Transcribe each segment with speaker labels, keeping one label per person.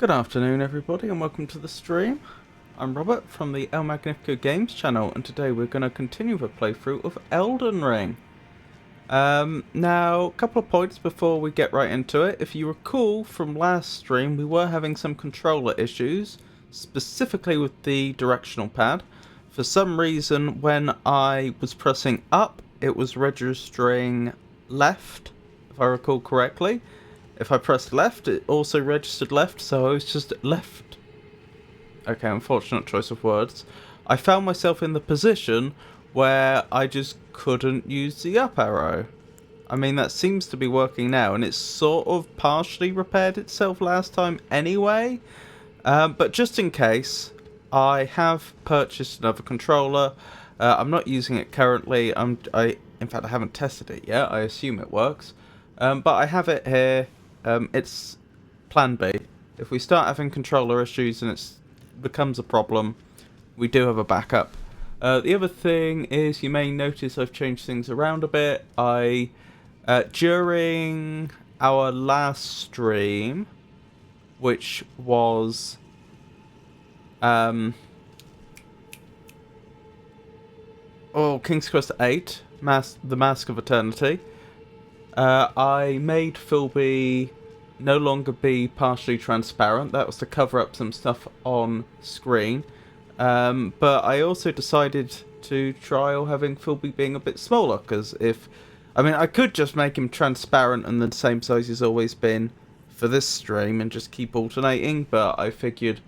Speaker 1: Good afternoon everybody and welcome to the stream. I'm Robert from the El Magnifico Games channel and today we're going to continue the playthrough of Elden Ring. Now, a couple of points before we get right into it. If you recall from last stream, we were having some controller issues, specifically with the directional pad. For some reason, when I was pressing up, it was registering left, if I recall correctly. If I pressed left, it also registered left, so I was just left. Okay, unfortunate choice of words. I found myself in the position where I just couldn't use the up arrow. I mean, that seems to be working now, and it's sort of partially repaired itself last time anyway. But just in case, I have purchased another controller. I'm not using it currently. In fact, I haven't tested it yet. I assume it works. But I have it here. It's plan B. If we start having controller issues and it becomes a problem, we do have a backup. The other thing is, you may notice I've changed things around a bit. During our last stream, which was King's Quest 8, The Mask of Eternity, I made Philby no longer be partially transparent. That was to cover up some stuff on screen. But I also decided to trial having Philby being a bit smaller, because I could just make him transparent and the same size he's always been for this stream and just keep alternating, but I figured,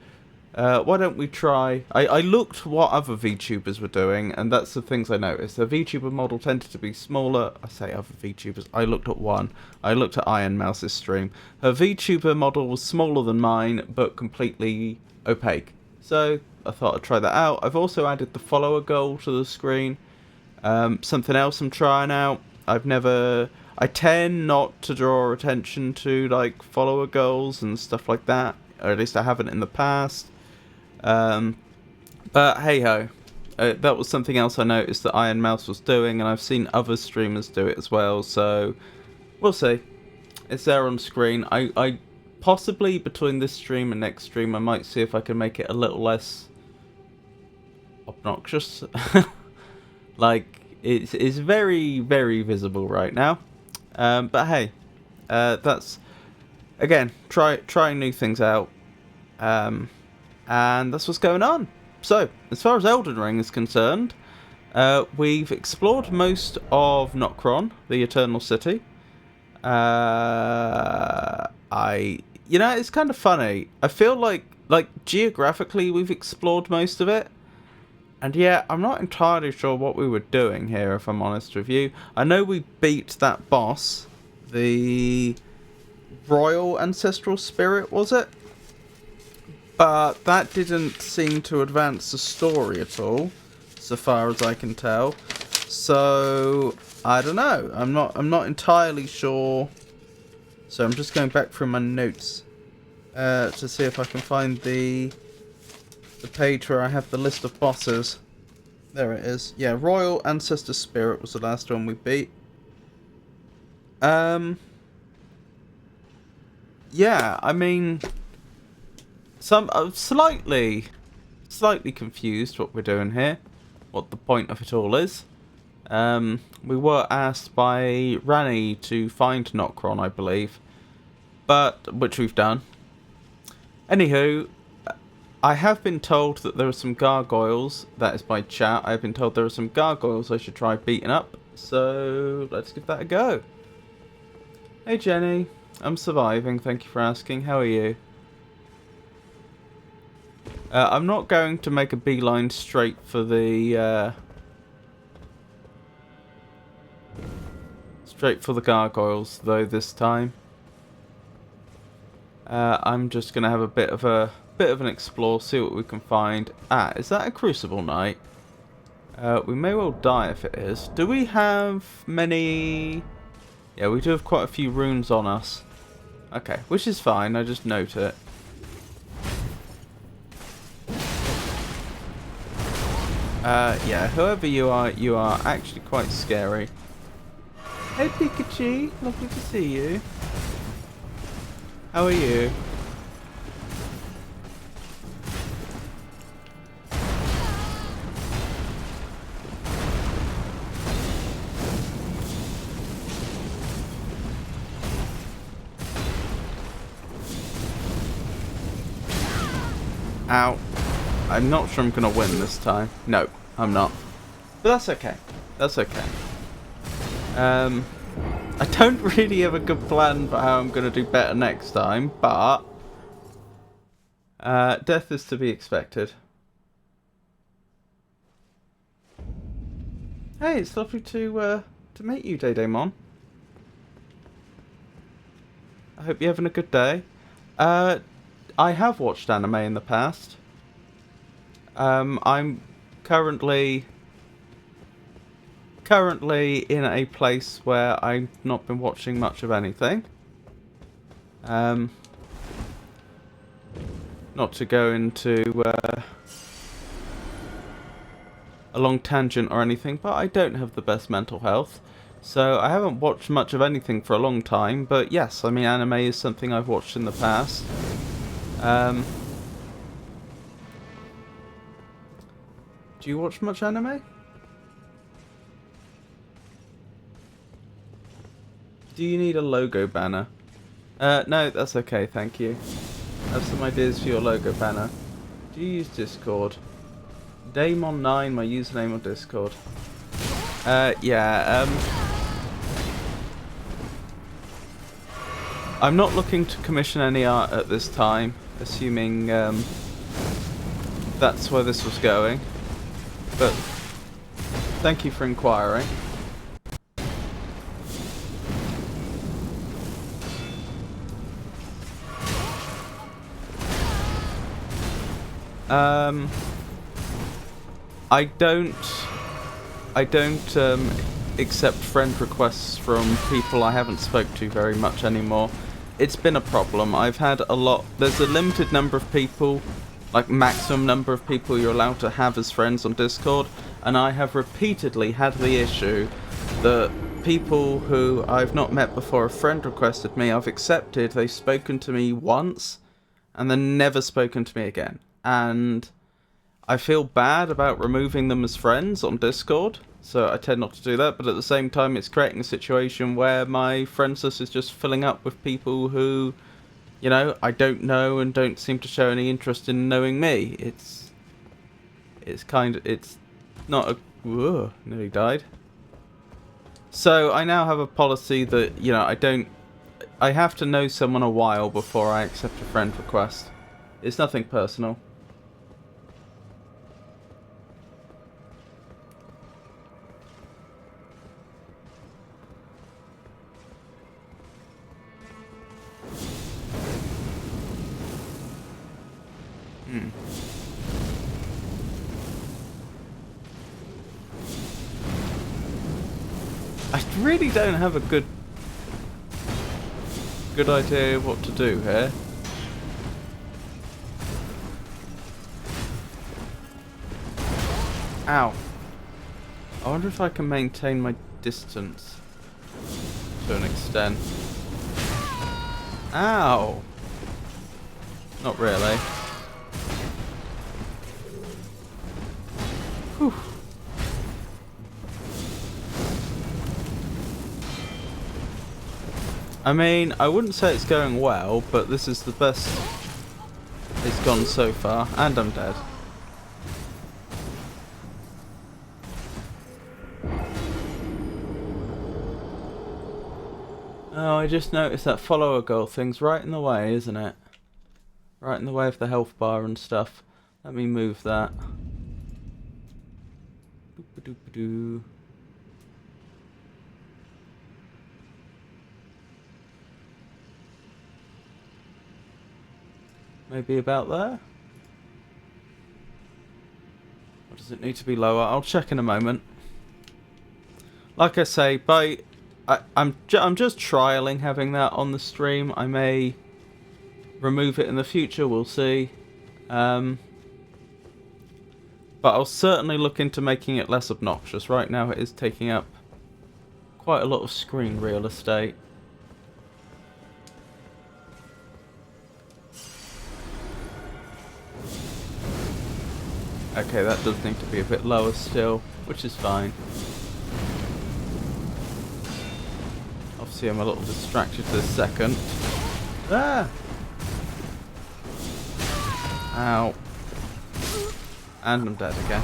Speaker 1: why don't we try... I looked what other VTubers were doing, and that's the things I noticed. The VTuber model tended to be smaller. I say other VTubers. I looked at one. I looked at Iron Mouse's stream. Her VTuber model was smaller than mine, but completely opaque. So I thought I'd try that out. I've also added the follower goal to the screen. Something else I'm trying out. I tend not to draw attention to like follower goals and stuff like that. Or at least I haven't in the past. But hey ho, that was something else I noticed that Iron Mouse was doing, and I've seen other streamers do it as well, so we'll see. It's there on screen. I possibly between this stream and next stream I might see if I can make it a little less obnoxious. Like, it's very, very visible right now. But hey, that's, again, trying new things out. And that's what's going on. So, as far as Elden Ring is concerned, we've explored most of Nokron, the Eternal City. It's kind of funny. I feel like geographically we've explored most of it. And yeah, I'm not entirely sure what we were doing here, if I'm honest with you. I know we beat that boss, the Royal Ancestral Spirit, was it? But that didn't seem to advance the story at all, so far as I can tell. So I don't know. I'm not entirely sure. So I'm just going back through my notes to see if I can find the page where I have the list of bosses. There it is. Yeah, Royal Ancestor Spirit was the last one we beat. Yeah, I mean, I'm slightly confused what we're doing here, what the point of it all is. We were asked by Rani to find Nokron, I believe, which we've done. Anywho, I have been told that there are some gargoyles, that is by chat, I have been told there are some gargoyles I should try beating up, so let's give that a go. Hey Jenny, I'm surviving, thank you for asking, how are you? I'm not going to make a beeline straight for the gargoyles though this time. I'm just gonna have a bit of an explore, see what we can find. Is that a Crucible Knight? We may well die if it is. Do we have many? Yeah, we do have quite a few runes on us. Okay, which is fine. I just note it. Yeah, whoever you are actually quite scary. Hey Pikachu, lovely to see you. How are you? Ow. I'm not sure I'm going to win this time. No, I'm not. But that's okay. That's okay. I don't really have a good plan for how I'm going to do better next time, but death is to be expected. Hey, it's lovely to meet you, Daydamon. I hope you're having a good day. I have watched anime in the past. I'm currently in a place where I've not been watching much of anything. Not to go into a long tangent or anything, but I don't have the best mental health. So I haven't watched much of anything for a long time, but yes, I mean anime is something I've watched in the past. Do you watch much anime? Do you need a logo banner? No, that's okay, thank you. I have some ideas for your logo banner. Do you use Discord? Damon9, my username on Discord. Yeah, I'm not looking to commission any art at this time, assuming that's where this was going. But thank you for inquiring. I don't accept friend requests from people I haven't spoke to very much anymore. It's been a problem. I've had a lot. There's a limited number of people, like maximum number of people you're allowed to have as friends on Discord, and I have repeatedly had the issue that people who I've not met before have friend requested me, I've accepted, they've spoken to me once, and then never spoken to me again. And I feel bad about removing them as friends on Discord, so I tend not to do that, but at the same time it's creating a situation where my friends list is just filling up with people who, you know, I don't know and don't seem to show any interest in knowing me. It's not a... Whoa, nearly died. So I now have a policy that, you know, I have to know someone a while before I accept a friend request. It's nothing personal. I really don't have a good idea what to do here. Ow. I wonder if I can maintain my distance to an extent. Ow. Not really. Whew. I mean, I wouldn't say it's going well, but this is the best it's gone so far, and I'm dead. Oh, I just noticed that follower goal thing's right in the way, isn't it? Right in the way of the health bar and stuff. Let me move that. Boop-a-doop-a-doo. Maybe about there? Or does it need to be lower? I'll check in a moment. Like I say, I'm just trialing having that on the stream. I may remove it in the future, we'll see. But I'll certainly look into making it less obnoxious. Right now it is taking up quite a lot of screen real estate. Okay, that does need to be a bit lower still, which is fine. Obviously I'm a little distracted this second. Ah! Ow. And I'm dead again.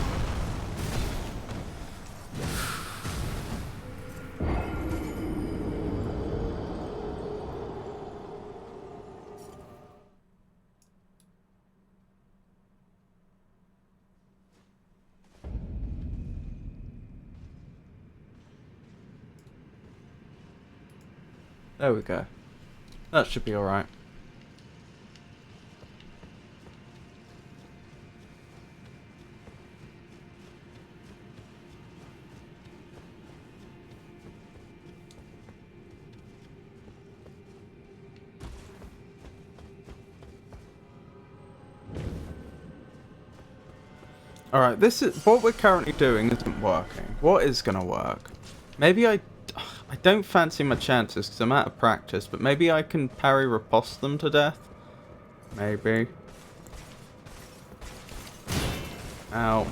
Speaker 1: There we go. That should be alright. Alright, this is what we're currently doing isn't working. What is gonna work? Maybe I don't fancy my chances because I'm out of practice, but maybe I can parry riposte them to death. Maybe. Ow.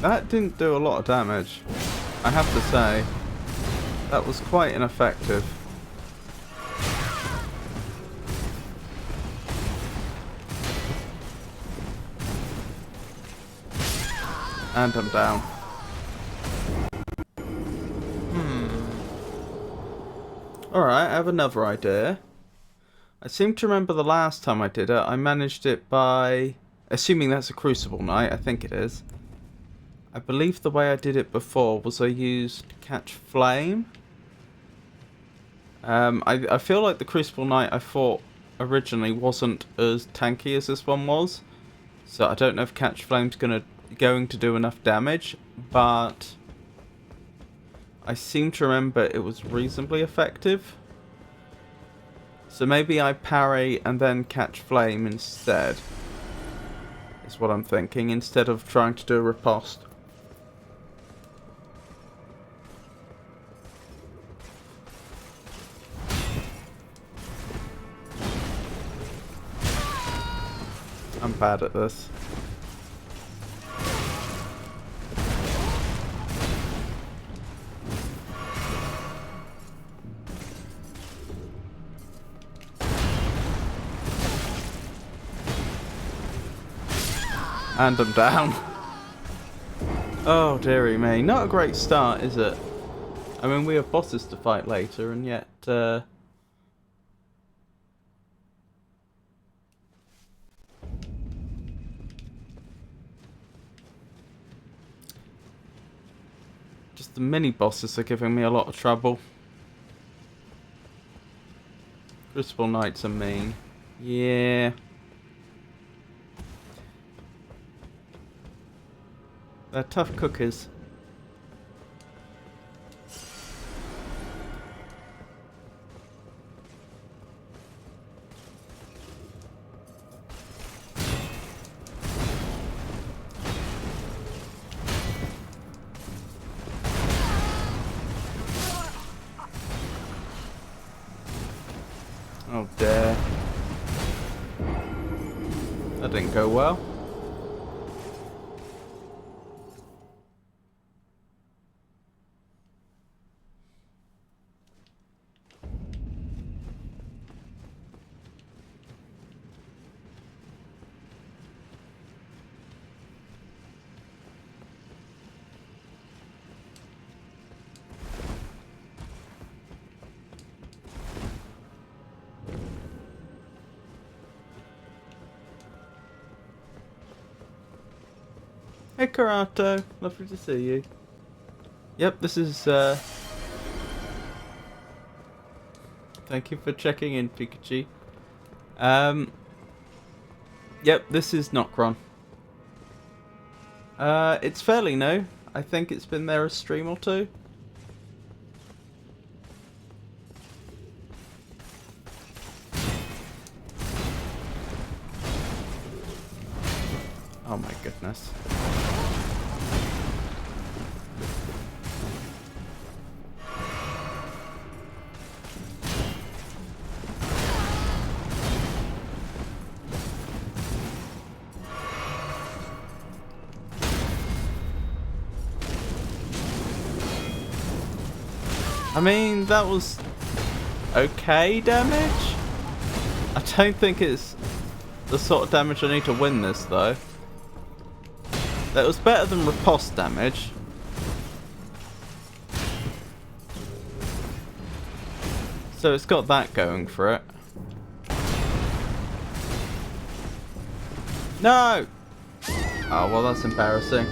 Speaker 1: That didn't do a lot of damage, I have to say. That was quite ineffective. And I'm down. Alright, I have another idea. I seem to remember the last time I did it, I managed it by... Assuming that's a Crucible Knight, I think it is. I believe the way I did it before was I used Catch Flame. I feel like the Crucible Knight I fought originally wasn't as tanky as this one was. So I don't know if Catch Flame's going to do enough damage, but I seem to remember it was reasonably effective. So maybe I parry and then Catch Flame instead. Is what I'm thinking, instead of trying to do a riposte. I'm bad at this. And I'm down. Oh dearie me. Not a great start, is it? I mean, we have bosses to fight later, and yet... Just the mini-bosses are giving me a lot of trouble. Crucible Knights are mean. Yeah. They're tough cookies. Oh dear. That didn't go well. Hey Karato, lovely to see you. Yep, this is thank you for checking in, Pikachu. Yep, this is Nocron. It's fairly new. I think it's been there a stream or two. Oh my goodness. I mean, that was okay damage. I don't think it's the sort of damage I need to win this, though. That was better than riposte damage. So it's got that going for it. No! Oh, well, that's embarrassing.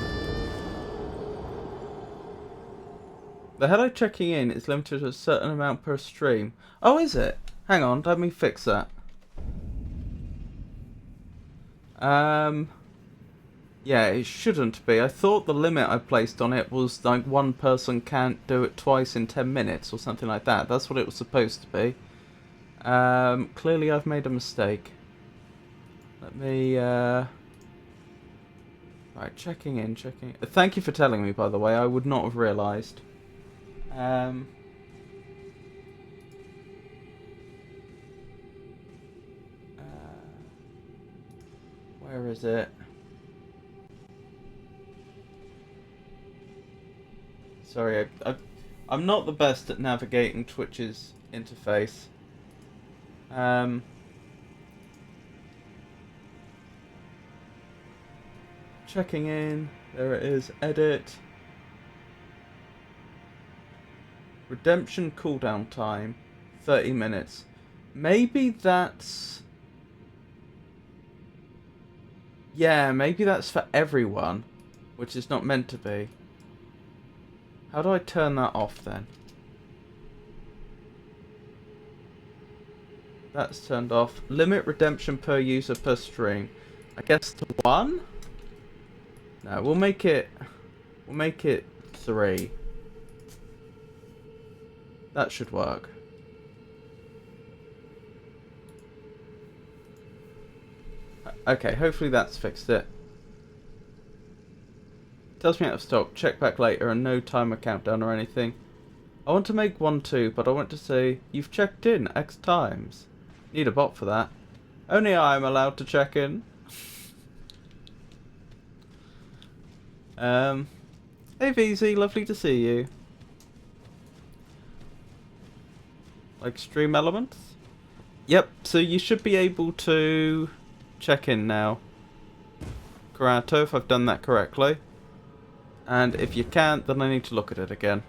Speaker 1: The hello checking in is limited to a certain amount per stream. Oh, is it? Hang on, let me fix that. Yeah, it shouldn't be. I thought the limit I placed on it was like one person can't do it twice in 10 minutes or something like that. That's what it was supposed to be. Clearly I've made a mistake. Let me, right, checking in. Thank you for telling me, by the way. I would not have realised. Where is it? Sorry, I'm not the best at navigating Twitch's interface. Checking in. There it is. Edit. Redemption cooldown time. 30 minutes. Maybe that's... Yeah, maybe that's for everyone. Which is not meant to be. How do I turn that off then? That's turned off. Limit redemption per user per stream. I guess to 1? No, we'll make it 3. That should work. Okay, hopefully that's fixed it. Tells me out of stock, check back later, and no timer countdown or anything. I want to make 1 too, but I want to say, you've checked in X times. Need a bot for that. Only I am allowed to check in. Hey VZ, lovely to see you. Like stream elements? Yep, so you should be able to check in now. Karato, if I've done that correctly. And if you can't, then I need to look at it again.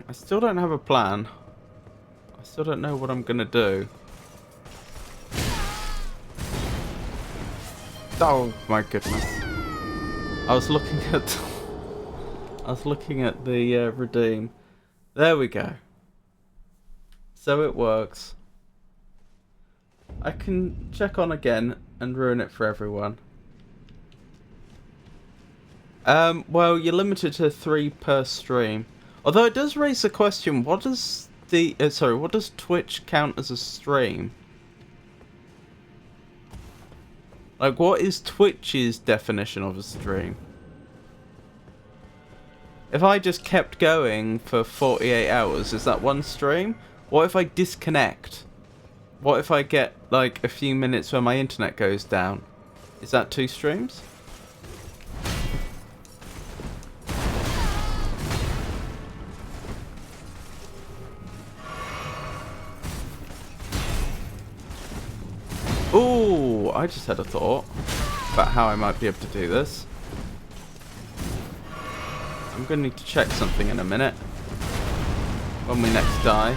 Speaker 1: I still don't have a plan. I still don't know what I'm gonna do. Oh my goodness. I was looking at the redeem. There we go. So it works. I can check on again and ruin it for everyone. Well, you're limited to 3 per stream. Although it does raise the question, what does what does Twitch count as a stream? Like, what is Twitch's definition of a stream? If I just kept going for 48 hours, is that 1 stream? What if I disconnect? What if I get, like, a few minutes where my internet goes down? Is that 2 streams? Ooh, I just had a thought about how I might be able to do this. I'm going to need to check something in a minute. When we next die.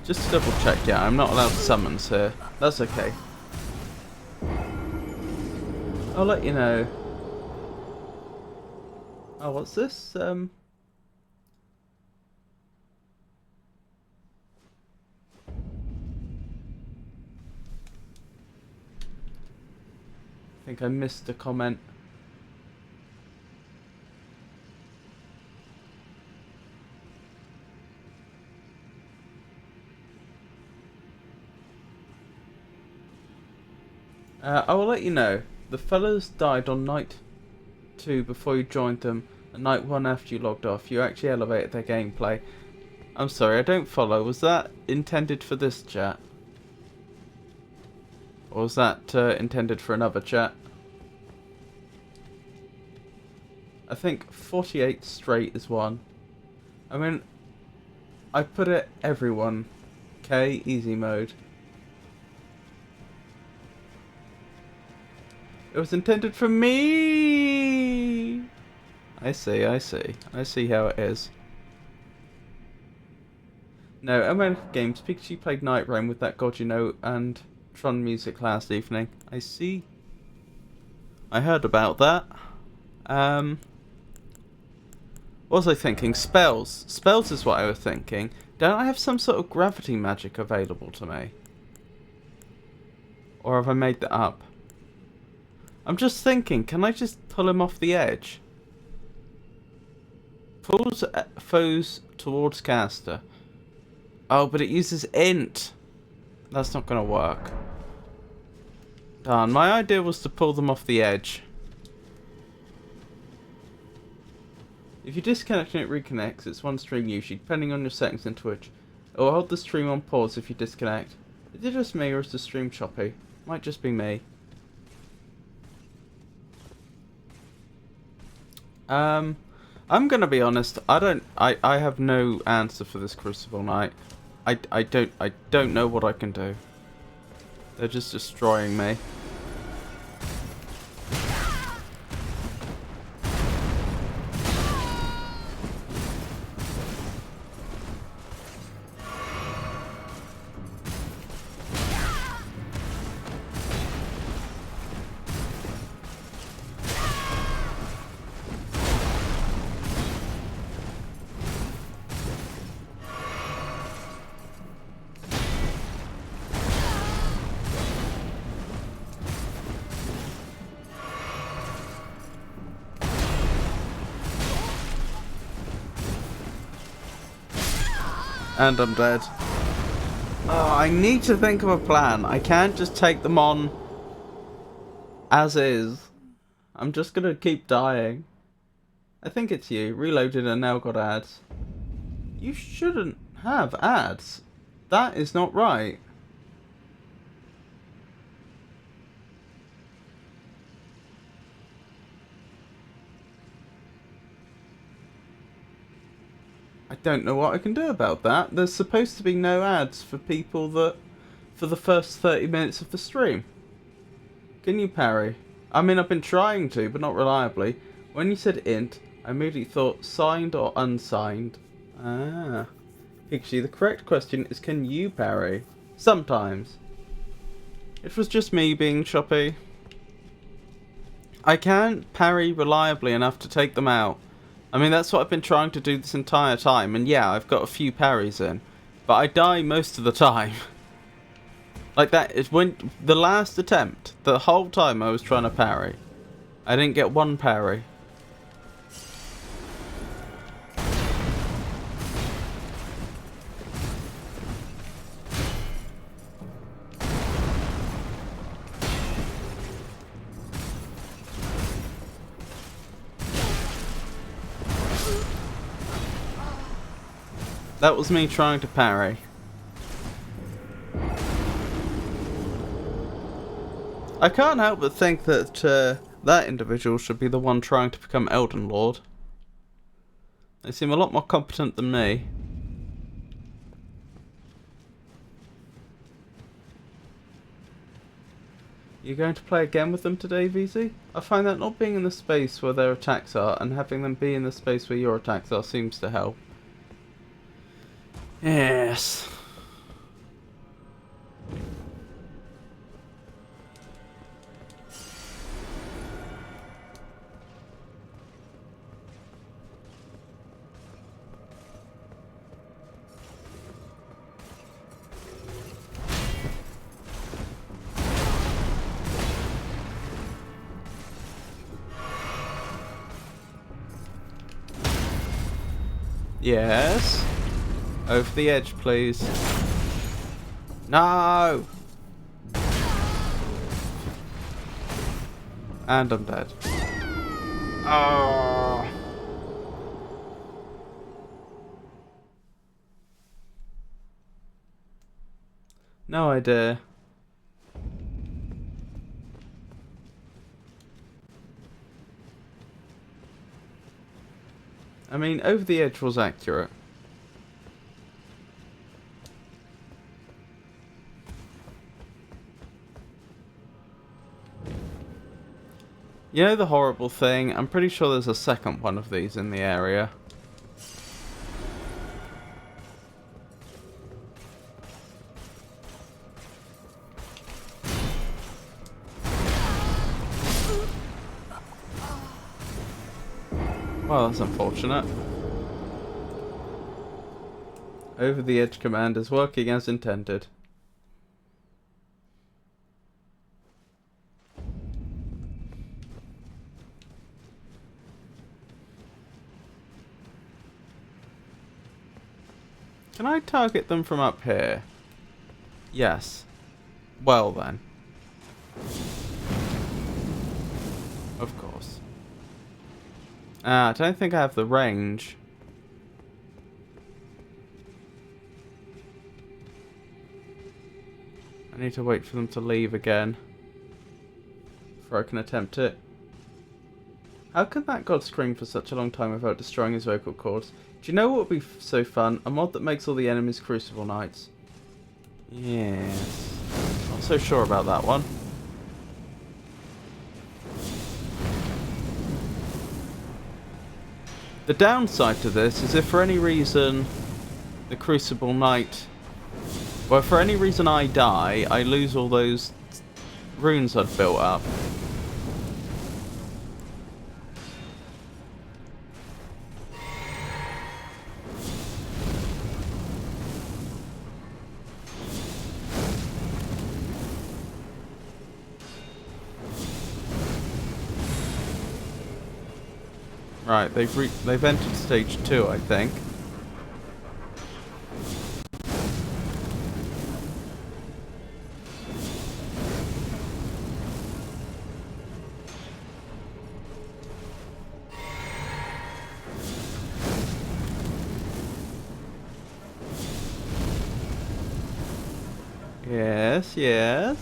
Speaker 1: Just to double check, yeah, I'm not allowed summons here. That's okay. I'll let you know. Oh, what's this? I think I missed a comment. I will let you know. The fellas died on night 2 before you joined them, and night 1 after you logged off. You actually elevated their gameplay. I'm sorry, I don't follow. Was that intended for this chat? Or was that intended for another chat? I think 48 straight is one. I mean, I put it everyone. Okay, easy mode. It was intended for me! I see, I see. I see how it is. No, American Games, Pikachu played Night Rain with that God You Know and Tron music last evening. I see. I heard about that. What was I thinking? Spells. Spells is what I was thinking. Don't I have some sort of gravity magic available to me? Or have I made that up? I'm just thinking, can I just pull him off the edge? Pulls foes towards caster. Oh, but it uses int. That's not going to work. Darn, my idea was to pull them off the edge. If you disconnect and it reconnects, it's one stream usually, depending on your settings in Twitch. It will hold the stream on pause if you disconnect. Is it just me or is the stream choppy? Might just be me. I'm gonna be honest, I have no answer for this Crucible Knight. I don't know what I can do. They're just destroying me. And I'm dead. Oh, I need to think of a plan. I can't just take them on as is. I'm just gonna keep dying. I think it's you. Reloaded and now got ads. You shouldn't have ads. That is not right. I don't know what I can do about that. There's supposed to be no ads for people that... for the first 30 minutes of the stream. Can you parry? I mean, I've been trying to, but not reliably. When you said int, I immediately thought signed or unsigned. Ah. Actually, the correct question is, can you parry? Sometimes. It was just me being choppy. I can't parry reliably enough to take them out. I mean, that's what I've been trying to do this entire time, and yeah, I've got a few parries in, but I die most of the time. Like that is when the last attempt, the whole time I was trying to parry, I didn't get one parry. That was me trying to parry. I can't help but think that that individual should be the one trying to become Elden Lord. They seem a lot more competent than me. You going to play again with them today, VZ? I find that not being in the space where their attacks are and having them be in the space where your attacks are seems to help. Yes. Yes. Over the edge, please. No! And I'm dead. Oh. No idea. I mean, Over the Edge was accurate. You know the horrible thing? I'm pretty sure there's a second one of these in the area. Well, that's unfortunate. Over the Edge command is working as intended. Can I target them from up here? Yes. Well then. Of course. I don't think I have the range. I need to wait for them to leave again before I can attempt it. How can that god scream for such a long time without destroying his vocal cords? Do you know what would be so fun? A mod that makes all the enemies Crucible Knights. Yes. Not so sure about that one. The downside to this is if for any reason the Crucible Knight... Well, if for any reason I die, I lose all those runes I'd built up. Right, they've entered stage 2, I think. Yes, yes.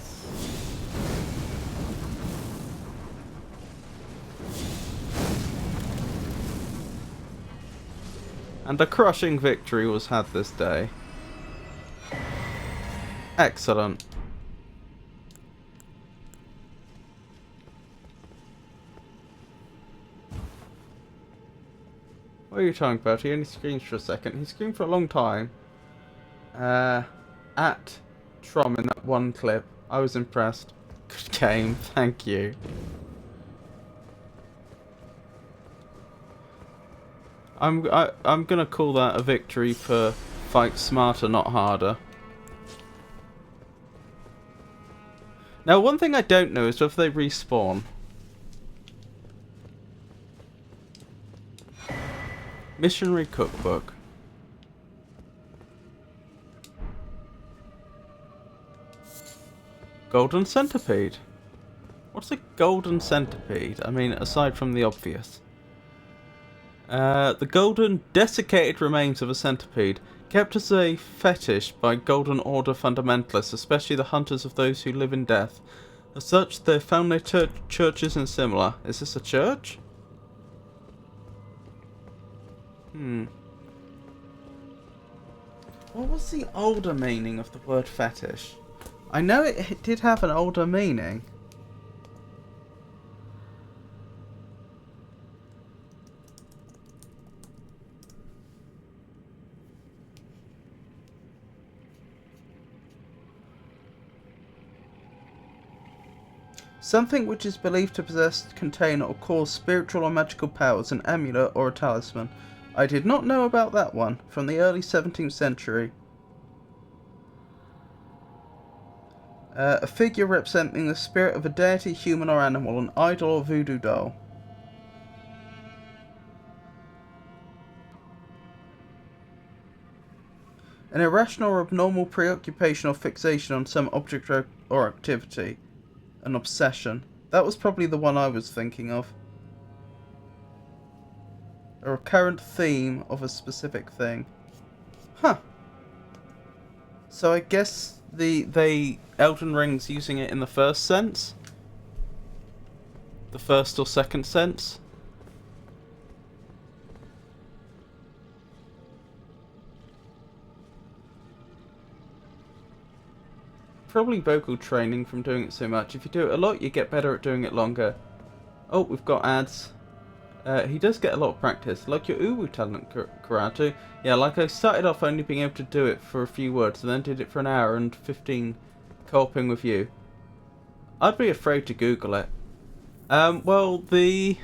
Speaker 1: And a crushing victory was had this day. Excellent. What are you talking about? He only screams for a second. He screamed for a long time. At Trom in that one clip. I was impressed. Good game. Thank you. I'm gonna call that a victory for fight smarter, not harder. Now, one thing I don't know is if they respawn. Missionary Cookbook. Golden Centipede. What's a golden centipede? I mean, aside from the obvious. The golden desiccated remains of a centipede, kept as a fetish by Golden Order fundamentalists, especially the hunters of those who live in death. As such, they found their churches and similar. Is this a church? What was the older meaning of the word fetish? I know it did have an older meaning. Something which is believed to possess, contain, or cause spiritual or magical powers, an amulet or a talisman. I did not know about that one, from the early 17th century. A figure representing the spirit of a deity, human or animal, an idol or voodoo doll. An irrational or abnormal preoccupation or fixation on some object or activity. An obsession. That was probably the one I was thinking of. A recurrent theme of a specific thing. Huh. So I guess the Elden Ring's using it in the first sense? The first or second sense? probably vocal training from doing it so much. If you do it a lot, you get better at doing it longer. Oh, we've got ads. He does get a lot of practice. Like your Uwu talent, Karatu. Yeah, like I started off only being able to do it for a few words, and then did it for an hour and 15 co-oping with you. I'd be afraid to Google it. Well, the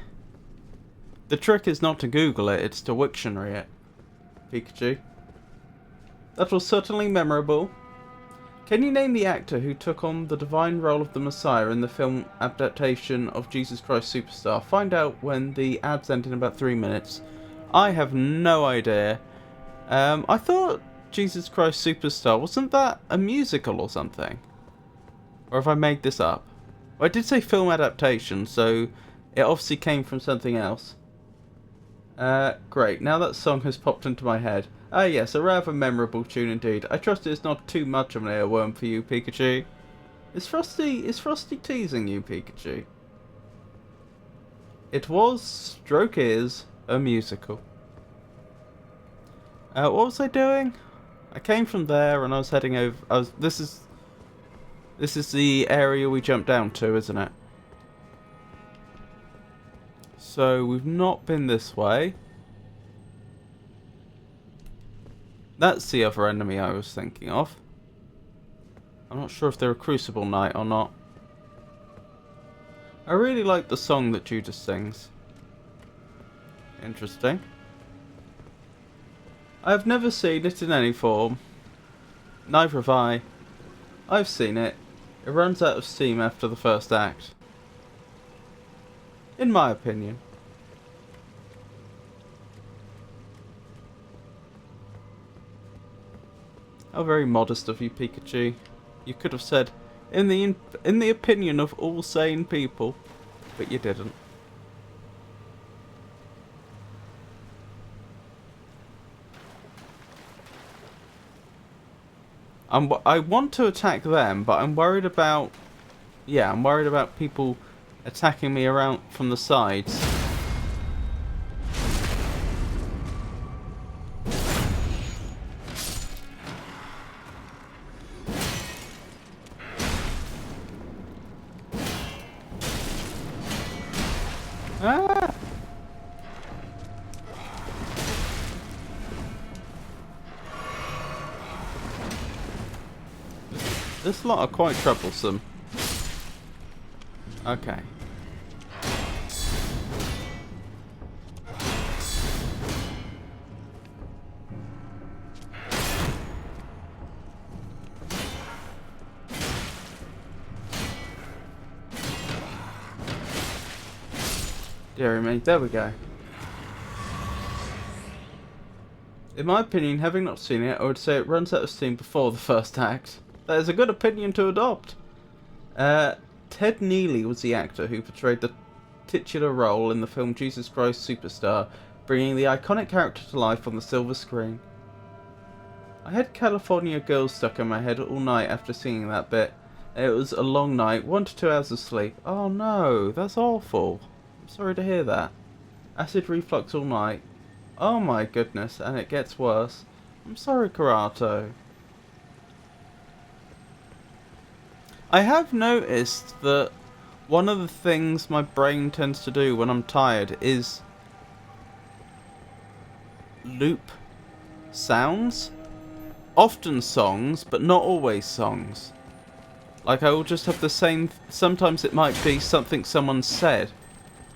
Speaker 1: trick is not to Google it, it's to Wiktionary it. Pikachu. That was certainly memorable. Can you name the actor who took on the divine role of the Messiah in the film adaptation of Jesus Christ Superstar? Find out when the ads end in about 3 minutes. I have no idea. I thought Jesus Christ Superstar, wasn't that a musical or something? Or have I made this up? Well, I did say film adaptation, so it obviously came from something else. Great, now that song has popped into my head. Ah yes, a rather memorable tune indeed. I trust it's not too much of an earworm for you, Pikachu. Is Frosty teasing you, Pikachu? It was, stroke is, a musical. What was I doing? I came from there and I was heading over. This is the area we jumped down to, isn't it? So we've not been this way. That's the other enemy I was thinking of. I'm not sure if they're a Crucible Knight or not. I really like the song that Judas sings. Interesting. I've never seen it in any form. Neither have I. I've seen it. It runs out of steam after the first act. In my opinion. How very modest of you, Pikachu. You could have said, in the opinion of all sane people, but you didn't. I want to attack them, but I'm worried about... Yeah, I'm worried about people attacking me around from the sides. Ah! This lot are quite troublesome. Okay. Dear me, there we go. In my opinion, having not seen it, I would say it runs out of steam before the first act. That is a good opinion to adopt. Ted Neely was the actor who portrayed the titular role in the film Jesus Christ Superstar, bringing the iconic character to life on the silver screen. I had California Girls stuck in my head all night after seeing that bit. It was a long night, 1 to 2 hours of sleep. Oh no, that's awful. I'm sorry to hear that. Acid reflux all night. Oh my goodness, and it gets worse. I'm sorry, Karato. I have noticed that one of the things my brain tends to do when I'm tired is loop sounds. Often songs, but not always songs. Like I will just have the same... Sometimes it might be something someone said,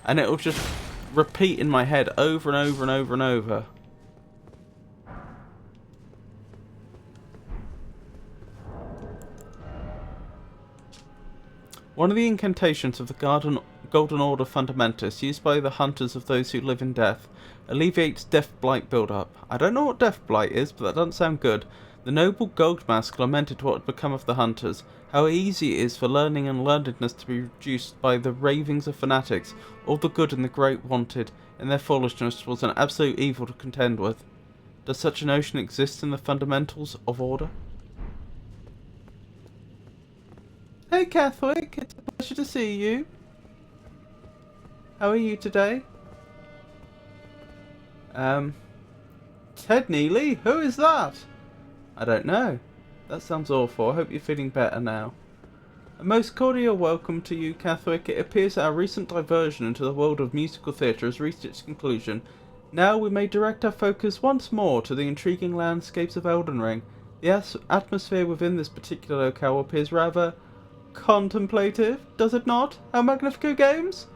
Speaker 1: and it will just repeat in my head over and over and over and over. One of the incantations of the Golden Order Fundamentus, used by the hunters of those who live in death, alleviates death blight build-up. I don't know what death blight is, but that doesn't sound good. The noble Gold Mask lamented what had become of the hunters, how easy it is for learning and learnedness to be reduced by the ravings of fanatics. All the good and the great wanted, in their foolishness, was an absolute evil to contend with. Does such a notion exist in the fundamentals of order? Hey Catholic, it's a pleasure to see you. How are you today? Ted Neely? Who is that? I don't know. That sounds awful. I hope you're feeling better now. A most cordial welcome to you, Catholic. It appears that our recent diversion into the world of musical theatre has reached its conclusion. Now we may direct our focus once more to the intriguing landscapes of Elden Ring. The atmosphere within this particular locale appears rather contemplative, does it not? How Magnifico Games?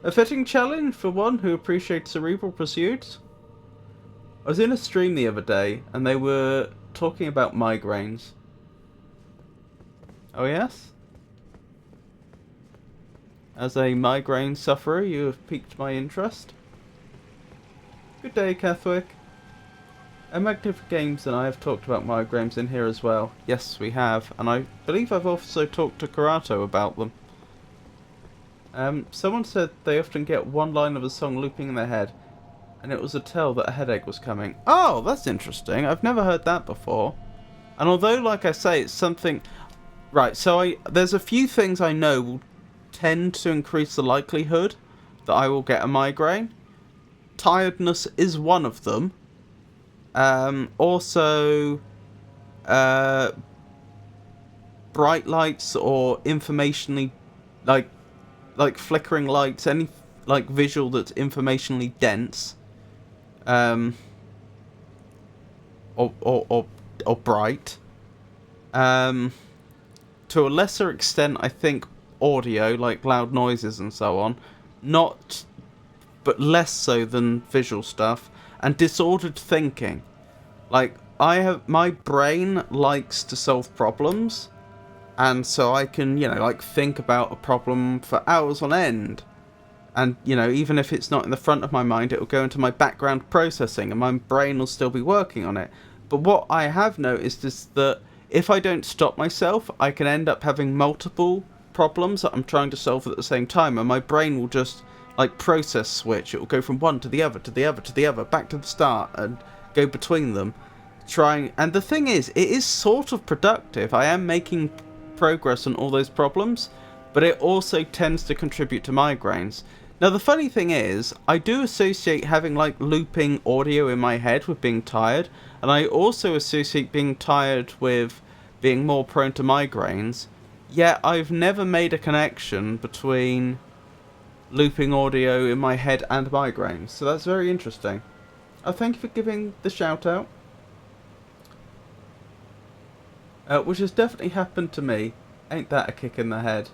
Speaker 1: A fitting challenge for one who appreciates cerebral pursuits. I was in a stream the other day, and they were talking about migraines. Oh yes? As a migraine sufferer, you have piqued my interest. Good day, Catholic. Magnific Games and I have talked about migraines in here as well. Yes, we have, and I believe I've also talked to Karato about them. Someone said they often get one line of a song looping in their head, and it was a tell that a headache was coming. Oh, that's interesting. I've never heard that before. And although, like I say, it's something... Right, so there's a few things I know will tend to increase the likelihood that I will get a migraine. Tiredness is one of them. Also, bright lights or informationally, like flickering lights, any visual that's informationally dense, or bright. To a lesser extent, I think audio, like loud noises and so on, but less so than visual stuff, and disordered thinking. Like, my brain likes to solve problems, and so I can, think about a problem for hours on end. And, even if it's not in the front of my mind, it will go into my background processing, and my brain will still be working on it. But what I have noticed is that if I don't stop myself, I can end up having multiple problems that I'm trying to solve at the same time, and my brain will just, process switch. It will go from one to the other, to the other, to the other, back to the start, and go between them. And the thing is, it is sort of productive. I am making progress on all those problems, but it also tends to contribute to migraines. Now, the funny thing is, I do associate having, looping audio in my head with being tired, and I also associate being tired with being more prone to migraines, yet I've never made a connection between looping audio in my head and migraines, so that's very interesting. Oh, thank you for giving the shout out. Which has definitely happened to me. Ain't that a kick in the head,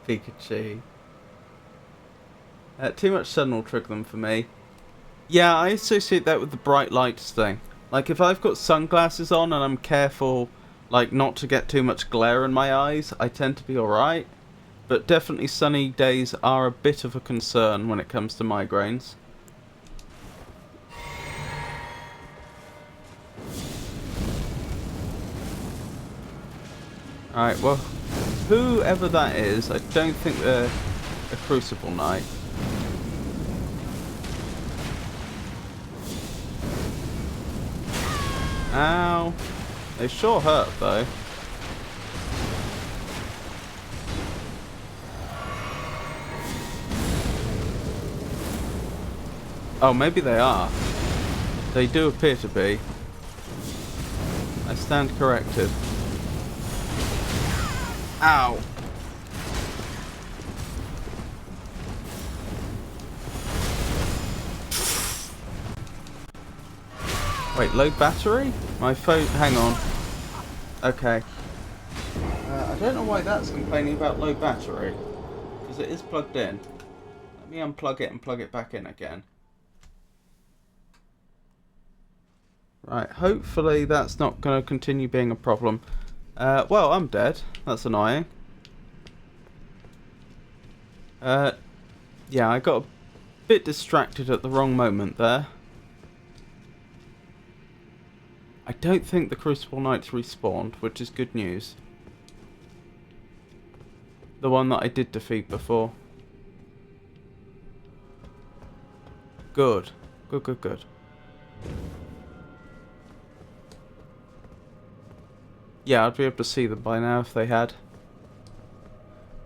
Speaker 1: Pikachu? Too much sun will trigger them for me. Yeah, I associate that with the bright lights thing. Like, if I've got sunglasses on and I'm careful, not to get too much glare in my eyes, I tend to be alright. But definitely sunny days are a bit of a concern when it comes to migraines. Alright, well, whoever that is, I don't think they're a Crucible Knight. Ow. They sure hurt, though. Oh, maybe they are. They do appear to be. I stand corrected. Ow. Wait, low battery? My phone... Hang on. Okay. I don't know why that's complaining about low battery. Because it is plugged in. Let me unplug it and plug it back in again. Right, hopefully that's not going to continue being a problem. Well, I'm dead. That's annoying. Yeah, I got a bit distracted at the wrong moment there. I don't think the Crucible Knights respawned, which is good news. The one that I did defeat before. Good. Good, good, good. Yeah, I'd be able to see them by now if they had.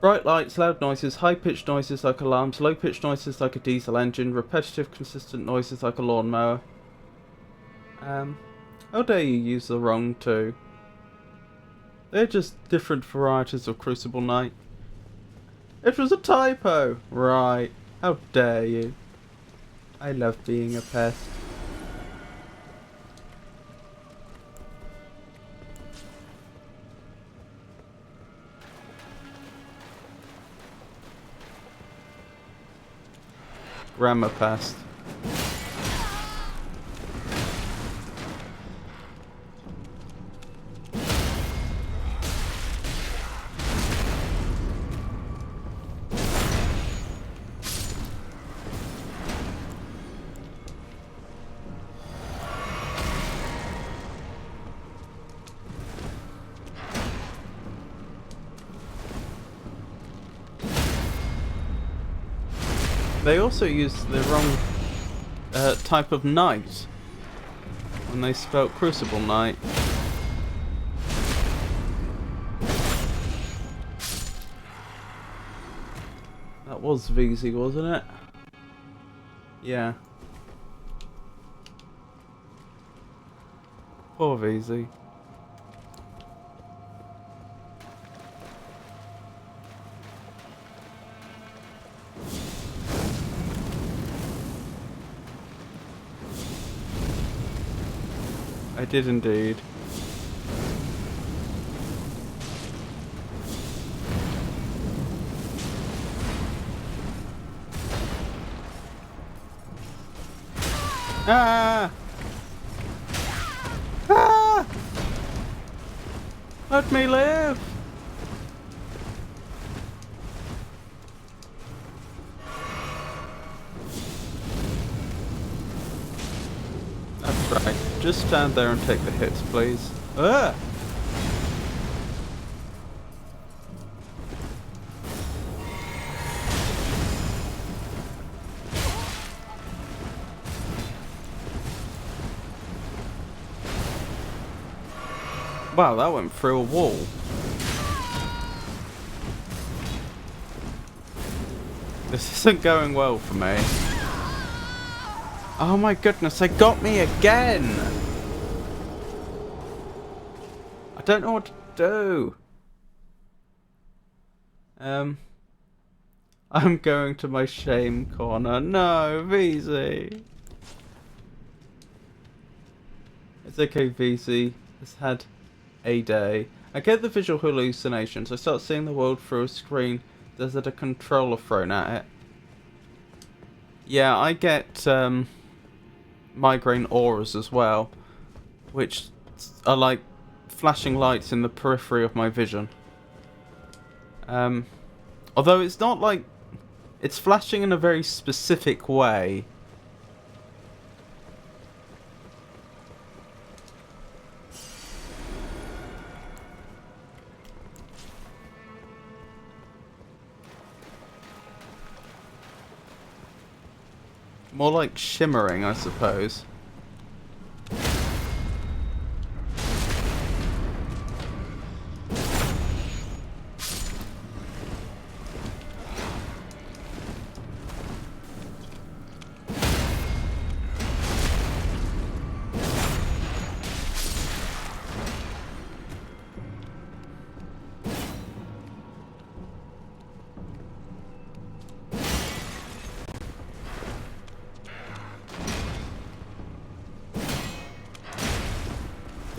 Speaker 1: Bright lights, loud noises, high-pitched noises like alarms, low-pitched noises like a diesel engine, repetitive, consistent noises like a lawnmower. How dare you use the wrong two? They're just different varieties of Crucible Knight. It was a typo! Right. How dare you. I love being a pest. Grammar pest. They also used the wrong type of knight when they spelt Crucible Knight. That was VZ, wasn't it? Yeah. Poor VZ. I did indeed. Ah! Ah! Let me live! That's right. Just stand there and take the hits, please. Ah! Wow, that went through a wall. This isn't going well for me. Oh my goodness, they got me again! I don't know what to do. I'm going to my shame corner. No, VZ. It's okay, VZ. It's had a day. I get the visual hallucinations. I start seeing the world through a screen. There's a controller thrown at it. Yeah, I get migraine auras as well, which are like flashing lights in the periphery of my vision. Although it's not like it's flashing in a very specific way. More like shimmering, I suppose.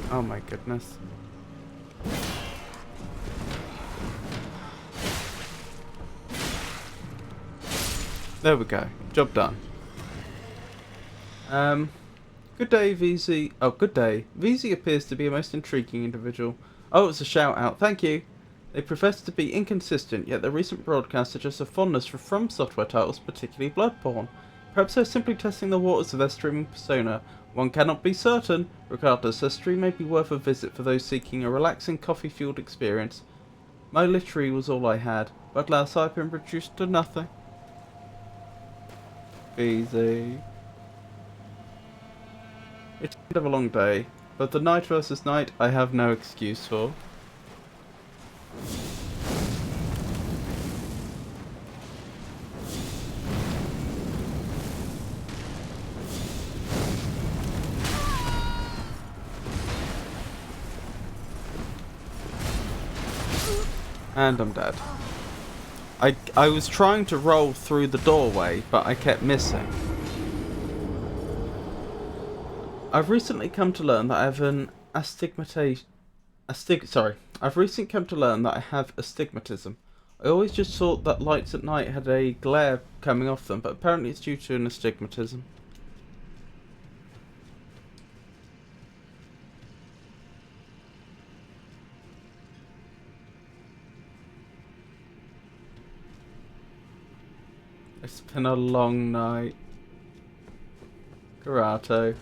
Speaker 1: Oh my goodness. There we go. Job done. Good day, VZ. Oh, good day. VZ appears to be a most intriguing individual. Oh, it's a shout out. Thank you. They profess to be inconsistent, yet their recent broadcast suggests a fondness for From Software titles, particularly Bloodborne. Perhaps they're simply testing the waters of their streaming persona. One cannot be certain. Regardless, their stream may be worth a visit for those seeking a relaxing coffee-fueled experience. My literary was all I had, but alas, I've been reduced to nothing. Easy. It's kind of a long day, but the night versus night I have no excuse for. And I'm dead. I was trying to roll through the doorway, but I kept missing. I've recently come to learn that I have an I've recently come to learn that I have astigmatism. I always just thought that lights at night had a glare coming off them, but apparently it's due to an astigmatism. It's been a long night. Karate.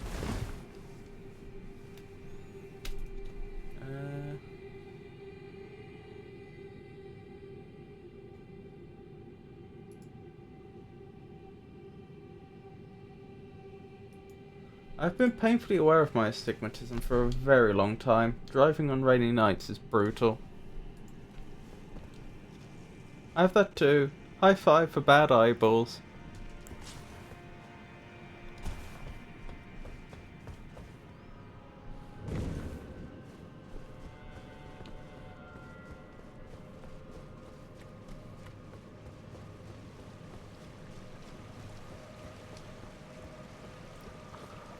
Speaker 1: I've been painfully aware of my astigmatism for a very long time. Driving on rainy nights is brutal. I have that too. High five for bad eyeballs.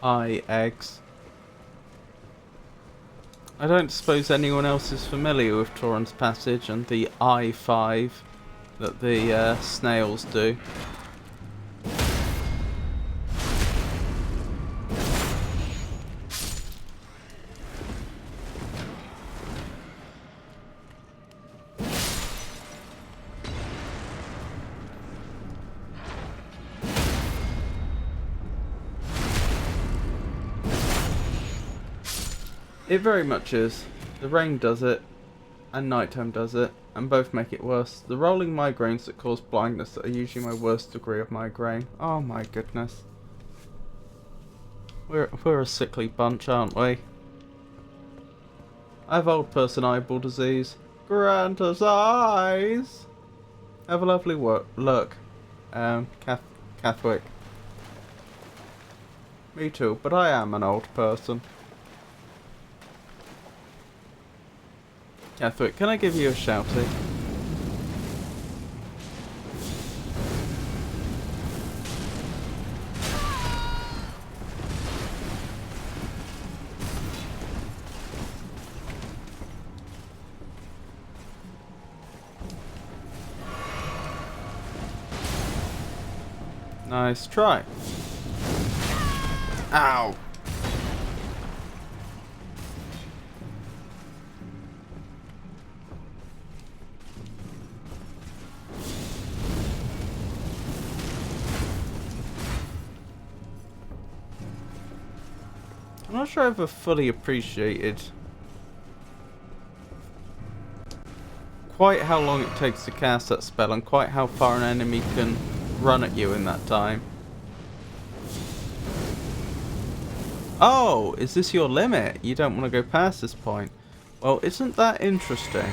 Speaker 1: Eye eggs. I don't suppose anyone else is familiar with Torrens Passage and the I-5 that the snails do. It very much is. The rain does it, and nighttime does it, and both make it worse. The rolling migraines that cause blindness are usually my worst degree of migraine. Oh my goodness. We're a sickly bunch, aren't we? I have old person eyeball disease. Grant us eyes! Have a lovely look. Catholic. Me too, but I am an old person. Catholic, can I give you a shouty? Nice try. Ow! I'm not sure I've ever fully appreciated quite how long it takes to cast that spell and quite how far an enemy can run at you in that time. Oh, is this your limit? You don't want to go past this point. Well, isn't that interesting?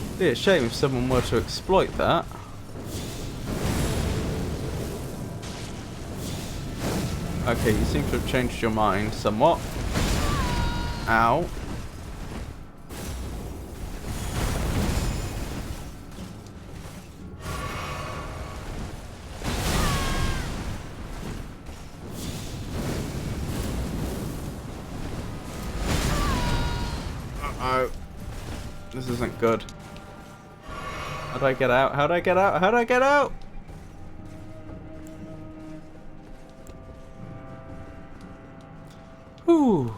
Speaker 1: It'd be a shame if someone were to exploit that. Okay, you seem to have changed your mind somewhat. Ow. Uh-oh. This isn't good. How'd I get out? How'd I get out? How'd I get out? Whew.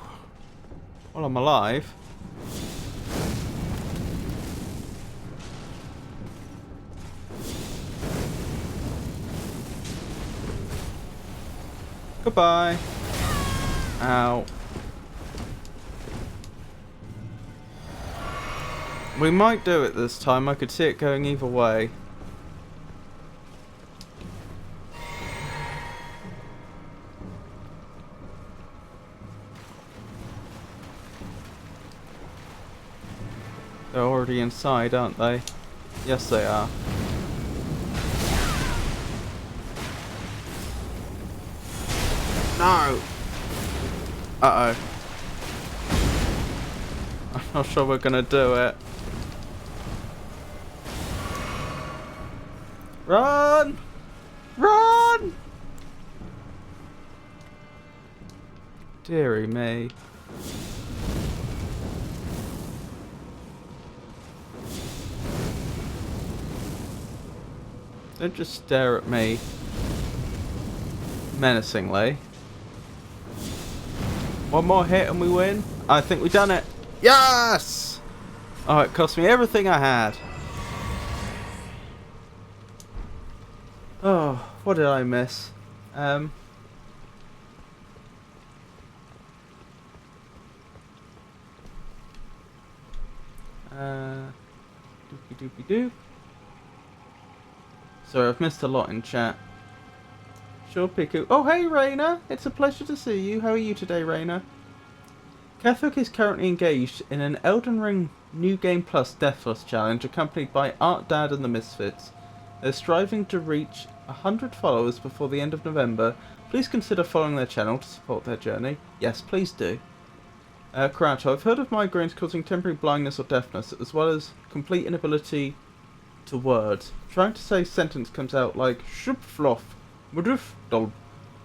Speaker 1: Well, I'm alive. Goodbye. Ow. We might do it this time. I could see it going either way. They're already inside, aren't they? Yes, they are. No! Uh-oh. I'm not sure we're gonna do it. Run! Run! Deary me. Don't just stare at me menacingly. One more hit and we win. I think we've done it. Yes! Oh, it cost me everything I had. Oh, what did I miss? Doopy doopy doop. Sorry, I've missed a lot in chat. Sure, Piku. Oh, hey, Raina. It's a pleasure to see you. How are you today, Raina? Catholic is currently engaged in an Elden Ring New Game Plus Deathless challenge accompanied by Art Dad and the Misfits. They're striving to reach 100 followers before the end of November. Please consider following their channel to support their journey. Yes, please do. Karato, I've heard of migraines causing temporary blindness or deafness, as well as complete inability to words. Trying to say a sentence comes out like shupflof, muduf dol.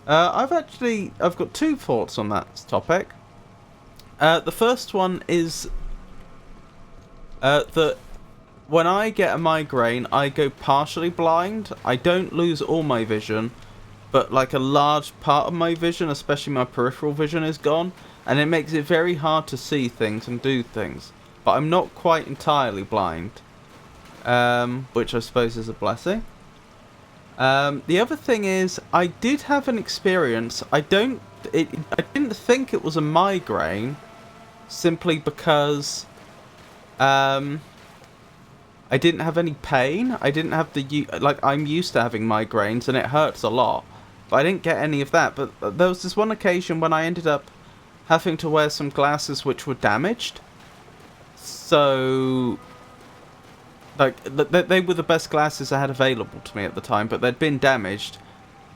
Speaker 1: I've got two thoughts on that topic. The first one is that when I get a migraine, I go partially blind. I don't lose all my vision, but like a large part of my vision, especially my peripheral vision, is gone, and it makes it very hard to see things and do things. But I'm not quite entirely blind, which I suppose is a blessing. The other thing is, I did have an experience. I didn't think it was a migraine, simply because I didn't have any pain. I didn't have I'm used to having migraines and it hurts a lot, but I didn't get any of that. But there was this one occasion when I ended up having to wear some glasses which were damaged. So, like, they were the best glasses I had available to me at the time, but they'd been damaged,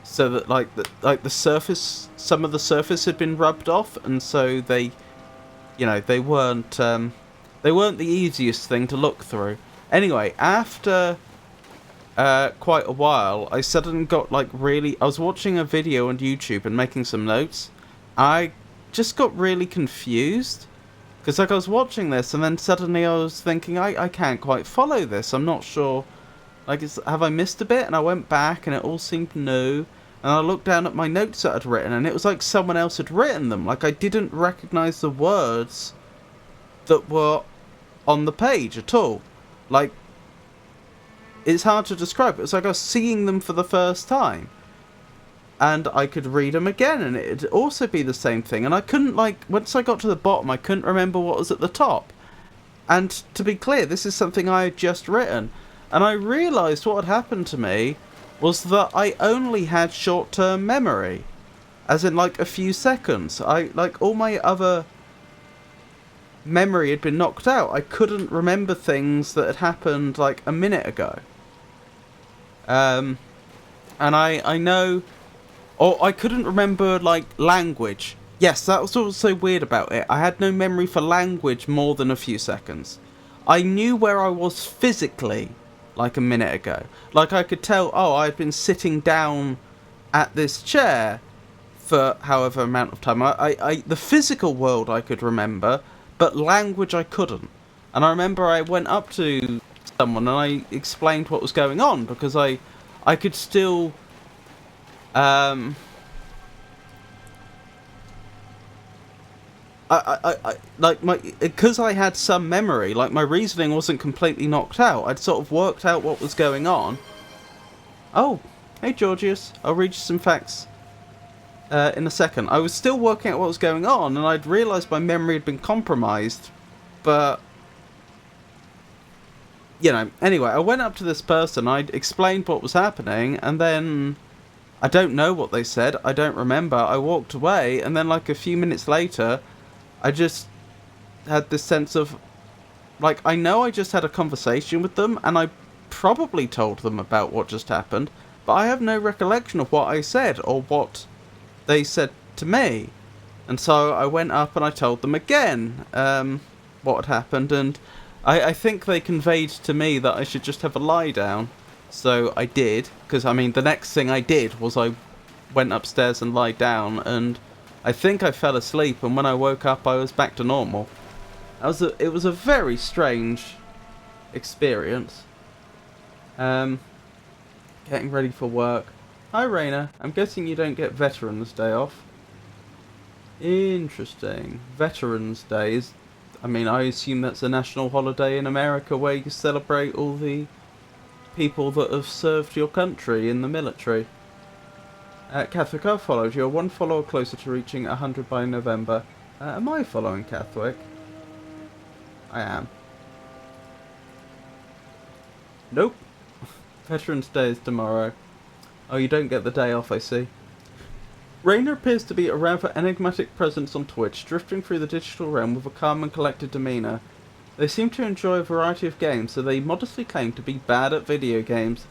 Speaker 1: so that the surface, some of the surface had been rubbed off, and so they weren't the easiest thing to look through. Anyway, after quite a while, I suddenly got I was watching a video on YouTube and making some notes. I just got really confused. Because I was watching this and then suddenly I was thinking, I can't quite follow this. I'm not sure. Have I missed a bit? And I went back and it all seemed new. And I looked down at my notes that I'd written and it was like someone else had written them. Like I didn't recognise the words that were on the page at all. Like, it's hard to describe. It was like I was seeing them for the first time. And I could read them again, and it'd also be the same thing. And I couldn't, once I got to the bottom, I couldn't remember what was at the top. And to be clear, this is something I had just written. And I realised what had happened to me was that I only had short-term memory. As in, a few seconds. All my other memory had been knocked out. I couldn't remember things that had happened, a minute ago. And I know... Or I couldn't remember, language. Yes, that was what was so weird about it. I had no memory for language more than a few seconds. I knew where I was physically, a minute ago. I could tell, I had been sitting down at this chair for however amount of time. The physical world I could remember, but language I couldn't. And I remember I went up to someone and I explained what was going on, because I could still... because I had some memory, my reasoning wasn't completely knocked out. I'd sort of worked out what was going on. Oh, hey Georgius, I'll read you some facts in a second. I was still working out what was going on, and I'd realised my memory had been compromised, but... anyway, I went up to this person, I'd explained what was happening, and then... I don't know what they said, I don't remember, I walked away, and then a few minutes later, I just had this sense of, I know I just had a conversation with them, and I probably told them about what just happened, but I have no recollection of what I said, or what they said to me. And so I went up and I told them again, what had happened, and I think they conveyed to me that I should just have a lie down. So I did, because I mean the next thing I did was I went upstairs and lied down, and I think I fell asleep, and when I woke up I was back to normal. It was a very strange experience. Getting ready for work. Hi Raina, I'm guessing you don't get Veterans Day off. Interesting. Veterans Day is, I mean, I assume that's a national holiday in America where you celebrate all the people that have served your country in the military. Catholic, I've followed. You're one follower closer to reaching 100 by November. Am I following Catholic? I am. Nope. Veterans Day is tomorrow. Oh, you don't get the day off, I see. Rainer appears to be a rather enigmatic presence on Twitch, drifting through the digital realm with a calm and collected demeanour. They seem to enjoy a variety of games, so they modestly claim to be bad at video games.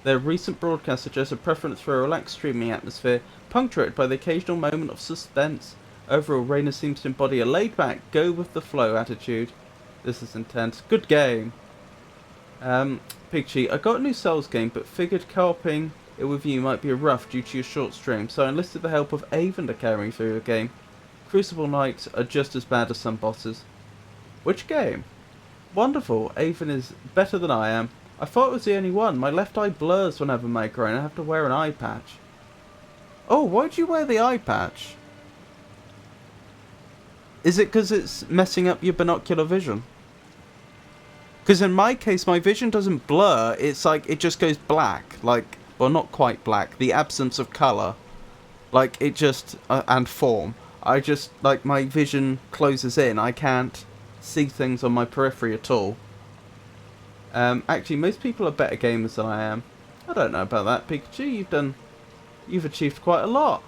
Speaker 1: Their recent broadcast suggests a preference for a relaxed streaming atmosphere, punctuated by the occasional moment of suspense. Overall, Rainer seems to embody a laid-back, go-with-the-flow attitude. This is intense. Good game. Pigchi, I got a new Souls game, but figured co-oping it with you might be rough due to your short stream, so I enlisted the help of Avon to carry me through your game. Crucible Knights are just as bad as some bosses. Which game? Wonderful, Avon is better than I am. I thought it was the only one. My left eye blurs whenever migraine. I have to wear an eye patch. Oh, why'd you wear the eye patch? Is it because it's messing up your binocular vision? Because in my case, my vision doesn't blur. It's like, it just goes black. Like, well, not quite black. The absence of colour. Like, it just, and form. I just, like, my vision closes in. I can't see things on my periphery at all. Actually, most people are better gamers than I am. I don't know about that, Pikachu. You've achieved quite a lot.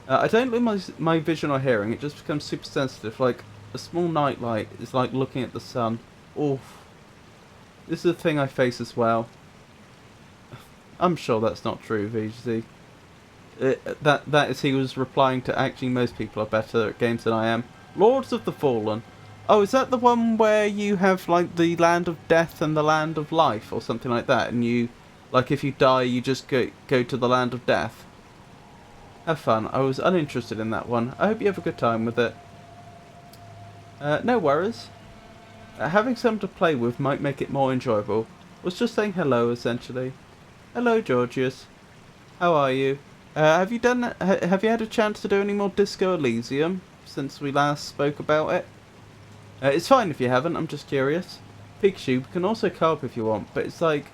Speaker 1: I don't lose my vision or hearing. It just becomes super sensitive. Like, a small nightlight is like looking at the sun. Oof. This is a thing I face as well. I'm sure that's not true, VGZ. That is, he was replying to actually most people are better at games than I am. Lords of the Fallen. Oh, is that the one where you have, like, the land of death and the land of life, or something like that, and you, like, if you die, you just go to the land of death? Have fun. I was uninterested in that one. I hope you have a good time with it. No worries. Having someone to play with might make it more enjoyable. Was just saying hello, essentially. Hello, Georgius. How are you? Have you had a chance to do any more Disco Elysium since we last spoke about it? It's fine if you haven't, I'm just curious. Pikachu can also co-op if you want, but it's like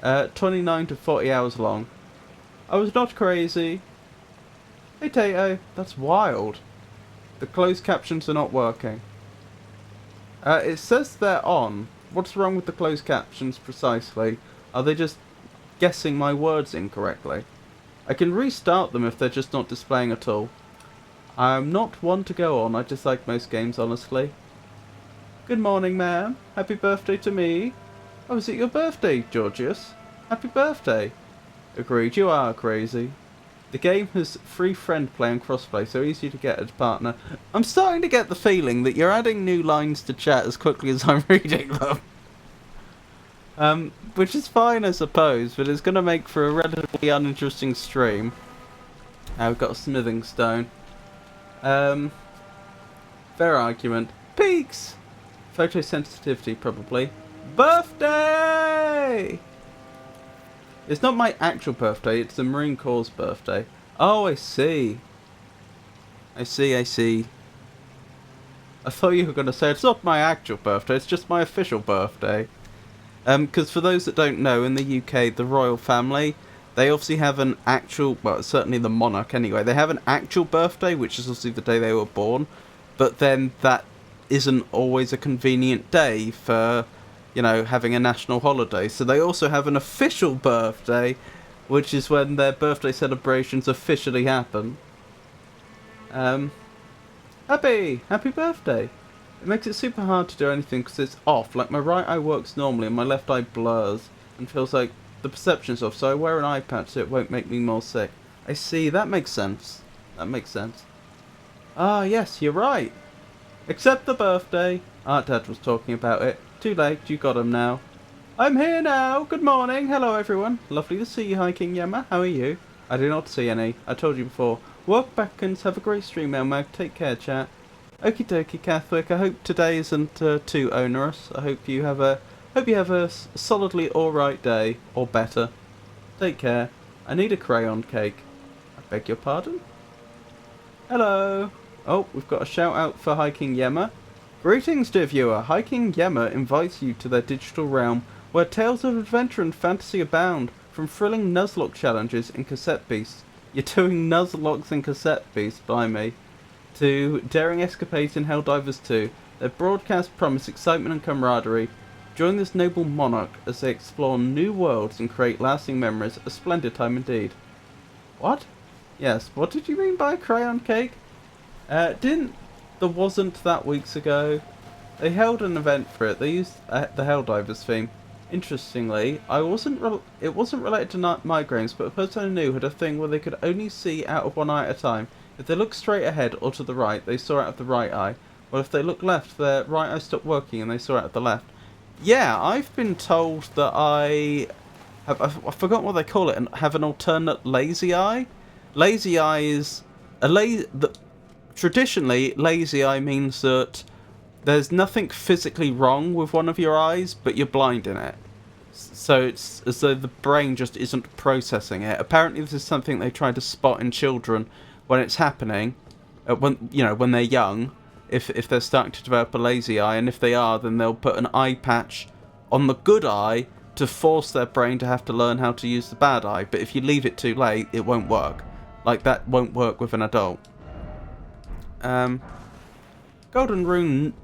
Speaker 1: 29 to 40 hours long. I was not crazy. Hey Tato, that's wild. The closed captions are not working. It says they're on. What's wrong with the closed captions precisely? Are they just guessing my words incorrectly? I can restart them if they're just not displaying at all. I'm not one to go on, I dislike most games honestly. Good morning, ma'am. Happy birthday to me. Oh, is it your birthday, Georgius? Happy birthday. Agreed, you are crazy. The game has free friend play and crossplay, so easy to get as partner. I'm starting to get the feeling that you're adding new lines to chat as quickly as I'm reading them. Which is fine, I suppose, but it's going to make for a relatively uninteresting stream. We've got a smithing stone. Fair argument. Peaks! Photosensitivity, probably. Birthday! It's not my actual birthday, it's the Marine Corps' birthday. Oh, I see. I see. I thought you were going to say, it's not my actual birthday, it's just my official birthday. Because for those that don't know, in the UK, the royal family, they obviously have an actual, well, certainly the monarch anyway, they have an actual birthday, which is obviously the day they were born, but then that isn't always a convenient day for, you know, having a national holiday. So they also have an official birthday, which is when their birthday celebrations officially happen. Happy birthday! It makes it super hard to do anything because it's off. Like, my right eye works normally and my left eye blurs and feels like the perception's off, so I wear an eye patch so it won't make me more sick. I see, that makes sense. Ah, yes, you're right. Accept the birthday. Art Dad was talking about it. Too late, you got him now. I'm here now! Good morning! Hello everyone! Lovely to see you, Hiking Yammer. How are you? I do not see any. I told you before. Welcome back and have a great stream, Elmag. Take care, chat. Okie dokie, Catholic. I hope today isn't too onerous. I hope you have a solidly alright day, or better. Take care. I need a crayon cake. I beg your pardon? Hello! Oh, we've got a shout out for Hiking Yemma. Greetings, dear viewer. Hiking Yemma invites you to their digital realm, where tales of adventure and fantasy abound, from thrilling Nuzlocke challenges in Cassette Beasts. You're doing Nuzlocks in Cassette Beasts, by me. To daring escapades in Helldivers 2. Their broadcasts promise excitement and camaraderie. Join this noble monarch as they explore new worlds and create lasting memories. A splendid time indeed. What? Yes, what did you mean by crayon cake? Wasn't that weeks ago? They held an event for it. They used the Helldivers theme. Interestingly, it wasn't related to migraines, but a person I knew had a thing where they could only see out of one eye at a time. If they looked straight ahead or to the right, they saw out of the right eye. Well, if they looked left, their right eye stopped working and they saw out of the left. Yeah, I've been told that I've forgotten what they call it, and have an alternate lazy eye. Lazy eye is traditionally, lazy eye means that there's nothing physically wrong with one of your eyes, but you're blind in it. So it's as though the brain just isn't processing it. Apparently, this is something they try to spot in children when it's happening, when they're young, if they're starting to develop a lazy eye, and if they are, then they'll put an eye patch on the good eye to force their brain to have to learn how to use the bad eye. But if you leave it too late, it won't work. Like, that won't work with an adult. Golden Rune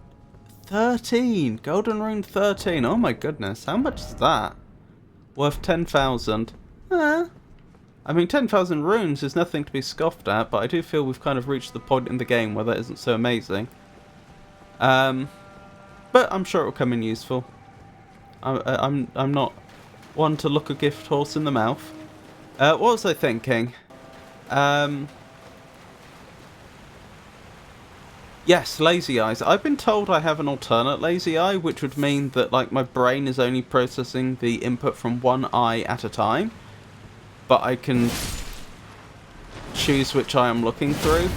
Speaker 1: 13. Golden Rune 13. Oh my goodness, how much is that? Worth 10,000. I mean, 10,000 runes is nothing to be scoffed at, but I do feel we've kind of reached the point in the game where that isn't so amazing. But I'm sure it will come in useful. I'm not one to look a gift horse in the mouth. What was I thinking? Yes, lazy eyes. I've been told I have an alternate lazy eye, which would mean that, like, my brain is only processing the input from one eye at a time. But I can choose which eye I'm looking through.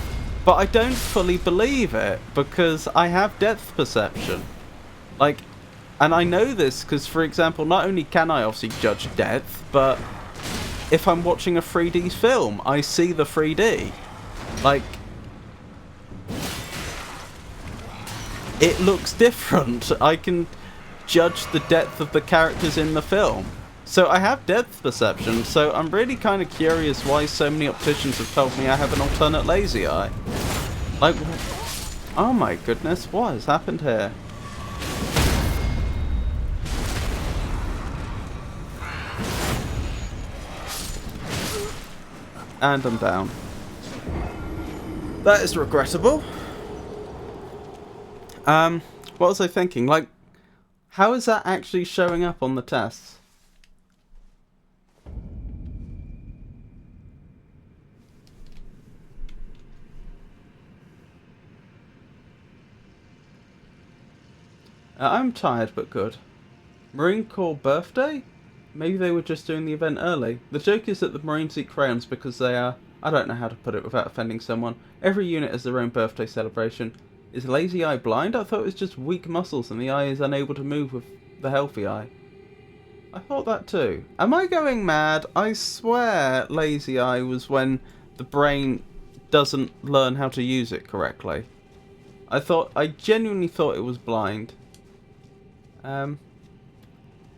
Speaker 1: But I don't fully believe it, because I have depth perception. Like, and I know this because, for example, not only can I obviously judge depth, but if I'm watching a 3D film, I see the 3D. Like, it looks different. I can judge the depth of the characters in the film. So I have depth perception, so I'm really kind of curious why so many opticians have told me I have an alternate lazy eye. Like, oh my goodness, what has happened here? And I'm down. That is regrettable. What was I thinking? Like, how is that actually showing up on the tests? I'm tired, but good. Marine Corps birthday? Maybe they were just doing the event early. The joke is that the Marines eat crayons because they are... I don't know how to put it without offending someone. Every unit has their own birthday celebration. Is lazy eye blind? I thought it was just weak muscles and the eye is unable to move with the healthy eye. I thought that too. Am I going mad? I swear lazy eye was when the brain doesn't learn how to use it correctly. I genuinely thought it was blind.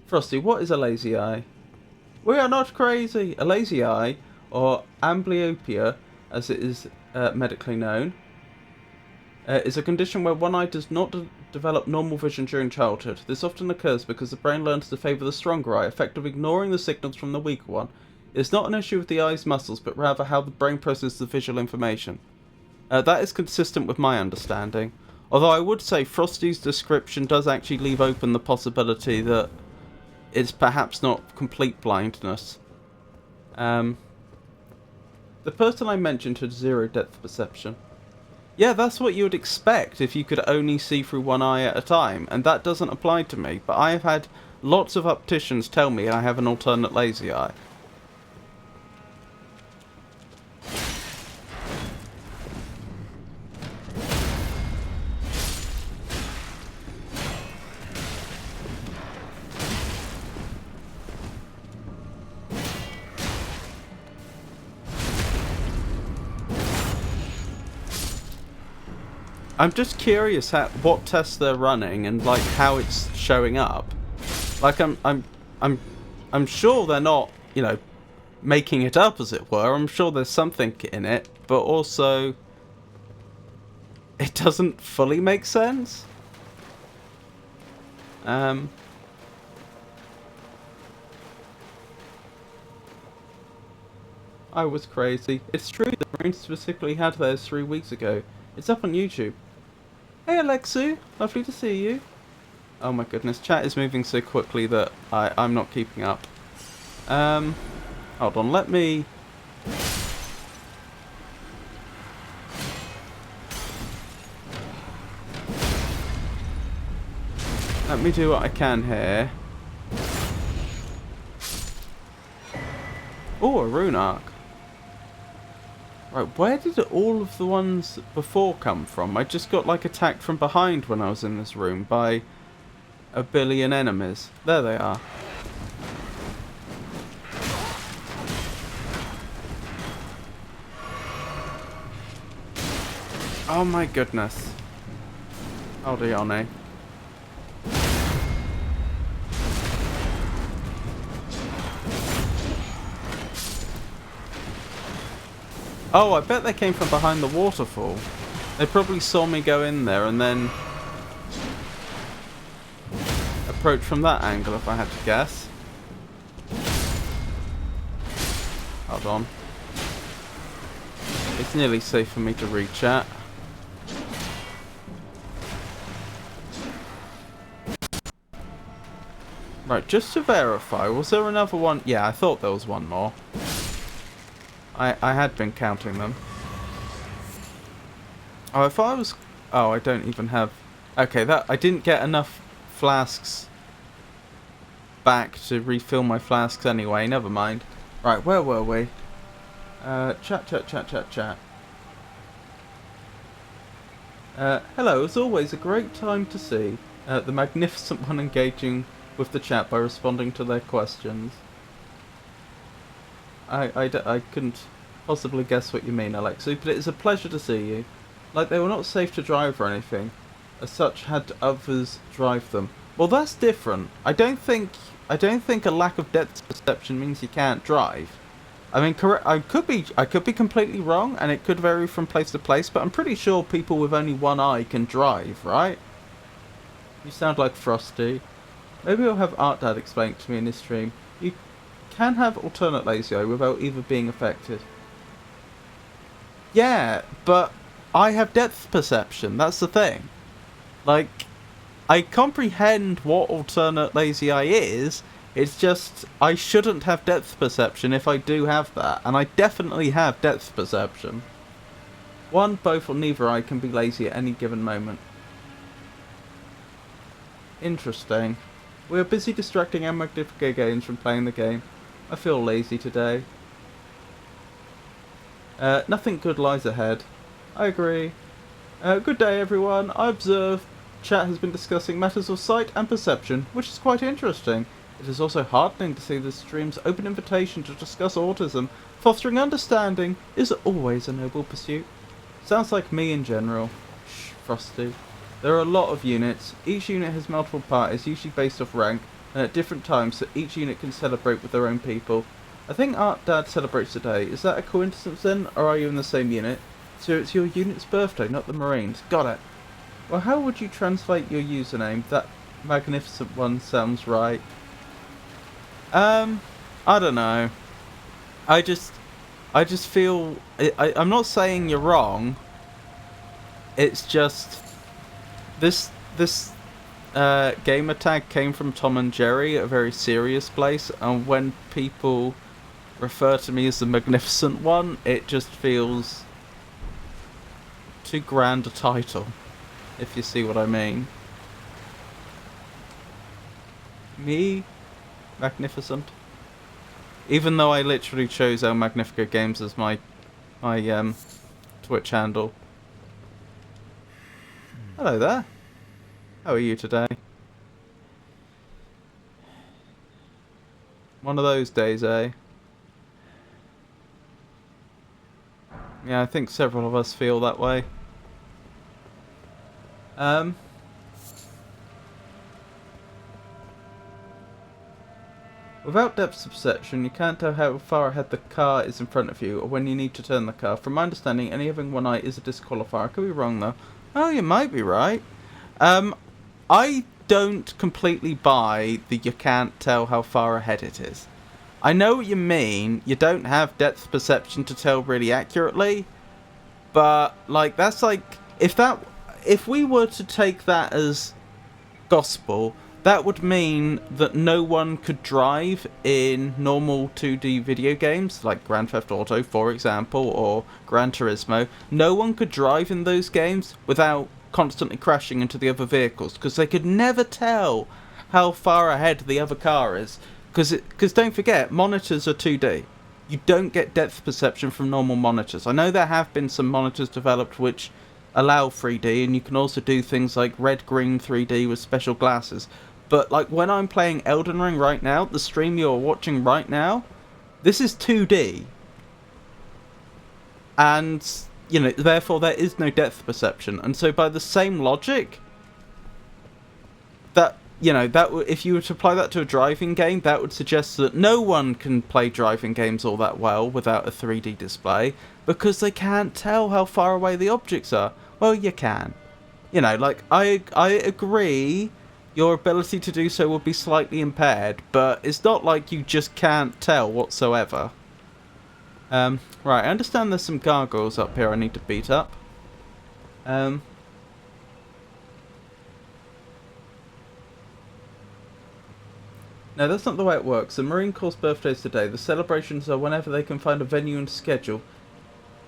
Speaker 1: Frosty, what is a lazy eye? We are not crazy! A lazy eye, or amblyopia, as it is medically known, is a condition where one eye does not develop normal vision during childhood. This often occurs because the brain learns to favour the stronger eye, effectively ignoring the signals from the weaker one. It is not an issue with the eye's muscles, but rather how the brain processes the visual information. That is consistent with my understanding. Although I would say Frosty's description does actually leave open the possibility that it's perhaps not complete blindness. The person I mentioned had zero depth perception. Yeah, that's what you would expect if you could only see through one eye at a time, and that doesn't apply to me, but I have had lots of opticians tell me I have an alternate lazy eye. I'm just curious what tests they're running and like how it's showing up. Like I'm sure they're not, you know, making it up as it were. I'm sure there's something in it, but also it doesn't fully make sense. I was crazy. It's true, the Marines specifically had theirs 3 weeks ago. It's up on YouTube. Hey Alexu, lovely to see you. Oh my goodness, chat is moving so quickly that I'm not keeping up. Hold on, let me... Let me do what I can here. Oh, a rune arc. Right, where did all of the ones before come from? I just got like attacked from behind when I was in this room by a billion enemies. There they are. Oh my goodness. Hold on, Oh, I bet they came from behind the waterfall. They probably saw me go in there and then approach from that angle, if I had to guess. Hold on. It's nearly safe for me to reach at. Right, just to verify, was there another one? Yeah, I thought there was one more. I had been counting them. Oh, if I was... Oh, I don't even have... Okay, that I didn't get enough flasks back to refill my flasks anyway. Never mind. Right, where were we? Chat. Hello, as always, a great time to see the magnificent one engaging with the chat by responding to their questions. I couldn't possibly guess what you mean, Alexu, but it is a pleasure to see you. Like they were not safe to drive or anything. As such, had others drive them. Well, that's different. I don't think a lack of depth perception means you can't drive. I mean, correct. I could be completely wrong, and it could vary from place to place. But I'm pretty sure people with only one eye can drive, right? You sound like Frosty. Maybe I'll have Art Dad explain it to me in this stream. You can have alternate lazy eye without either being affected. Yeah, but I have depth perception. That's the thing. Like, I comprehend what alternate lazy eye is. It's just I shouldn't have depth perception if I do have that, and I definitely have depth perception. One, both, or neither eye can be lazy at any given moment. Interesting. We are busy distracting our magnificent games from playing the game. I feel lazy today. Nothing good lies ahead. I agree. Good day everyone. I observe chat has been discussing matters of sight and perception, which is quite interesting. It is also heartening to see the stream's open invitation to discuss autism. Fostering understanding is always a noble pursuit. Sounds like me in general. Shh, Frosty. There are a lot of units. Each unit has multiple parties, usually based off rank, and at different times, so each unit can celebrate with their own people. I think Art Dad celebrates today. Is that a coincidence then, or are you in the same unit? So it's your unit's birthday, not the Marines. Got it. Well, how would you translate your username? That magnificent one sounds right. I don't know. I just feel... I'm not saying you're wrong. It's just... This gamer tag came from Tom and Jerry, a very serious place, and when people refer to me as the magnificent one, it just feels too grand a title, if you see what I mean. Me? Magnificent? Even though I literally chose El Magnifico Games as my Twitch handle. Hello there. How are you today? One of those days, eh? Yeah, I think several of us feel that way. Without depth perception, you can't tell how far ahead the car is in front of you, or when you need to turn the car. From my understanding, any having one eye is a disqualifier. I could be wrong, though. Oh, you might be right. I don't completely buy that you can't tell how far ahead it is. I know what you mean. You don't have depth perception to tell really accurately. But, like, that's like... If we were to take that as gospel, that would mean that no one could drive in normal 2D video games, like Grand Theft Auto, for example, or Gran Turismo. No one could drive in those games without constantly crashing into the other vehicles, because they could never tell how far ahead the other car is. Because don't forget, monitors are 2D. You don't get depth perception from normal monitors. I know there have been some monitors developed which allow 3D, and you can also do things like red-green 3D with special glasses. But, like, when I'm playing Elden Ring right now, the stream you're watching right now, this is 2D. And, you know, therefore there is no depth perception. And so by the same logic, that, you know, if you were to apply that to a driving game, that would suggest that no one can play driving games all that well without a 3D display, because they can't tell how far away the objects are. Well, you can. You know, like, I agree your ability to do so will be slightly impaired, but it's not like you just can't tell whatsoever. Right, I understand there's some gargoyles up here I need to beat up. No, that's not the way it works. The Marine Corps' birthday's today. The celebrations are whenever they can find a venue and schedule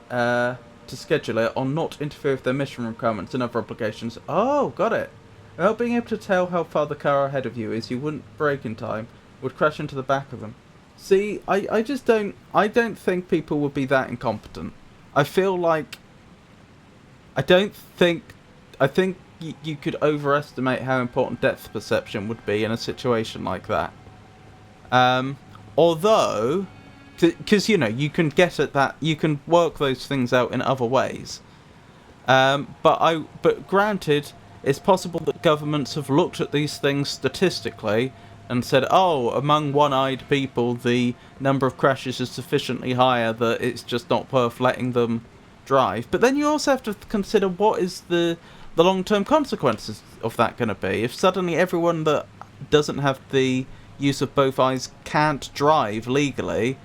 Speaker 1: to schedule it, or not interfere with their mission requirements and other obligations. Oh, got it. Without being able to tell how far the car ahead of you is, you wouldn't brake in time, would crash into the back of them. See, I just don't... I don't think people would be that incompetent. I feel like... I think you could overestimate how important depth perception would be in a situation like that. Although... Because, you know, you can get at that... You can work those things out in other ways. But granted... It's possible that governments have looked at these things statistically and said, oh, among one-eyed people, the number of crashes is sufficiently higher that it's just not worth letting them drive. But then you also have to consider what is the long-term consequences of that going to be. If suddenly everyone that doesn't have the use of both eyes can't drive legally,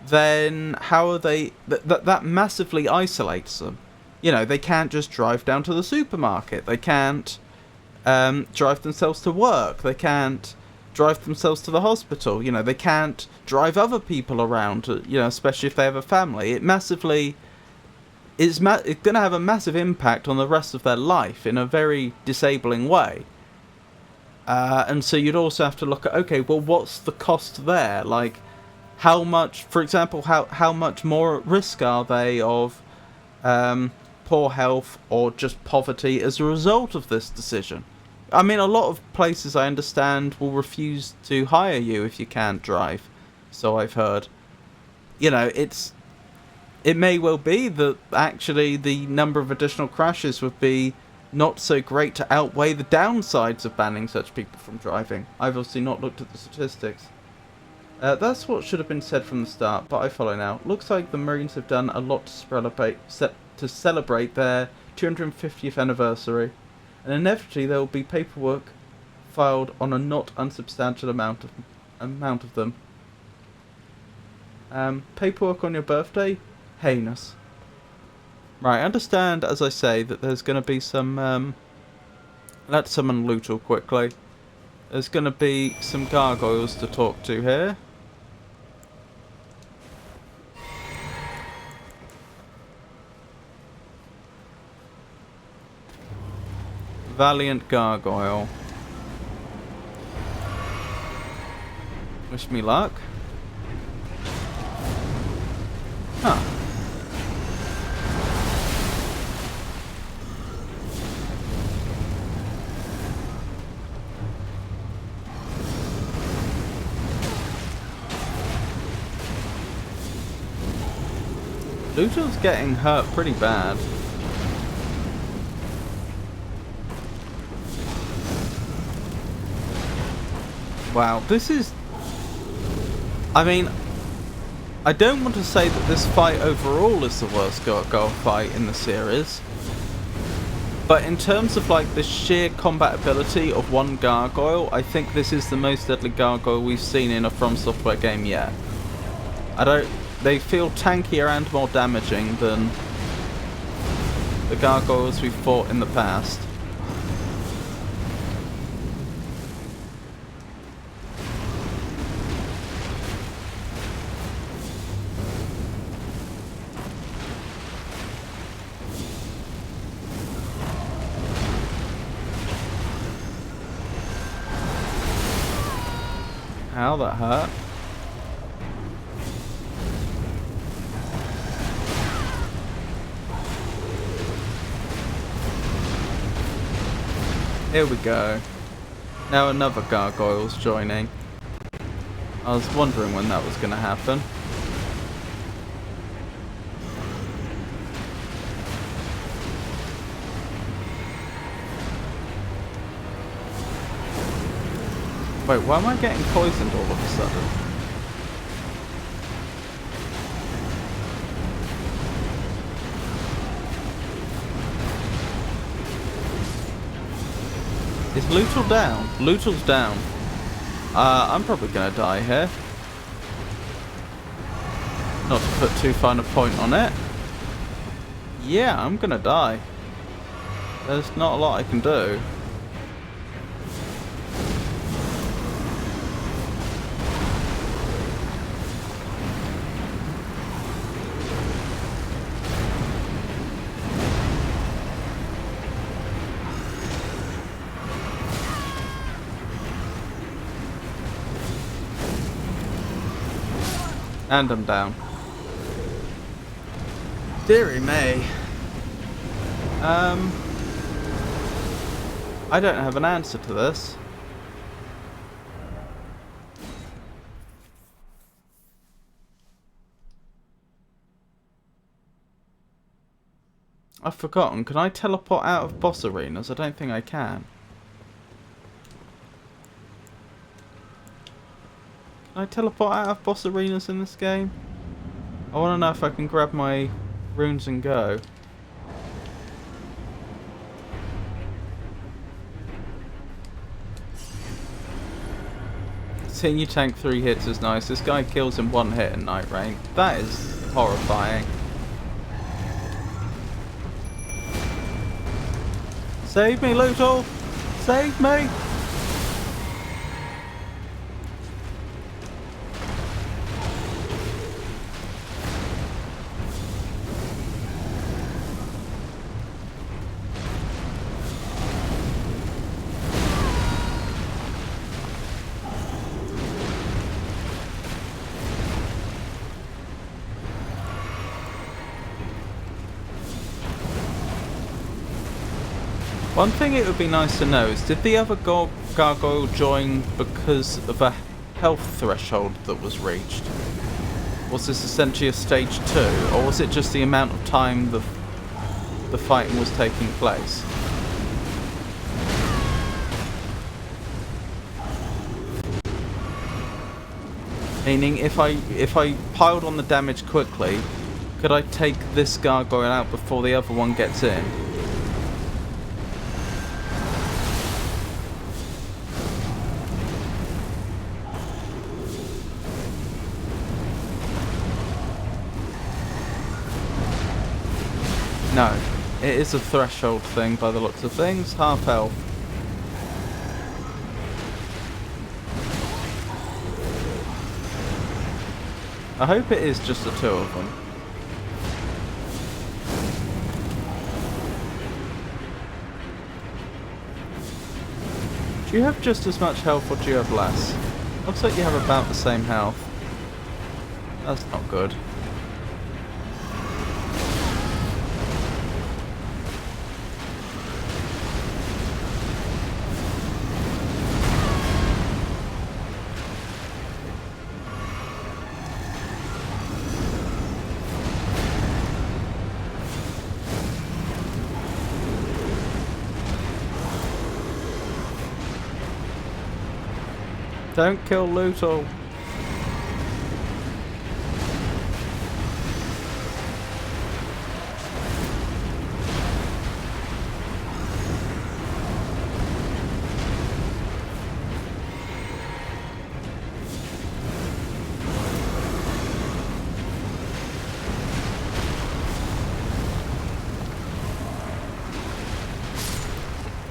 Speaker 1: then how are they... That massively isolates them. You know, they can't just drive down to the supermarket. They can't drive themselves to work. They can't drive themselves to the hospital. You know, they can't drive other people around, you know, especially if they have a family. It massively... It's going to have a massive impact on the rest of their life in a very disabling way. And so you'd also have to look at, okay, well, what's the cost there? Like, how much, for example, how much more at risk are they of... poor health or just poverty as a result of this decision? I mean, a lot of places I understand will refuse to hire you if you can't drive, so I've heard. You know, it may well be that actually the number of additional crashes would be not so great to outweigh the downsides of banning such people from driving. I've obviously not looked at the statistics. That's what should have been said from the start, but I follow now. Looks like the Marines have done a lot to celebrate their 250th anniversary, and inevitably there will be paperwork filed on a not unsubstantial amount of them. Paperwork on your birthday? Heinous. Right, I understand, as I say, that there's going to be some... let's summon Lootle quickly. There's going to be some gargoyles to talk to here. Valiant Gargoyle. Wish me luck. Huh. Luto's getting hurt pretty bad. Wow, this is... I mean, I don't want to say that this fight overall is the worst gargoyle fight in the series. But in terms of like the sheer combat ability of one gargoyle, I think this is the most deadly gargoyle we've seen in a From Software game yet. They feel tankier and more damaging than the gargoyles we've fought in the past. Ow, that hurt. Here we go. Now another gargoyle's joining. I was wondering when that was going to happen. Wait, why am I getting poisoned all of a sudden? Is Lutal down? Lutal's down. I'm probably gonna die here. Not to put too fine a point on it. Yeah, I'm gonna die. There's not a lot I can do. And I'm down. Deary me. I don't have an answer to this. I've forgotten. Can I teleport out of boss arenas? I don't think I can. Can I teleport out of boss arenas in this game? I want to know if I can grab my runes and go. Seeing you tank 3 hits is nice. This guy kills in 1 hit in Night Rain. That is horrifying. Save me, Lutal! Save me! One thing it would be nice to know is, did the other gargoyle join because of a health threshold that was reached? Was this essentially a stage 2, or was it just the amount of time the fighting was taking place? Meaning, if I piled on the damage quickly, could I take this gargoyle out before the other one gets in? No, it is a threshold thing by the looks of things. Half health. I hope it is just the 2 of them. Do you have just as much health or do you have less? Looks like you have about the same health. That's not good. Don't kill Lutal.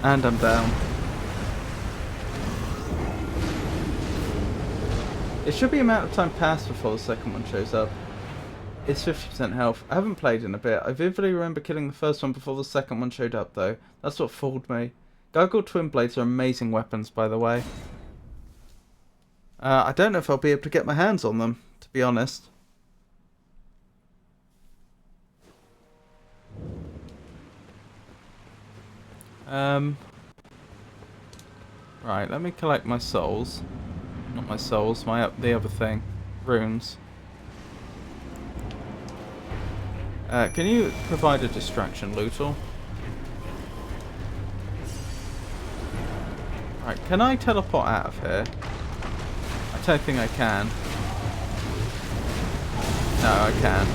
Speaker 1: And I'm down. It should be amount of time passed before the second one shows up. It's 50% health. I haven't played in a bit. I vividly remember killing the first one before the second one showed up though. That's what fooled me. Gargoyle Twin Blades are amazing weapons, by the way. I don't know if I'll be able to get my hands on them, to be honest. Right, let me collect my souls. Not my souls, the other thing. Runes. Can you provide a distraction, Lutal? Right, can I teleport out of here? I don't think I can. No, I can.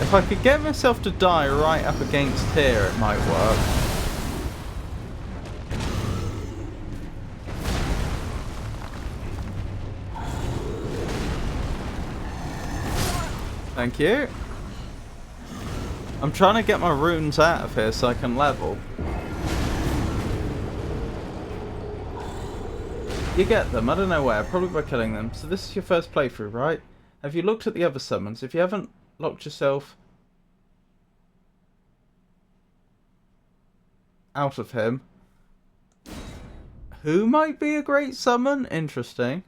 Speaker 1: If I could get myself to die right up against here, it might work. Thank you. I'm trying to get my runes out of here so I can level. You get them, I don't know where, probably by killing them. So this is your first playthrough, right? Have you looked at the other summons? If you haven't locked yourself out of him, who might be a great summon? Interesting.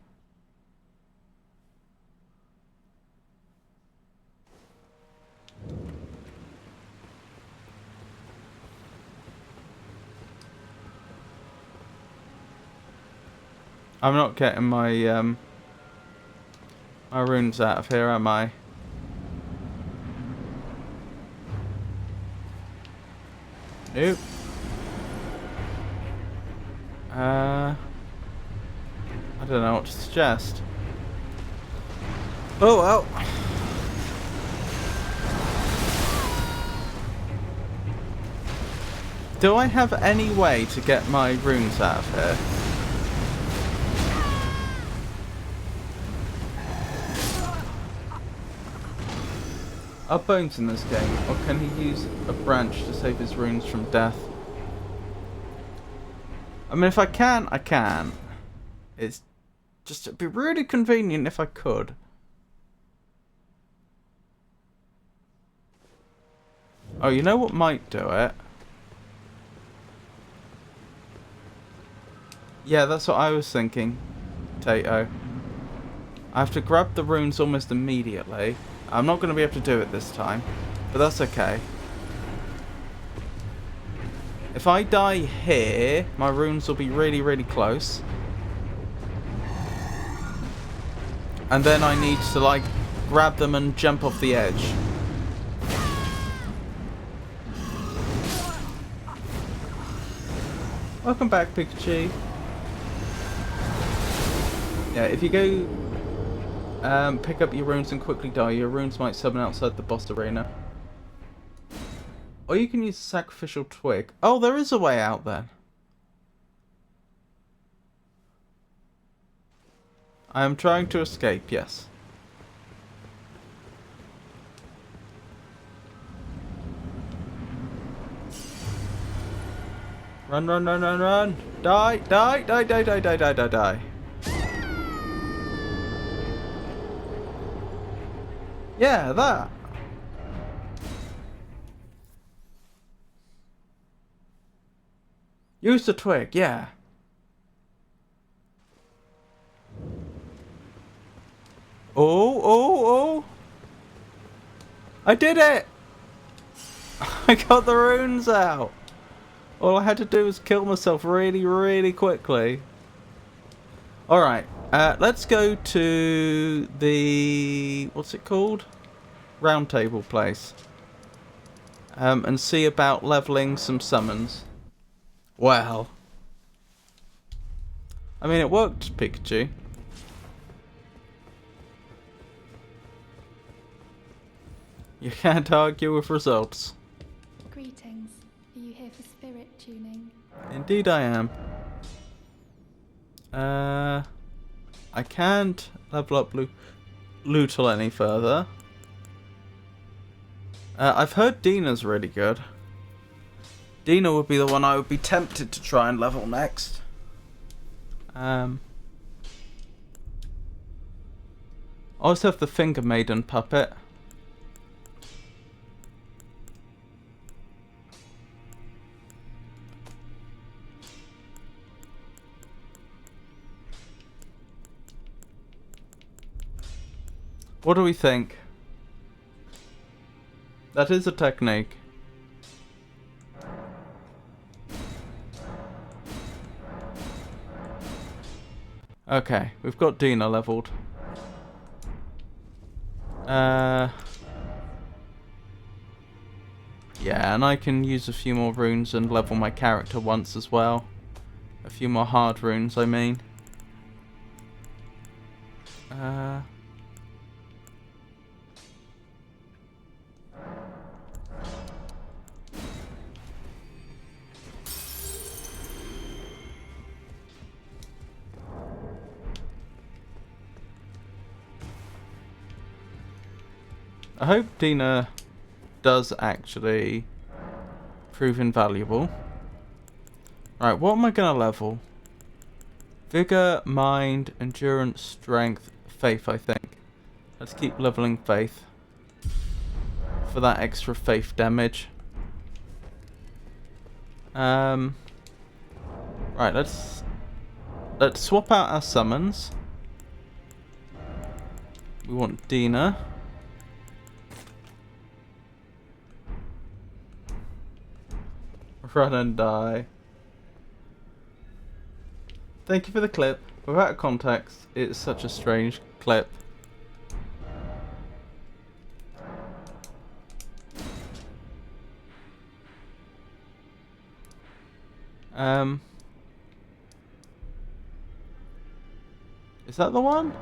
Speaker 1: I'm not getting my my runes out of here, am I? Nope. I don't know what to suggest. Oh well. Do I have any way to get my runes out of here? Are bones in this game, or can he use a branch to save his runes from death? I mean, if I can, I can. It's just, it'd be really convenient if I could. Oh, you know what might do it? Yeah, that's what I was thinking, Tato. I have to grab the runes almost immediately. I'm not going to be able to do it this time, but that's okay. If I die here, my runes will be really, really close. And then I need to, like, grab them and jump off the edge. Welcome back, Pikachu. Yeah, if you go pick up your runes and quickly die, your runes might summon outside the boss arena. Or you can use a sacrificial twig. Oh, there is a way out then. I am trying to escape, yes. Run, run, run, run, run. Die, die, die, die, die, die, die, die, die. Yeah, that. Use the twig, yeah. Oh. I did it! I got the runes out. All I had to do was kill myself really, really quickly. Alright, let's go to the... what's it called? Round table place. And see about leveling some summons. Well. I mean, it worked, Pikachu. You can't argue with results.
Speaker 2: Greetings. Are you here for spirit tuning?
Speaker 1: Indeed I am. I can't level up Lootle any further. I've heard Dina's really good. Dina would be the one I would be tempted to try and level next. I also have the Finger Maiden puppet. What do we think? That is a technique. Okay, we've got Dina leveled. Yeah, and I can use a few more runes and level my character once as well. A few more hard runes, I mean. I hope Dina does actually prove invaluable. Right, what am I going to level? Vigor, mind, endurance, strength, faith, I think. Let's keep leveling faith. For that extra faith damage. Right, let's swap out our summons. We want Dina. Run and die. Thank you for the clip. Without context, it's such a strange clip. Is that the one?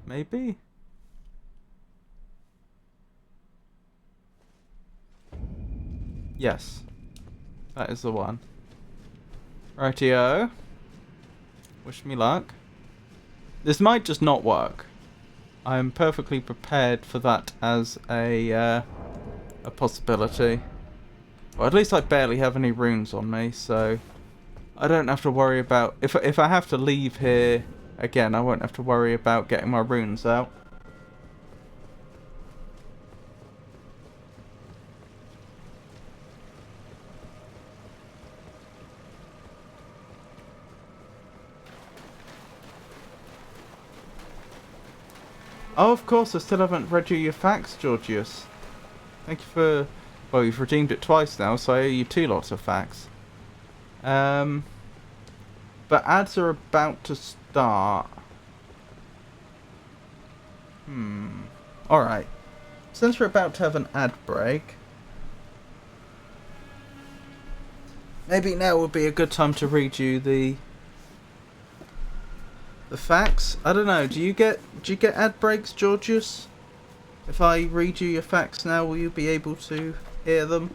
Speaker 1: Maybe? Yes. That is the one. Rightio. Wish me luck. This might just not work. I am perfectly prepared for that as a possibility. Well, at least I barely have any runes on me, so I don't have to worry about... If I have to leave here again, I won't have to worry about getting my runes out. Oh, of course, I still haven't read you your facts, Georgius. Thank you for... Well, you've redeemed it twice now, so I owe you 2 lots of facts. But ads are about to start. Alright. Since we're about to have an ad break, maybe now would be a good time to read you the facts. I don't know. Do you get ad breaks, Georgius? If I read you your facts now, will you be able to hear them?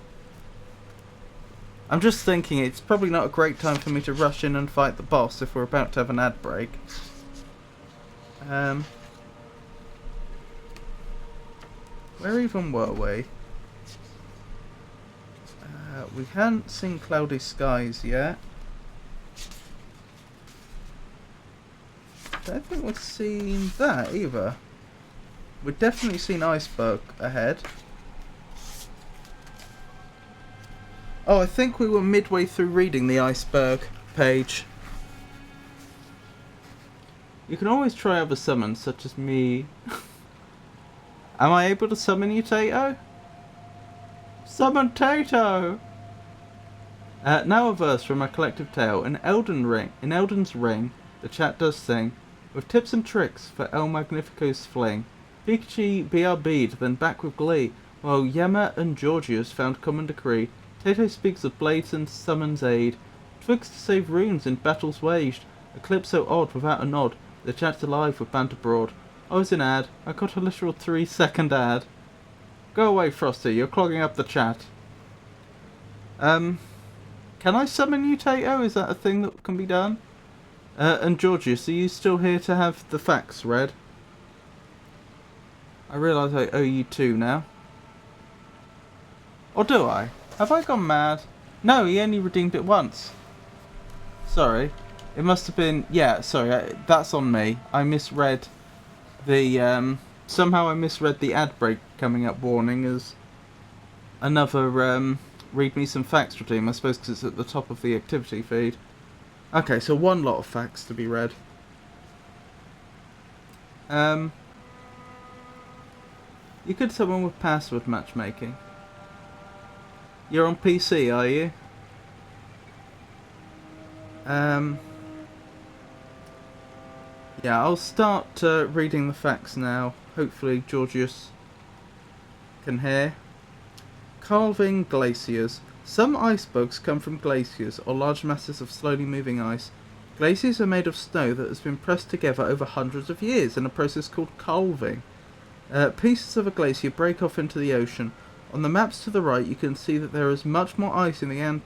Speaker 1: I'm just thinking it's probably not a great time for me to rush in and fight the boss if we're about to have an ad break. Where even were we? We hadn't seen Cloudy Skies yet. I don't think we've seen that either. We've definitely seen Iceberg ahead. Oh, I think we were midway through reading the iceberg page. You can always try other summons, such as me. Am I able to summon you, Tato? Summon Tato! Now a verse from a collective tale. In Elden's Ring, the chat does sing, with tips and tricks for El Magnifico's fling. Pikachu BRB'd, then back with glee, while Yama and Georgius found common decree. Tato speaks of blades and summons aid, twigs to save runes in battles waged, a clip so odd without a nod, the chat's alive with banter broad. I was in ad, I got a literal 3-second ad. Go away, Frosty, you're clogging up the chat. Can I summon you, Tato? Is that a thing that can be done? And Georgius, are you still here to have the facts read? I realise I owe you 2 now. Or do I? Have I gone mad? No, he only redeemed it once. Sorry. It must have been... Yeah, sorry, that's on me. I misread the... Somehow I misread the ad break coming up warning as another read me some facts redeem, I suppose because it's at the top of the activity feed. Okay, so 1 lot of facts to be read. You could summon with password matchmaking. You're on PC, are you? Yeah, I'll start reading the facts now. Hopefully Georgius can hear. Calving glaciers. Some icebergs come from glaciers, or large masses of slowly moving ice. Glaciers are made of snow that has been pressed together over hundreds of years in a process called calving. Pieces of a glacier break off into the ocean. On the maps to the right you can see that there is much more ice in the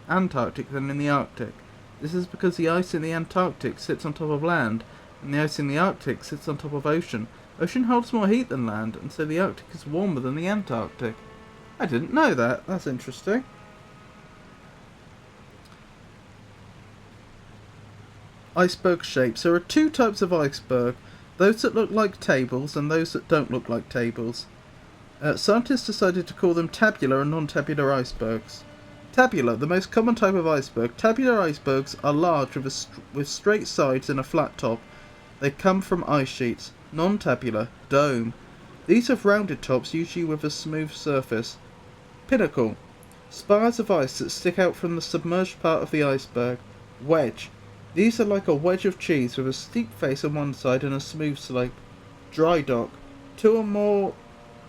Speaker 1: Antarctic than in the Arctic. This is because the ice in the Antarctic sits on top of land, and the ice in the Arctic sits on top of ocean. Ocean holds more heat than land, and so the Arctic is warmer than the Antarctic. I didn't know that. That's interesting. Iceberg shapes. There are 2 types of iceberg. Those that look like tables and those that don't look like tables. Scientists decided to call them tabular and non-tabular icebergs. Tabular, the most common type of iceberg. Tabular icebergs are large with straight sides and a flat top. They come from ice sheets. Non-tabular, dome. These have rounded tops, usually with a smooth surface. Pinnacle, spires of ice that stick out from the submerged part of the iceberg. Wedge, these are like a wedge of cheese with a steep face on one side and a smooth slope. Dry dock, 2 or more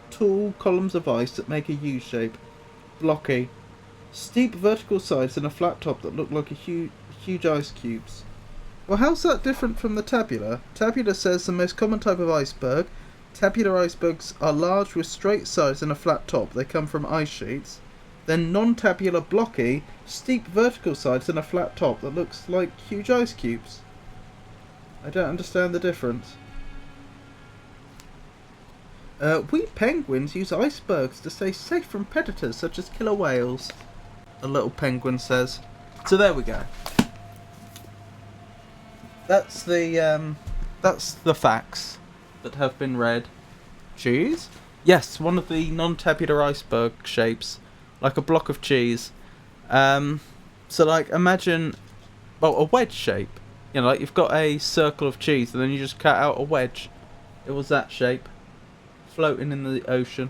Speaker 1: tall columns of ice that make a U shape. Blocky, steep vertical sides and a flat top that look like huge ice cubes. Well, how's that different from the tabular? Tabular says the most common type of iceberg. Tabular icebergs are large with straight sides and a flat top. They come from ice sheets. Then non-tabular blocky, steep vertical sides and a flat top that looks like huge ice cubes. I don't understand the difference. We penguins use icebergs to stay safe from predators such as killer whales, the little penguin says. So there we go. That's the facts that have been read. Cheese? Yes, one of the non-tabular iceberg shapes, like a block of cheese. So like imagine, well, a wedge shape. You know, like you've got a circle of cheese and then you just cut out a wedge. It was that shape, floating in the ocean.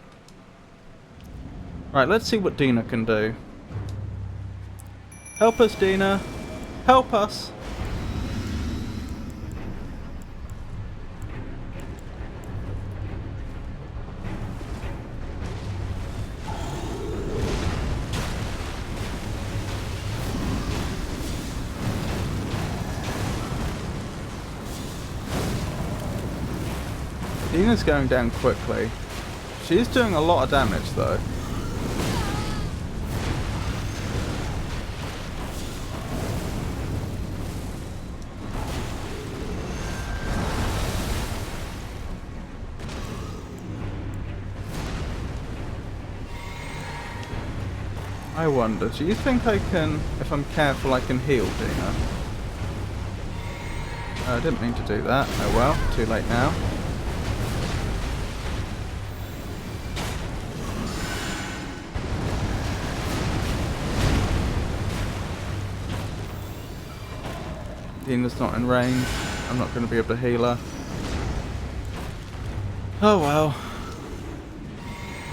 Speaker 1: Right, let's see what Dina can do. Help us, Dina. Help us. Dina's going down quickly. She's doing a lot of damage though. I wonder, do you think I can, if I'm careful, I can heal Dina? I didn't mean to do that. Oh well, too late now. Dina's not in range. I'm not going to be able to heal her. Oh well.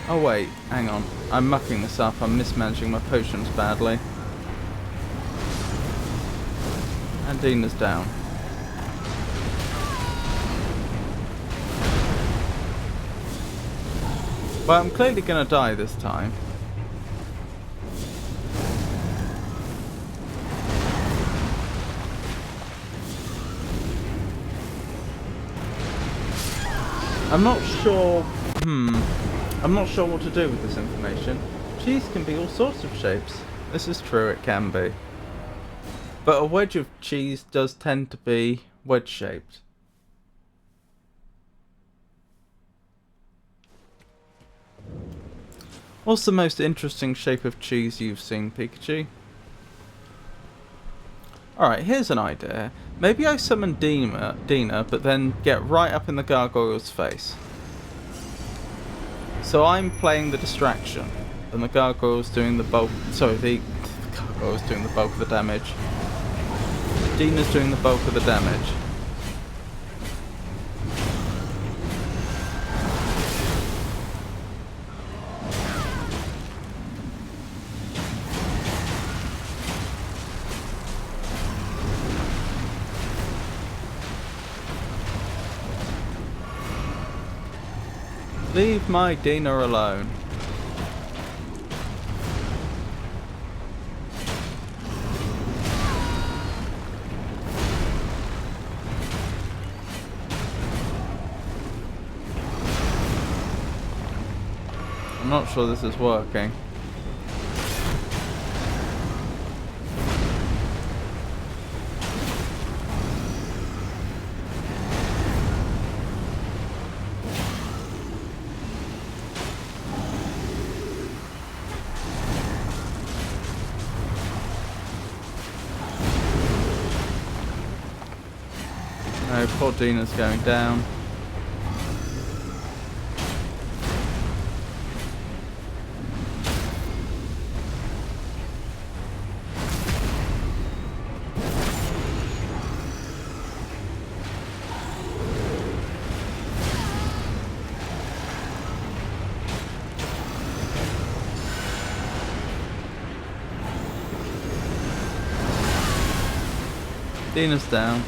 Speaker 1: Oh wait, hang on. I'm mucking this up. I'm mismanaging my potions badly. And Dina's down. Well, I'm clearly going to die this time. I'm not sure... I'm not sure what to do with this information. Cheese can be all sorts of shapes. This is true, it can be. But a wedge of cheese does tend to be wedge-shaped. What's the most interesting shape of cheese you've seen, Pikachu? Alright, here's an idea. Maybe I summon Dina, but then get right up in the gargoyle's face. So I'm playing the distraction, and the gargoyle's doing the bulk... Sorry, the gargoyle's doing the bulk of the damage. Dina's doing the bulk of the damage. Leave my Dina alone. I'm not sure this is working. No, poor Dina's going down. Dina's down.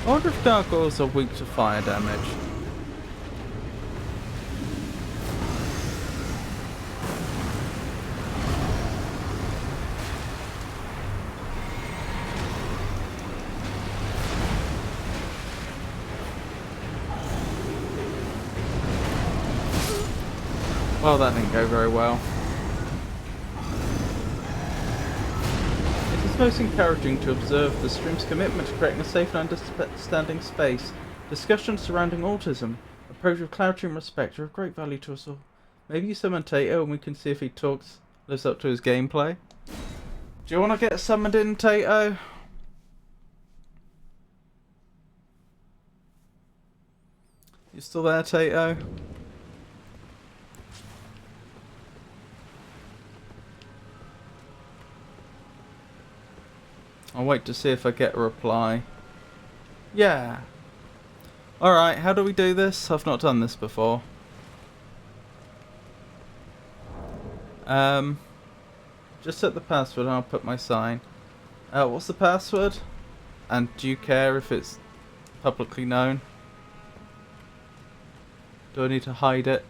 Speaker 1: I wonder if gargoyles are weak to fire damage. Well, that didn't go very well. It is most encouraging to observe the stream's commitment to creating a safe and understanding space. Discussions surrounding autism, approach with clarity and respect are of great value to us all. Maybe you summon Tato and we can see if he lives up to his gameplay. Do you want to get summoned in, Tato? You still there, Tato? I'll wait to see if I get a reply. Yeah. Alright, how do we do this? I've not done this before. Just set the password and I'll put my sign. What's the password? And do you care if it's publicly known? Do I need to hide it?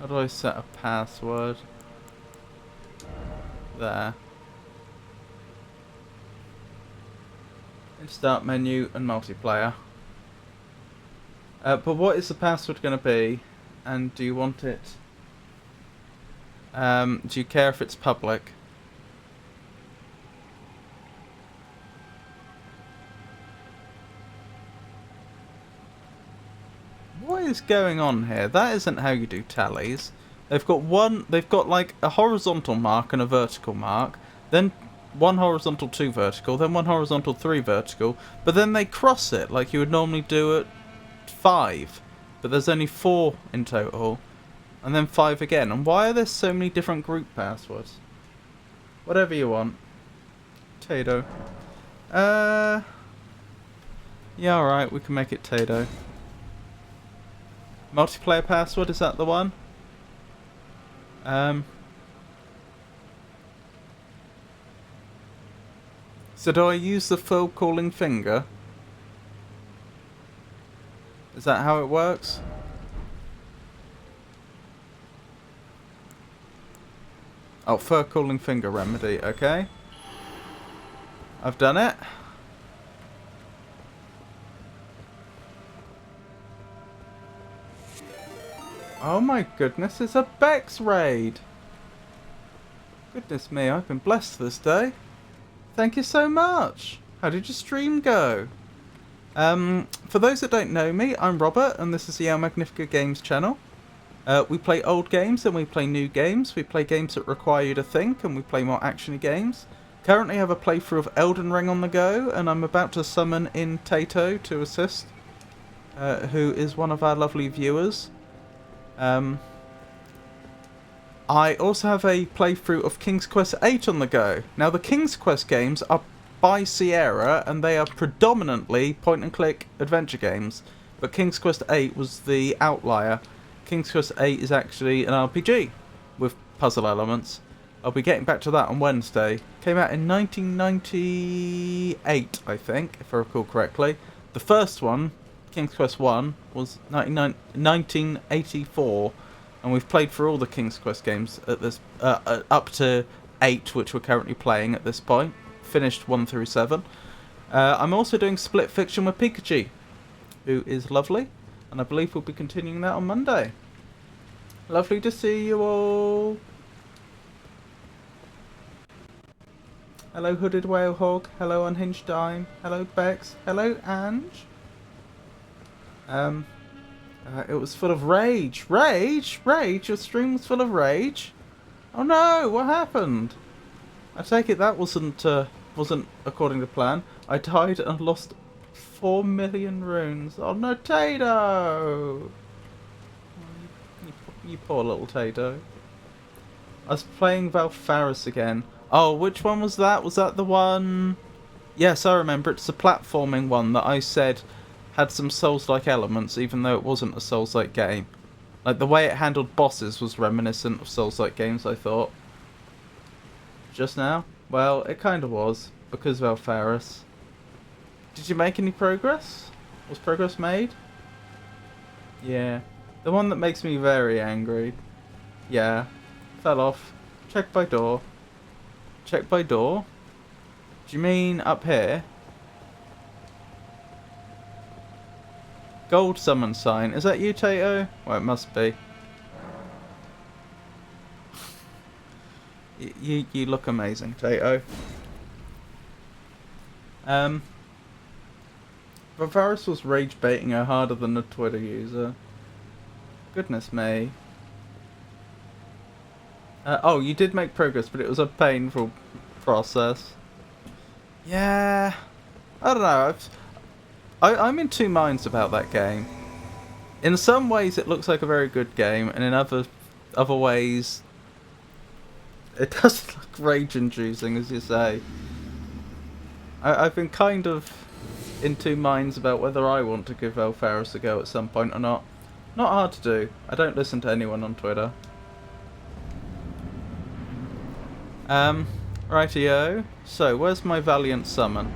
Speaker 1: How do I set a password? There. In start menu and multiplayer. But what is the password going to be? And do you want it... do you care if it's public? What is going on here? That isn't how you do tallies. They've got like a horizontal mark and a vertical mark, then one horizontal, two vertical, then one horizontal, three vertical, but then they cross it like you would normally do at 5. But there's only 4 in total, and then 5 again. And why are there so many different group passwords? Whatever you want. Tato. Yeah, alright, we can make it Tato. Multiplayer password, is that the one? So do I use the full calling finger? Is that how it works? Oh, fur calling finger remedy, okay. I've done it. Oh my goodness, it's a Bex raid! Goodness me, I've been blessed this day. Thank you so much! How did your stream go? For those that don't know me, I'm Robert, and this is the El Magnifica Games channel. We play old games and we play new games. We play games that require you to think, and we play more actiony games. Currently I have a playthrough of Elden Ring on the go, and I'm about to summon in Tato to assist, who is one of our lovely viewers. I also have a playthrough of King's Quest VIII on the go. Now the King's Quest games are by Sierra, and they are predominantly point-and-click adventure games. But King's Quest VIII was the outlier. King's Quest VIII is actually an RPG with puzzle elements. I'll be getting back to that on Wednesday. Came out in 1998, I think, if I recall correctly. The first one, King's Quest 1, was 1984, and we've played through all the King's Quest games at this up to 8, which we're currently playing at this point. Finished 1 through 7. I'm also doing Split Fiction with Pikachu, who is lovely, and I believe we'll be continuing that on Monday. Lovely to see you all. Hello Hooded Whale Hog. Hello Unhinged Dime. Hello Bex. Hello Ange. It was full of rage. Rage? Rage? Your stream was full of rage? Oh no, what happened? I take it that wasn't according to plan. I died and lost 4 million runes. Oh no, Tato! You poor little Tato. I was playing Valfaris again. Oh, which one was that? Was that the one... Yes, I remember. It's the platforming one that I said had some Souls-like elements, even though it wasn't a Souls-like game. Like, the way it handled bosses was reminiscent of Souls-like games, I thought. Just now? Well, it kind of was, because of Alfaris. Did you make any progress? Was progress made? Yeah. The one that makes me very angry. Yeah. Fell off. Check by door. Check by door? Do you mean up here? Gold summon sign. Is that you, Tato? Well, it must be. You look amazing, Tato. Varus was rage baiting her harder than a Twitter user. Goodness me. Oh, you did make progress, but it was a painful process. Yeah, I don't know. I'm in two minds about that game. In some ways, it looks like a very good game, and in other ways, it does look rage-inducing, as you say. I've been kind of in two minds about whether I want to give Alfaris a go at some point or not. Not hard to do. I don't listen to anyone on Twitter. Rightio. So, where's my Valiant Summon?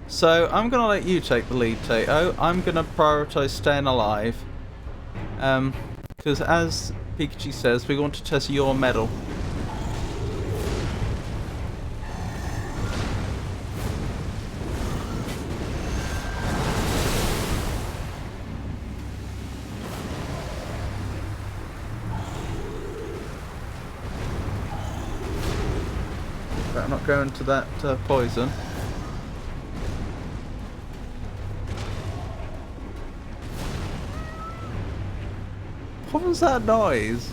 Speaker 1: So, I'm going to let you take the lead, Tato. I'm going to prioritise staying alive. Because as Pikachu says, we want to test your mettle. Better not go into that poison. What was that noise?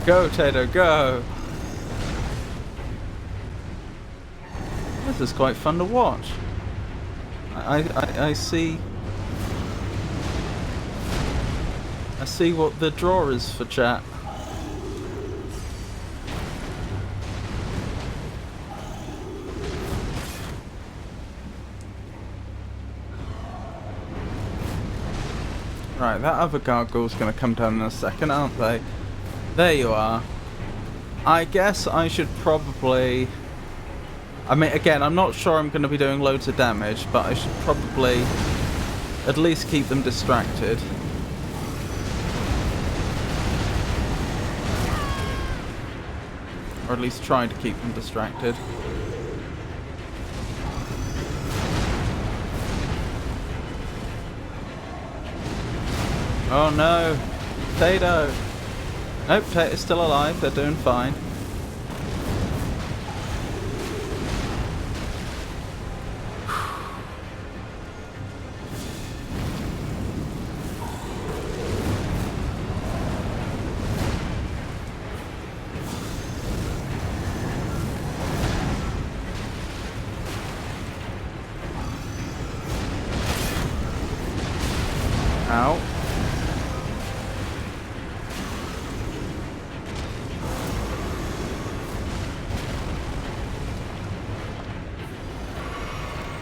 Speaker 1: Go, Tato, go! This is quite fun to watch. I see... I see what the draw is for chat. Right, that other gargoyle's gonna come down in a second, aren't they? There you are. I guess I should probably... I mean, again, I'm not sure I'm going to be doing loads of damage, but I should probably at least keep them distracted. Or at least try to keep them distracted. Oh no! Tato! Nope, Tato's still alive, they're doing fine. Ow.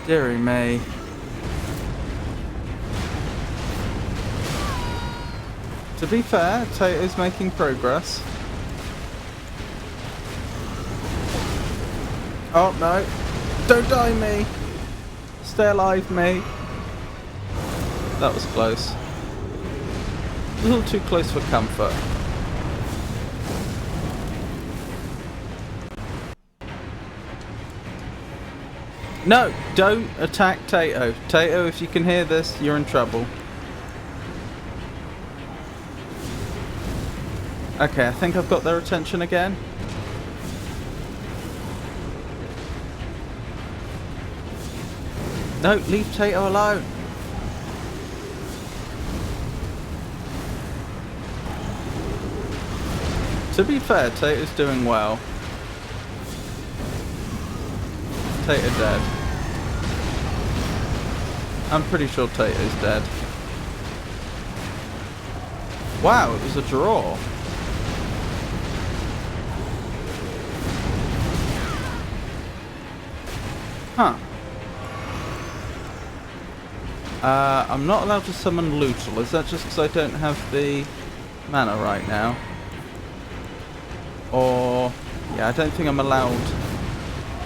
Speaker 1: Dearie me. To be fair, Tato's making progress. Oh no. Don't die, me! Stay alive, me! That was close. A little too close for comfort. No! Don't attack Tato. Tato, if you can hear this, you're in trouble. Okay, I think I've got their attention again. No, leave Tato alone. To be fair, Tato's doing well. Tato dead. I'm pretty sure Tato's dead. Wow, it was a draw. Huh. I'm not allowed to summon Lootle. Is that just because I don't have the mana right now? Or... yeah, I don't think I'm allowed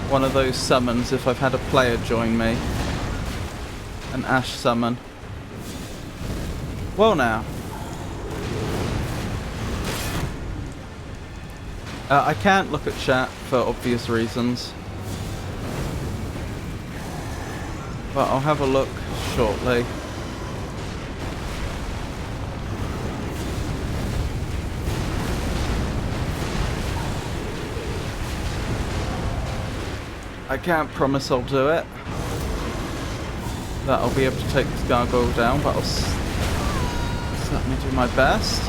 Speaker 1: one of those summons if I've had a player join me. An Ash summon. Well now. I can't look at chat for obvious reasons. But I'll have a look shortly. I can't promise I'll do it. That I'll be able to take this gargoyle down, but I'll certainly do my best.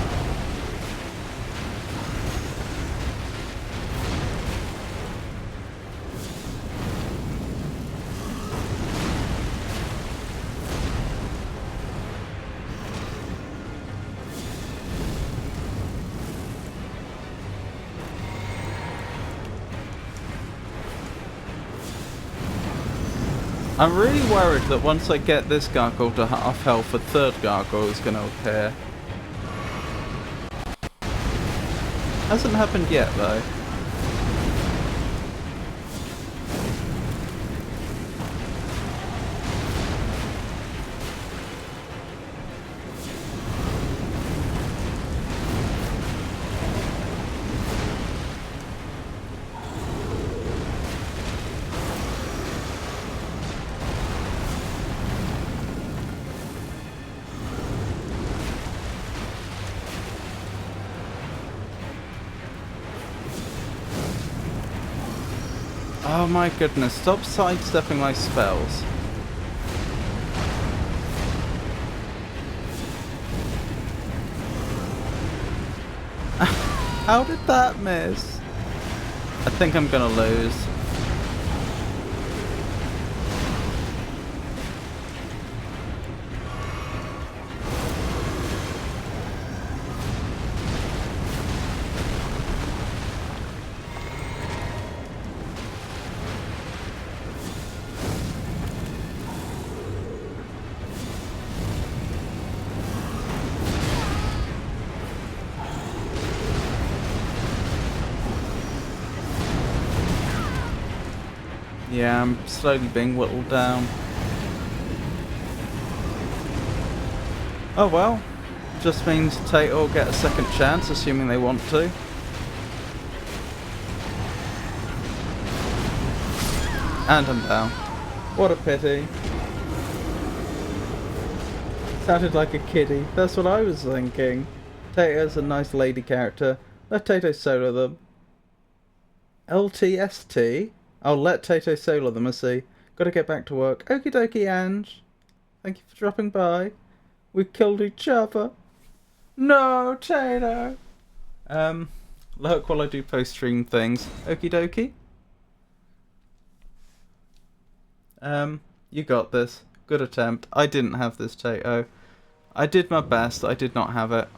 Speaker 1: I'm really worried that once I get this gargoyle to half health, a third gargoyle is going to appear. Hasn't happened yet though. Oh my goodness, stop sidestepping my spells. How did that miss? I think I'm gonna lose. Yeah, I'm slowly being whittled down. Oh well. Just means Tato will get a second chance, assuming they want to. And I'm down. What a pity. Sounded like a kiddie. That's what I was thinking. Tato's a nice lady character. Let Tato solo them. LTST? I'll let Tato solo them, I see. Gotta get back to work. Okie dokie, Ange. Thank you for dropping by. We killed each other. No, Tato. Lurk while I do post-stream things. Okie dokie. You got this. Good attempt. I didn't have this, Tato. I did my best. I did not have it.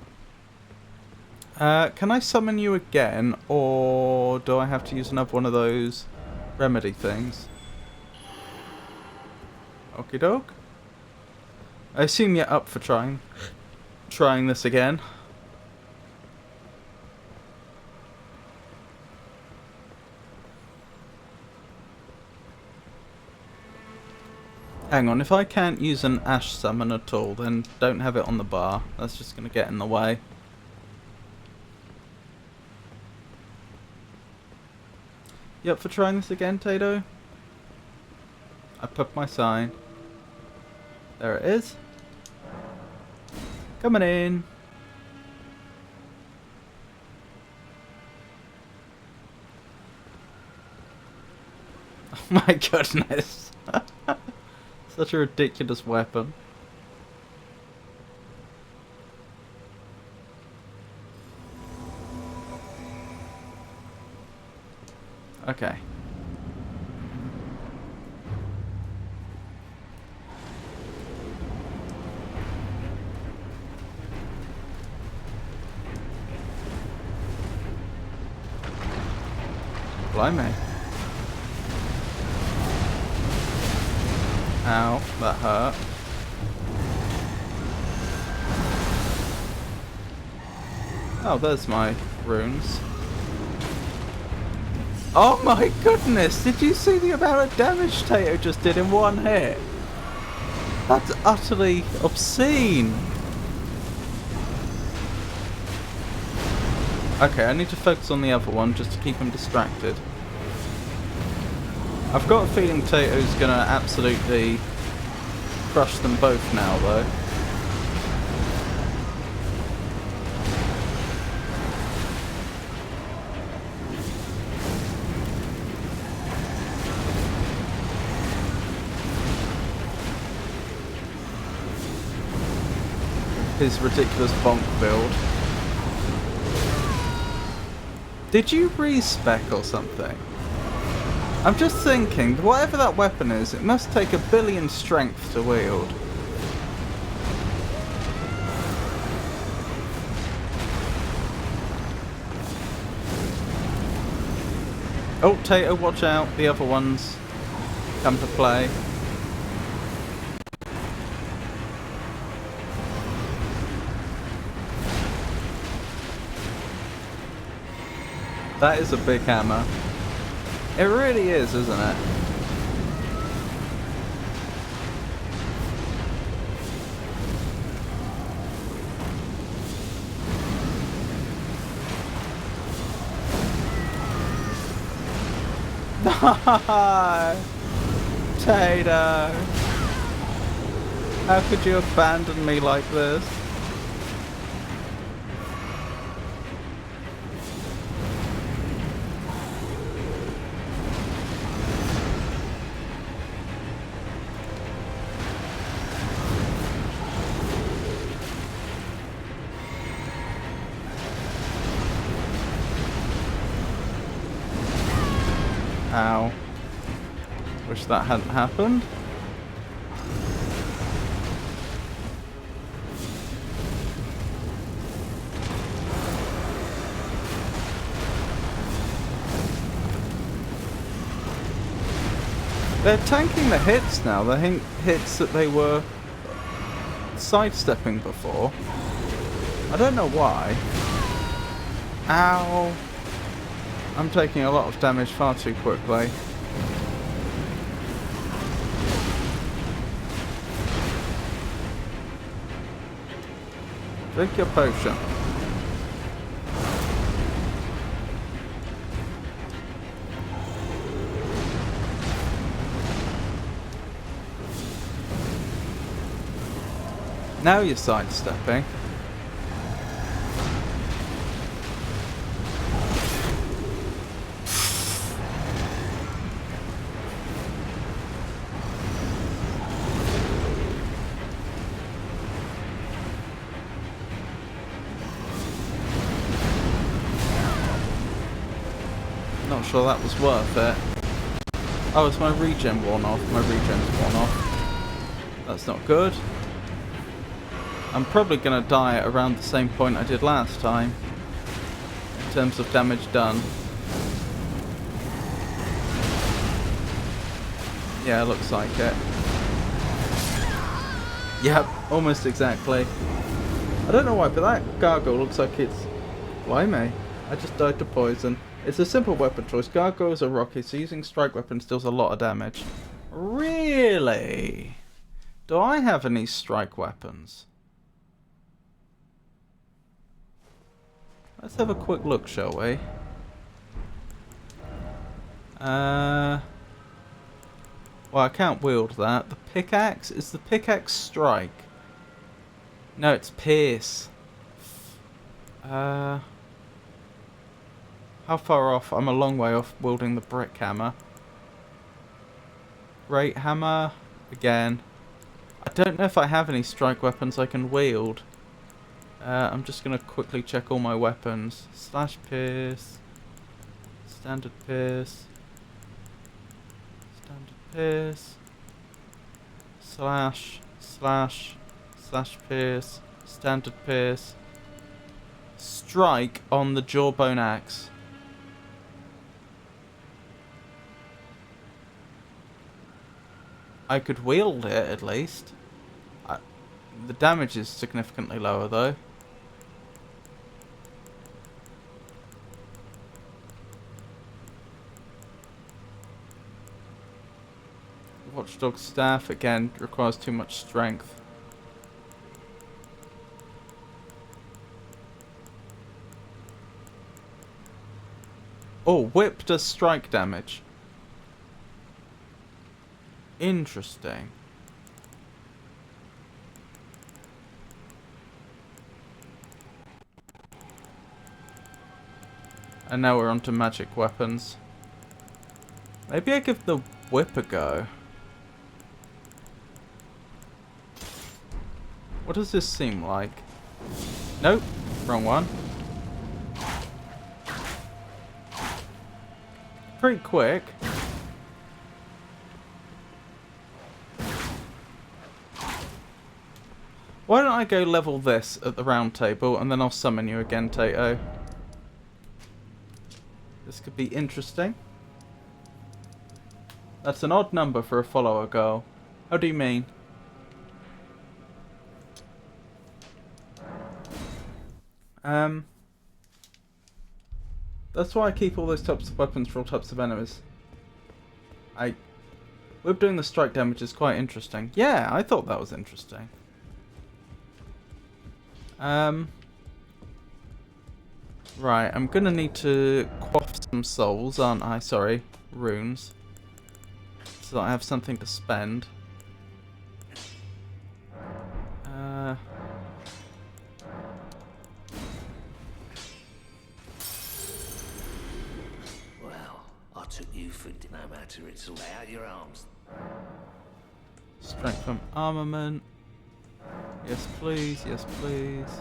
Speaker 1: Can I summon you again, or do I have to use another one of those remedy things? Okie doke. I assume you're up for trying this again. Hang on, if I can't use an Ash summon at all, then don't have it on the bar. That's just going to get in the way. You up for trying this again, Tato? I put my sign. There it is. Coming in. Oh my goodness. Such a ridiculous weapon. Okay. Blimey. Ow, that hurt. Oh, there's my runes. Oh my goodness! Did you see the amount of damage Tato just did in one hit? That's utterly obscene. Okay, I need to focus on the other one just to keep him distracted. I've got a feeling Tato's gonna absolutely crush them both now, though. His ridiculous bonk build. Did you respec or something? I'm just thinking, whatever that weapon is, it must take 1 billion strength to wield. Oh, Tato, watch out. The other ones come to play. That is a big hammer. It really is, isn't it? No! Tato! How could you abandon me like this? wish that hadn't happened. They're tanking the hits now, the hits that they were sidestepping before. I don't know why. Ow. I'm taking a lot of damage far too quickly. Drink your potion. Now you're sidestepping. Not sure that was worth it. Oh, it's my regen worn off. My regen's worn off. That's not good. I'm probably going to die around the same point I did last time, in terms of damage done. Yeah, looks like it. Yep, almost exactly. I don't know why, but that gargoyle looks like it's... Blimey, I just died to poison. It's a simple weapon choice. Gargoyles are rocky, so using strike weapons deals a lot of damage. Really? Do I have any strike weapons? Let's have a quick look, shall we? Well, I can't wield that. The pickaxe? Is the pickaxe strike? No, it's pierce. How far off? I'm a long way off wielding the brick hammer. Great hammer. Again. I don't know if I have any strike weapons I can wield. I'm just going to quickly check all my weapons. Slash pierce. Standard pierce. Standard pierce. Slash. Slash. Slash pierce. Standard pierce. Strike on the jawbone axe. I could wield it at least. The damage is significantly lower though. Watchdog staff again requires too much strength. Oh, whip does strike damage. Interesting. And now we're on to magic weapons. Maybe I give the whip a go. What does this seem like? Nope, wrong one. Pretty quick. Why don't I go level this at the round table and then I'll summon you again, Tato. This could be interesting. That's an odd number for a follower girl. How do you mean? That's why I keep all those types of weapons for all types of enemies. Whip doing the strike damage is quite interesting. Yeah, I thought that was interesting. Right, I'm gonna need to quaff some souls, aren't I? Sorry, runes. So that I have something to spend.
Speaker 3: Well, I took you for no matter. It's all out your arms.
Speaker 1: Strength from armament. Yes, please. Yes, please.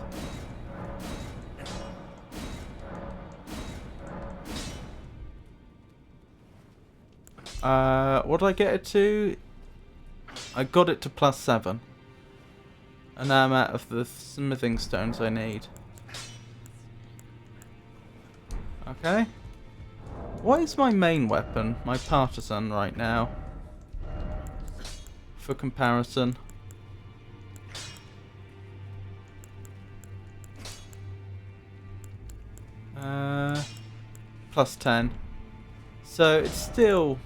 Speaker 1: What did I get it to? I got it to +7. And now I'm out of the smithing stones I need. Okay. What is my main weapon? My partisan right now. For comparison. +10. So it's still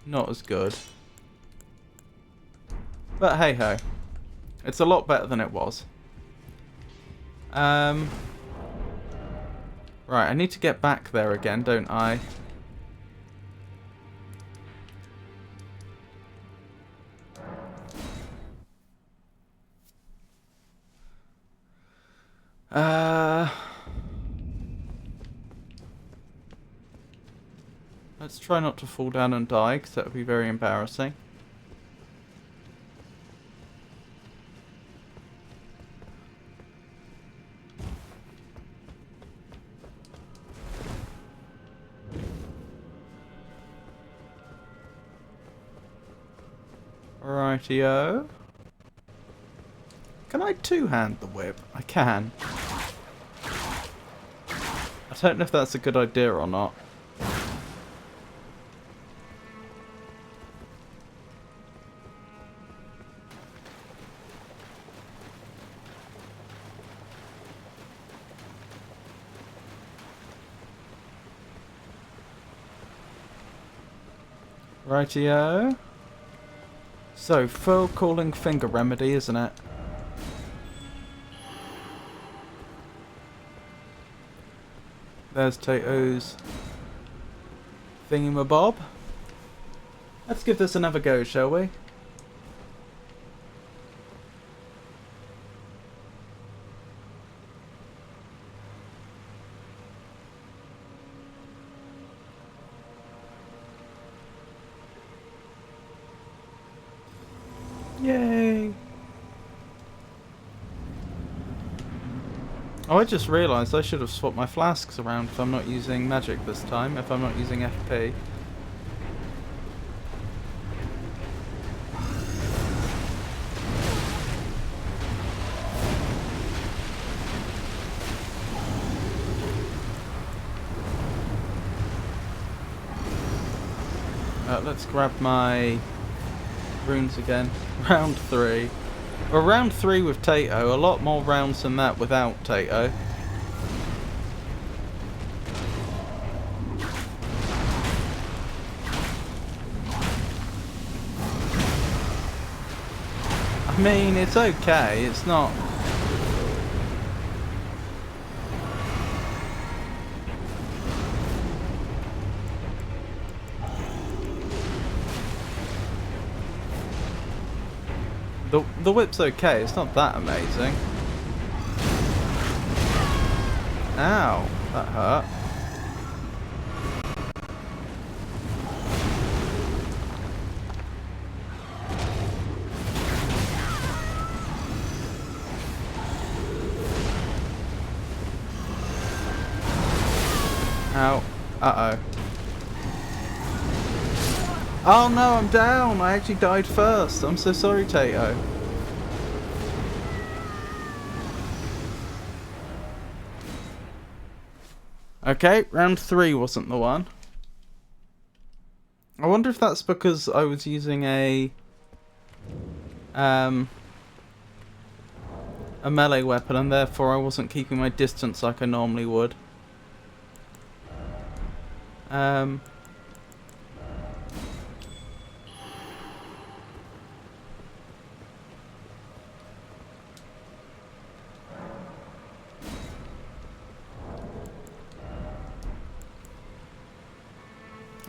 Speaker 1: not as good. But hey ho. It's a lot better than it was. Right, I need to get back there again, don't I? Let's try not to fall down and die, because that would be very embarrassing. Rightio. Can I two-hand the whip? I can. I don't know if that's a good idea or not. Rightio. So, full calling finger remedy, isn't it? There's Tato's thingamabob. Let's give this another go, shall we? Yay! Oh, I just realised I should have swapped my flasks around if I'm not using magic this time, if I'm not using FP. Let's grab my runes again. Round 3. Well, round 3 with Tato. A lot more rounds than that without Tato. I mean, it's okay. It's not... The whip's okay, it's not that amazing. Ow, that hurt. Ow, uh-oh. Oh no, I'm down! I actually died first. I'm so sorry, Tato. Okay, round 3 wasn't the one. I wonder if that's because I was using a melee weapon and therefore I wasn't keeping my distance like I normally would.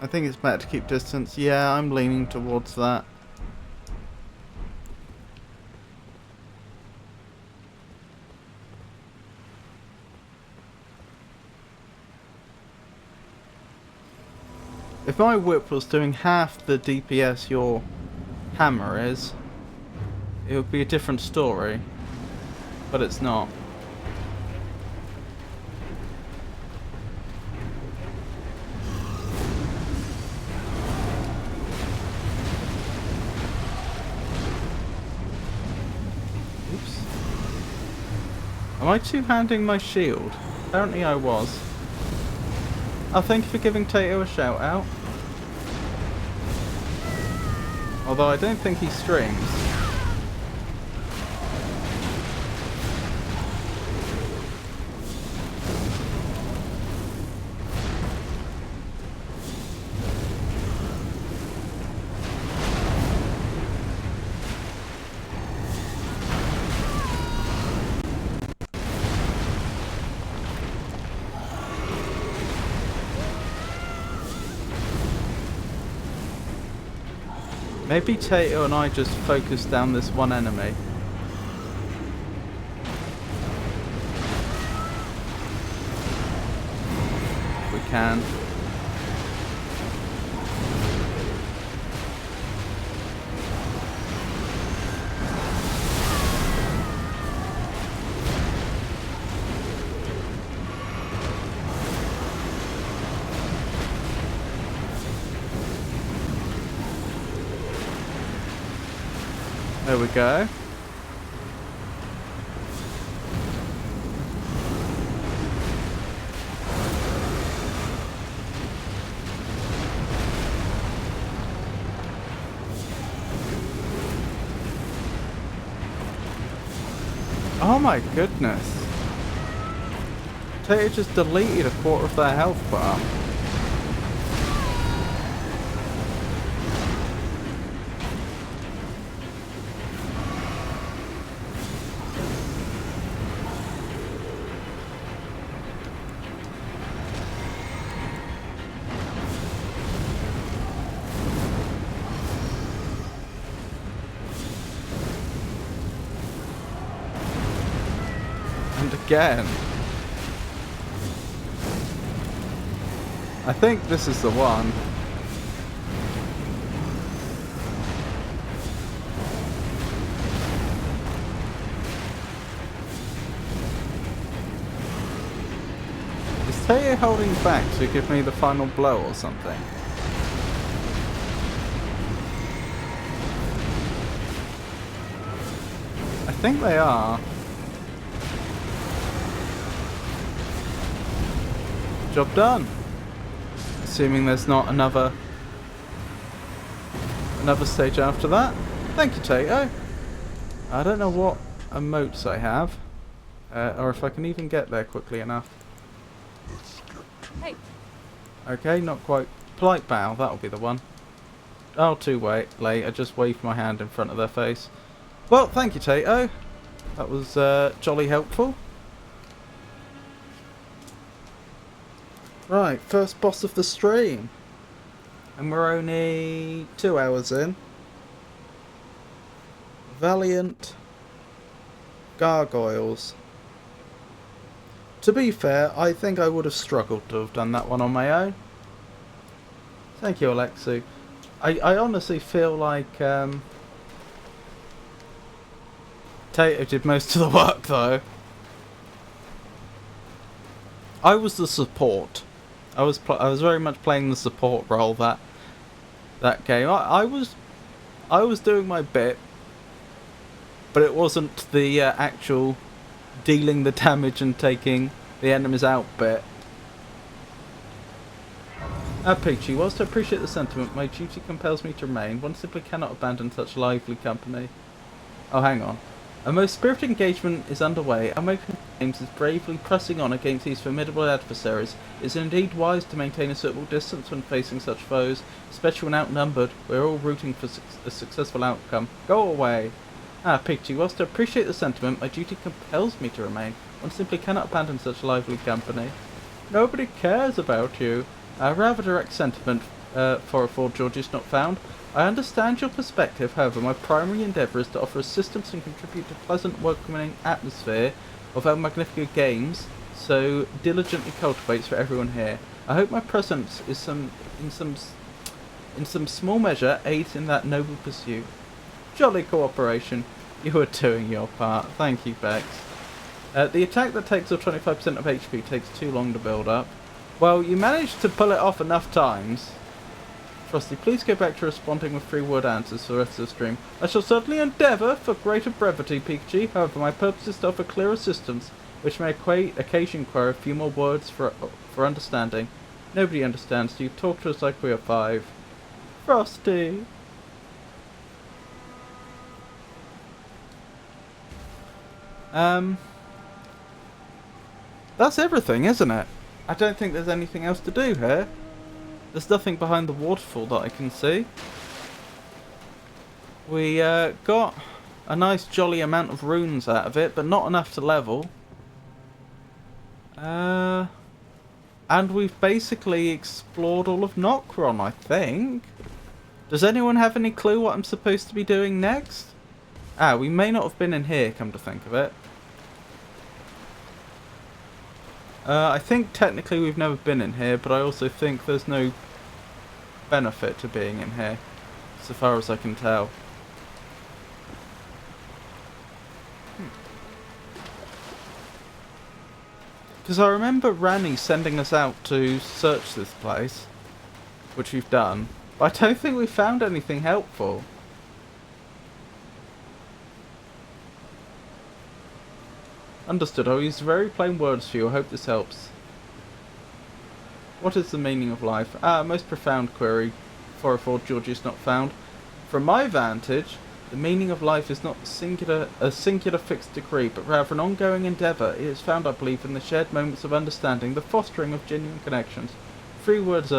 Speaker 1: I think it's better to keep distance. Yeah, I'm leaning towards that. If my whip was doing half the DPS your hammer is, it would be a different story. But it's not. Am I two-handing my shield? Apparently I was. Oh, thank you for giving Tato a shout out. Although I don't think he streams. Maybe Tato and I just focus down this one enemy. We can. There we go. Oh my goodness. Tato just deleted a quarter of their health bar. And again. I think this is the one. Is Tato holding back to give me the final blow or something? I think they are. Job done. Assuming there's not another stage after that. Thank you, Tato. I don't know what emotes I have, or if I can even get there quickly enough.
Speaker 4: Hey.
Speaker 1: Okay, not quite. Polite bow, that'll be the one. Oh, too late. I just waved my hand in front of their face. Well, thank you, Tato. That was jolly helpful. Right, first boss of the stream. And we're only 2 hours in. Valiant Gargoyles. To be fair, I think I would have struggled to have done that one on my own. Thank you, Alexu. I honestly feel like Tato did most of the work, though. I was the support. I was very much playing the support role that game. I was doing my bit, but it wasn't the actual dealing the damage and taking the enemies out bit. Peachy, whilst I appreciate the sentiment, my duty compels me to remain. One simply cannot abandon such lively company. Oh, hang on. A most spirited engagement is underway. American Games is bravely pressing on against these formidable adversaries. It is indeed wise to maintain a suitable distance when facing such foes, especially when outnumbered. We're all rooting for a successful outcome. Go away! Peachy, whilst I appreciate the sentiment, my duty compels me to remain. One simply cannot abandon such lively company. Nobody cares about you. Rather direct sentiment, for George is not found. I understand your perspective, however, my primary endeavour is to offer assistance and contribute to pleasant, welcoming atmosphere of our Magnifica Games, so diligently cultivates for everyone here. I hope my presence is in some small measure aids in that noble pursuit. Jolly cooperation. You are doing your part. Thank you, Bex. The attack that takes off 25% of HP takes too long to build up. Well, you managed to pull it off enough times. Frosty, please go back to responding with 3-word answers for the rest of the stream. I shall certainly endeavour for greater brevity, Pikachu. However, my purpose is to offer clear assistance. which may occasion require a few more words for understanding. Nobody understands you. Talk to us like we are 5. Frosty. That's everything, isn't it? I don't think there's anything else to do here. There's nothing behind the waterfall that I can see. We got a nice jolly amount of runes out of it, but not enough to level. And we've basically explored all of Nokron, I think. Does anyone have any clue what I'm supposed to be doing next? Ah, we may not have been in here, come to think of it. I think technically we've never been in here, but I also think there's no benefit to being in here, so far as I can tell. Because I remember Rani sending us out to search this place, which we've done, but I don't think we found anything helpful. Understood. I'll use very plain words for you. I hope this helps. What is the meaning of life? Ah, most profound query. 404 Georgius not found. From my vantage, the meaning of life is not a singular fixed degree, but rather an ongoing endeavour. It is found, I believe, in the shared moments of understanding, the fostering of genuine connections. 3 words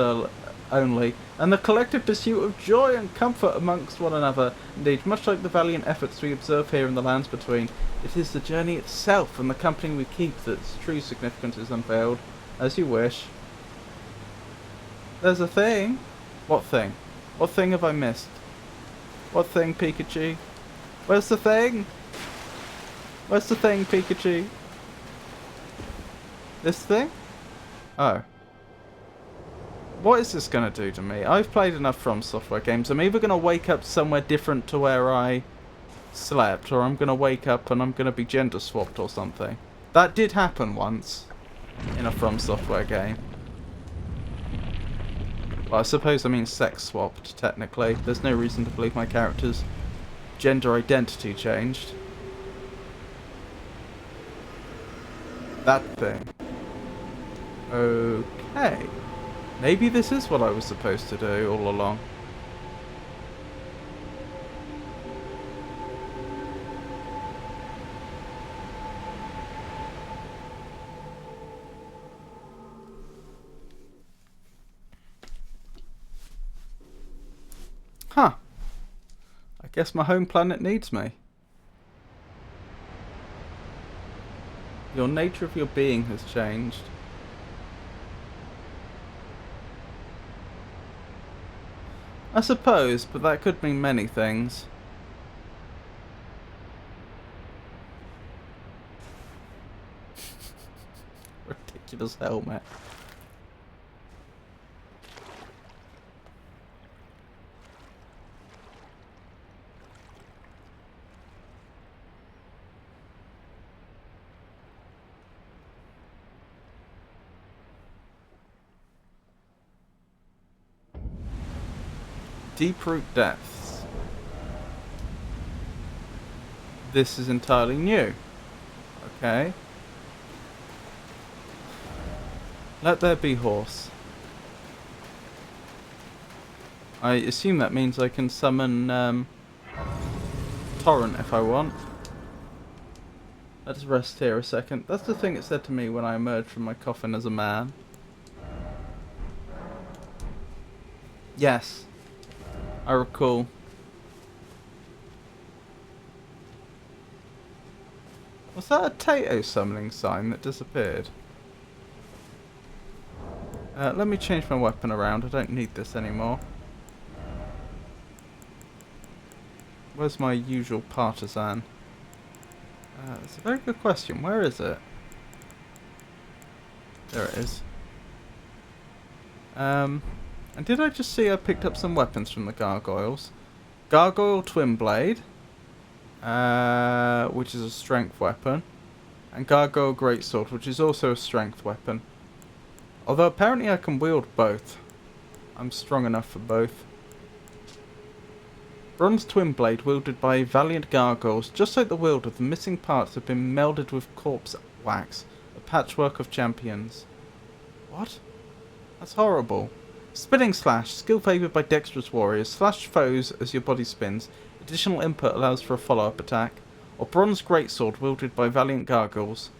Speaker 1: only, and the collective pursuit of joy and comfort amongst one another. Indeed, much like the valiant efforts we observe here in the lands between, it is the journey itself and the company we keep that its true significance is unveiled. As you wish. There's a thing. What thing? What thing have I missed? What thing, Pikachu? Where's the thing? Where's the thing, Pikachu? This thing? Oh. What is this going to do to me? I've played enough From Software games. I'm either going to wake up somewhere different to where I slept, or I'm going to wake up and I'm going to be gender swapped or something. That did happen once in a From Software game. Well, I suppose I mean sex swapped, technically. There's no reason to believe my character's gender identity changed. That thing. Okay. Maybe this is what I was supposed to do all along. Huh. I guess my home planet needs me. Your nature of your being has changed. I suppose, but that could mean many things. Ridiculous helmet. Deep root depths. This is entirely new. Okay. Let there be horse. I assume that means I can summon Torrent if I want. Let's rest here a second. That's the thing it said to me when I emerged from my coffin as a man. Yes. I recall. Was that a Tato summoning sign that disappeared? Let me change my weapon around. I don't need this anymore. Where's my usual partisan? That's a very good question. Where is it? There it is. And did I just see I picked up some weapons from the gargoyles? Gargoyle Twin Blade, which is a strength weapon, and Gargoyle Greatsword, which is also a strength weapon. Although apparently I can wield both. I'm strong enough for both. Bronze Twin Blade wielded by valiant gargoyles. Just like the wielder, the missing parts have been melded with corpse wax. A patchwork of champions. What? That's horrible. Spinning slash. Skill favoured by dexterous warriors. Slash foes as your body spins. Additional input allows for a follow-up attack. Or bronze greatsword wielded by valiant gargoyles.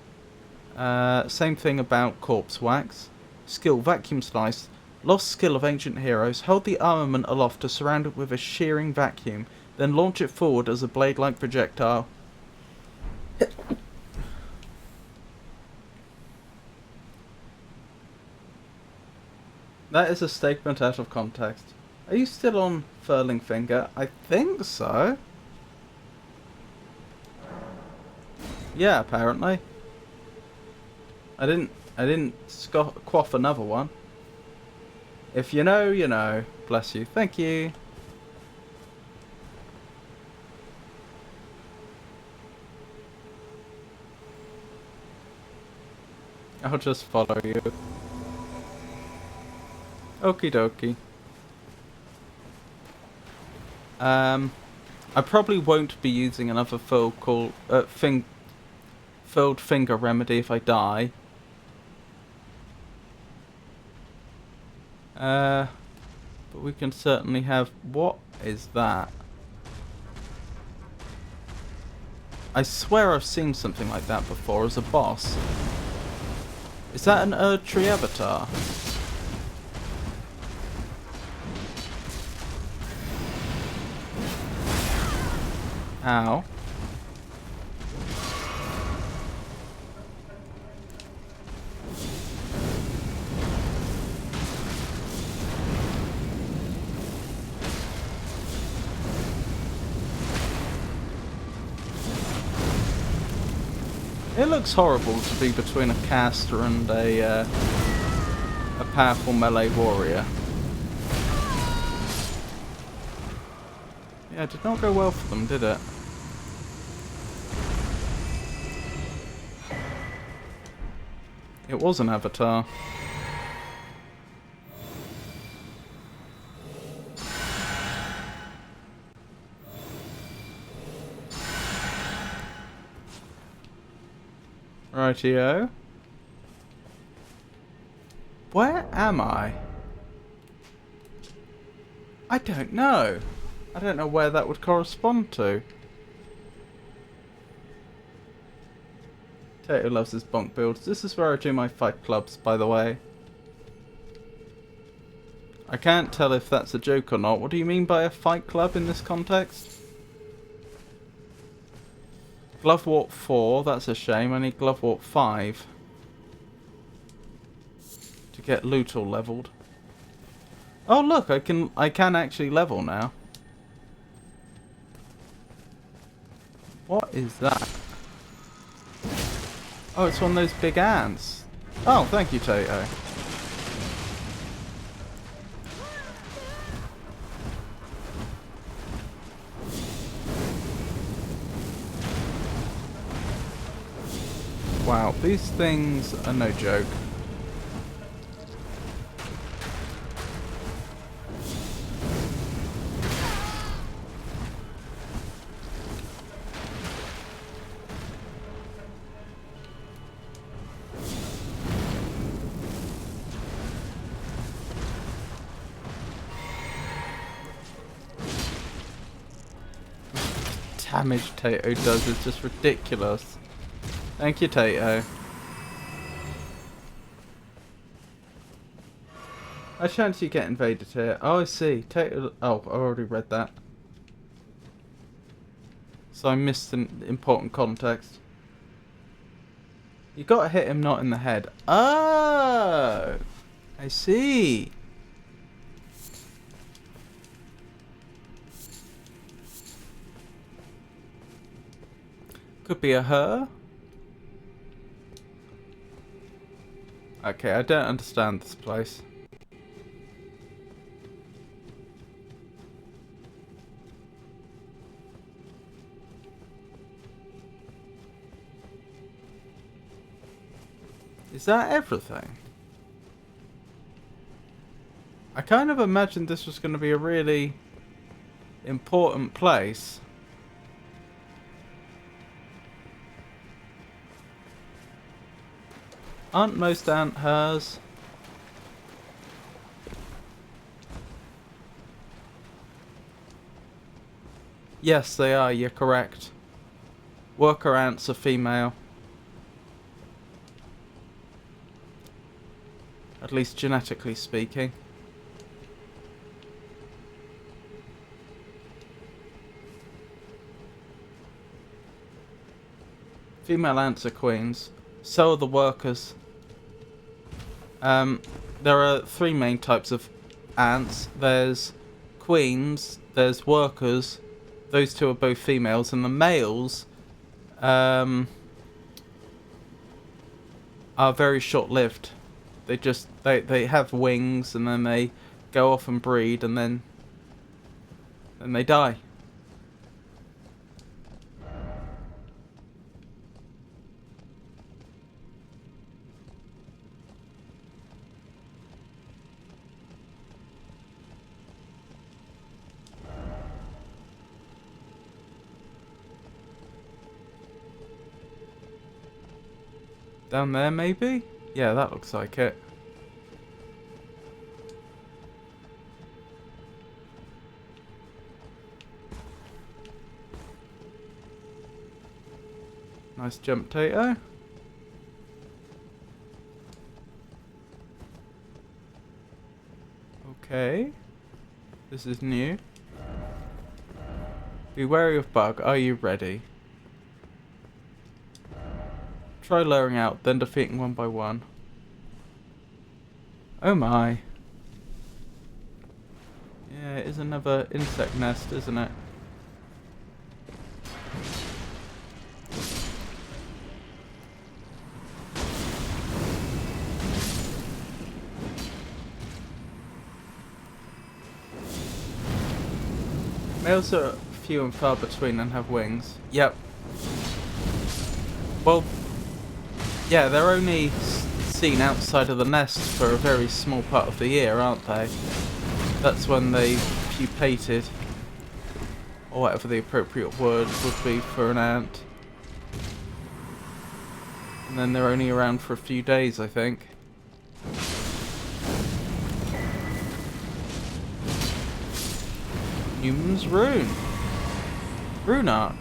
Speaker 1: Same thing about corpse wax. Skill vacuum slice. Lost skill of ancient heroes. Hold the armament aloft to surround it with a shearing vacuum. Then launch it forward as a blade-like projectile. That is a statement out of context. Are you still on Furling Finger? I think so. Yeah, apparently. I didn't quaff another one. If you know, you know. Bless you. Thank you. I'll just follow you. Okie dokie. I probably won't be using another furled finger remedy if I die. But we can certainly have... What is that? I swear I've seen something like that before as a boss. Is that an Erdtree avatar? Ow. It looks horrible to be between a caster and a powerful melee warrior. Yeah, it did not go well for them, did it? It was an avatar. Rightio. Where am I? I don't know. I don't know where that would correspond to. Tato loves his bonk builds. This is where I do my fight clubs, by the way. I can't tell if that's a joke or not. What do you mean by a fight club in this context? Glove Warp 4, that's a shame. I need Glove Warp 5 to get loot all leveled. Oh look, I can actually level now. What is that? Oh, it's one of those big ants. Oh, thank you, Tato. Wow, these things are no joke. Damage Tato does is just ridiculous. Thank you, Tato. A chance you get invaded here. Oh, I see. Tato. Oh, I already read that. So I missed an important context. You gotta hit him not in the head. Oh! I see. Could be a her. Okay, I don't understand this place. Is that everything? I kind of imagined this was going to be a really important place. Aren't most ant hers? Yes, they are, you're correct. Worker ants are female. At least genetically speaking. Female ants are queens. So are the workers. There are 3 main types of ants. There's queens, there's workers. Those 2 are both females, and the males are very short-lived. They have wings, and then they go off and breed, and then they die. Down there, maybe? Yeah, that looks like it. Nice jump, Tato. Okay. This is new. Be wary of bug. Are you ready? Try lowering out, then defeating one by one. Oh my. Yeah, it is another insect nest, isn't it? Males are few and far between and have wings. Yep. Well, yeah, they're only seen outside of the nest for a very small part of the year, aren't they? That's when they pupated, or whatever the appropriate word would be for an ant. And then they're only around for a few days, I think. Newman's Rune. Rune Arc.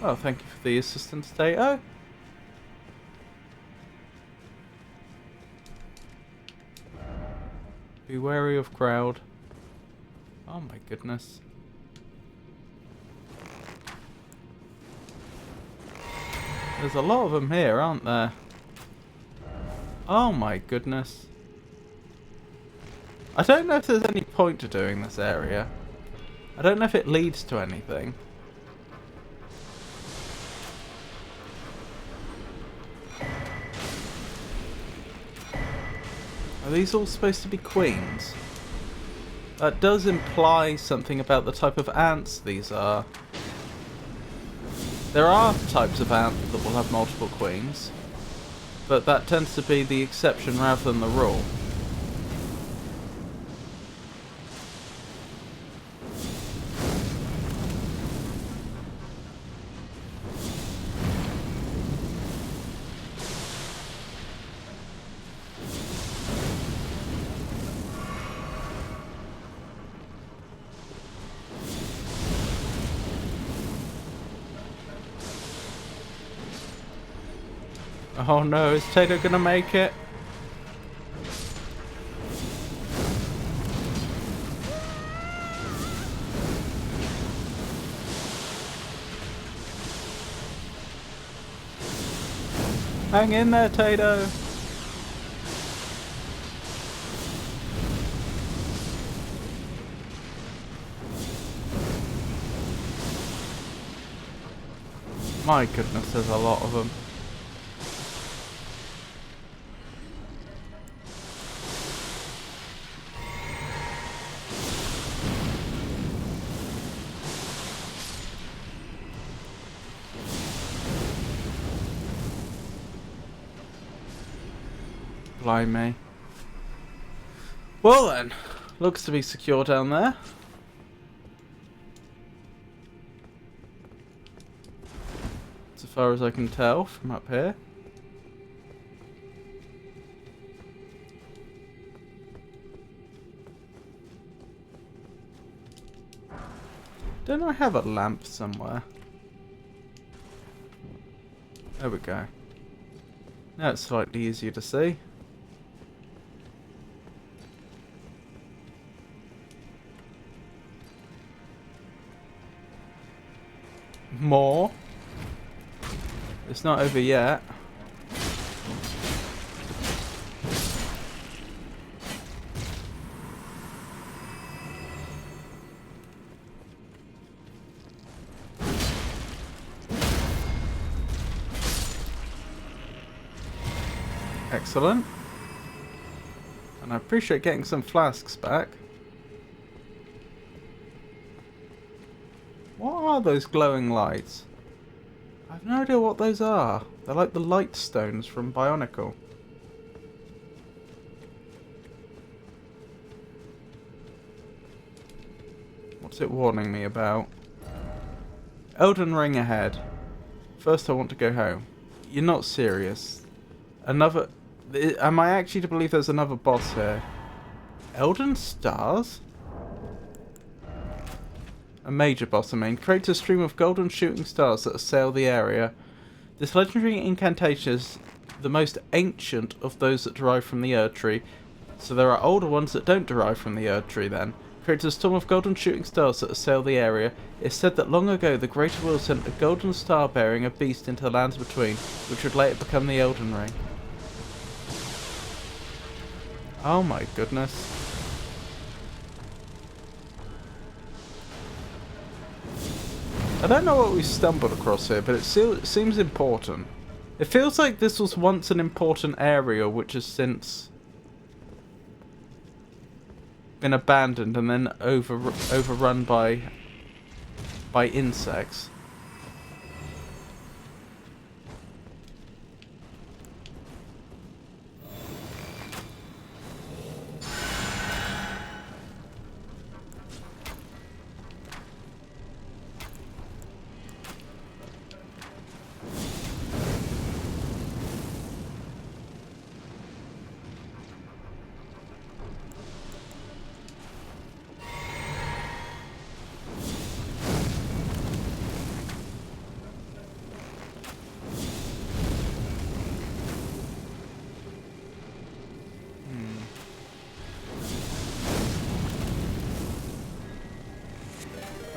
Speaker 1: Well, thank you for the assistance, Tato. Be wary of crowd. Oh my goodness. There's a lot of them here, aren't there? Oh my goodness. I don't know if there's any point to doing this area. I don't know if it leads to anything. Are these all supposed to be queens? That does imply something about the type of ants these are. There are types of ant that will have multiple queens, but that tends to be the exception rather than the rule. Oh no, is Tato gonna make it? Hang in there, Tato. My goodness, there's a lot of them. Blimey. Well then, looks to be secure down there. So far as I can tell from up here. Don't I have a lamp somewhere? There we go. Now it's slightly easier to see. More. It's not over yet. Excellent. And I appreciate getting some flasks back. What are those glowing lights? I have no idea what those are. They're like the light stones from Bionicle. What's it warning me about? Elden Ring ahead. First I want to go home. You're not serious. Another... Am I actually to believe there's another boss here? Elden Stars? A major boss, I mean. Creates a stream of golden shooting stars that assail the area. This legendary incantation is the most ancient of those that derive from the Erd Tree. So there are older ones that don't derive from the Erd Tree then. Creates a storm of golden shooting stars that assail the area. It's said that long ago the Greater Will sent a golden star bearing a beast into the lands between, which would later become the Elden Ring. Oh my goodness. I don't know what we stumbled across here, but it seems important. It feels like this was once an important area which has since been abandoned and then overrun by insects.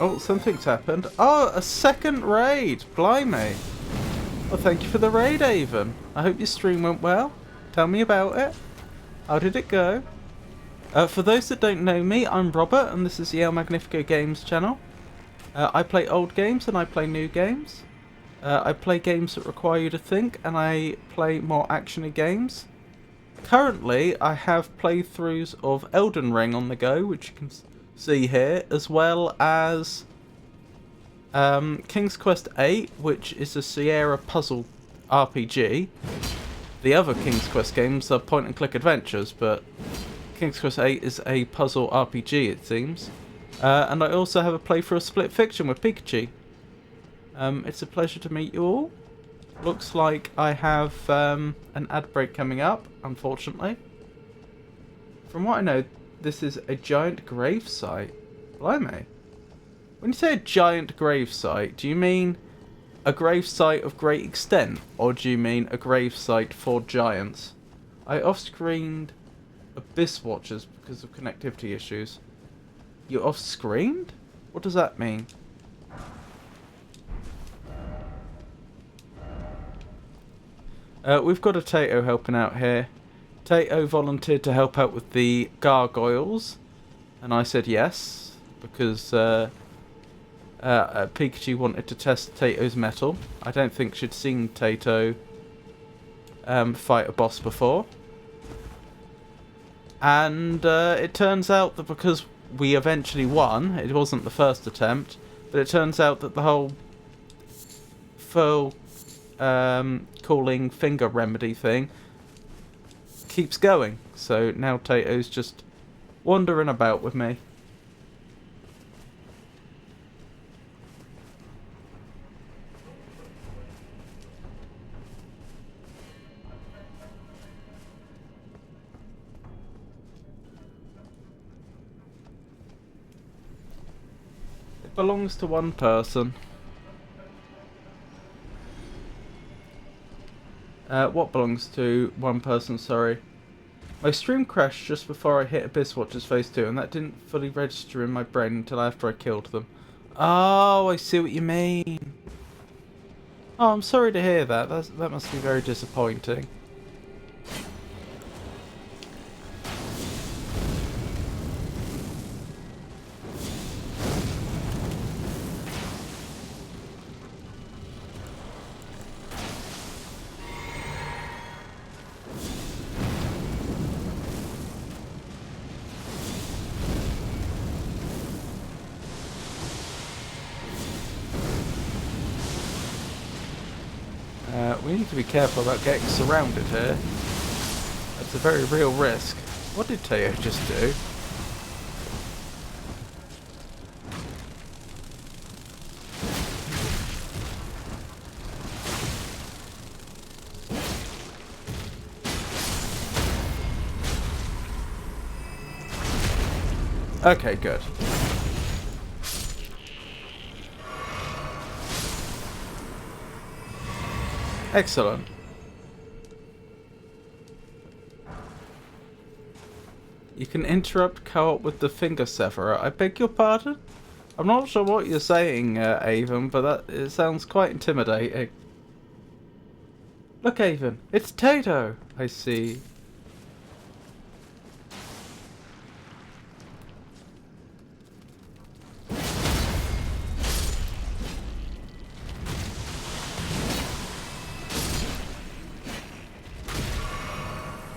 Speaker 1: Oh, something's happened. Oh, a second raid. Blimey. Well, thank you for the raid, Avon. I hope your stream went well. Tell me about it. How did it go? For those that don't know me, I'm Robert, and this is the El Magnifico Games channel. I play old games and I play new games. I play games that require you to think, and I play more actiony games. Currently, I have playthroughs of Elden Ring on the go, which you can see here, as well as King's Quest VIII, which is a Sierra puzzle RPG. The other King's Quest games are point-and-click adventures, but King's Quest VIII is a puzzle RPG, it seems. And I also have a playthrough of Split Fiction with Pikachu. It's a pleasure to meet you all. Looks like I have an ad break coming up, unfortunately. From what I know, this is a giant grave site. Blimey. When you say a giant grave site, do you mean a grave site of great extent, or do you mean a grave site for giants? I off-screened Abyss Watchers because of connectivity issues. You off-screened? What does that mean? We've got a Tato helping out here. Tato volunteered to help out with the gargoyles, and I said yes, because Pikachu wanted to test Tato's mettle. I don't think she'd seen Tato fight a boss before. And it turns out that because we eventually won, it wasn't the first attempt, but it turns out that the whole full calling finger remedy thing keeps going. So now Tato's just wandering about with me. belongs to one person. What belongs to one person, sorry. My stream crashed just before I hit Abyss Watchers Phase 2, and that didn't fully register in my brain until after I killed them. Oh, I see what you mean. Oh, I'm sorry to hear that. That must be very disappointing. We need to be careful about getting surrounded here. That's a very real risk. What did Teo just do? Okay, good. Excellent. You can interrupt co-op with the finger severer. I beg your pardon? I'm not sure what you're saying, Avon, but it sounds quite intimidating. Look, Avon, it's Tato! I see.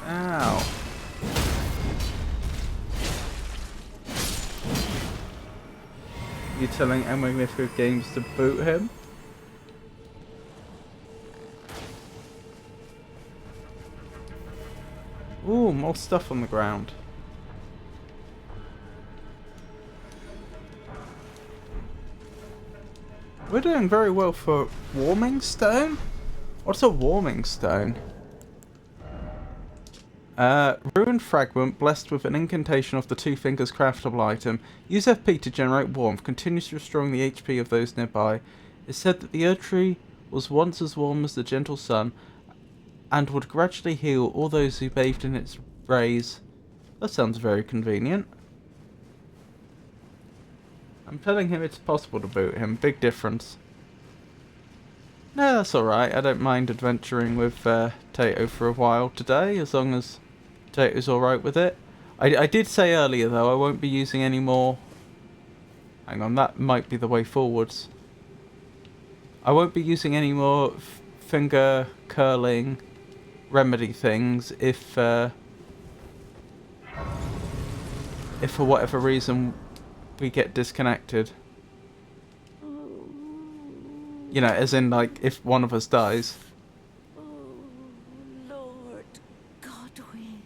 Speaker 1: Ow. You telling Magnificent Games to boot him? Ooh, more stuff on the ground. We're doing very well for warming stone? What's a warming stone? Ruined fragment blessed with an incantation of the two fingers craftable item. Use FP to generate warmth, continuously restoring the HP of those nearby. It's said that the Earth Tree was once as warm as the gentle sun and would gradually heal all those who bathed in its rays. That sounds very convenient. I'm telling him it's possible to boot him. Big difference. No, that's alright. I don't mind adventuring with Tato for a while today, as long as Tato's alright with it. I did say earlier, though, I won't be using any more... Hang on, that might be the way forwards. I won't be using any more finger curling remedy things if for whatever reason we get disconnected. You know, as in, like, if one of us dies.
Speaker 4: Oh, Lord Godwin.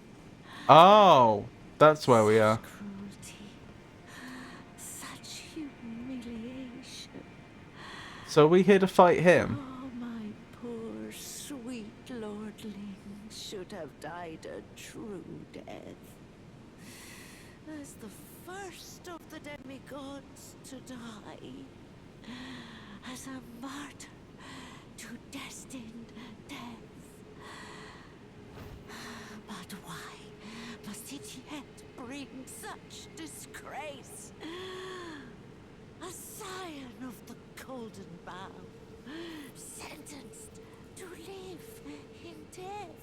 Speaker 1: Oh, that's where we are.
Speaker 4: Cruelty. Such humiliation.
Speaker 1: So are we here to fight him?
Speaker 4: Oh, my poor, sweet lordling should have died a true death. As the first of the demigods to die. As a martyr to destined death. But why must it yet bring such disgrace? A scion of the golden bough, sentenced to live in death.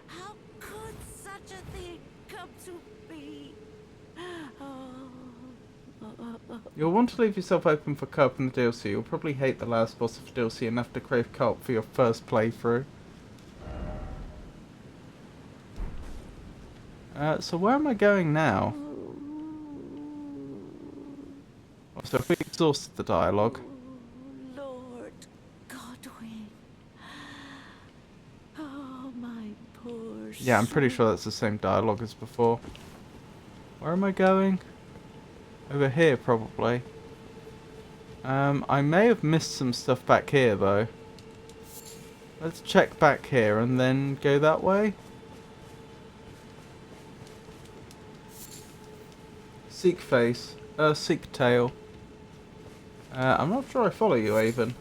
Speaker 4: How could such a thing come to be? Oh.
Speaker 1: You'll want to leave yourself open for co-op in the DLC. You'll probably hate the last boss of the DLC enough to crave co-op for your first playthrough. So where am I going now? Oh, so if we exhausted the dialogue.
Speaker 4: Lord Godwin. Oh, my poor
Speaker 1: Yeah, I'm pretty sure that's the same dialogue as before. Where am I going? Over here, probably. I may have missed some stuff back here, though. Let's check back here and then go that way. Seek face. Seek tail. I'm not sure I follow you, Avon.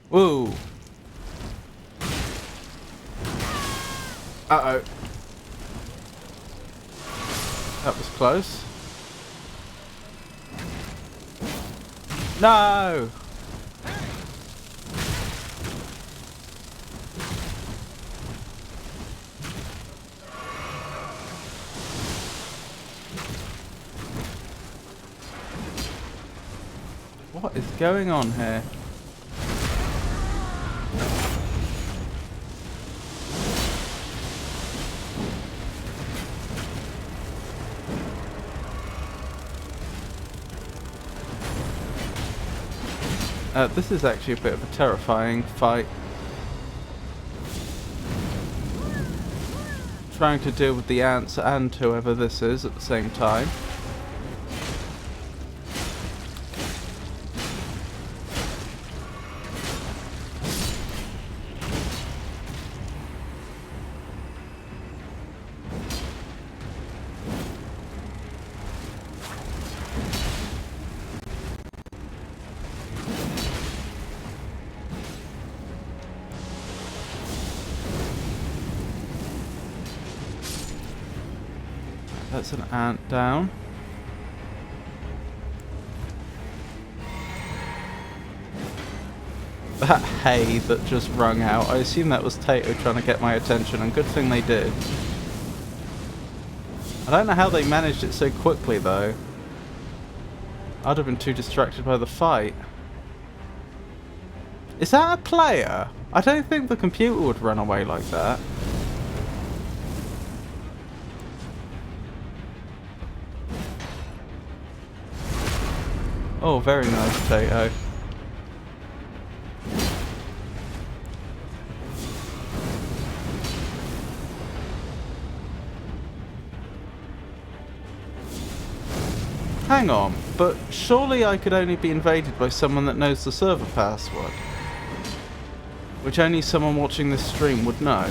Speaker 1: Whoa. Uh-oh. That was close. No! What is going on here? This is actually a bit of a terrifying fight. Trying to deal with the ants and whoever this is at the same time. That's an ant down. That hay that just rung out, I assume that was Tato trying to get my attention, and good thing they did. I don't know how they managed it so quickly though. I'd have been too distracted by the fight. Is that a player? I don't think the computer would run away like that. Oh, very nice, Tato. Hang on, but surely I could only be invaded by someone that knows the server password. Which only someone watching this stream would know.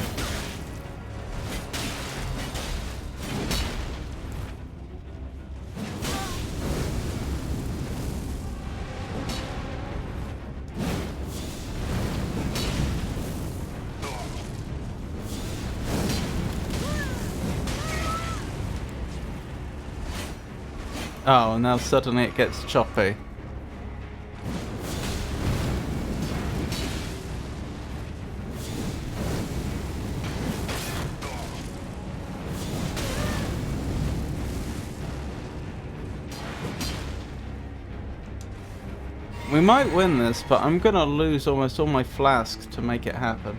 Speaker 1: Oh, and now suddenly it gets choppy. We might win this, but I'm gonna lose almost all my flasks to make it happen.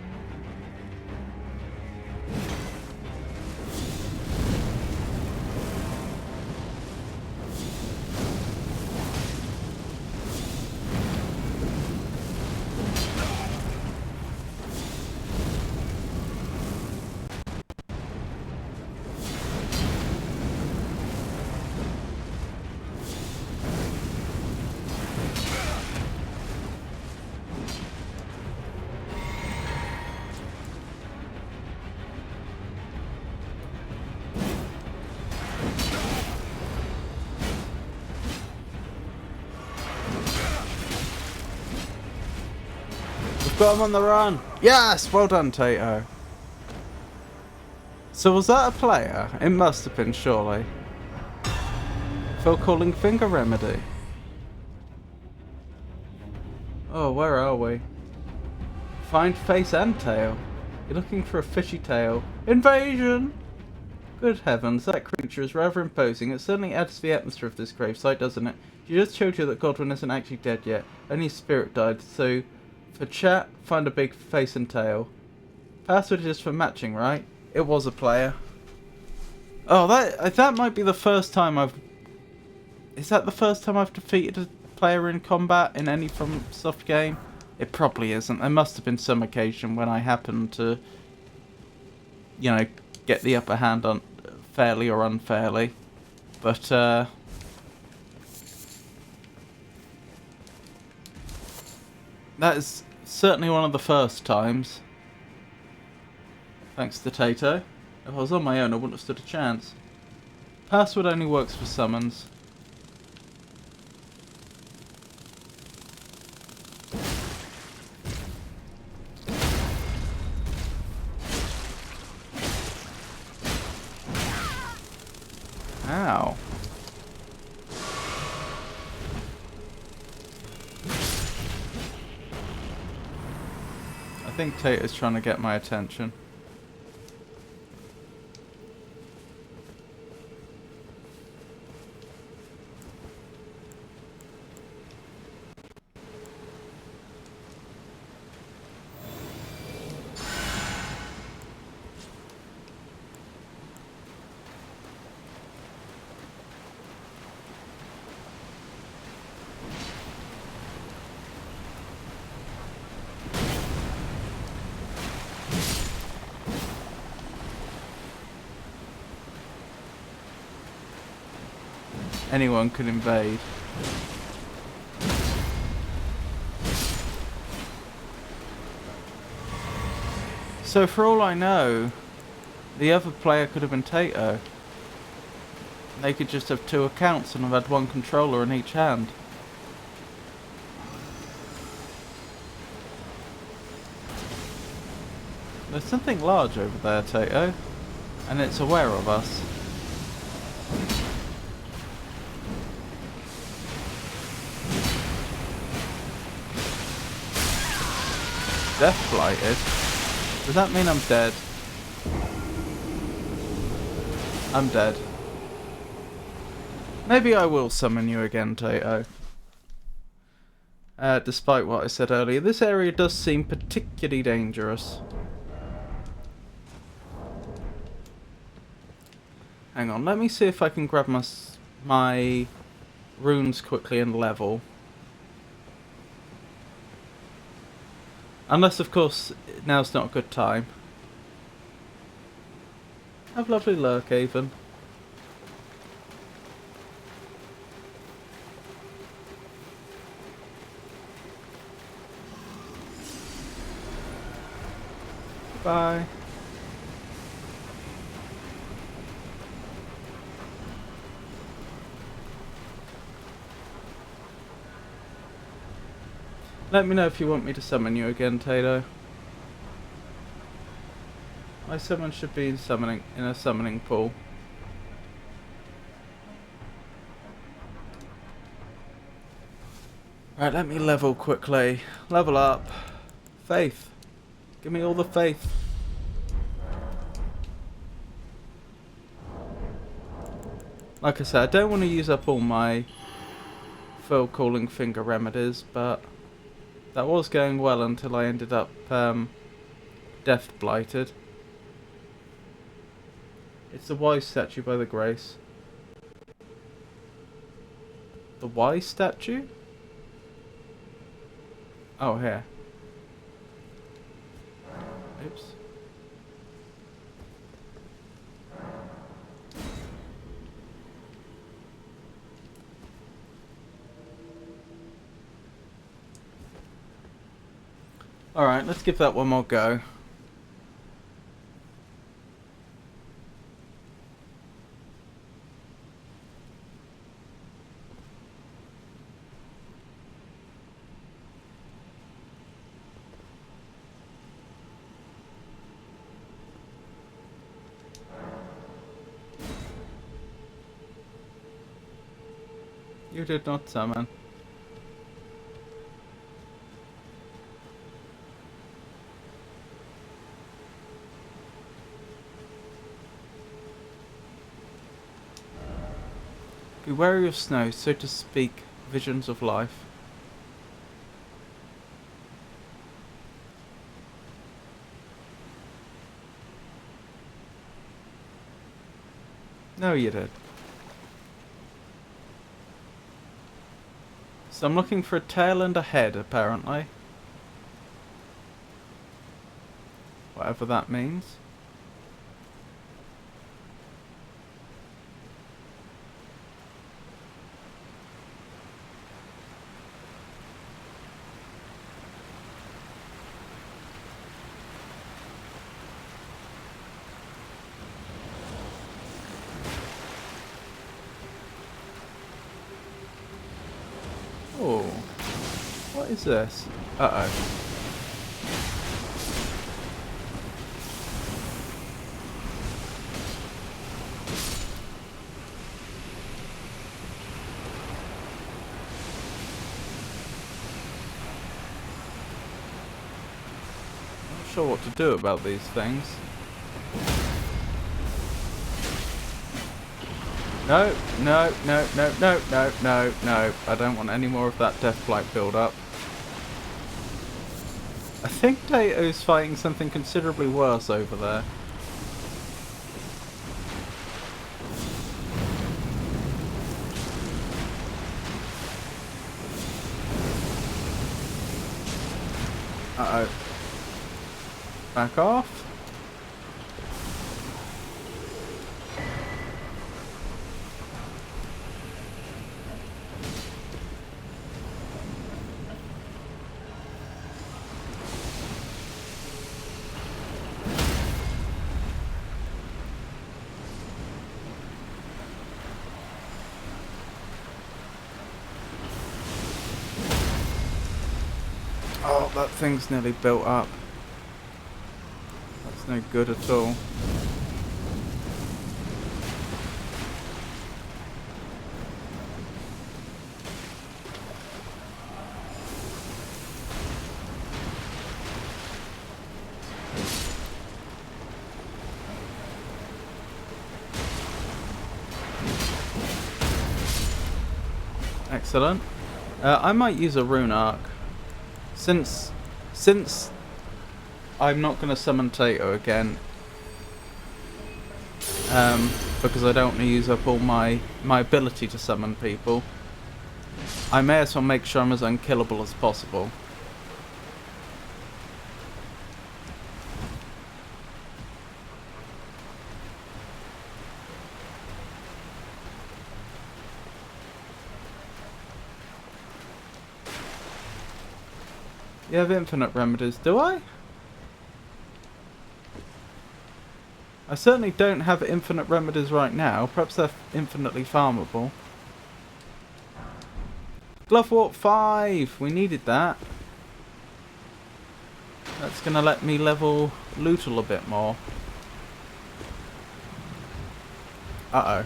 Speaker 1: Got him on the run. Yes, well done, Tato. So was that a player? It must have been, surely. Phil calling finger remedy. Oh, where are we? Find face and tail. You're looking for a fishy tail. Invasion! Good heavens, that creature is rather imposing. It certainly adds to the atmosphere of this gravesite, doesn't it? She just showed you that Godwin isn't actually dead yet. Only his spirit died, so for chat, find a big face and tail. Password is for matching, right? It was a player. Oh, that might be the first time I've... Is that the first time I've defeated a player in combat in any FromSoft game? It probably isn't. There must have been some occasion when I happened to, you know, get the upper hand on fairly or unfairly. But, that is certainly one of the first times. Thanks to Tato. If I was on my own, I wouldn't have stood a chance. Password only works for summons. Ow. I think Tater's trying to get my attention. Anyone could invade. So for all I know, the other player could have been Tato. They could just have 2 accounts and have had 1 controller in each hand. There's something large over there, Tato, and it's aware of us. Death blighted? Does that mean I'm dead? I'm dead. Maybe I will summon you again, Tato. Despite what I said earlier, this area does seem particularly dangerous. Hang on, let me see if I can grab my runes quickly and level. Unless, of course, now's not a good time. Have a lovely lurk, Avon. Bye. Let me know if you want me to summon you again, Tato. My summon should be in a summoning pool. Right, let me level quickly. Level up. Faith. Give me all the faith. Like I said, I don't want to use up all my full cooling finger remedies, but that was going well until I ended up death blighted. It's the wise statue by the Grace. The wise statue? Oh, here. Oops. Alright, let's give that one more go. You did not summon. Be wary of snow, so to speak, visions of life. No, you did. So I'm looking for a tail and a head, apparently. Whatever that means. Oh. What is this? Uh-oh. Not sure what to do about these things. No, no, no, no, no, no, no, no. I don't want any more of that death blight build up. I think Dato's fighting something considerably worse over there. Uh-oh. Back off. Oh, that thing's nearly built up. That's no good at all. Excellent. I might use a rune arc. Since I'm not going to summon Tato again, because I don't want to use up all my ability to summon people, I may as well make sure I'm as unkillable as possible. You have infinite remedies, do I? I certainly don't have infinite remedies right now. Perhaps they're infinitely farmable. Glovewort 5! We needed that. That's going to let me level Lootle a bit more. Uh-oh.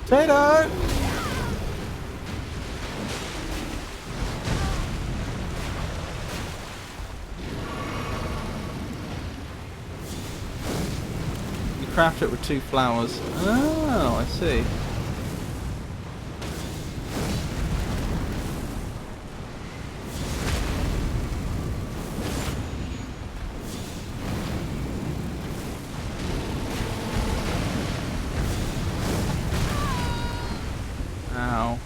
Speaker 1: Tato! You craft it with 2 flowers. Oh, I see. Ow.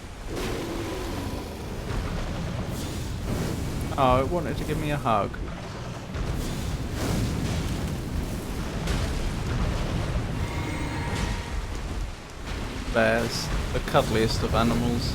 Speaker 1: Oh, it wanted to give me a hug. Bears, the cuddliest of animals.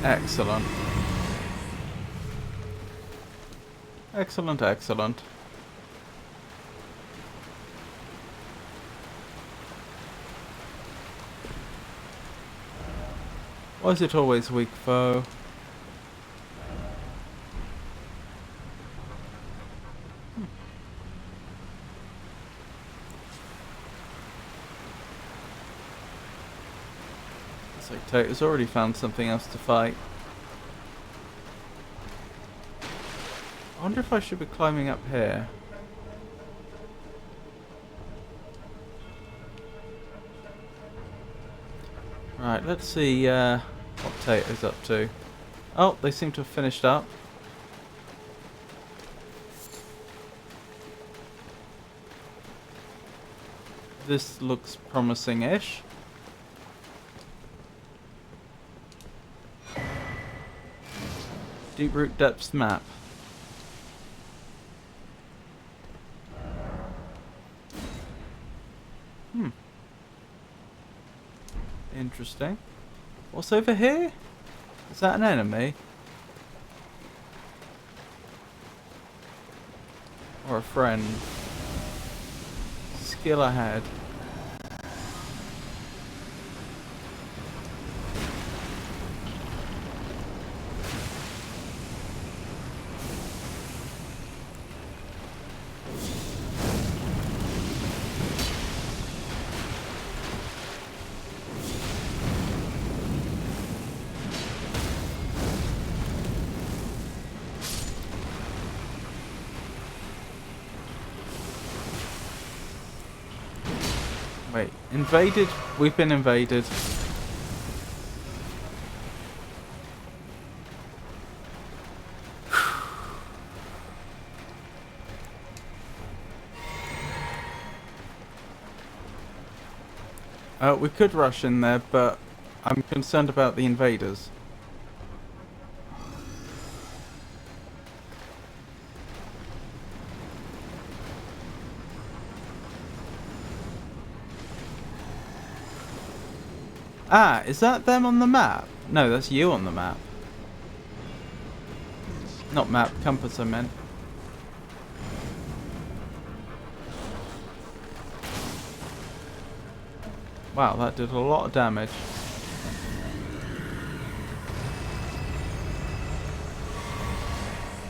Speaker 1: Excellent. Excellent, excellent. Why is it always weak foe? So Tato's already found something else to fight. I wonder if I should be climbing up here. Right, let's see what Tato's up to. Oh, they seem to have finished up. This looks promising-ish. Deep Root Depths map. Interesting. What's over here? Is that an enemy? Or a friend? Skill ahead. Wait, invaded? We've been invaded. We could rush in there, but I'm concerned about the invaders. Ah, is that them on the map? No, that's you on the map. Not map, compass I meant. Wow, that did a lot of damage.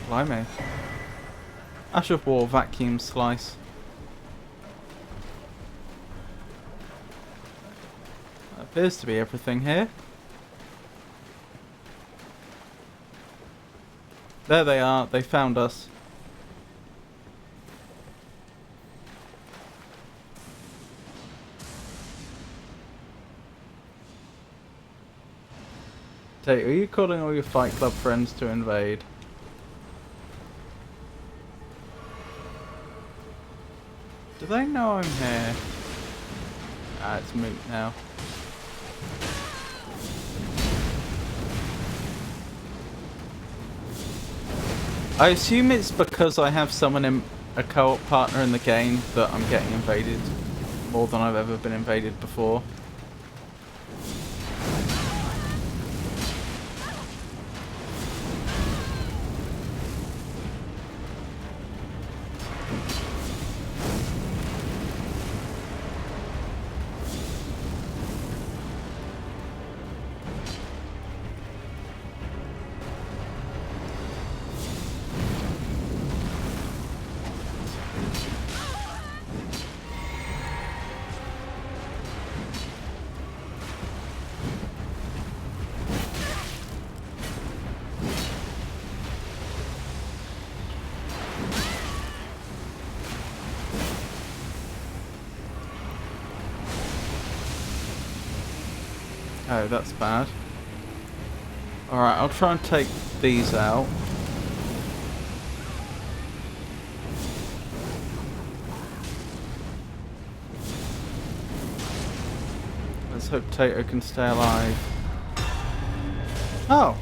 Speaker 1: Blimey. Ash of War vacuum slice. That appears to be everything here. There they are, they found us. Tate, are you calling all your Fight Club friends to invade? Do they know I'm here? Ah, it's moot now. I assume it's because I have someone in a co-op partner in the game that I'm getting invaded more than I've ever been invaded before. Oh, that's bad. Alright, I'll try and take these out. Let's hope Tato can stay alive. Oh!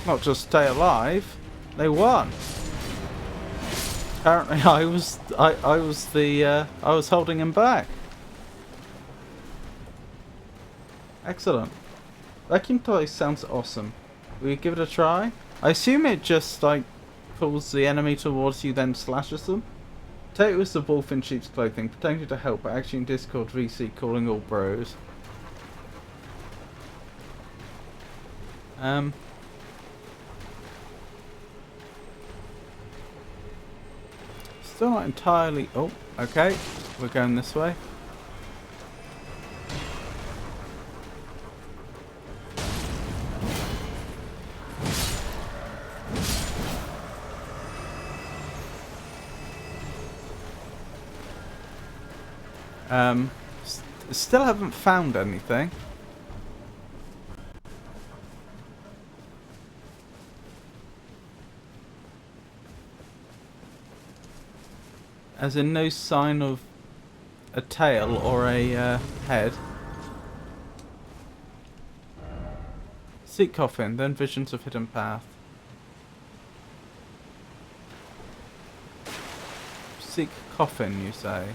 Speaker 1: Not just stay alive, they won! Apparently I was holding him back. Excellent. Vacuum toys sounds awesome. Will you give it a try? I assume it just like pulls the enemy towards you then slashes them. Take it with the wolf in sheep's clothing, pretending to help but actually in Discord VC calling all bros. Still not entirely... Oh, okay. We're going this way. Still haven't found anything. As in no sign of a tail or a head. Seek coffin, then visions of hidden path. Seek coffin, you say?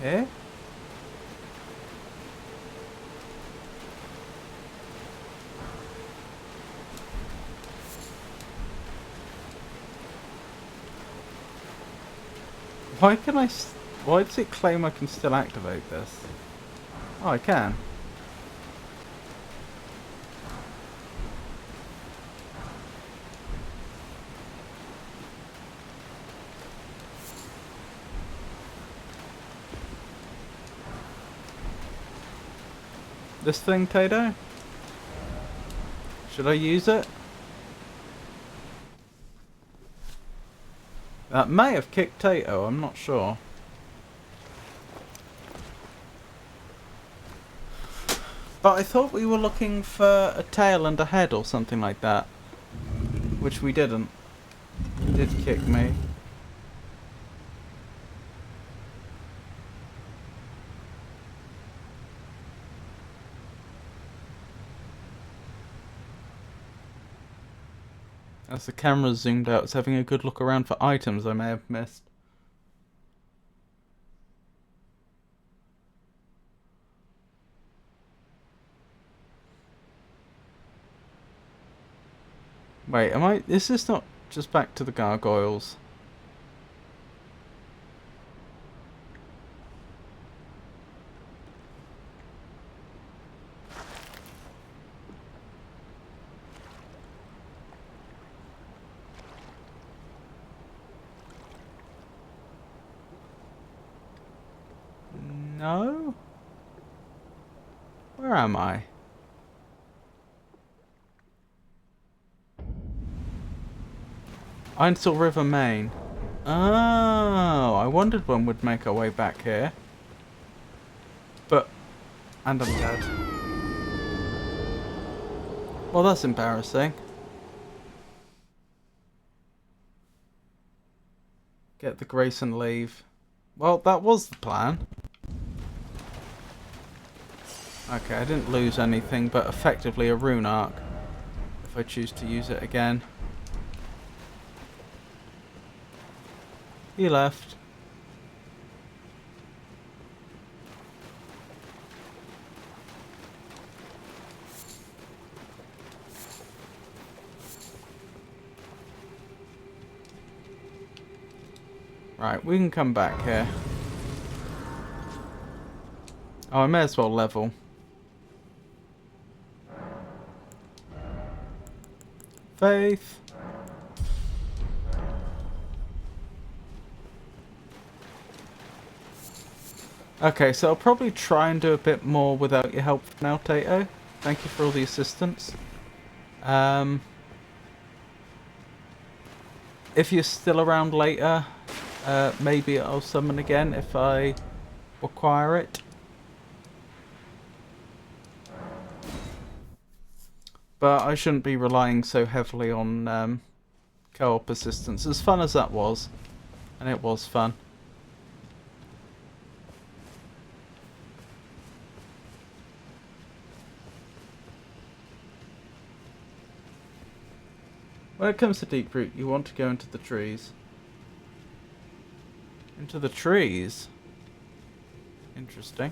Speaker 1: Here? Why can I... Why does it claim I can still activate this? Oh, I can. This thing, Tato? Should I use it? That may have kicked Tato, I'm not sure. But I thought we were looking for a tail and a head or something like that. Which we didn't. It did kick me. As the camera zoomed out, it's having a good look around for items I may have missed. Wait, am I... Is this not just back to the gargoyles? No? Where am I? Einsel River, Maine. Oh, I wondered when we'd make our way back here. But... And I'm dead. Well, that's embarrassing. Get the grace and leave. Well, that was the plan. Okay, I didn't lose anything, but effectively a rune arc. If I choose to use it again. He left. Right, we can come back here. Oh, I may as well level. Faith. Okay, so I'll probably try and do a bit more without your help for now, Tato. Thank you for all the assistance. If you're still around later, maybe I'll summon again if I require it. But I shouldn't be relying so heavily on co-op assistance, as fun as that was. And it was fun. When it comes to Deeproot, you want to go into the trees. Into the trees? Interesting.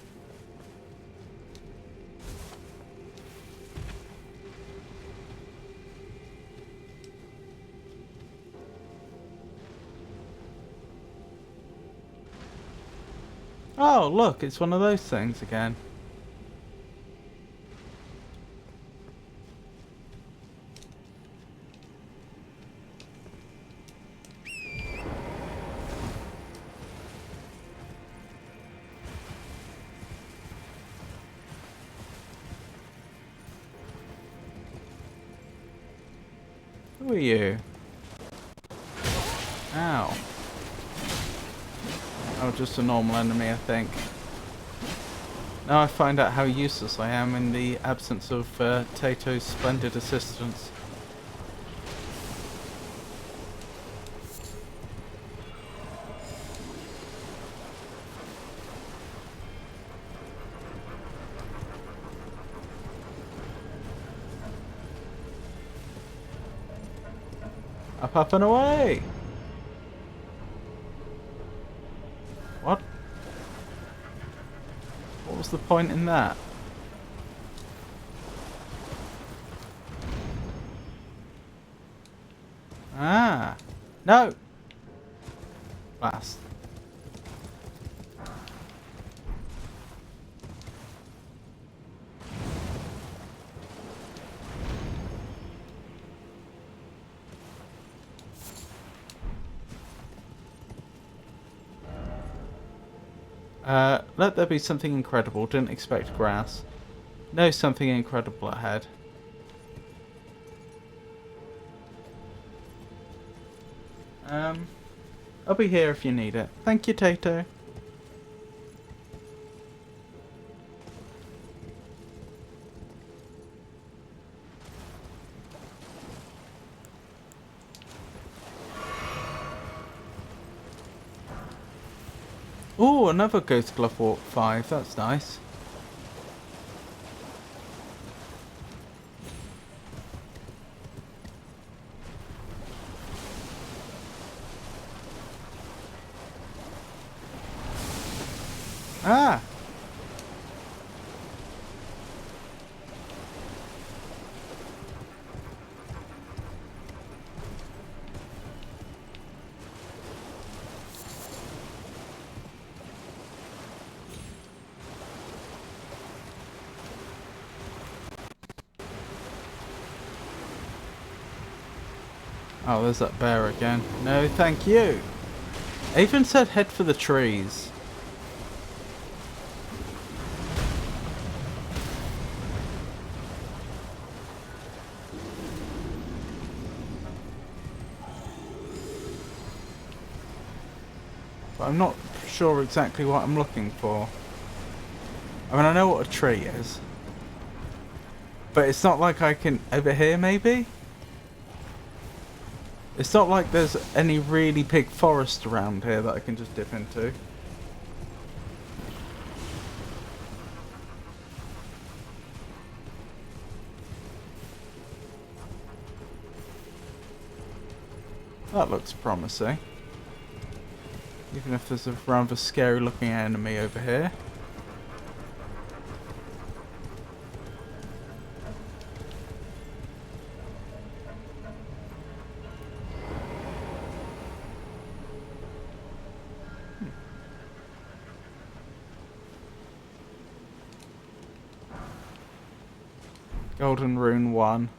Speaker 1: Oh, look, it's one of those things again. Who are you? Ow. Oh, just a normal enemy, I think. Now I find out how useless I am in the absence of Tato's splendid assistance. Up and away! What? What was the point in that? Ah! No! Blast. Let there be something incredible. Didn't expect grass. No, something incredible ahead. I'll be here if you need it. Thank you, Tato. Oh, another Ghost Glove Walk 5. That's nice. Ah! Oh, there's that bear again. No, thank you. I even said head for the trees. But I'm not sure exactly what I'm looking for. I mean, I know what a tree is. But it's not like I can... Over here, maybe? It's not like there's any really big forest around here that I can just dip into. That looks promising. Even if there's a rather scary looking enemy over here. Golden Rune 1.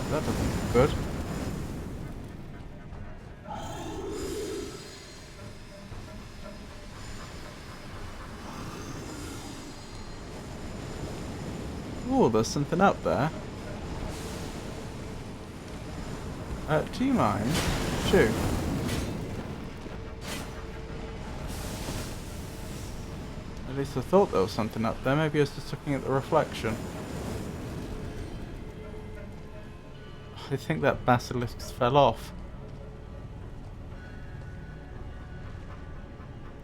Speaker 1: That doesn't look good. Oh, there's something up there. Do you mind? Shoot. At least I thought there was something up there. Maybe I was just looking at the reflection. I think that basilisk fell off.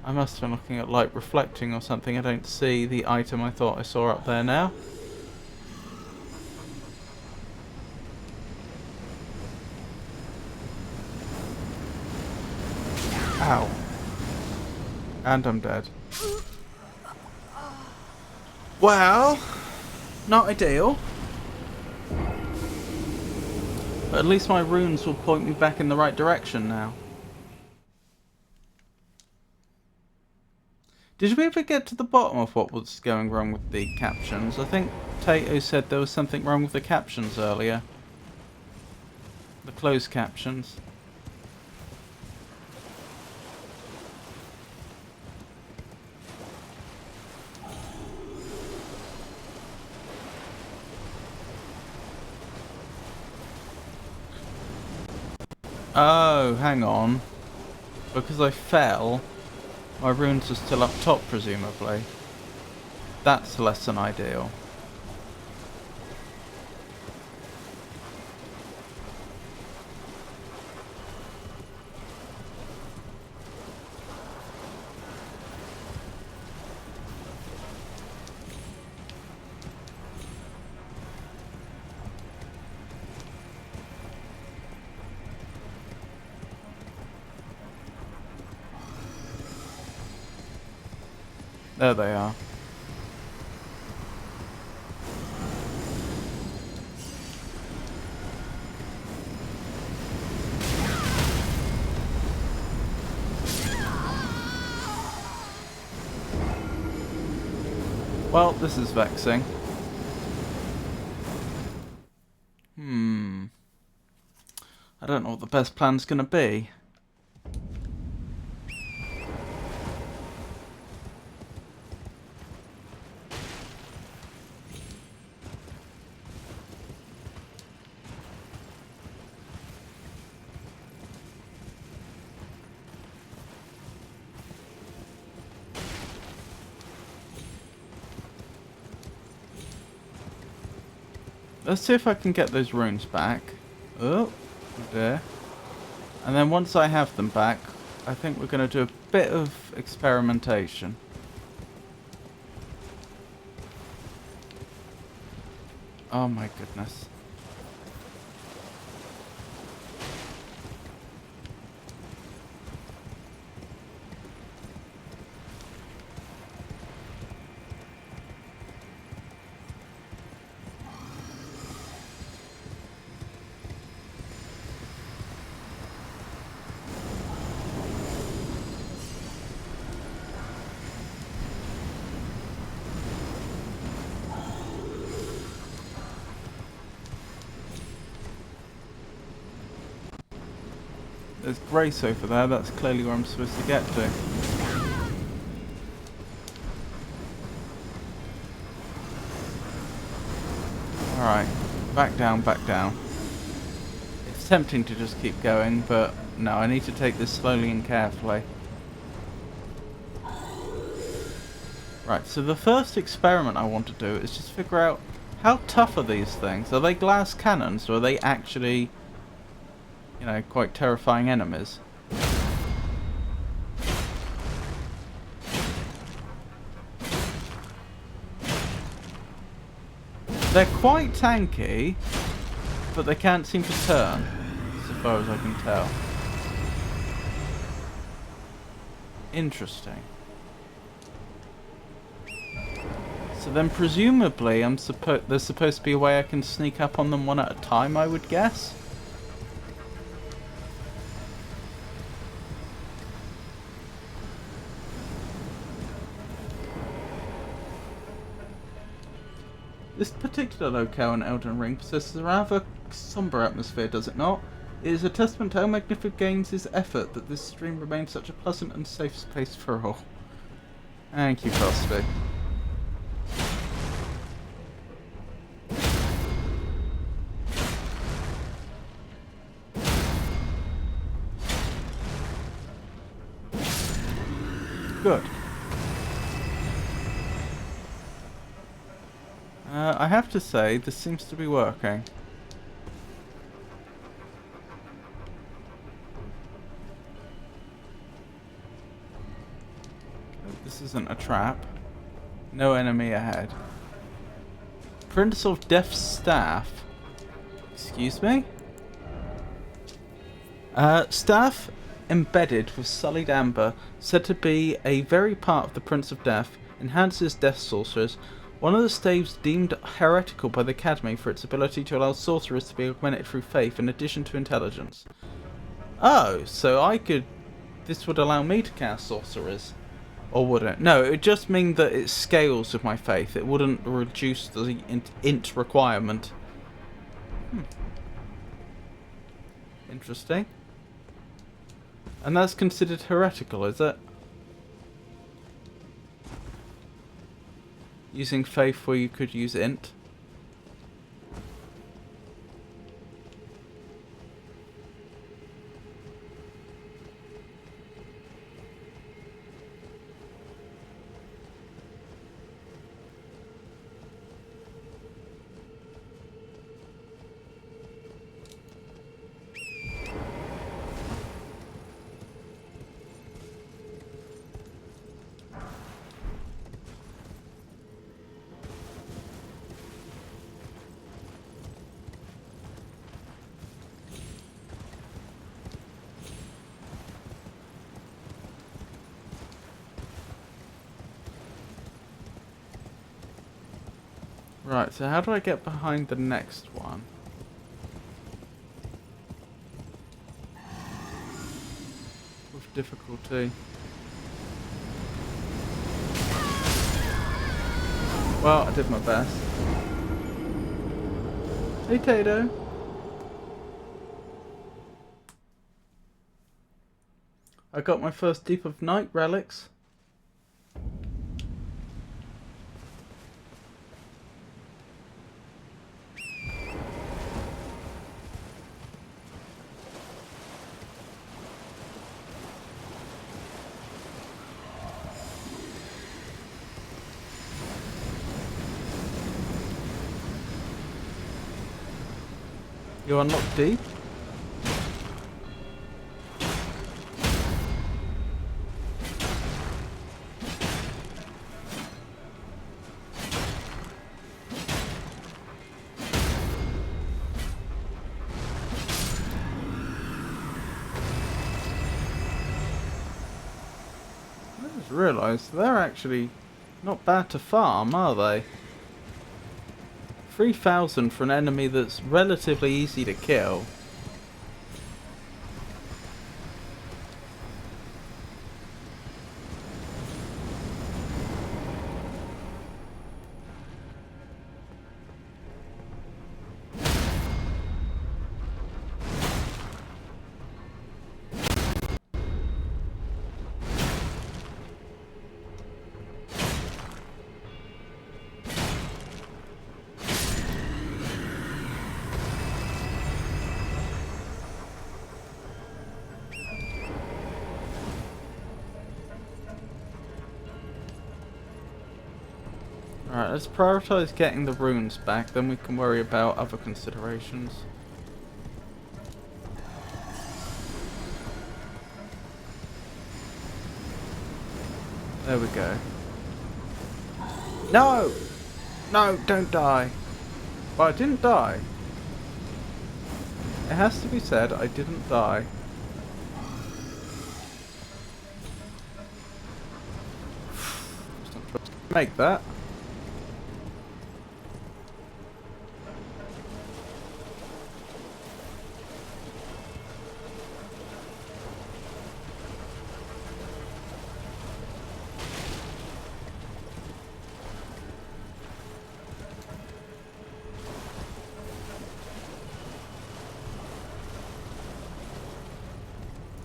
Speaker 1: I must have been looking at light reflecting or something. I don't see the item I thought I saw up there now. Ow. And I'm dead. Well, not ideal. But at least my runes will point me back in the right direction now. Did we ever get to the bottom of what was going wrong with the captions? I think Tato said there was something wrong with the captions earlier. The closed captions. Oh, hang on. Because I fell, my runes are still up top, presumably. That's less than ideal. There they are. Well, this is vexing. I don't know what the best plan's gonna be. Let's see if I can get those runes back. Oh, dear. And then once I have them back, I think we're going to do a bit of experimentation. Oh my goodness. There's Grace over there, that's clearly where I'm supposed to get to. Alright, back down, back down. It's tempting to just keep going, but no, I need to take this slowly and carefully. Right, so the first experiment I want to do is just figure out how tough are these things? Are they glass cannons, or are they actually, you know, quite terrifying enemies? They're quite tanky, but they can't seem to turn, so far as I can tell. Interesting. So then presumably there's supposed to be a way I can sneak up on them one at a time, I would guess? This particular locale in Elden Ring possesses a rather somber atmosphere, does it not? It is a testament to how magnificent Games' effort that this stream remains such a pleasant and safe space for all. Thank you, Frosty. Good. I have to say, this seems to be working. This isn't a trap. No enemy ahead. Prince of Death's Staff. Excuse me? Staff embedded with sullied amber, said to be a very part of the Prince of Death, enhances death sorcerers. One of the staves deemed heretical by the Academy for its ability to allow sorcerers to be augmented through faith in addition to intelligence. Oh, so I could... this would allow me to cast sorcerers. Or would it? No, it would just mean that it scales with my faith. It wouldn't reduce the int requirement. Interesting. And that's considered heretical, is it? Using faith where you could use int. Right, so how do I get behind the next one? With difficulty. Well, I did my best. Hey, Tato. I got my first Deep of Night relics. You unlock Deep? I just realised they're actually not bad to farm, are they? 3,000 for an enemy that's relatively easy to kill. Alright, let's prioritise getting the runes back, then we can worry about other considerations. There we go. No! No, don't die. Well, I didn't die. It has to be said, I didn't die. Make that.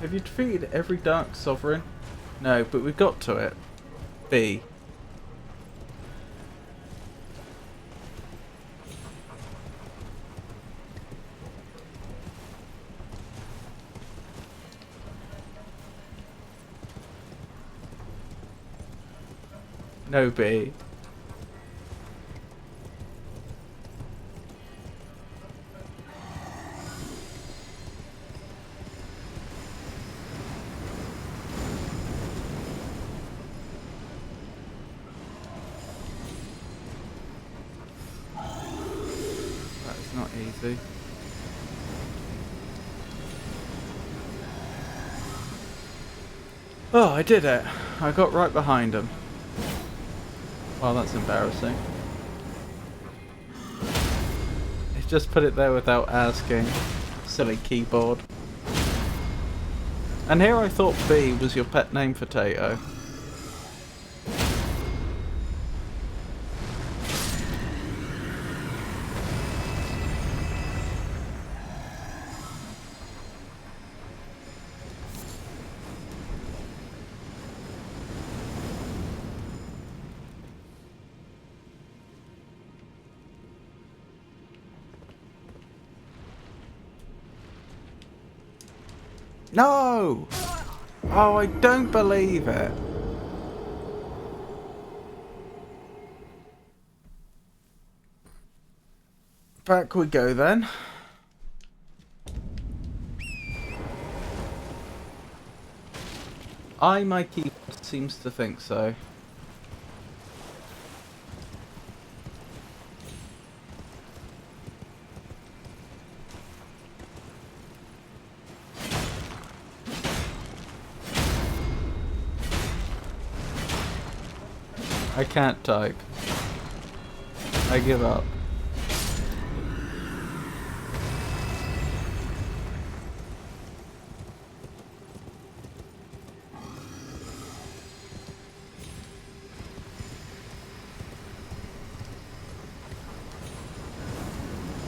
Speaker 1: Have you defeated every Dark Sovereign? No, but we got to it. B. No B. That's not easy. Oh, I did it. I got right behind him. Well, that's embarrassing. He just put it there without asking. Silly keyboard. And here I thought B was your pet name for Tato. No! Oh, I don't believe it. Back we go then. My keyboard seems to think so. I can't type. I give up.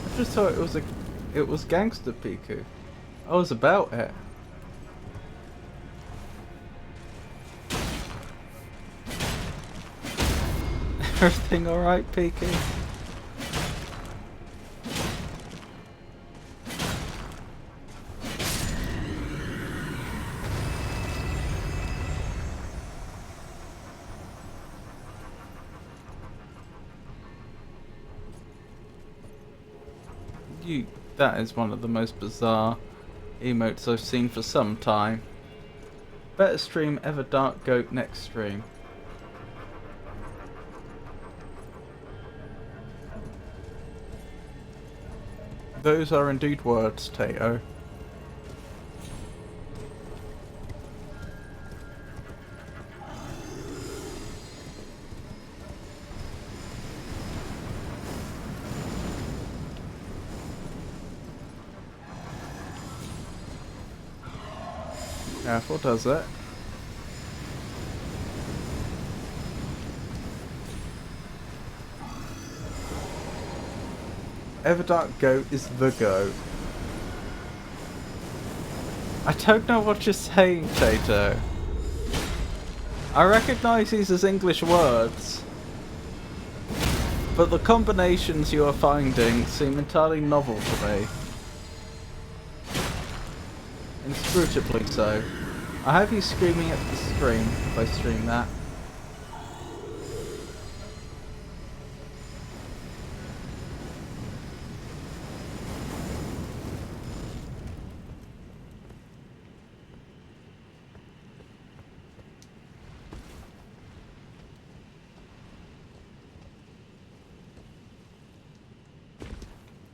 Speaker 1: I just thought it was Gangster Piku. I was about it. Everything alright, Peaky? That is one of the most bizarre emotes I've seen for some time. Better stream ever, Dark Goat next stream. Those are indeed words, Tato. Careful, does it? Everdark Goat is the goat. I don't know what you're saying, Tato. I recognise these as English words, but the combinations you are finding seem entirely novel to me. Inscrutably so. I have you screaming at the stream if I stream that.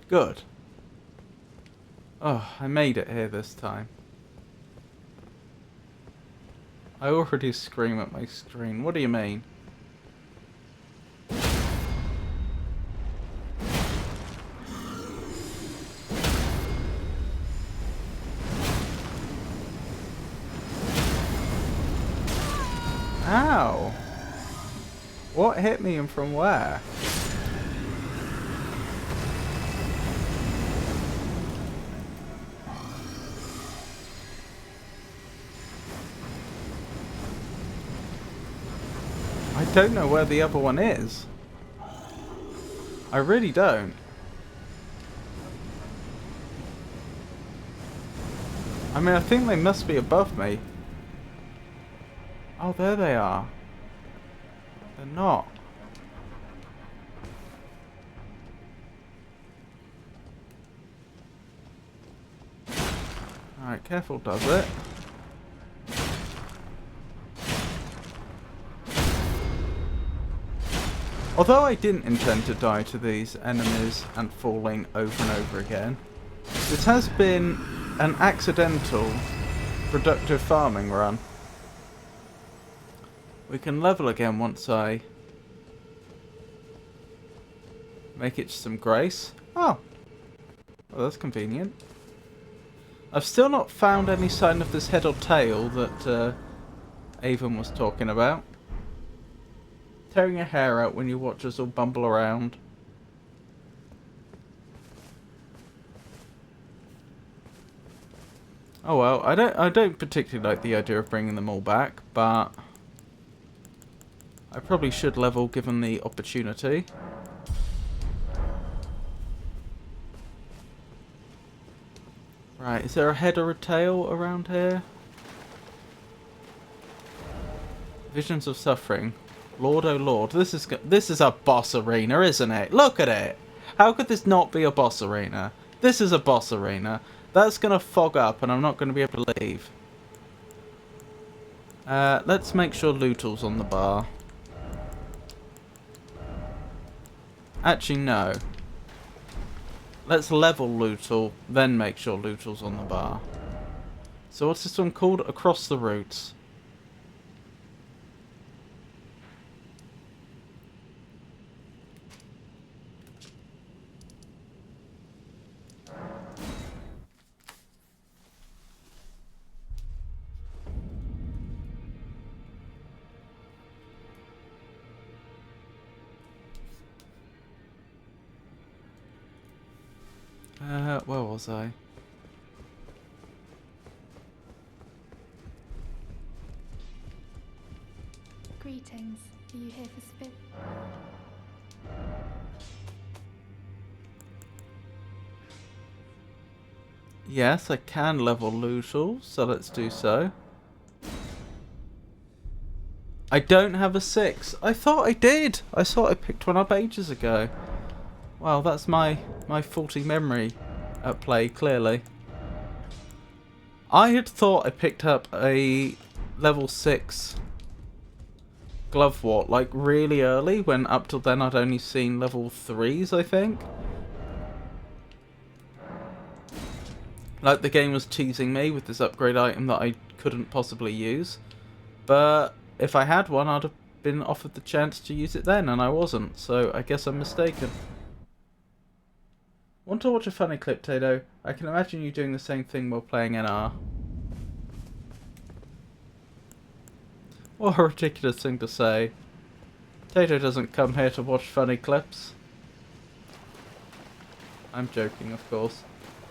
Speaker 1: Good. Oh, I made it here this time. I already scream at my screen. What do you mean? Ow! What hit me and from where? I don't know where the other one is. I really don't. I mean, I think they must be above me. Oh, there they are. They're not. Alright, careful does it. Although I didn't intend to die to these enemies and falling over and over again, this has been an accidental, productive farming run. We can level again once I make it some grace. Oh, well, that's convenient. I've still not found any sign of this head or tail that Avon was talking about. Tearing your hair out when you watch us all bumble around. Oh well, I don't particularly like the idea of bringing them all back, but I probably should level given the opportunity. Right, is there a head or a tail around here? Visions of suffering. Lord, oh Lord, this is a boss arena, isn't it? Look at it! How could this not be a boss arena? This is a boss arena. That's gonna fog up and I'm not gonna be able to leave. Let's make sure Lootal's on the bar. Actually, no. Let's level Lootal, then make sure Lootal's on the bar. So what's this one called? Across the Roots. Where was I?
Speaker 2: Greetings. Are you here for spirit?
Speaker 1: Yes, I can level Lootle, so let's do so. I don't have a 6. I thought I did. I thought I picked one up ages ago. Well, that's my faulty memory at play, clearly. I had thought I picked up a level 6 Glovewort like really early, when up till then I'd only seen level 3s, I think. Like the game was teasing me with this upgrade item that I couldn't possibly use. But if I had one, I'd have been offered the chance to use it then, and I wasn't, so I guess I'm mistaken. Want to watch a funny clip, Tato? I can imagine you doing the same thing while playing NR. What a ridiculous thing to say. Tato doesn't come here to watch funny clips. I'm joking, of course.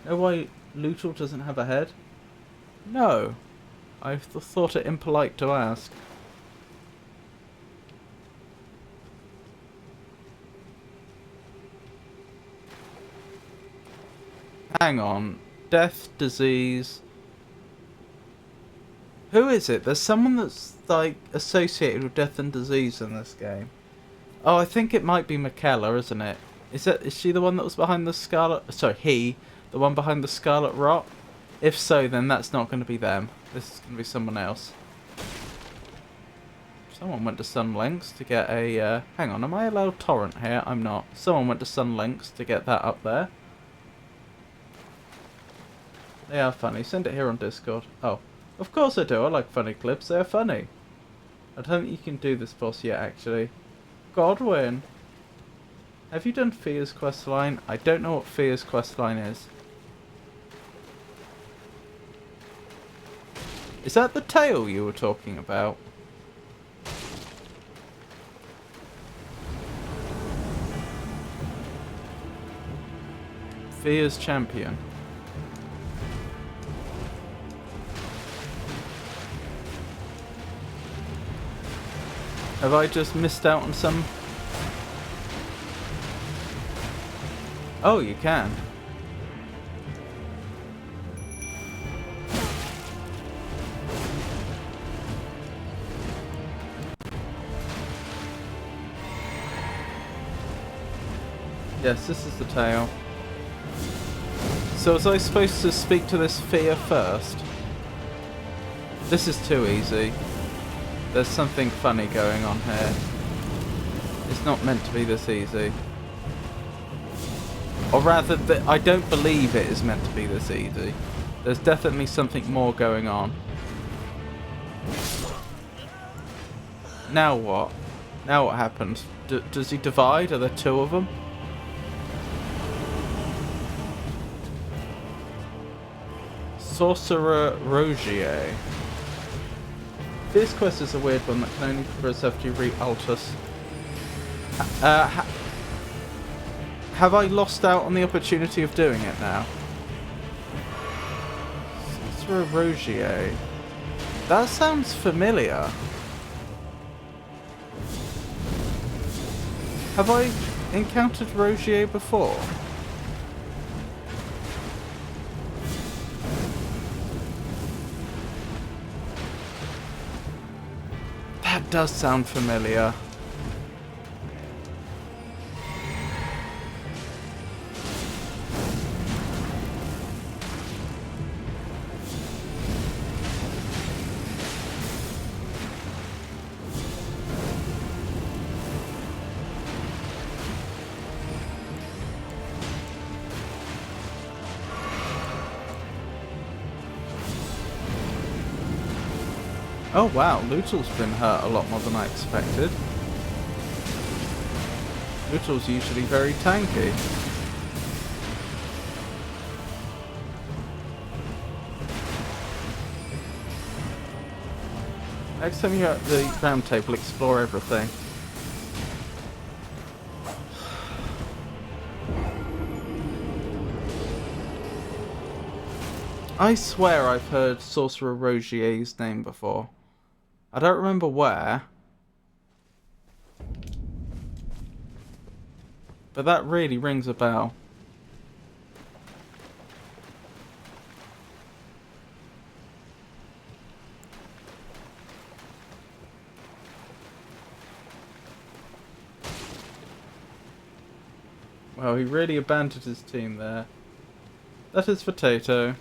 Speaker 1: Know why Lootle doesn't have a head? No. I thought it impolite to ask. Hang on. Death, disease. Who is it? There's someone that's like associated with death and disease in this game. Oh, I think it might be Michaela, isn't it? Is she the one that was behind the Scarlet? Sorry, he, the one behind the Scarlet Rot? If so, then that's not going to be them. This is going to be someone else. Someone went to Sunlinks to get a. Hang on, am I allowed torrent here? I'm not. Someone went to Sunlinks to get that up there. They are funny. Send it here on Discord. Oh, of course I do. I like funny clips. They are funny. I don't think you can do this boss yet, actually. Godwin. Have you done Fia's questline? I don't know what Fia's questline is. Is that the tail you were talking about? Fia's champion. Have I just missed out on some? Oh, you can. Yes, this is the tail. So was I supposed to speak to this Fia first? This is too easy. There's something funny going on here. It's not meant to be this easy. Or rather, I don't believe it is meant to be this easy. There's definitely something more going on. Now what? Now what happens? Does he divide? Are there two of them? Sorcerer Rogier. This quest is a weird one that can only progress after you reach Altus. Have I lost out on the opportunity of doing it now? Sorcerer Rogier. That sounds familiar. Have I encountered Rogier before? That does sound familiar. Oh wow, Lootle's been hurt a lot more than I expected. Lootle's usually very tanky. Next time you're at the round table, explore everything. I swear I've heard Sorcerer Rogier's name before. I don't remember where. but that really rings a bell. Well, he really abandoned his team there. That is Potato.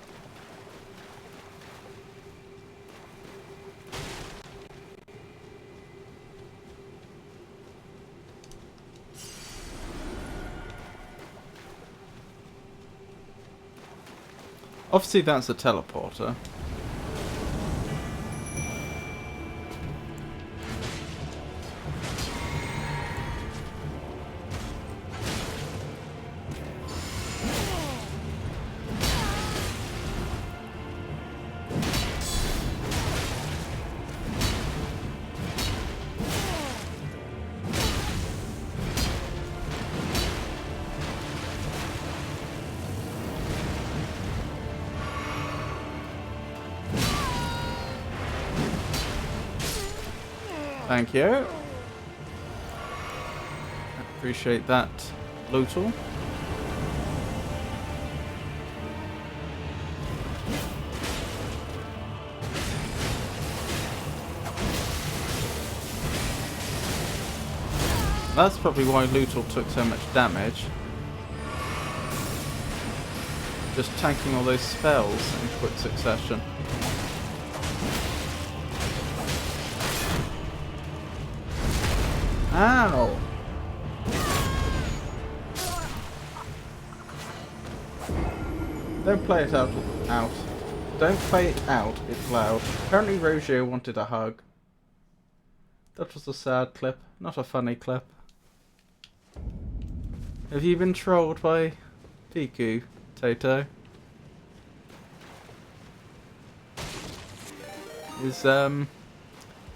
Speaker 1: Obviously that's a teleporter. Thank you. Appreciate that, Lootle. That's probably why Lootle took so much damage. Just tanking all those spells in quick succession. Ow! Don't play it out. Don't play it out, it's loud. Apparently Roger wanted a hug. That was a sad clip, not a funny clip. Have you been trolled by Piku, Tato?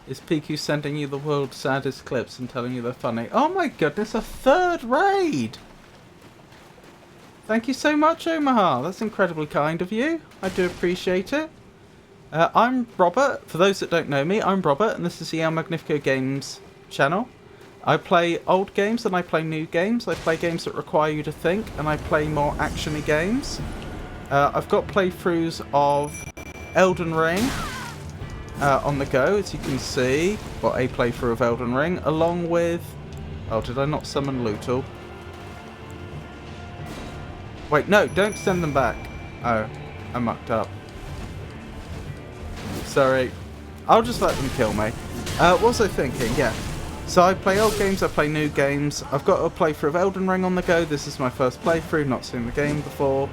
Speaker 1: Is Piku sending you the world's saddest clips and telling you they're funny? Oh my goodness, a third raid! Thank you so much, Omaha. That's incredibly kind of you. I do appreciate it. I'm Robert. For those that don't know me, I'm Robert, and this is the El Magnifico Games channel. I play old games and I play new games. I play games that require you to think, and I play more action-y games. I've got playthroughs of Elden Ring on the go, as you can see. Got a playthrough of Elden Ring, along with... Oh, did I not summon Lootle? Wait, no, don't send them back. Oh, I mucked up. Sorry. I'll just let them kill me. What was I thinking? Yeah. So I play old games, I play new games. I've got a playthrough of Elden Ring on the go. This is my first playthrough, not seen the game before.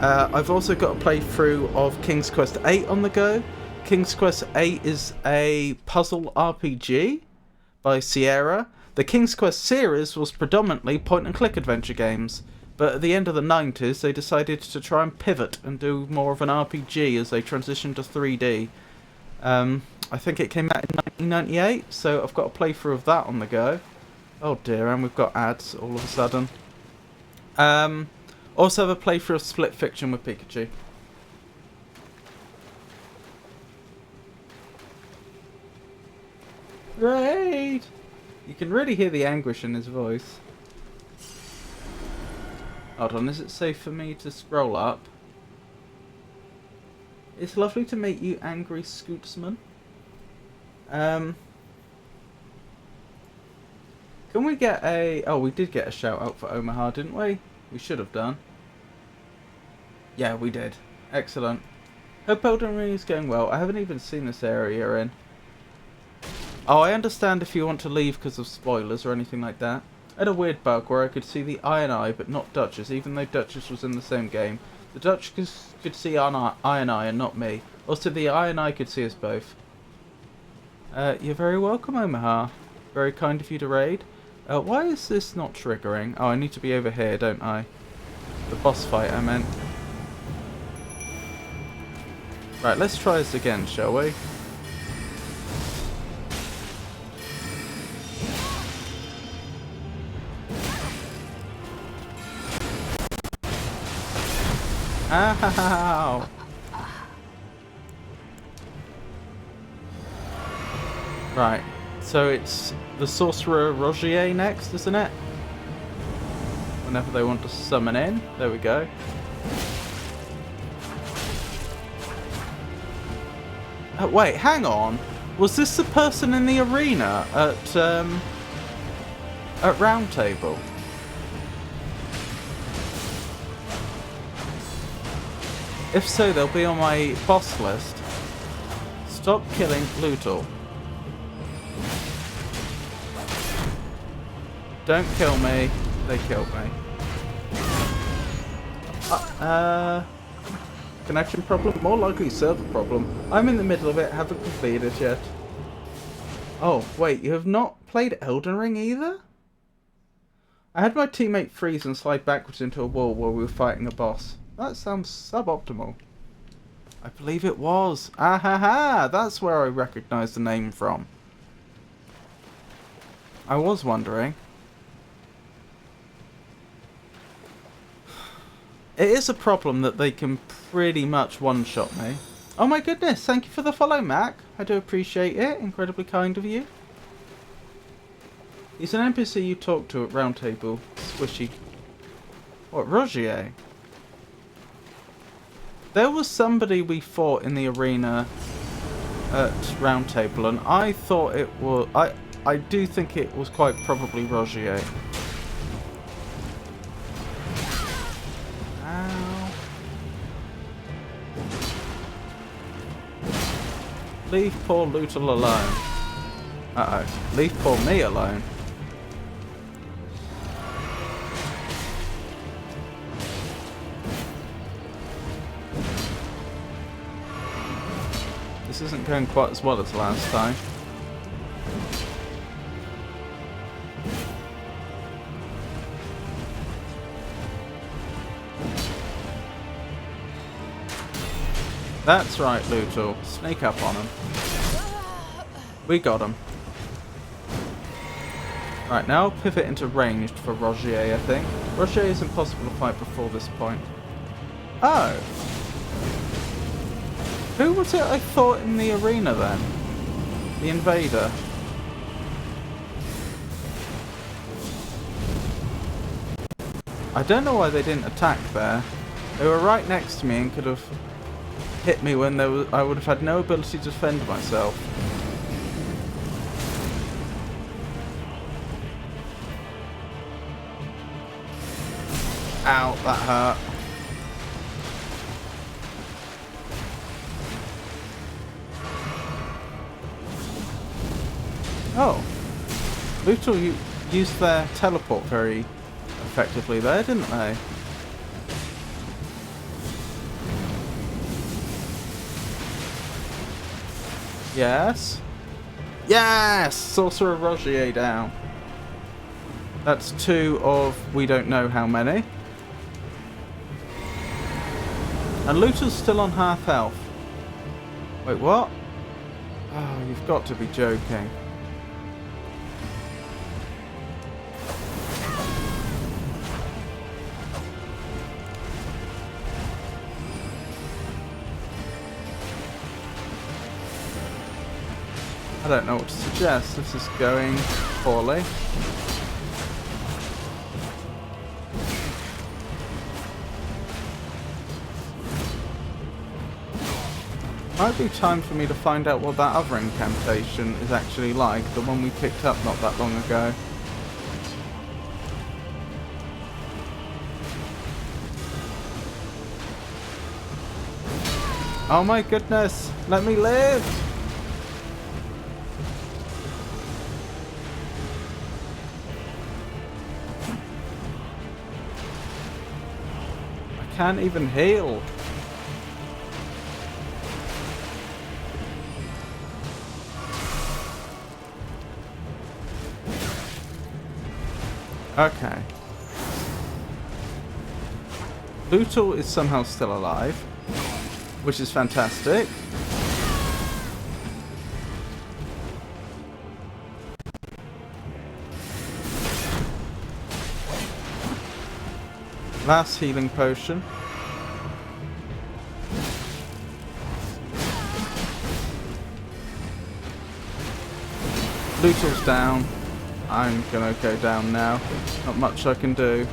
Speaker 1: I've also got a playthrough of King's Quest VIII on the go. King's Quest VIII is a puzzle RPG by Sierra. The King's Quest series was predominantly point-and-click adventure games. But at the end of the 90s, they decided to try and pivot and do more of an RPG as they transitioned to 3D. I think it came out in 1998, so I've got a playthrough of that on the go. Oh dear, and we've got ads all of a sudden. Also have a playthrough of Split Fiction with Pikachu. Great! You can really hear the anguish in his voice. Hold on, is it safe for me to scroll up? It's lovely to meet you, Angry Scootsman. Can we get a... Oh, we did get a shout out for Omaha, didn't we? We should have done. Yeah, we did. Excellent. Hope Elden Ring is going well. I haven't even seen this area you're in. Oh, I understand if you want to leave because of spoilers or anything like that. I had a weird bug where I could see the Iron Eye but not Duchess, even though Duchess was in the same game. The Duchess could see Iron Eye and not me. Also, the Iron Eye could see us both. You're very welcome, Omaha. Very kind of you to raid. Why is this not triggering? Oh, I need to be over here, don't I? The boss fight, I meant. Right, let's try this again, shall we? Ow! Right, so it's the Sorcerer Rogier next, isn't it? whenever they want to summon in. There we go. Wait, hang on. Was this the person in the arena at Round Table? If so, they'll be on my boss list. Stop killing Lutal. Don't kill me. They killed me. Connection problem? More likely server problem. I'm in the middle of it, haven't completed it yet. Oh, wait, you have not played Elden Ring either? I had my teammate freeze and slide backwards into a wall while we were fighting a boss. That sounds suboptimal. I believe it was. Ah ha ha! That's where I recognise the name from. I was wondering. It is a problem that they can pretty much one-shot me. Oh my goodness, thank you for the follow, Mac. I do appreciate it. Incredibly kind of you. He's an NPC you talk to at Round Table. Squishy. What, Rogier? There was somebody we fought in the arena at Round Table, and I thought it was... I do think it was quite probably Rogier. Ow. Leave poor Lutal alone. Uh-oh. Leave poor me alone. This isn't going quite as well as last time. That's right, Lutal. Sneak up on him. We got him. Right, now I'll pivot into ranged for Rogier, I think. Rogier is impossible to fight before this point. Oh! Who was it I fought in the arena then? The invader. I don't know why they didn't attack there. They were right next to me and could have hit me when there was, I would have had no ability to defend myself. Ow, that hurt. Oh. Lutal used their teleport very effectively there, didn't they? Yes. Yes! Sorcerer Rogier down. That's 2 of we don't know how many. And Lutal's still on half health. Wait, what? Oh, you've got to be joking. I don't know what to suggest. This is going poorly. Might be time for me to find out what that other incantation is actually like, the one we picked up not that long ago. Oh my goodness! Let me live! Can't even heal. Okay. Lutal is somehow still alive, which is fantastic. Last healing potion. Lutal's down. I'm gonna go down now. Not much I can do.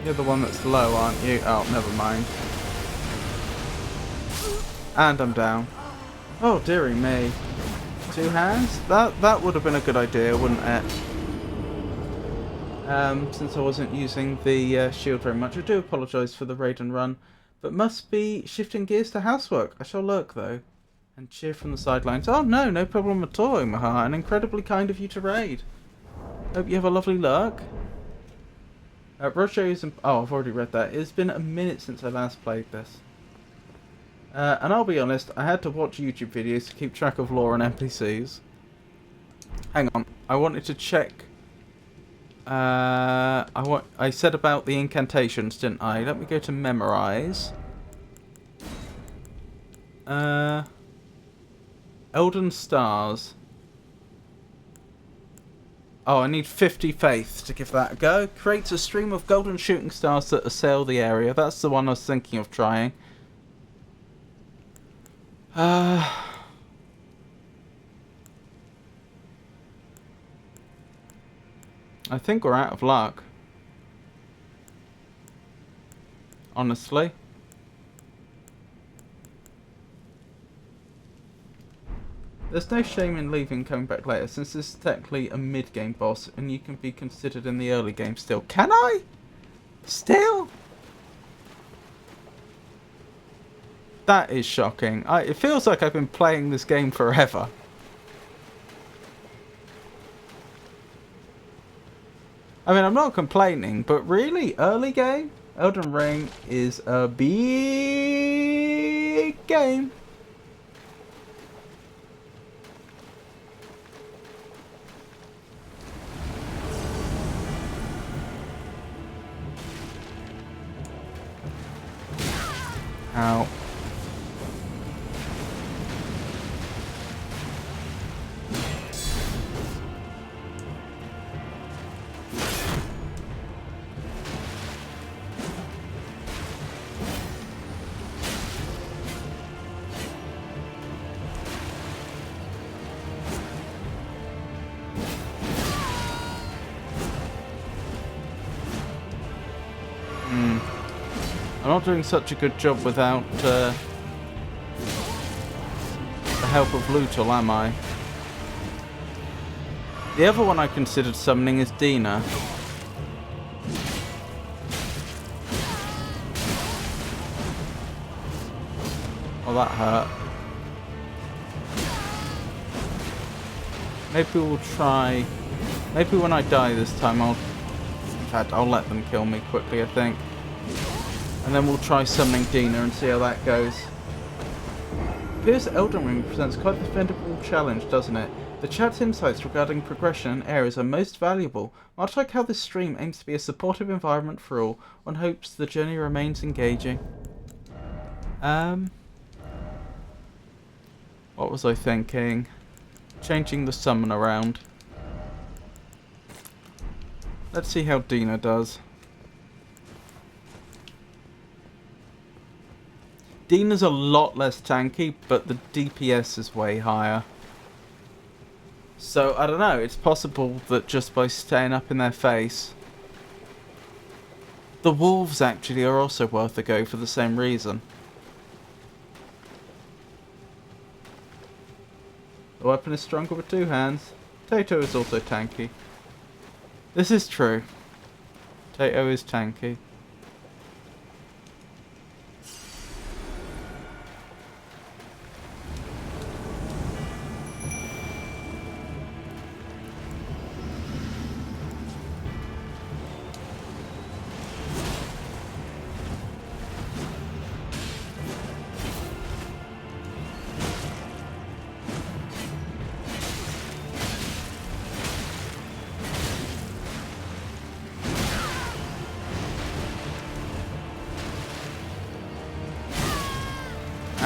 Speaker 1: You're the one that's low, aren't you? Oh, never mind. And I'm down. Oh, dearie me. 2 hands? That would have been a good idea, wouldn't it? Since I wasn't using the shield very much. I do apologise for the raid and run, but must be shifting gears to housework. I shall lurk, though, and cheer from the sidelines. Oh, no, no problem at all, Omaha, and incredibly kind of you to raid. Hope you have a lovely lurk. Roche is... Oh, I've already read that. It's been a minute since I last played this. And I'll be honest, I had to watch YouTube videos to keep track of lore and NPCs. Hang on, I wanted to check... I said about the incantations, didn't I? Let me go to memorize. Elden Stars. Oh, I need 50 faith to give that a go. Creates a stream of golden shooting stars that assail the area. That's the one I was thinking of trying. I think we're out of luck. Honestly. There's no shame in leaving, coming back later, since this is technically a mid-game boss, and you can be considered in the early game still. Can I? Still? That is shocking. It feels like I've been playing this game forever. I mean, I'm not complaining, but really, early game? Elden Ring is a big game. Ow. I'm not doing such a good job without the help of Lutal, am I? The other one I considered summoning is Dina. Oh, that hurt. Maybe we'll try... Maybe when I die this time In fact, I'll let them kill me quickly, I think. And then we'll try summoning Dina and see how that goes. Appears Elden Ring presents quite a defendable challenge, doesn't it? The chat's insights regarding progression and areas are most valuable. Much like how this stream aims to be a supportive environment for all, one hopes the journey remains engaging. What was I thinking? Changing the summon around. Let's see how Dina does. Dina's a lot less tanky, but the DPS is way higher. So, I don't know, it's possible that just by staying up in their face... The wolves actually are also worth a go for the same reason. The weapon is stronger with 2 hands. Tato is also tanky. This is true. Tato is tanky.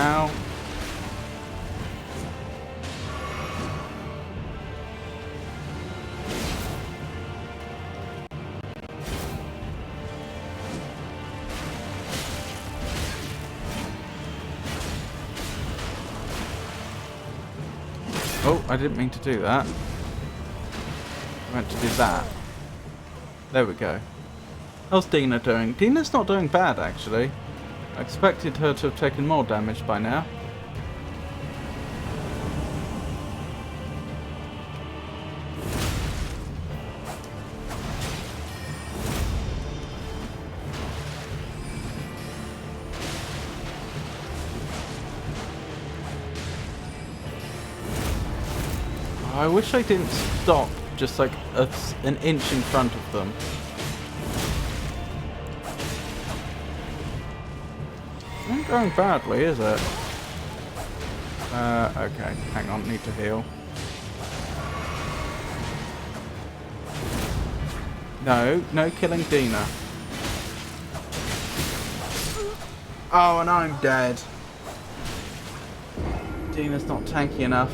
Speaker 1: Ow. Oh, I didn't mean to do that. I meant to do that. There we go. How's Dina doing? Dina's not doing bad, actually. I expected her to have taken more damage by now. I wish I didn't stop just like an inch in front of them. Not going badly, is it? Okay, hang on, need to heal. No killing Dina. Oh, and I'm dead. Dina's not tanky enough.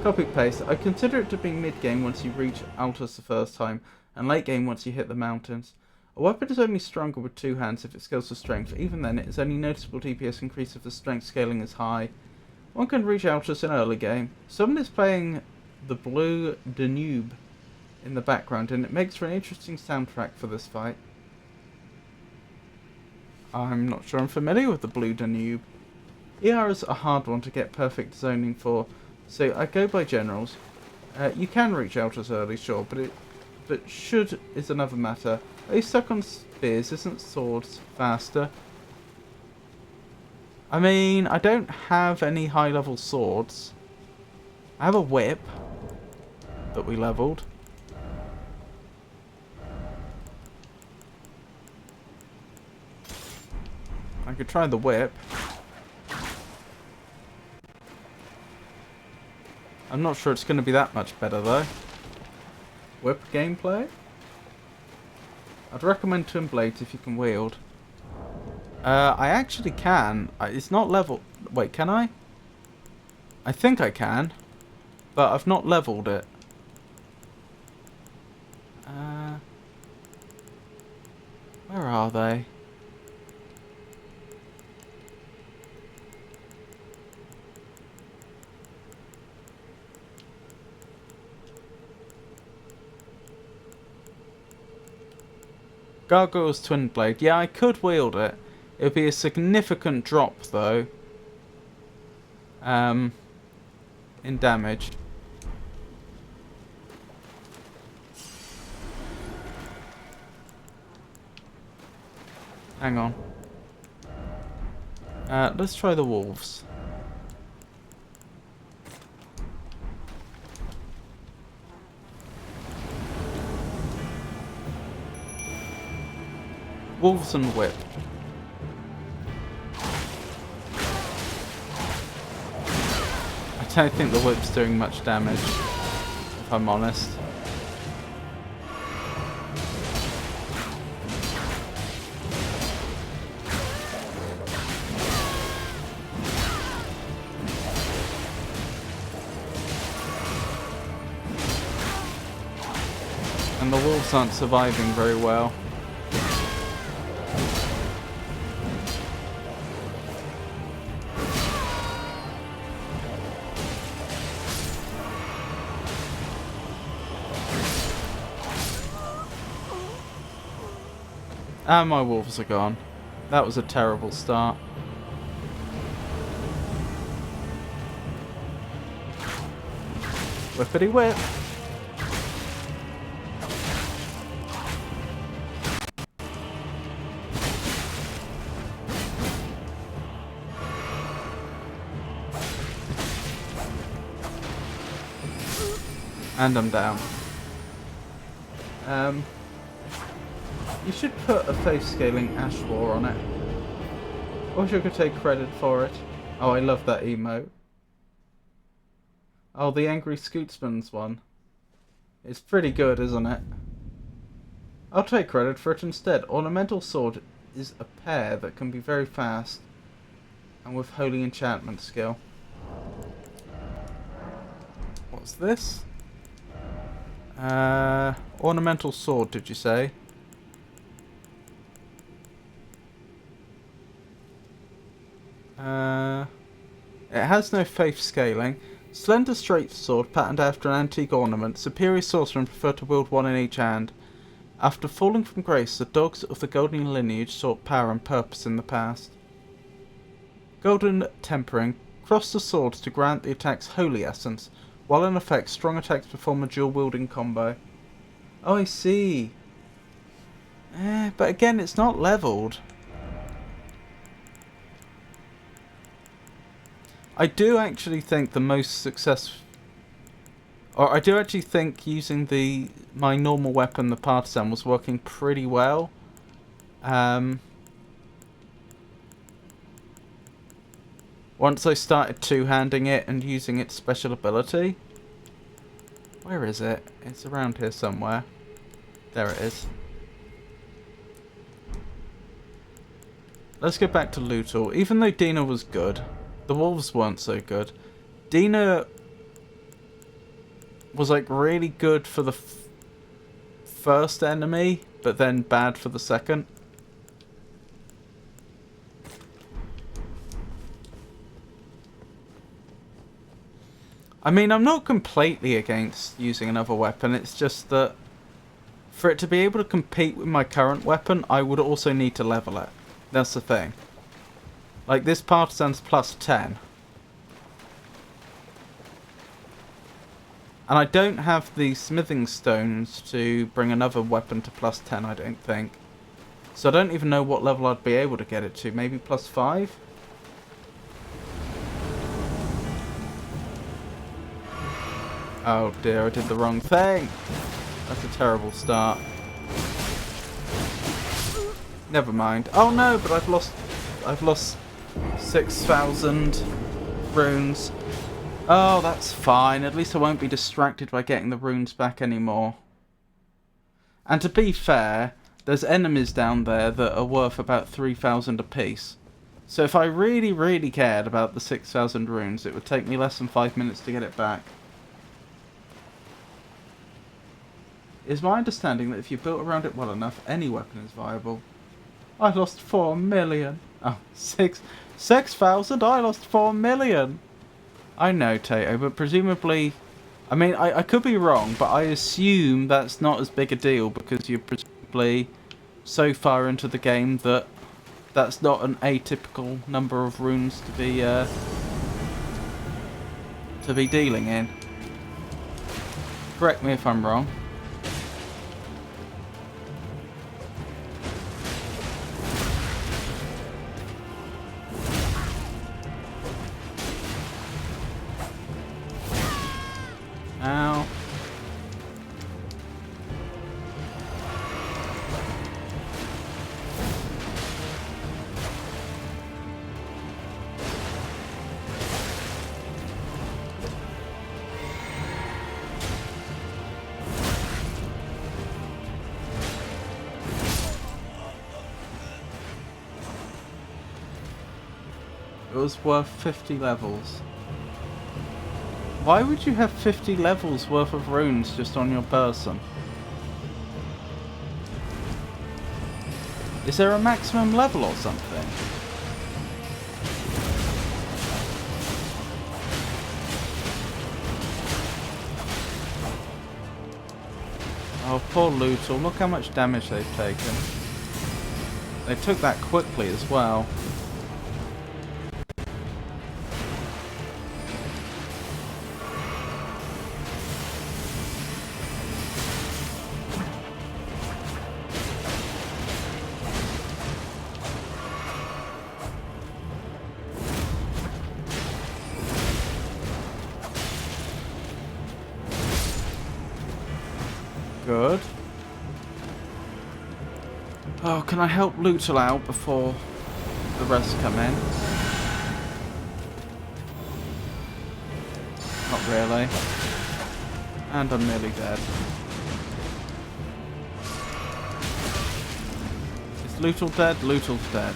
Speaker 1: Copy paste. I consider it to be mid-game once you reach Altus the first time, and late game once you hit the mountains. A weapon is only stronger with two hands if it scales to strength. Even then, it is only noticeable DPS increase if the strength scaling is high. One can reach Altus in early game. Someone is playing the Blue Danube in the background, and it makes for an interesting soundtrack for this fight. I'm not sure I'm familiar with the Blue Danube. ER is a hard one to get perfect zoning for, so I go by generals. You can reach Altus early, sure, but should is another matter. Are you stuck on spears? Isn't swords faster? I mean, I don't have any high-level swords. I have a whip that we leveled. I could try the whip. I'm not sure it's going to be that much better though. Whip gameplay? I'd recommend twin blades if you can wield. I actually can. It's not level. Wait, can I? I think I can, but I've not leveled it. Where are they? Gargoyle's twin blade. Yeah, I could wield it. It would be a significant drop, though. In damage. Hang on. Let's try the wolves. Wolves and whip. I don't think the whip's doing much damage, if I'm honest. And the wolves aren't surviving very well. And my wolves are gone. That was a terrible start. Whippity whip. And I'm down. You should put a face scaling Ash War on it. I wish I could take credit for it. Oh, I love that emote. Oh, the Angry Scootsman's one. It's pretty good, isn't it? I'll take credit for it instead. Ornamental Sword is a pair that can be very fast and with Holy Enchantment skill. What's this? Ornamental Sword, did you say? It has no faith scaling. Slender straight sword patterned after an antique ornament. Superior sorcerer prefer to wield one in each hand. After falling from grace, the dogs of the golden lineage sought power and purpose in the past. Golden tempering. Cross the swords to grant the attacks holy essence. While in effect, strong attacks perform a dual wielding combo. Oh, I see. But again, it's not leveled. I do actually think the most successful... Or I do actually think using my normal weapon, the Partisan, was working pretty well. Once I started two-handing it and using its special ability. Where is it? It's around here somewhere. There it is. Let's go back to Lutal. Even though Dina was good, the wolves weren't so good. Dina was like really good for the first enemy, but then bad for the second. I mean, I'm not completely against using another weapon, it's just that for it to be able to compete with my current weapon, I would also need to level it. That's the thing. Like, this Partisan's plus 10. And I don't have the smithing stones to bring another weapon to plus 10, I don't think. So I don't even know what level I'd be able to get it to. Maybe plus 5? Oh dear, I did the wrong thing. That's a terrible start. Never mind. Oh no, but I've lost 6,000 runes. Oh, that's fine. At least I won't be distracted by getting the runes back anymore. And to be fair, there's enemies down there that are worth about 3,000 apiece. So if I really, really cared about the 6,000 runes, it would take me less than 5 minutes to get it back. It's my understanding that if you built around it well enough, any weapon is viable. I lost 4 million. Oh, 6,000? I lost 4 million. I know, Tato, but presumably... I mean, I could be wrong, but I assume that's not as big a deal because you're presumably so far into the game that that's not an atypical number of runes to be dealing in. Correct me if I'm wrong. Ow. It was worth 50 levels. Why would you have 50 levels worth of runes just on your person? Is there a maximum level or something? Oh, poor Lutal. Look how much damage they've taken. They took that quickly as well. Good. Oh, can I help Lutal out before the rest come in? Not really. And I'm nearly dead. Is Lutal dead? Lutal's dead.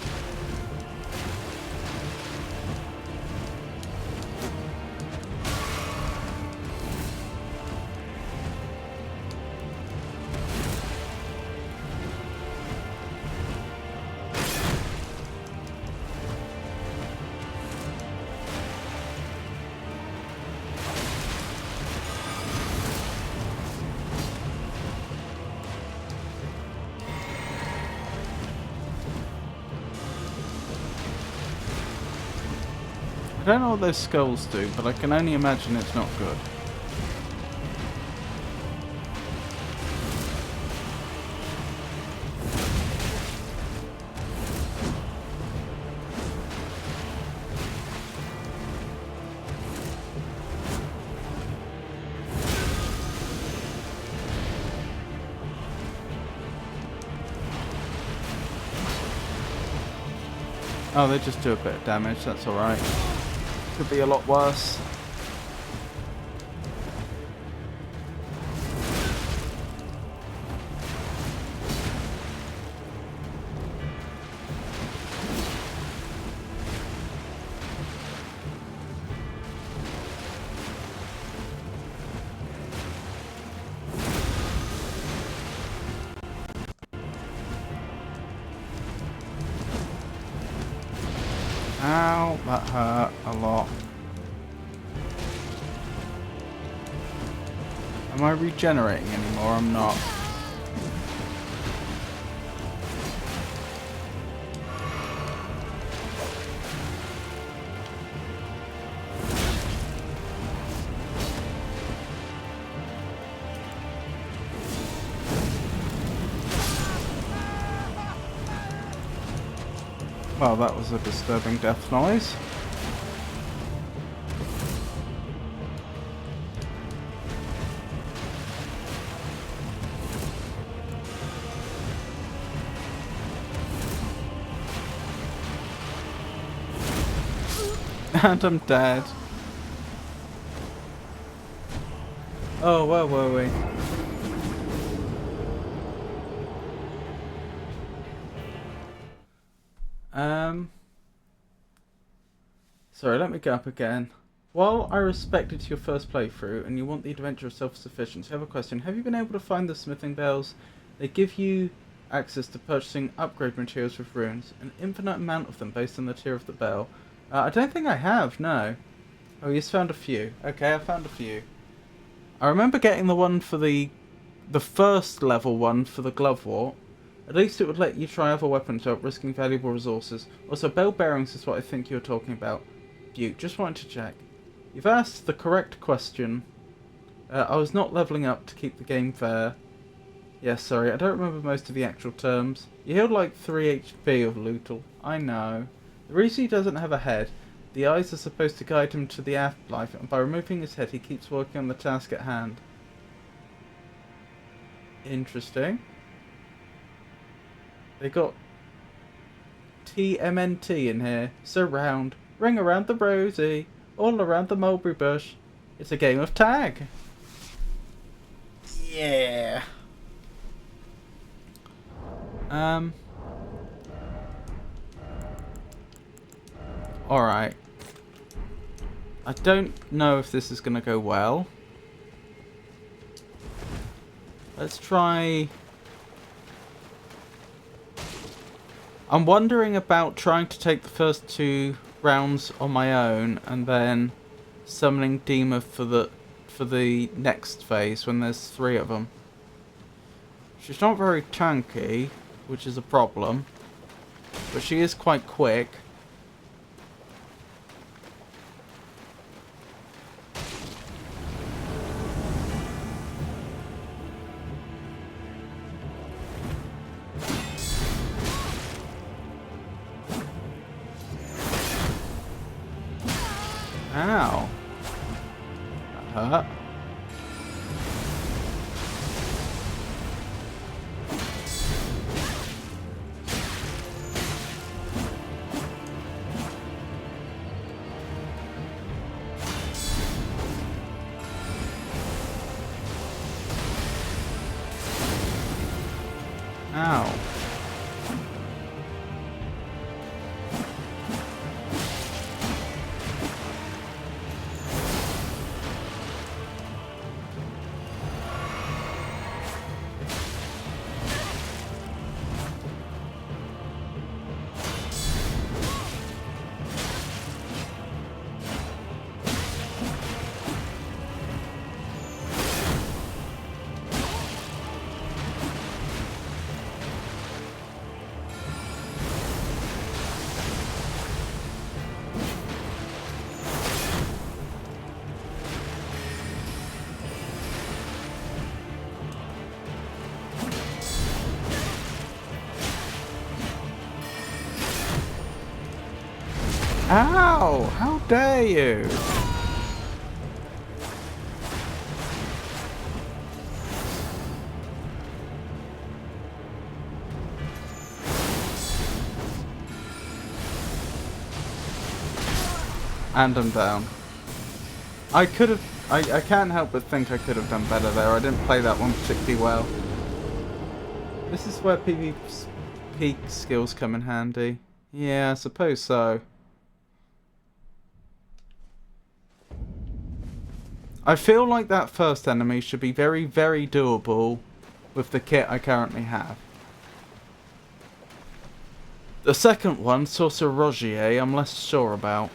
Speaker 1: I don't know what those skulls do, but I can only imagine it's not good. Oh, they just do a bit of damage, that's alright. Could be a lot worse. Ow, that hurt a lot. Am I regenerating anymore? I'm not. Well, that was a disturbing death noise. And I'm dead. Oh, where were we? Sorry, let me go up again. While I respected your first playthrough and you want the adventure of self-sufficiency, I have a question. Have you been able to find the smithing bells? They give you access to purchasing upgrade materials with runes, an infinite amount of them based on the tier of the bell. I don't think I have, no. Oh, you just found a few. Okay, I found a few. I remember getting the one for the first level one for the glove wart. At least it would let you try other weapons without risking valuable resources. Also, bell bearings is what I think you were talking about. Butte, just wanted to check. You've asked the correct question. I was not leveling up to keep the game fair. Yes, sorry, I don't remember most of the actual terms. You healed like 3 HP of Lootle. I know. The reason he doesn't have a head, the eyes are supposed to guide him to the afterlife, and by removing his head he keeps working on the task at hand. Interesting. They got TMNT in here. Surround. Ring around the rosy. All around the mulberry bush. It's a game of tag. Yeah. Alright. I don't know if this is going to go well. Let's try... I'm wondering about trying to take the first 2 rounds on my own and then summoning Dima for the next phase when there's 3 of them. She's not very tanky, which is a problem, but she is quite quick. Ow. That hurt. Ow. Ow! How dare you! And I'm down. I could have... I can't help but think I could have done better there. I didn't play that one particularly well. This is where PvP skills come in handy. Yeah, I suppose so. I feel like that first enemy should be very, very doable with the kit I currently have. The second one, Sorcerer Rogier, I'm less sure about.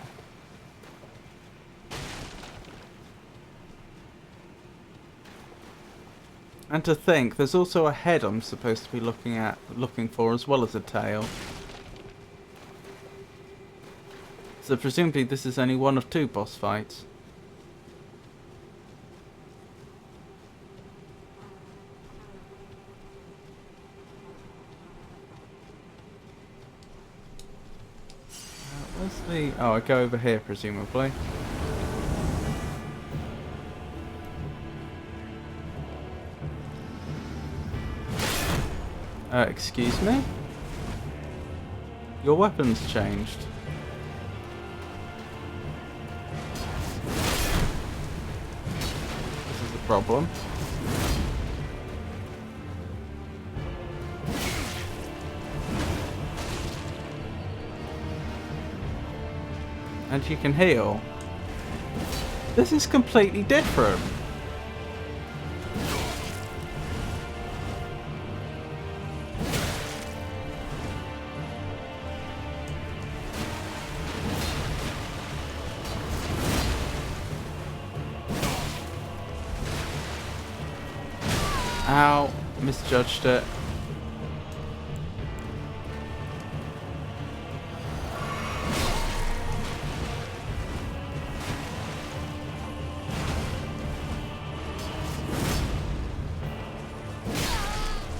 Speaker 1: And to think, there's also a head I'm supposed to be looking for, as well as a tail. So presumably this is only one of 2 boss fights. Where's the... Oh, I go over here, presumably. Excuse me? Your weapon's changed. This is a problem. And you can heal. This is completely different. Ow, misjudged it.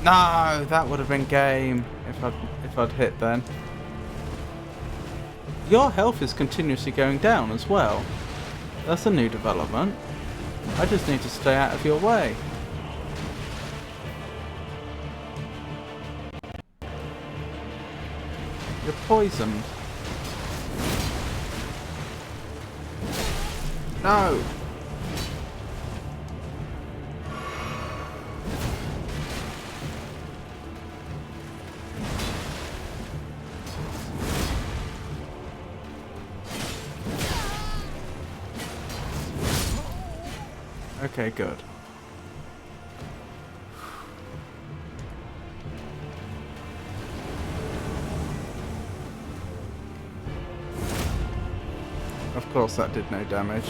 Speaker 1: No, that would have been game if I'd hit then. Your health is continuously going down as well. That's a new development. I just need to stay out of your way. You're poisoned. No! Okay, good. Of course that did no damage.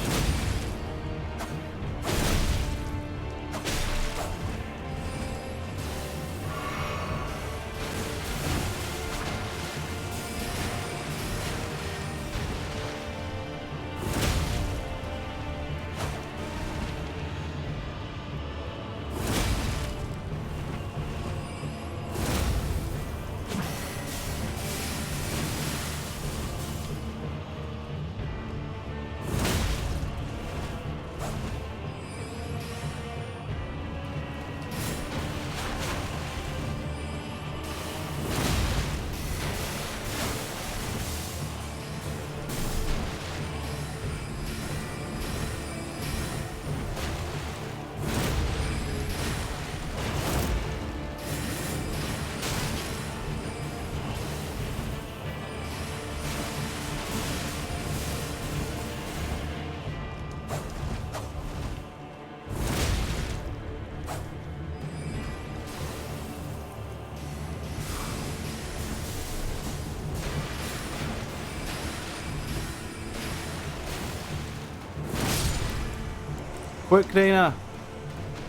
Speaker 1: Quick, Dina!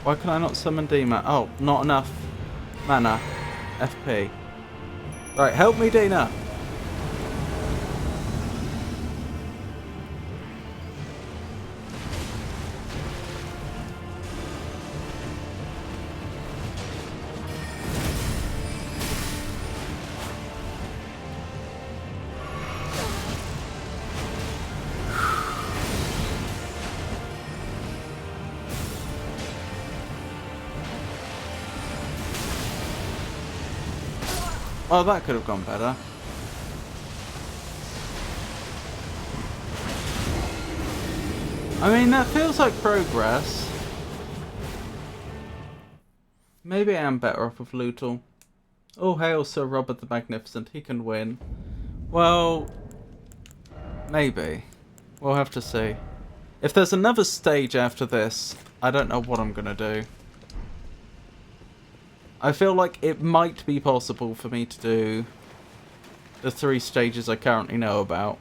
Speaker 1: Why can I not summon Dina? Oh, not enough mana. FP. Right, help me, Dina! Oh, that could have gone better. I mean, that feels like progress. Maybe I am better off with Lootle. Oh, hail Sir Robert the Magnificent. He can win. Well, maybe. We'll have to see. If there's another stage after this, I don't know what I'm gonna do. I feel like it might be possible for me to do the 3 stages I currently know about.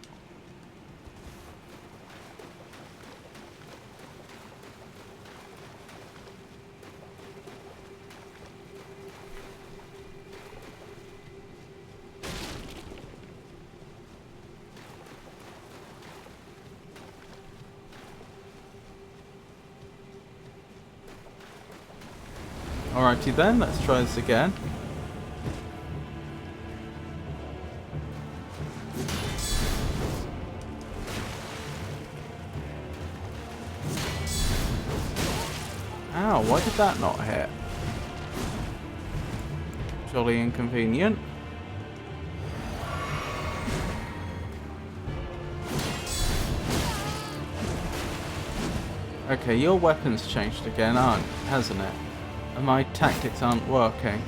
Speaker 1: Alrighty then, let's try this again. Ow, why did that not hit? Jolly inconvenient. Okay, your weapon's changed again, hasn't it? And my tactics aren't working.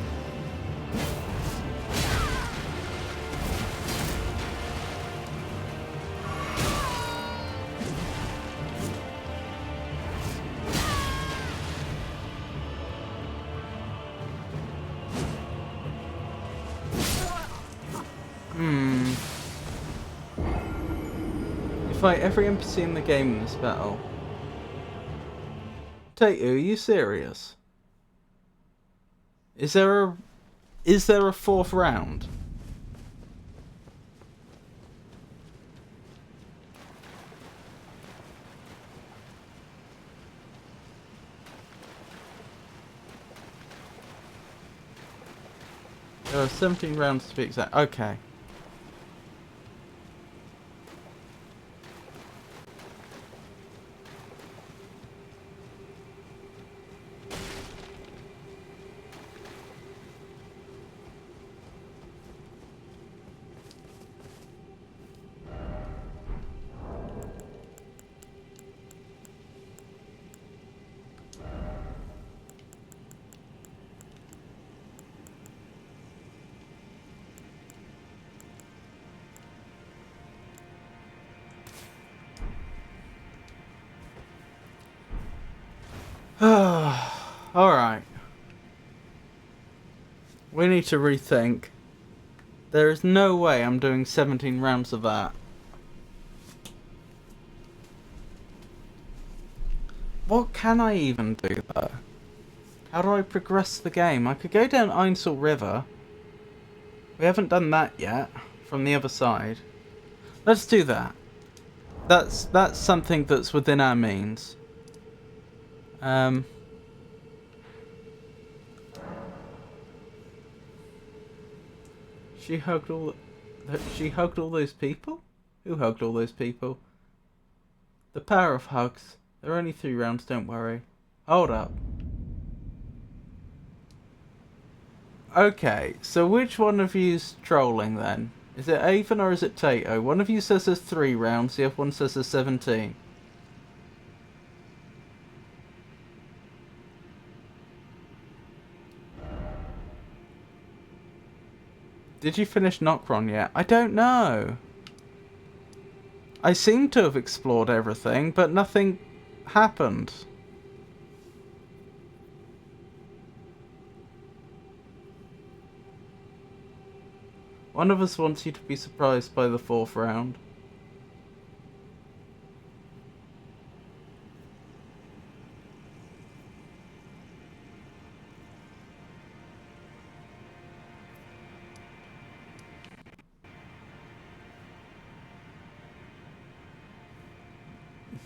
Speaker 1: You fight every NPC in the game in this battle. Take you, are you serious? Is there a 4th round? There are 17 rounds to be exact. Okay. Alright. We need to rethink. There is no way I'm doing 17 rounds of that. What can I even do though? How do I progress the game? I could go down Ainsel River. We haven't done that yet. From the other side. Let's do that. That's something that's within our means. She hugged all those people? Who hugged all those people? The power of hugs. There are only 3 rounds, don't worry. Hold up. Okay, so which one of you's trolling then? Is it Avon or is it Tato? One of you says there's 3 rounds, the other one says there's 17. Did you finish Nocron yet? I don't know. I seem to have explored everything, but nothing happened. One of us wants you to be surprised by the 4th round.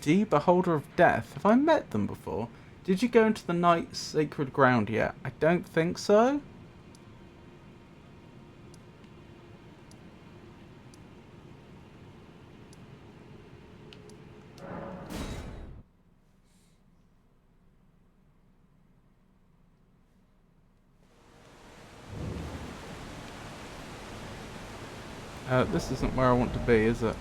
Speaker 1: D, Beholder of Death. Have I met them before? Did you go into the Night Sacred Ground yet? I don't think so. This isn't where I want to be, is it?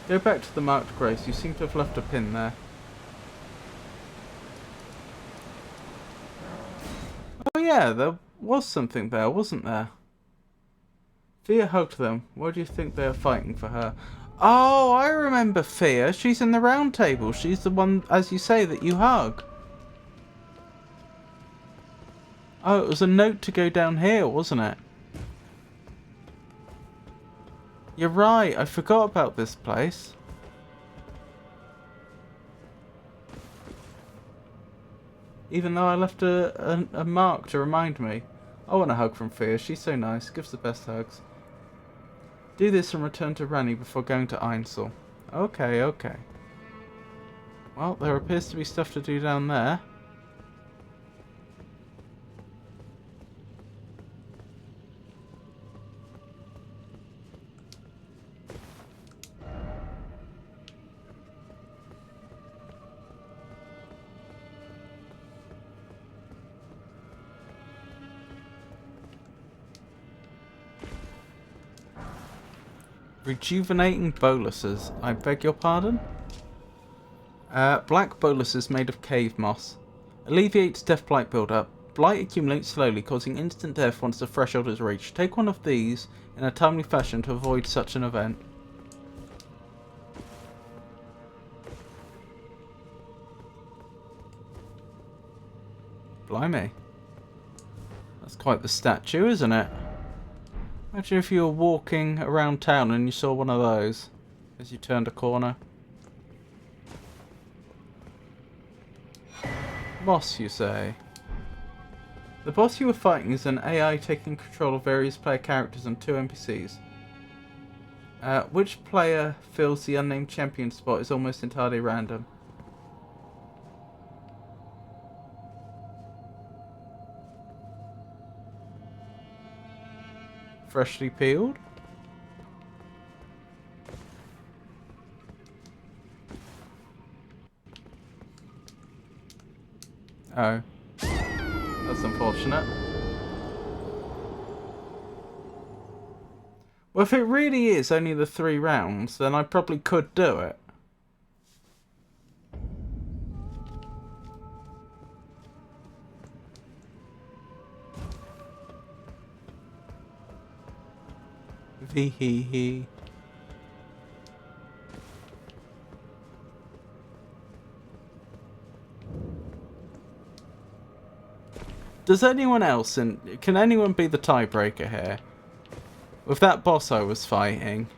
Speaker 1: Go back to the marked grace. You seem to have left a pin there. Oh yeah, there was something there, wasn't there? Thea hugged them. Why do you think they are fighting for her? Oh, I remember Thea. She's in the round table. She's the one, as you say, that you hug. Oh, it was a note to go down here, wasn't it? You're right. I forgot about this place. Even though I left a mark to remind me. I want a hug from Thea. She's so nice. Gives the best hugs. Do this and return to Rani before going to Einsel. Okay, okay. Well, there appears to be stuff to do down there. Rejuvenating boluses. I beg your pardon? Black boluses made of cave moss. Alleviates death blight build-up. Blight accumulates slowly, causing instant death once the threshold is reached. Take one of these in a timely fashion to avoid such an event. Blimey. That's quite the statue, isn't it? Imagine if you were walking around town and you saw one of those as you turned a corner. Boss, you say? The boss you were fighting is an AI taking control of various player characters and 2 NPCs. Which player fills the unnamed champion spot is almost entirely random. Freshly peeled? Oh. That's unfortunate. Well, if it really is only the 3 rounds, then I probably could do it. Vee. Does anyone else, can anyone be the tiebreaker here? With that boss I was fighting.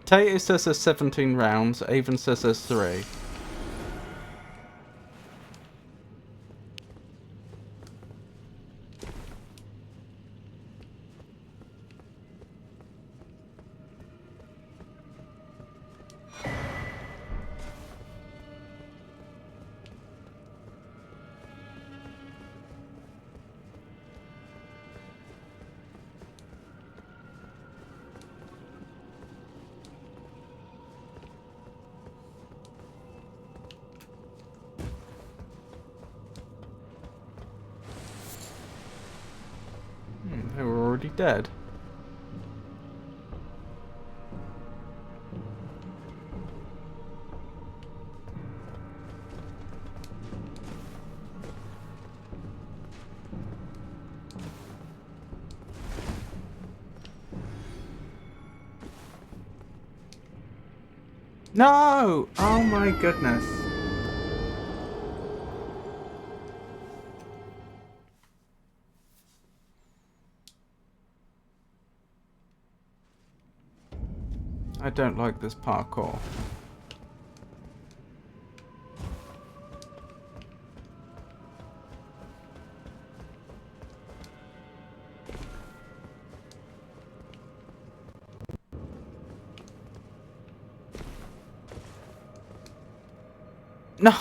Speaker 1: Tato says there's 17 rounds, Avon says there's 3. They were already dead. No! Oh my goodness. I don't like this parkour. No!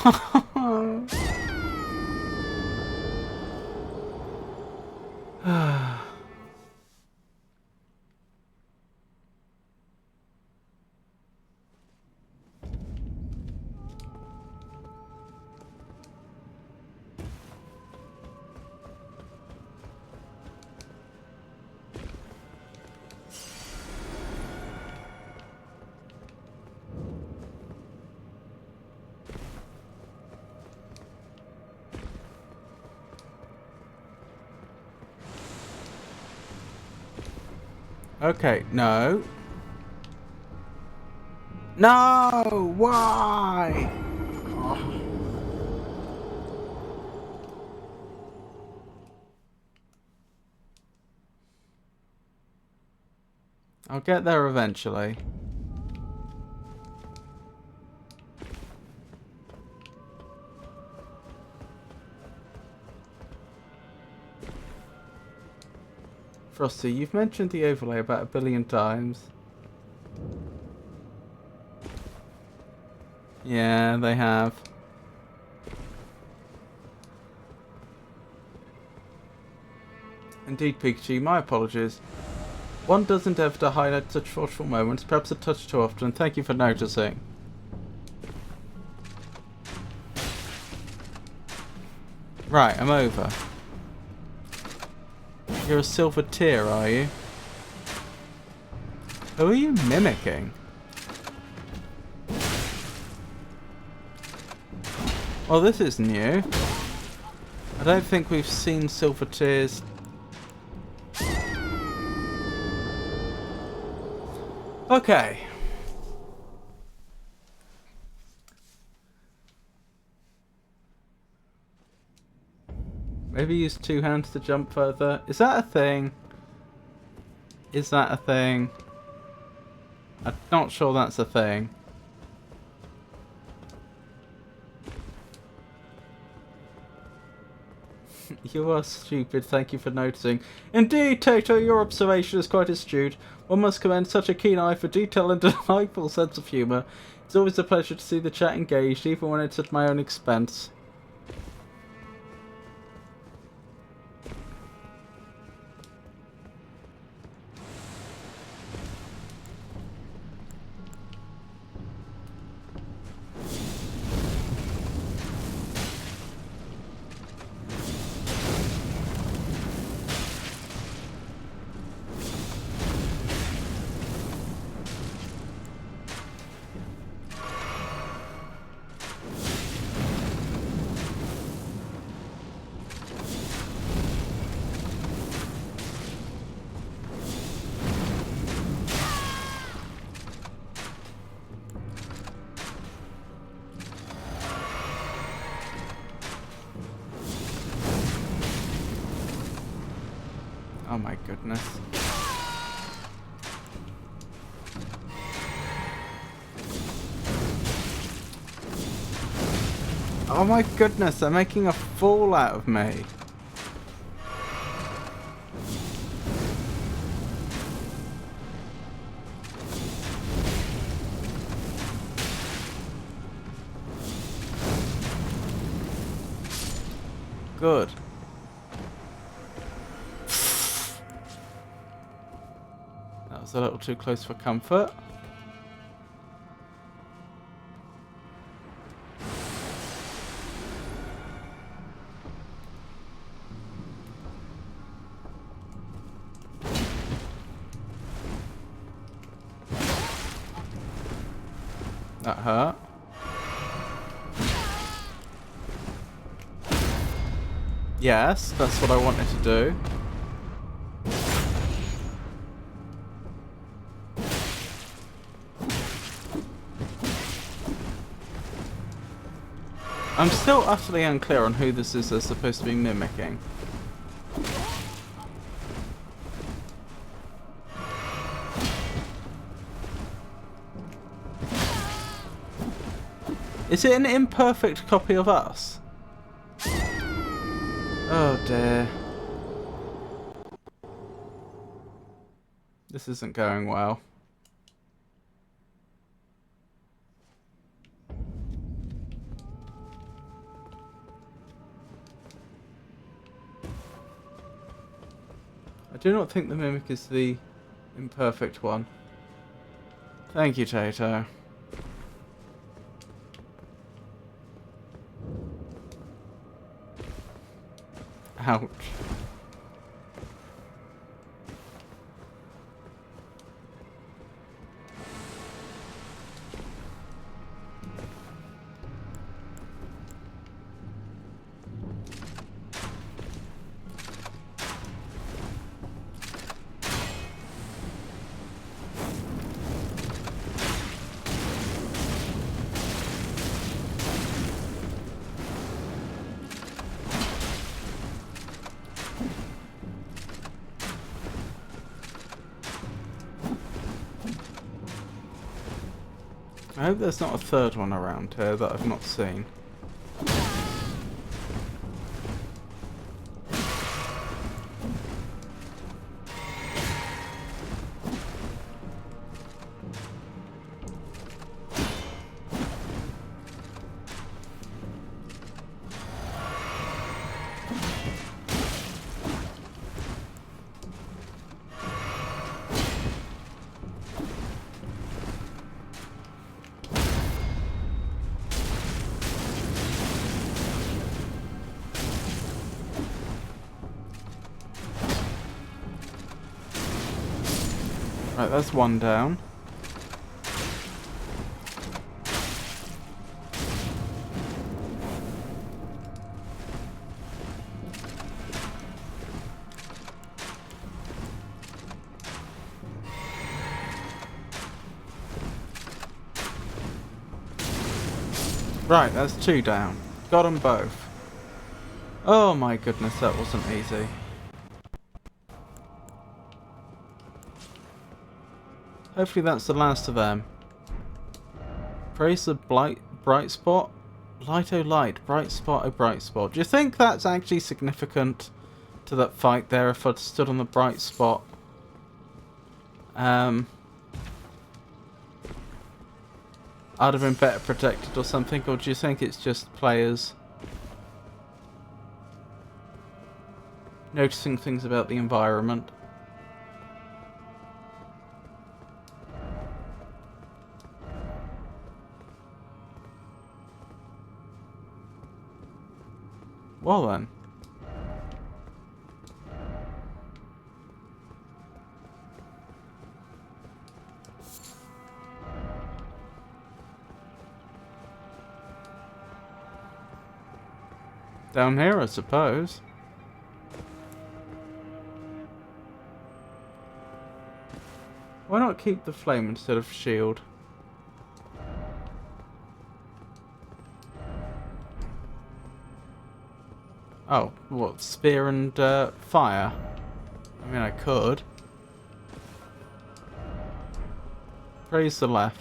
Speaker 1: Okay, no. No! Why? Oh. I'll get there eventually. Frosty, you've mentioned the overlay about 1 billion times. Yeah, they have. Indeed, Pikachu, my apologies. One does endeavour to highlight such thoughtful moments, perhaps a touch too often. Thank you for noticing. Right, I'm over. You're a silver tear, are you? Who are you mimicking? Well, this is new. I don't think we've seen silver tears. Okay. Maybe use 2 hands to jump further. Is that a thing? Is that a thing? I'm not sure that's a thing. You are stupid, thank you for noticing. Indeed, Tato, your observation is quite astute. One must commend such a keen eye for detail and delightful sense of humour. It's always a pleasure to see the chat engaged, even when it's at my own expense. Oh my goodness. Oh my goodness, they're making a fool out of me. Good. That was a little too close for comfort. That hurt. Yes, that's what I wanted to do. I'm still utterly unclear on who this is they're supposed to be mimicking. Is it an imperfect copy of us? Oh dear. This isn't going well. I do not think the mimic is the imperfect one. Thank you, Tato. Ouch. I hope there's not a third one around here that I've not seen. Right, that's one down. Right, that's two down. Got them both. Oh my goodness, that wasn't easy. Hopefully that's the last of them. Praise the bright spot. Light oh light, bright spot oh bright spot. Do you think that's actually significant to that fight there if I'd stood on the bright spot? I'd have been better protected or something, or do you think it's just players noticing things about the environment? Well then. Down here, I suppose. Why not keep the flame instead of shield? Oh, what, spear and fire? I mean, I could. Praise the left.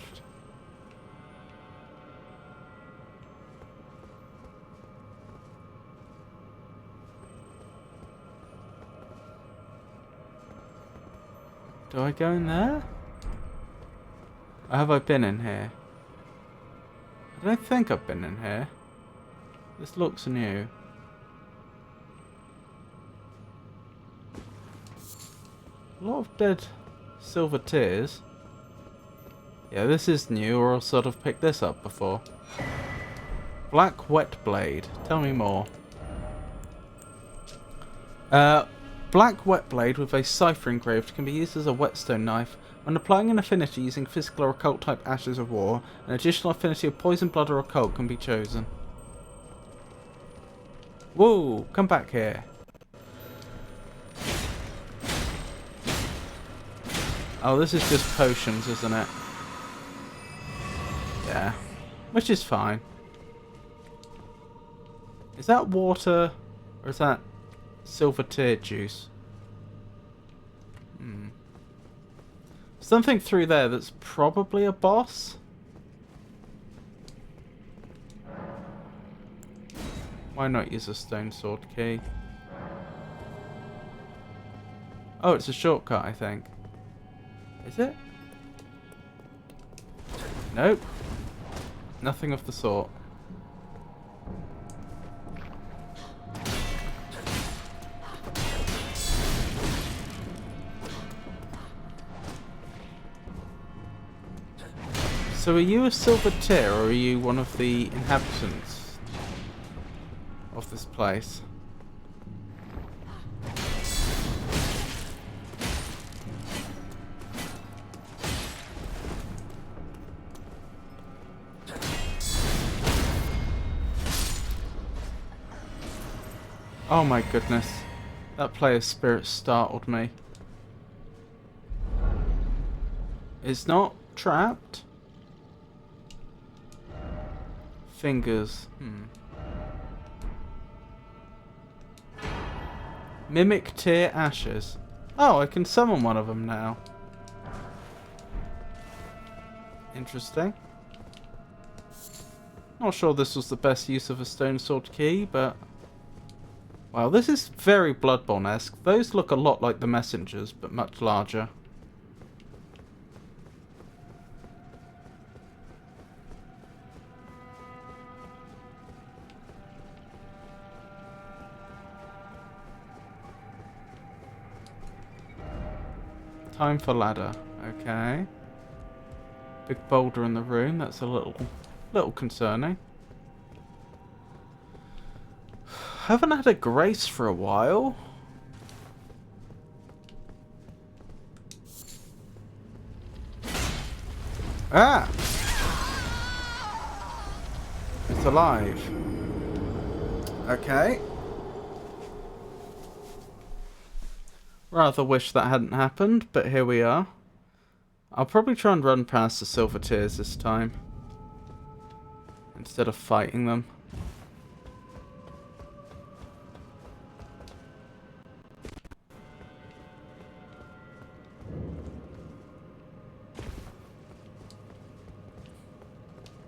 Speaker 1: Do I go in there? Or have I been in here? I don't think I've been in here. This looks new. A lot of dead silver tears. Yeah, this is new, or I'll sort of picked this up before. Black wet blade. Tell me more. Black wet blade with a cipher engraved can be used as a whetstone knife. When applying an affinity using physical or occult type ashes of war, an additional affinity of poison, blood, or occult can be chosen. Whoa! Come back here. Oh, this is just potions, isn't it? Yeah. Which is fine. Is that water? Or is that silver tear juice? Something through there that's probably a boss? Why not use a stone sword key? Oh, it's a shortcut, I think. Is it? Nope. Nothing of the sort. So are you a silver tear, or are you one of the inhabitants of this place? Oh my goodness. That player's spirit startled me. It's not trapped. Fingers. Mimic tear ashes. Oh, I can summon one of them now. Interesting. Not sure this was the best use of a stone sword key, but... Wow, this is very Bloodborne-esque. Those look a lot like the messengers, but much larger. Time for ladder. Okay. Big boulder in the room. That's a little concerning. Haven't had a grace for a while. Ah! It's alive. Okay. Rather wish that hadn't happened, but here we are. I'll probably try and run past the Silver Tears this time, instead of fighting them.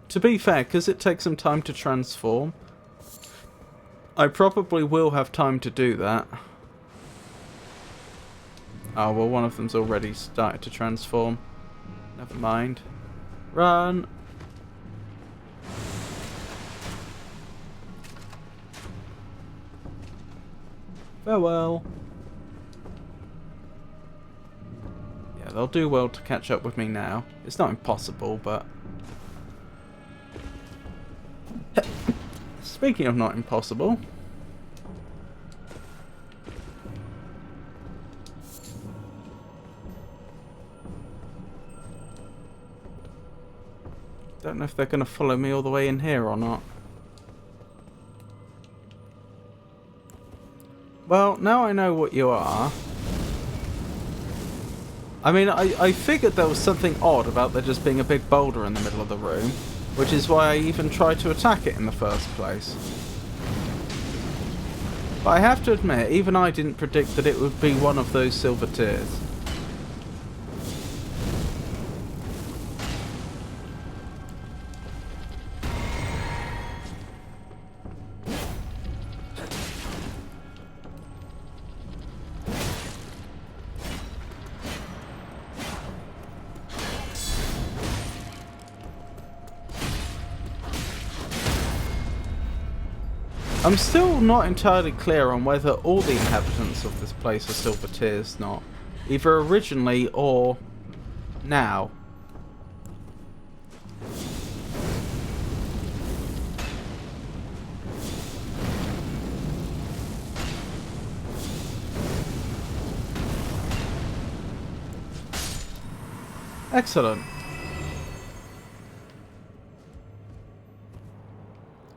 Speaker 1: To be fair, because it takes some time to transform, I probably will have time to do that. Oh, well, one of them's already started to transform. Never mind. Run! Farewell. Yeah, they'll do well to catch up with me now. It's not impossible, but... Speaking of not impossible... Don't know if they're going to follow me all the way in here or not. Well, now I know what you are. I mean, I figured there was something odd about there just being a big boulder in the middle of the room, which is why I even tried to attack it in the first place. But I have to admit, even I didn't predict that it would be one of those Silver Tears. I'm still not entirely clear on whether all the inhabitants of this place are Silver Tears, not either originally or now. Excellent.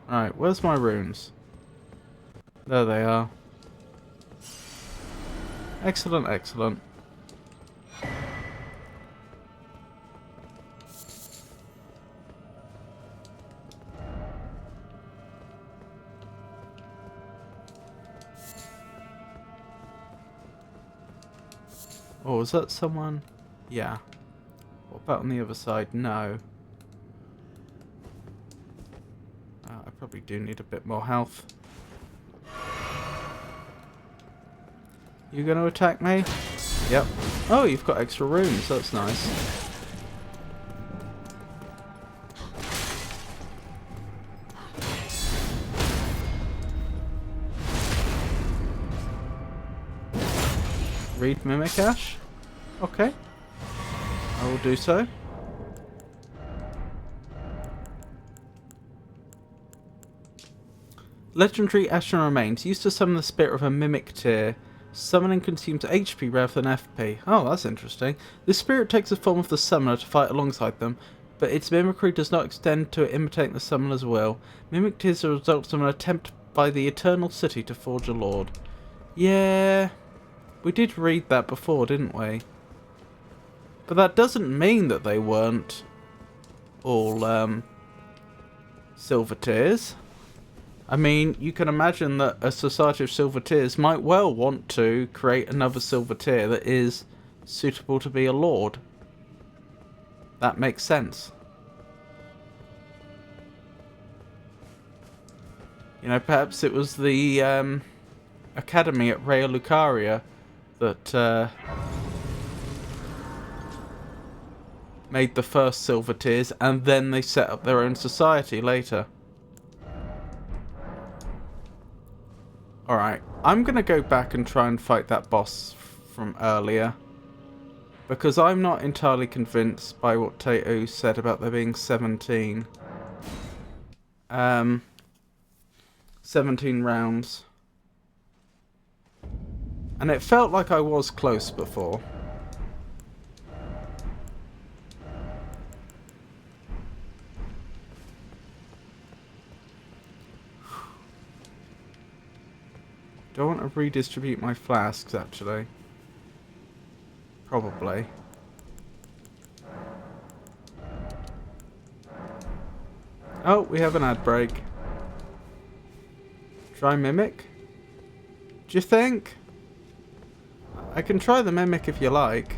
Speaker 1: Alright, where's my runes? There they are. Excellent, excellent. Oh, is that someone? Yeah. What about on the other side? No. I probably do need a bit more health. You gonna attack me? Yep. Oh, you've got extra runes. That's nice. Read Mimic Ash? Okay. I will do so. Legendary Ashen Remains. Used to summon the spirit of a Mimic Tear. Summoning consumes HP rather than FP. Oh, that's interesting. This spirit takes the form of the summoner to fight alongside them, but its mimicry does not extend to imitating the summoner's will. Mimic Tears are the result of an attempt by the Eternal City to forge a lord. Yeah, we did read that before, didn't we? But that doesn't mean that they weren't all Silver Tears. I mean, you can imagine that a Society of Silver Tears might well want to create another Silver Tear that is suitable to be a lord. That makes sense. You know, perhaps it was the academy at Raya Lucaria that made the first Silver Tears, and then they set up their own society later. Alright, I'm going to go back and try and fight that boss from earlier. Because I'm not entirely convinced by what Tato said about there being 17. 17 rounds. And it felt like I was close before. Do I want to redistribute my flasks, actually? Probably. Oh, we have an ad break. Try Mimic? Do you think? I can try the Mimic if you like.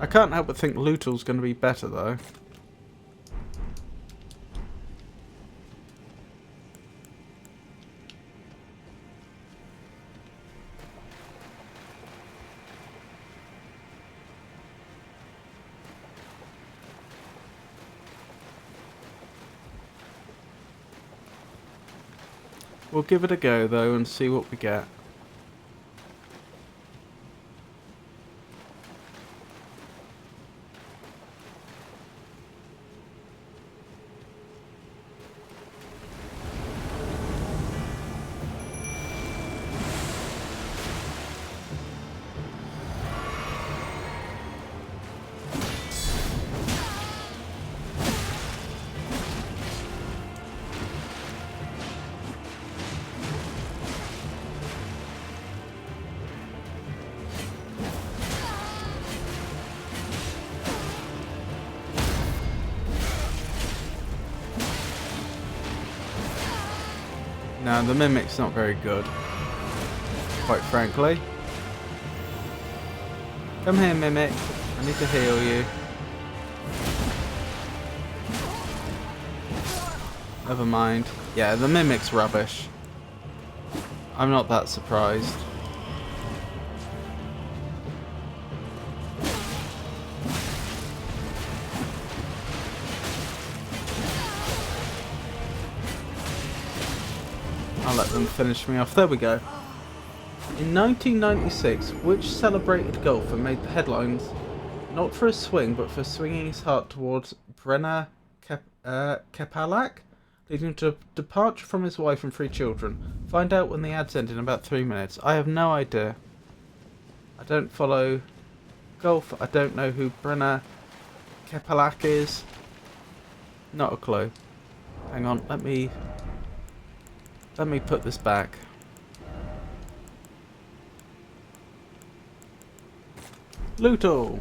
Speaker 1: I can't help but think Lutal's going to be better, though. We'll give it a go, though, and see what we get. No, the Mimic's not very good, quite frankly. Come here, Mimic. I need to heal you. Never mind. Yeah, the Mimic's rubbish. I'm not that surprised. I'll let them finish me off. There we go. In 1996, which celebrated golfer made the headlines not for a swing, but for swinging his heart towards Brenna Kepalak, leading to a departure from his wife and 3 children? Find out when the ads end in about 3 minutes. I have no idea. I don't follow golf. I don't know who Brenna Kepalak is. Not a clue. Hang on, let me put this back. Luto!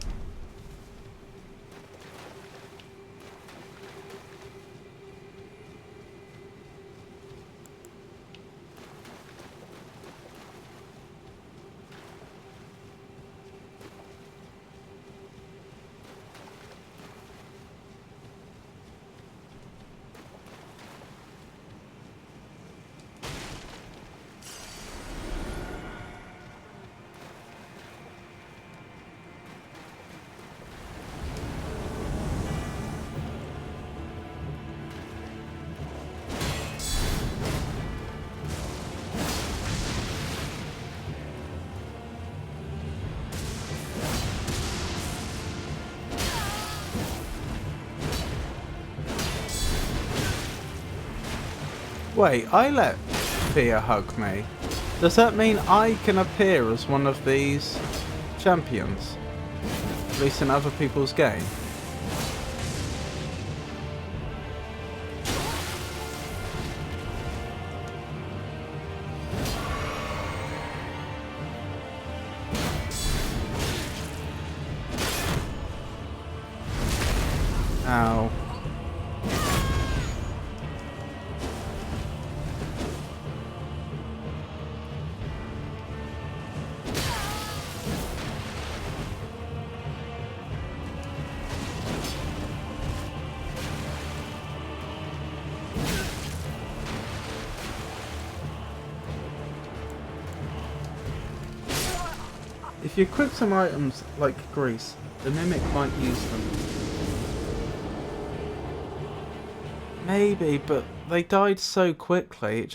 Speaker 1: Wait, I let Fia hug me. Does that mean I can appear as one of these champions? At least in other people's game? Ow. If you equip some items like grease, the Mimic might use them. Maybe, but they died so quickly,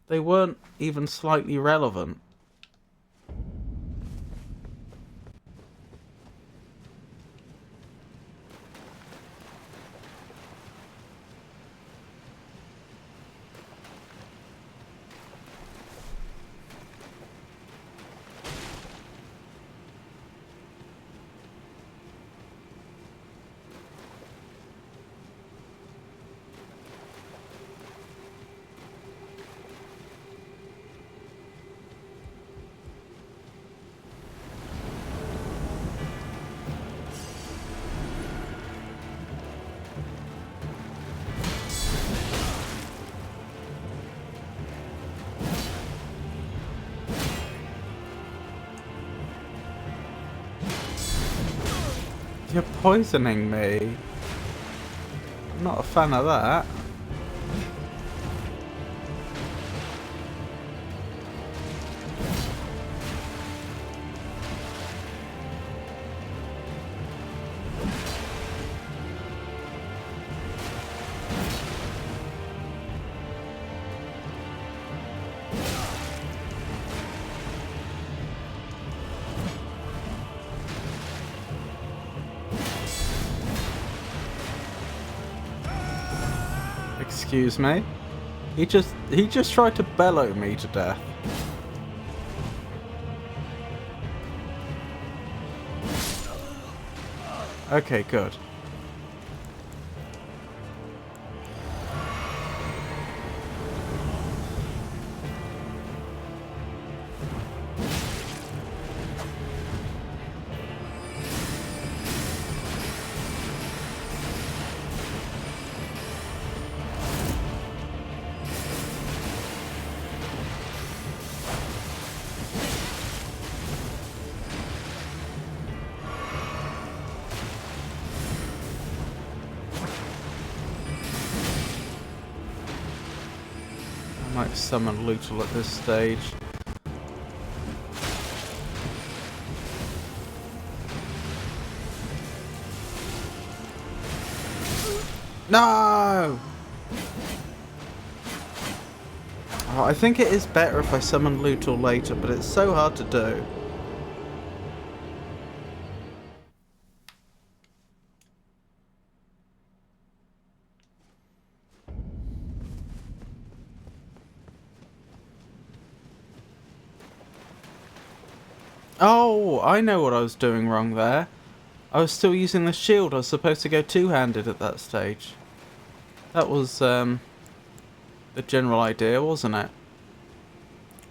Speaker 1: they weren't even slightly relevant. You're poisoning me. I'm not a fan of that. Excuse me? He just tried to bellow me to death. Okay, good. I might summon Lootle at this stage. No! Oh, I think it is better if I summon Lootle later, but it's so hard to do. Oh, I know what I was doing wrong there. I was still using the shield. I was supposed to go two-handed at that stage. That was the general idea, wasn't it?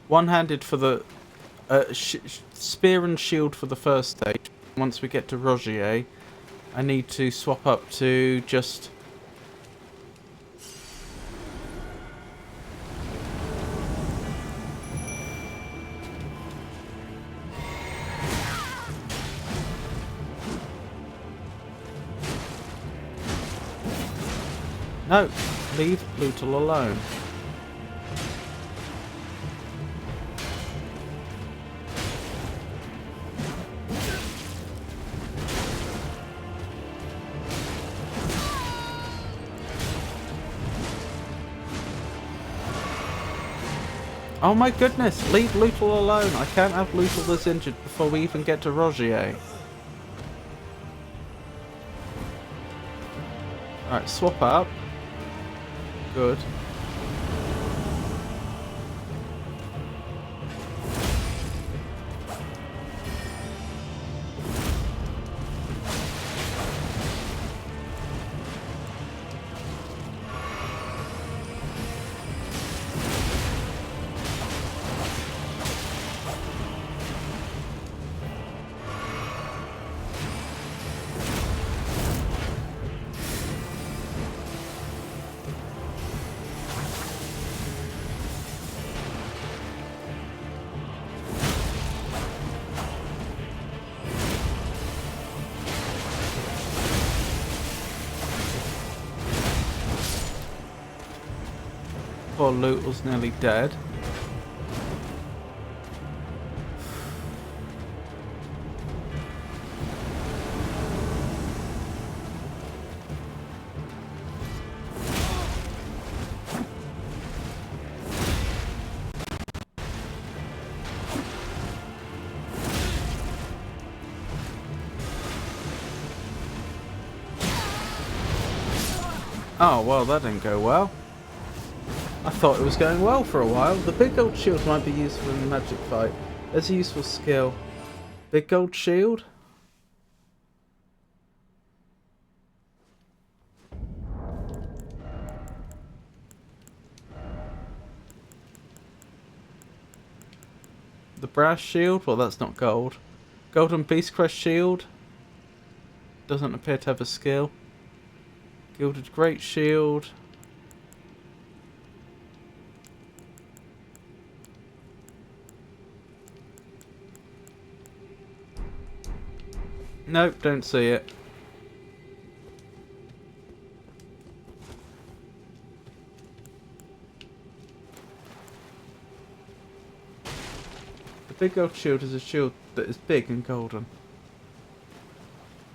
Speaker 1: One-handed for the spear and shield for the first stage. Once we get to Rogier, I need to swap up to just... No, leave Lootle alone. Oh my goodness, leave Lootle alone. I can't have Lootle this injured before we even get to Rogier. Alright, swap up. Good. Poor Lootle's nearly dead. Oh, well, that didn't go well. I thought it was going well for a while. The big gold shield might be useful in a magic fight. There's a useful skill. Big gold shield? The brass shield? Well, that's not gold. Golden beast crest shield? Doesn't appear to have a skill. Gilded great shield. Nope, don't see it. The big gold shield is a shield that is big and golden.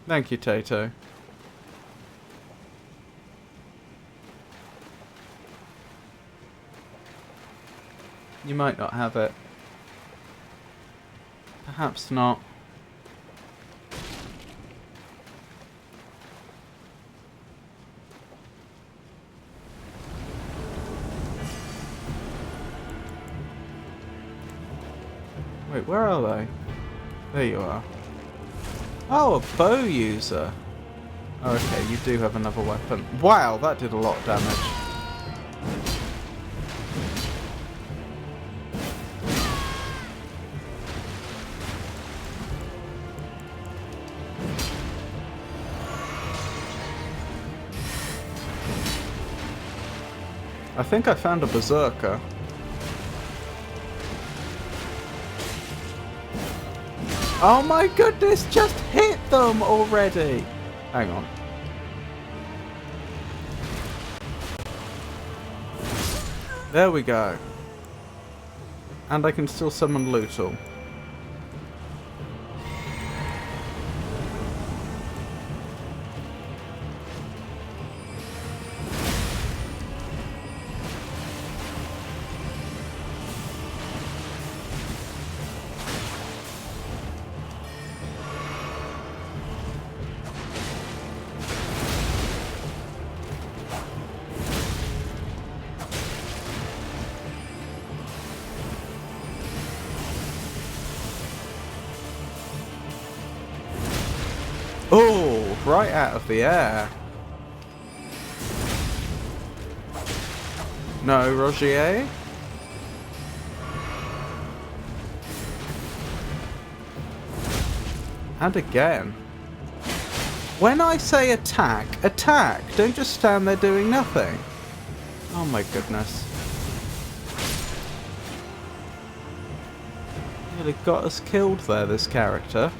Speaker 1: Thank you, Tato. You might not have it. Perhaps not. Wait, where are they? There you are. Oh, a bow user. Oh, okay, you do have another weapon. Wow, that did a lot of damage. I think I found a berserker. Oh my goodness, just hit them already! Hang on. There we go. And I can still summon Lootle. Oh, right out of the air. No, Rogier? And again. When I say attack, attack! Don't just stand there doing nothing. Oh my goodness. Nearly got us killed there, this character.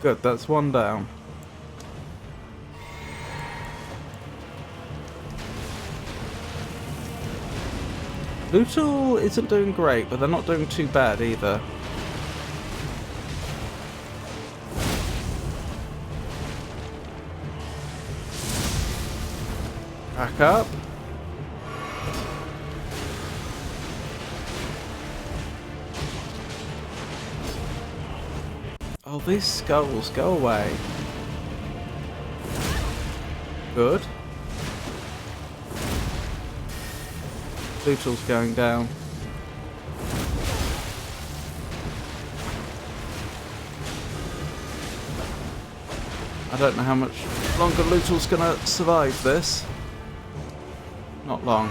Speaker 1: Good, that's one down. Lootle isn't doing great, but they're not doing too bad either. Back up. Oh, these skulls, go away. Good. Lootle's going down. I don't know how much longer Lootle's gonna survive this. Not long,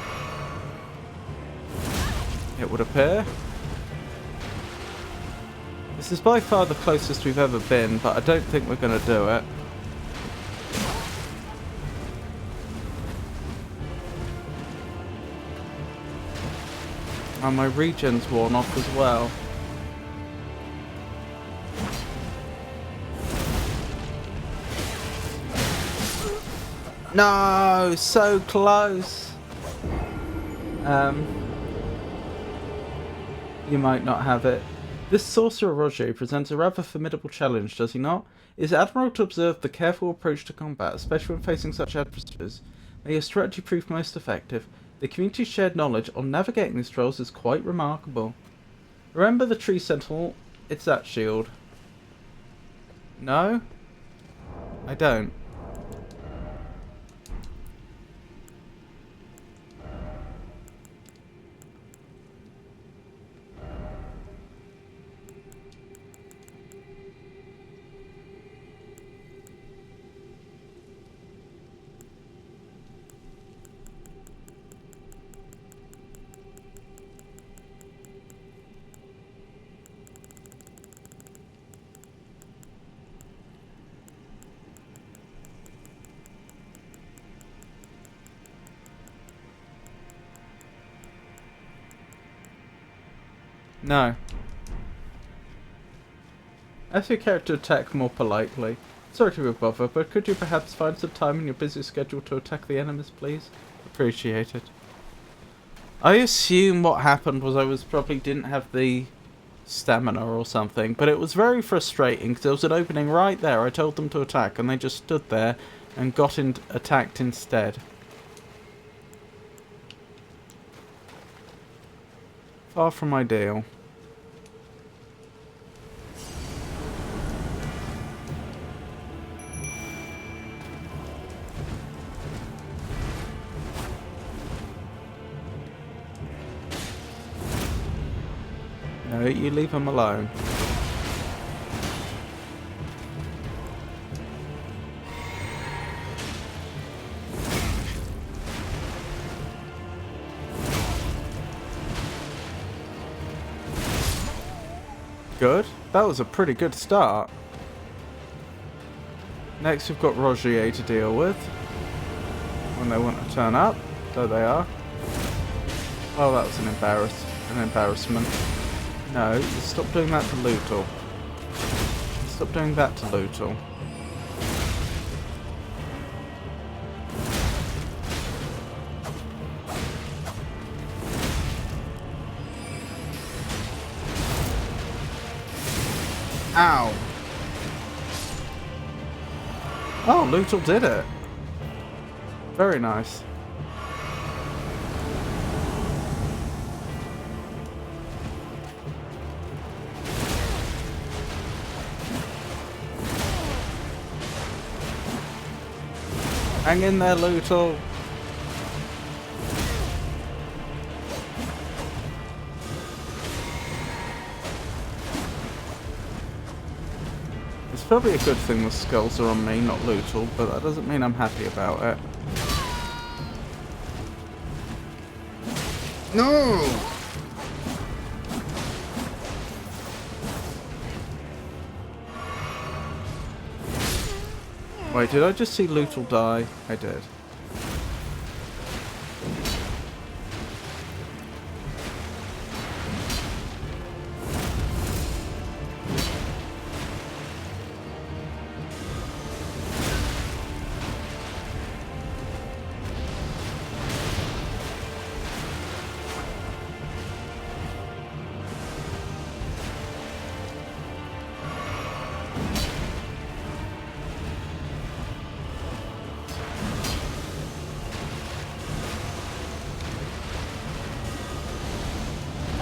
Speaker 1: it would appear. This is by far the closest we've ever been, but I don't think we're going to do it. And my regen's worn off as well. No, so close. You might not have it. This sorcerer Roger presents a rather formidable challenge, does he not? It is admirable to observe the careful approach to combat, especially when facing such adversaries. May your strategy prove most effective. The community's shared knowledge on navigating these trolls is quite remarkable. Remember the tree sentinel? It's that shield. No? I don't. No. Ask your character to attack more politely. Sorry to be a bother, but could you perhaps find some time in your busy schedule to attack the enemies, please? Appreciate it. I assume what happened was I probably didn't have the stamina or something, but it was very frustrating because there was an opening right there. I told them to attack and they just stood there and got attacked instead. Far from ideal. No, you leave him alone. Good. That was a pretty good start. Next we've got Rogier to deal with. When they want to turn up. There they are. Oh, that was an embarrassment. No, stop doing that to Lutal. Stop doing that to Lutal. Ow! Oh, Lutal did it. Very nice. Hang in there, Lutal. It's probably a good thing the skulls are on me, not Lutal, but that doesn't mean I'm happy about it. No! Wait, did I just see Lutal die? I did.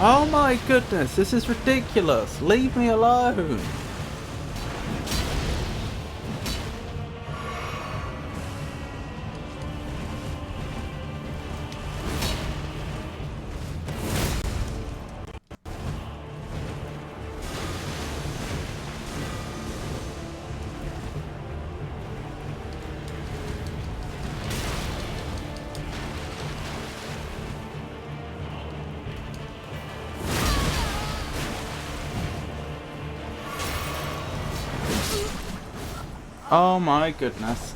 Speaker 1: Oh my goodness, this is ridiculous. Leave me alone. Oh my goodness.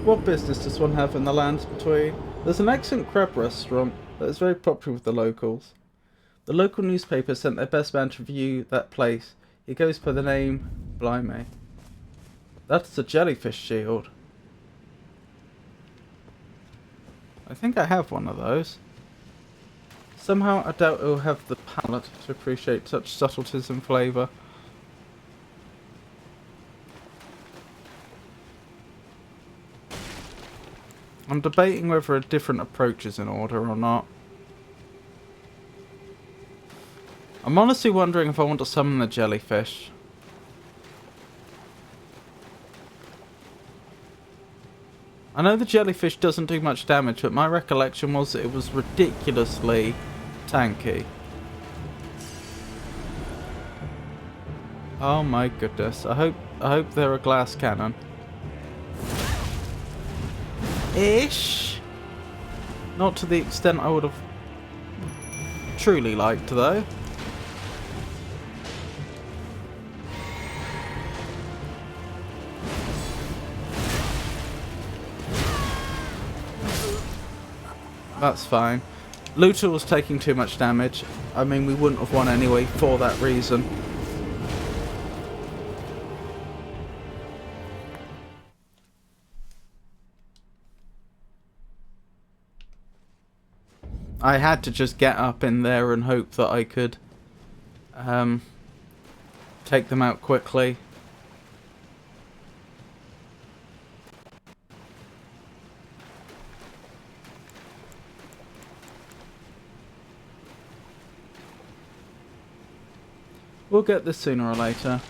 Speaker 1: What business does one have in the lands between? There's an excellent crab restaurant that is very popular with the locals. The local newspaper sent their best man to review that place. He goes by the name Blimey. That's the jellyfish shield. I think I have one of those. Somehow I doubt it'll have the palate to appreciate such subtleties in flavour. I'm debating whether a different approach is in order or not. I'm honestly wondering if I want to summon the jellyfish. I know the jellyfish doesn't do much damage, but my recollection was that it was ridiculously tanky. Oh my goodness. I hope they're a glass cannon. Ish. Not to the extent I would have truly liked, though. That's fine. Looter was taking too much damage. I mean, we wouldn't have won anyway for that reason. I had to just get up in there and hope that I could take them out quickly. We'll get this sooner or later.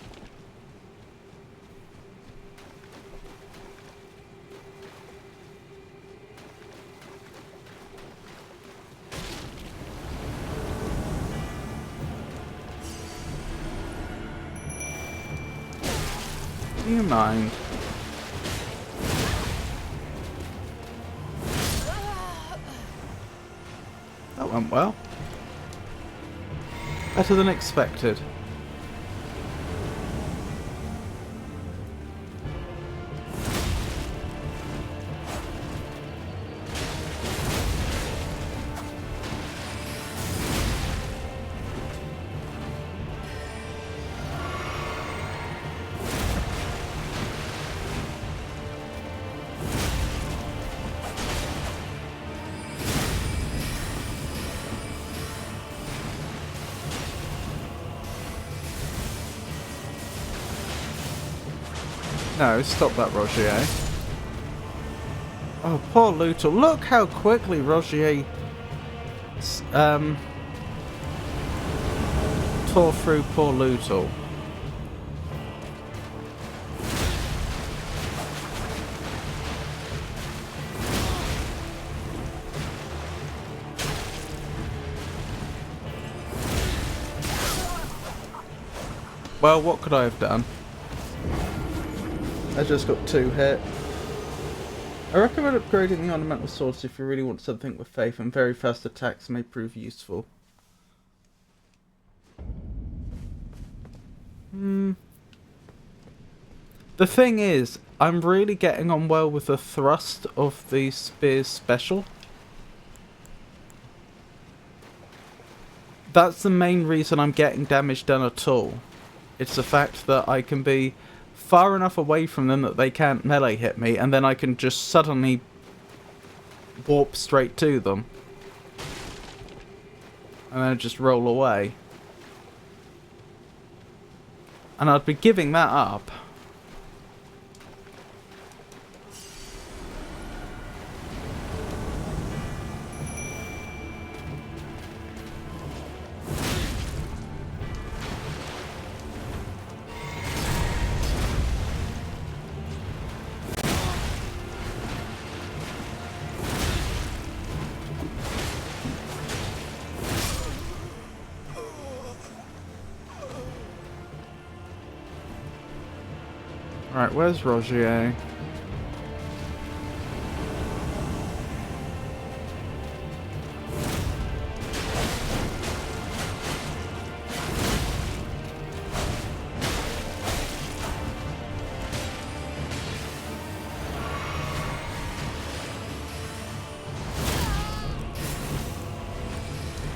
Speaker 1: Do you mind? That went well. Better than expected. No, stop that, Rogier. Oh, poor Looter. Look how quickly Rogier tore through poor Looter. Well, what could I have done? I just got 2 hit. I recommend upgrading the ornamental swords if you really want something with faith, and very fast attacks may prove useful. The thing is, I'm really getting on well with the thrust of the spear's special. That's the main reason I'm getting damage done at all. It's the fact that I can be far enough away from them that they can't melee hit me, and then I can just suddenly warp straight to them. And then just roll away. And I'd be giving that up. Alright, where's Rogier?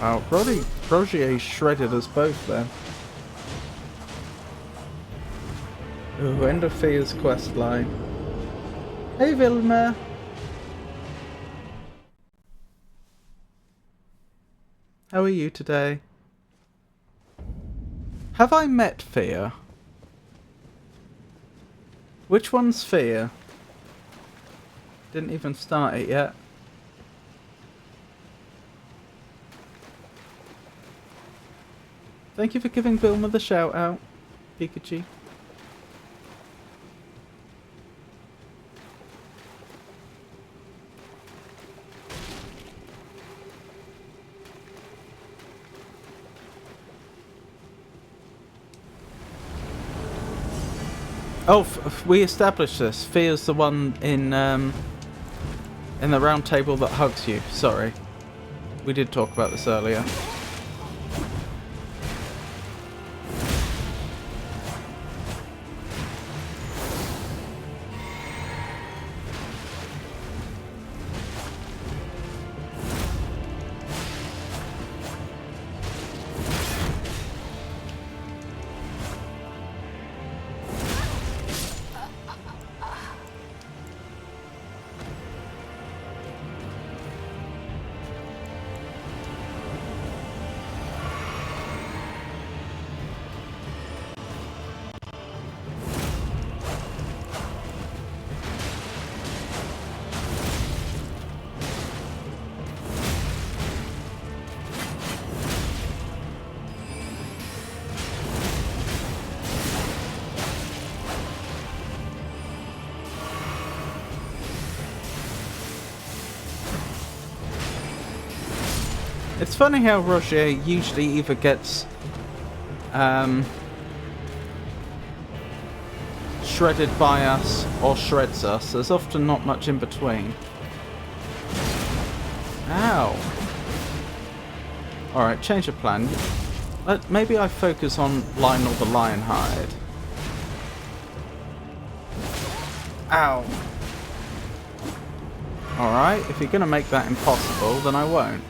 Speaker 1: Wow, Rogier shredded us both then. Ooh, end of Fia's quest line. Hey Vilma! How are you today? Have I met Fia? Which one's Fia? Didn't even start it yet. Thank you for giving Vilma the shout out, Pikachu. Oh, we established this. Fia's the one in the round table that hugs you. Sorry. We did talk about this earlier. It's funny how Roger usually either gets shredded by us or shreds us. There's often not much in between. Ow! Alright, change of plan. Maybe I focus on Lionel the Lionhearted. Ow! Alright, if you're gonna make that impossible, then I won't.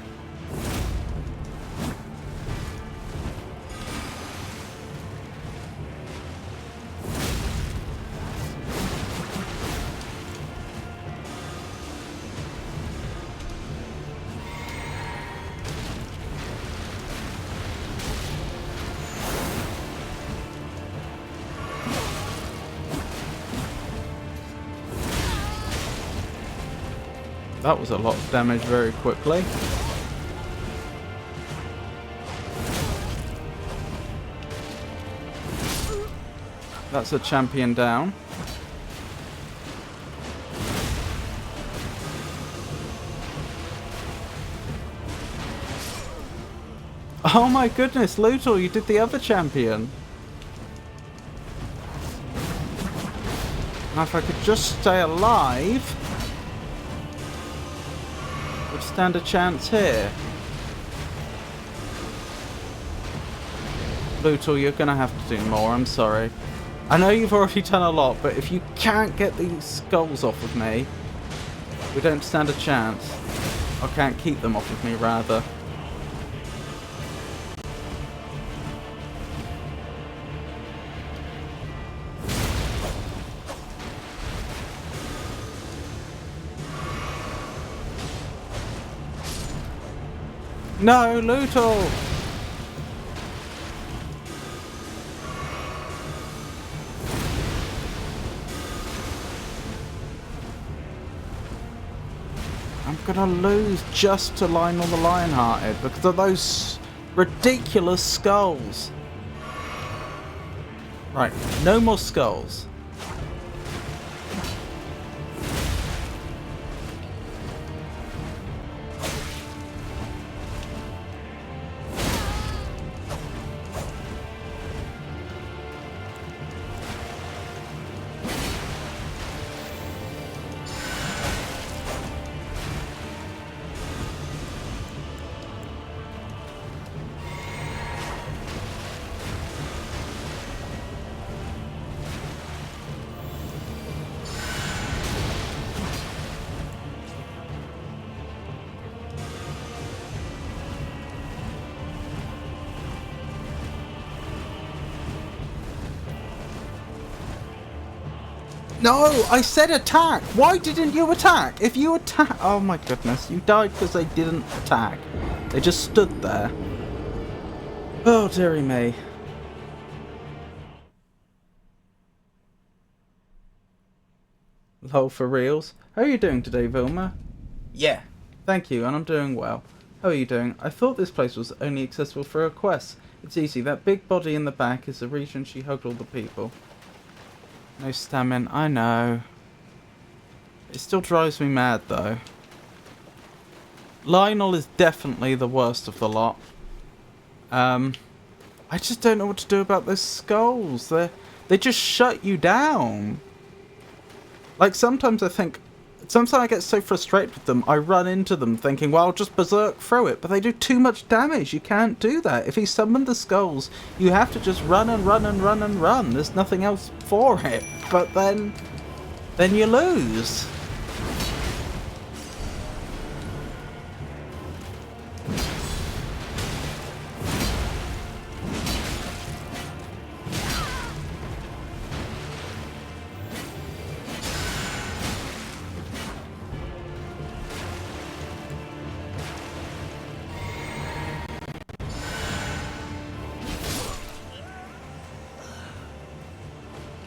Speaker 1: That was a lot of damage very quickly. That's a champion down. Oh my goodness, Luthor, you did the other champion. Now if I could just stay alive, would stand a chance here. Luthor, you're gonna have to do more, I'm sorry. I know you've already done a lot, but if you can't get these skulls off of me, we don't stand a chance. I can't keep them off of me, rather. No, Luthor! I'm gonna lose just to Lionel the Lionhearted because of those ridiculous skulls. Right, no more skulls. No, I said attack. Why didn't you attack? If you attack... Oh my goodness, you died because they didn't attack. They just stood there. Oh, dearie me. Lol, for reals. How are you doing today, Vilma? Yeah. Thank you, and I'm doing well. How are you doing? I thought this place was only accessible for her quests. It's easy. That big body in the back is the region she hugged all the people. No stamina. I know. It still drives me mad, though. Lionel is definitely the worst of the lot. I just don't know what to do about those skulls. They just shut you down. Like, sometimes I get so frustrated with them, I run into them thinking, well, I'll just berserk through it. But they do too much damage. You can't do that. If he summoned the skulls, you have to just run and run and run and run. There's nothing else for it. But then you lose.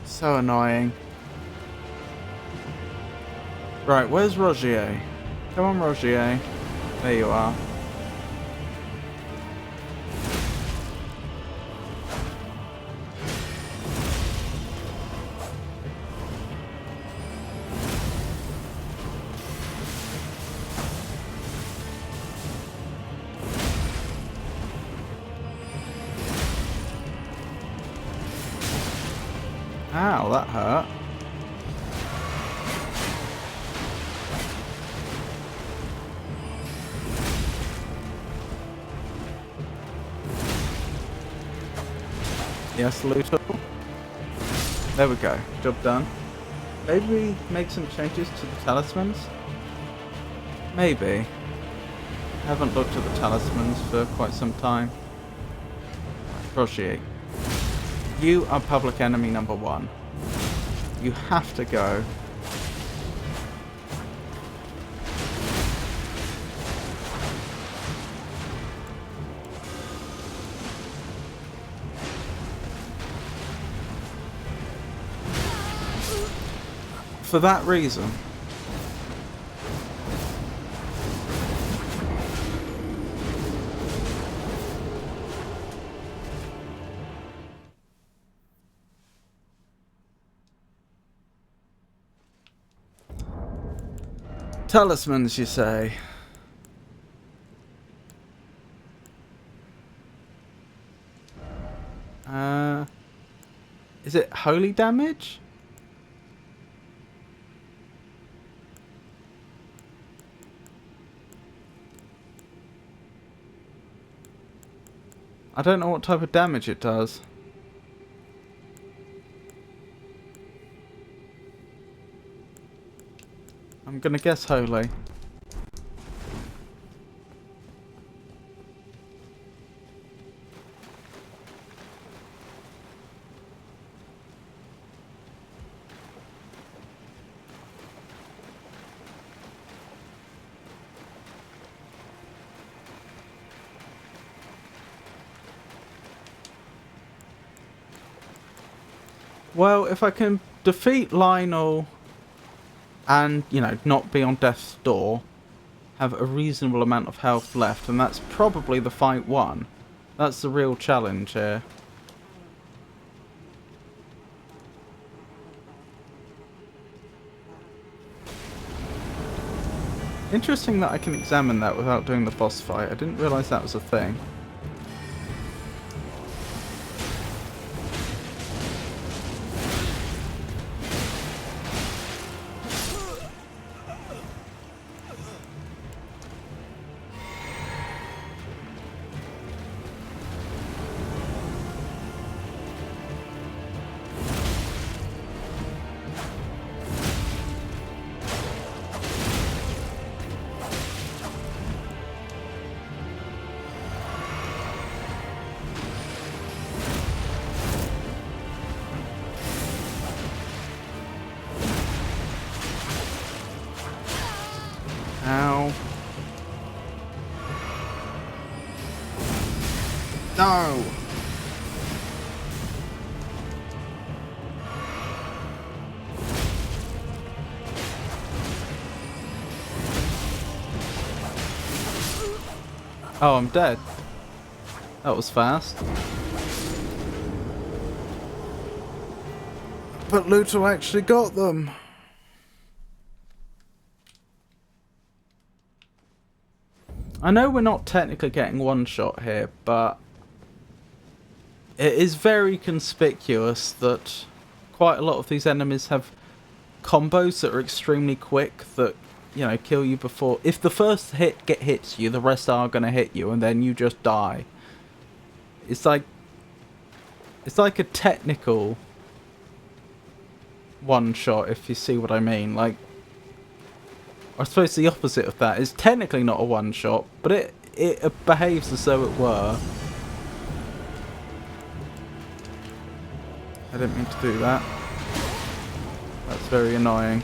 Speaker 1: So annoying. Right, where's Rogier? Come on, Rogier. There you are. Ow, that hurt. Yes, Luto. There we go. Job done. Maybe we make some changes to the talismans? Maybe. Haven't looked at the talismans for quite some time. Rogier. You are public enemy number 1. You have to go. For that reason. Talismans, you say? Is it holy damage? I don't know what type of damage it does. I'm gonna guess holy. Well, if I can defeat Lionel and, you know, not be on death's door, have a reasonable amount of health left, and that's probably the fight won. That's the real challenge here. Interesting that I can examine that without doing the boss fight. I didn't realise that was a thing. No! Oh, I'm dead. That was fast. But Luto actually got them. I know we're not technically getting one shot here, but it is very conspicuous that quite a lot of these enemies have combos that are extremely quick that, you know, kill you before. If the first hits you, the rest are going to hit you, and then you just die. It's like a technical one shot, if you see what I mean. Like, I suppose the opposite of that is technically not a one shot, but it behaves as though it were. I didn't mean to do that. That's very annoying.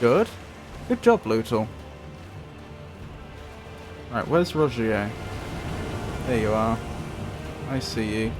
Speaker 1: Good. Good job, Lutal. Right, where's Rogier? There you are. I see you.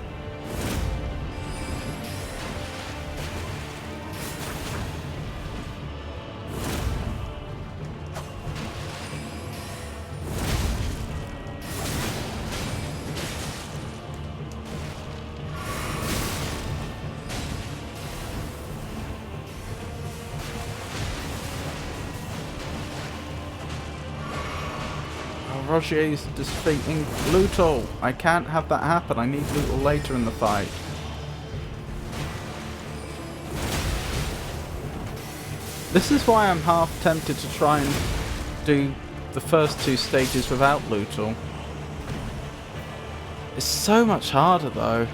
Speaker 1: Rogier is defeating Lutal. I can't have that happen. I need Lutal later in the fight. This is why I'm half tempted to try and do the first two stages without Lutal. It's so much harder though.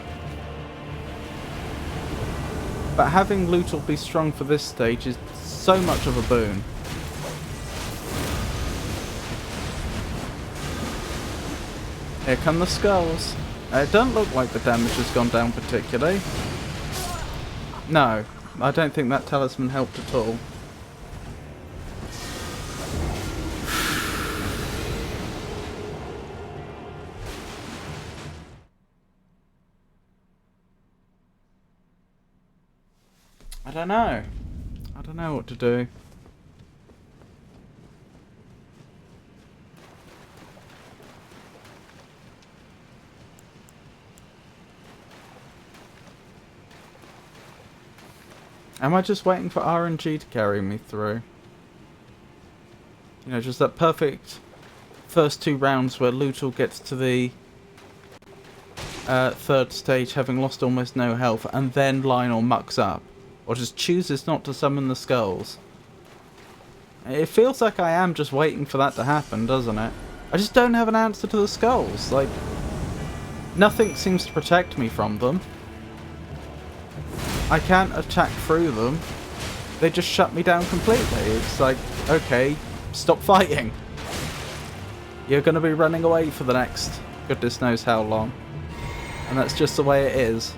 Speaker 1: But having Lutal be strong for this stage is so much of a boon. Here come the skulls. It doesn't look like the damage has gone down particularly. No, I don't think that talisman helped at all. I don't know. I don't know what to do. Am I just waiting for RNG to carry me through? You know, just that perfect first two rounds where Lutal gets to the third stage having lost almost no health, and then Lionel mucks up. Or just chooses not to summon the skulls. It feels like I am just waiting for that to happen, doesn't it? I just don't have an answer to the skulls. Like, nothing seems to protect me from them. I can't attack through them. They just shut me down completely. It's like, okay, stop fighting. You're going to be running away for the next goodness knows how long. And that's just the way it is.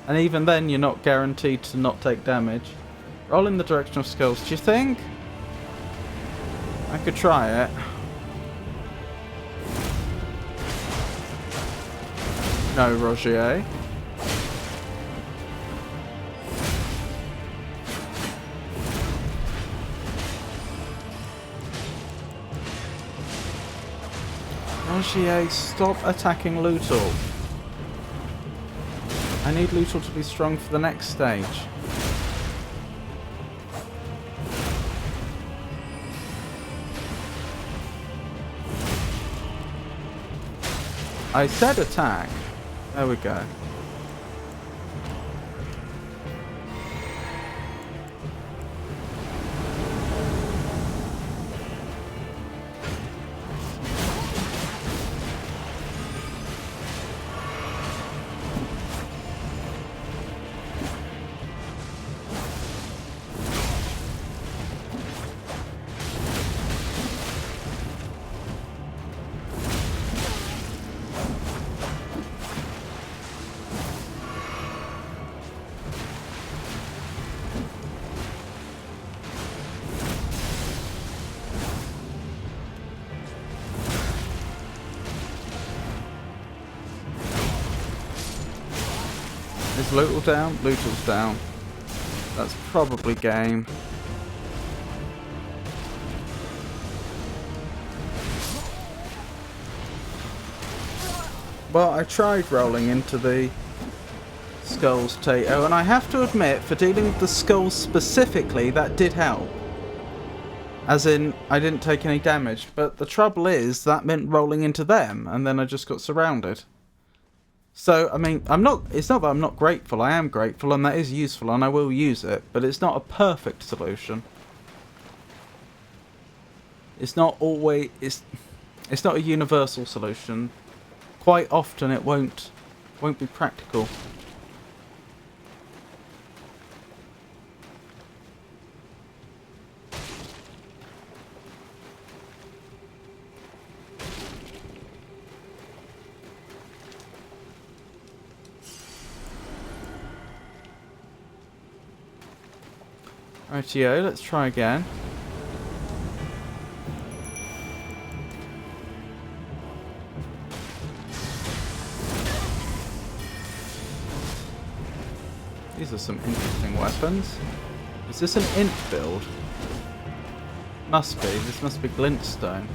Speaker 1: And even then, you're not guaranteed to not take damage. Roll in the direction of skulls. Do you think? I could try it. No, Rogier. Rogier, stop attacking Lutal. I need Lutal to be strong for the next stage. I said attack. There we go. Is Lootle down? Lootle's down. That's probably game. Well, I tried rolling into the skulls, Tato, and I have to admit, for dealing with the skulls specifically, that did help. As in, I didn't take any damage, but the trouble is, that meant rolling into them, and then I just got surrounded. So, I mean, it's not that I'm not grateful, I am grateful, and that is useful, and I will use it, but it's not a perfect solution. It's not always, it's not a universal solution. Quite often it won't be practical. Rightio, let's try again. These are some interesting weapons. Is this an int build? Must be. This must be glintstone.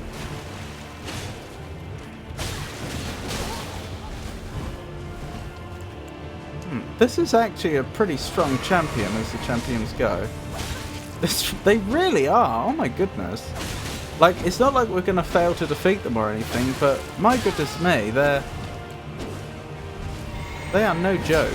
Speaker 1: This is actually a pretty strong champion as the champions go. They really are. Oh my goodness. Like, it's not like we're going to fail to defeat them or anything, but my goodness me, they are no joke.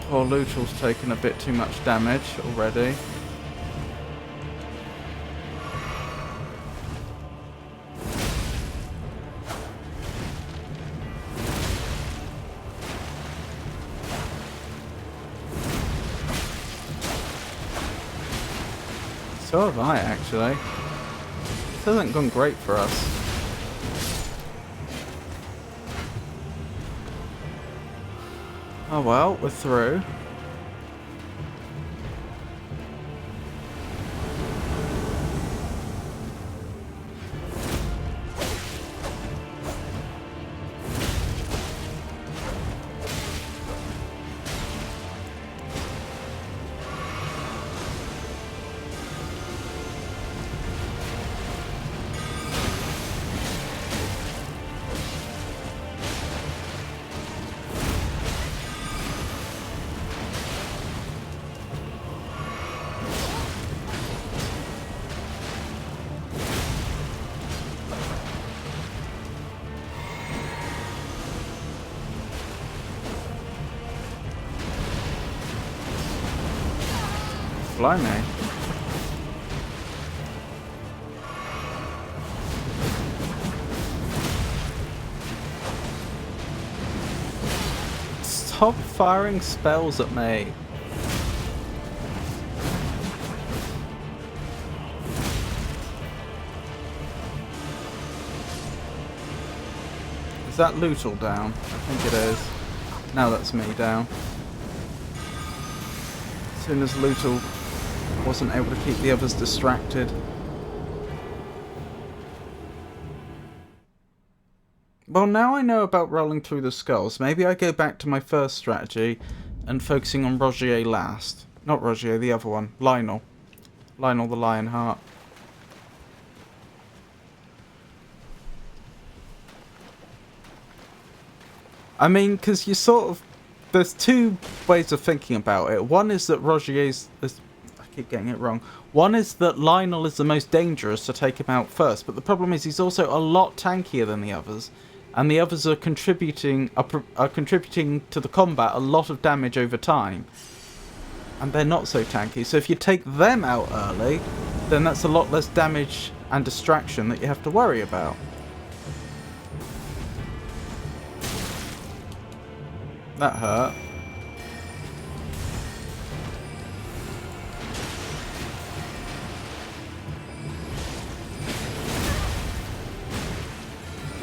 Speaker 1: Poor Lutul's taken a bit too much damage already. So have I, actually. This hasn't gone great for us. Oh well, we're through. Blimey. Stop firing spells at me. Is that Lootle down? I think it is. Now that's me down. As soon as Lootle wasn't able to keep the others distracted. Well, now I know about rolling through the skulls. Maybe I go back to my first strategy and focusing on Rogier last. Not Rogier, the other one. Lionel. Lionel the Lionheart. I mean, because you sort of... There's two ways of thinking about it. One is that Rogier's... I keep getting it wrong. One is that Lionel is the most dangerous to take him out first, but the problem is he's also a lot tankier than the others, and the others are contributing to the combat a lot of damage over time, and they're not so tanky. So if you take them out early, then that's a lot less damage and distraction that you have to worry about. That hurt.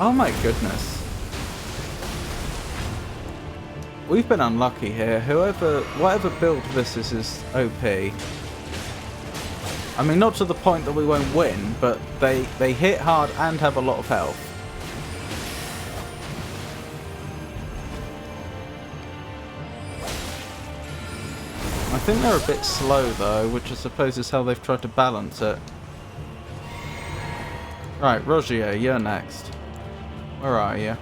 Speaker 1: Oh my goodness. We've been unlucky here. Whatever build this is OP. I mean, not to the point that we won't win, but they hit hard and have a lot of health. I think they're a bit slow though, which I suppose is how they've tried to balance it. Right, Rogier, you're next. Where are you?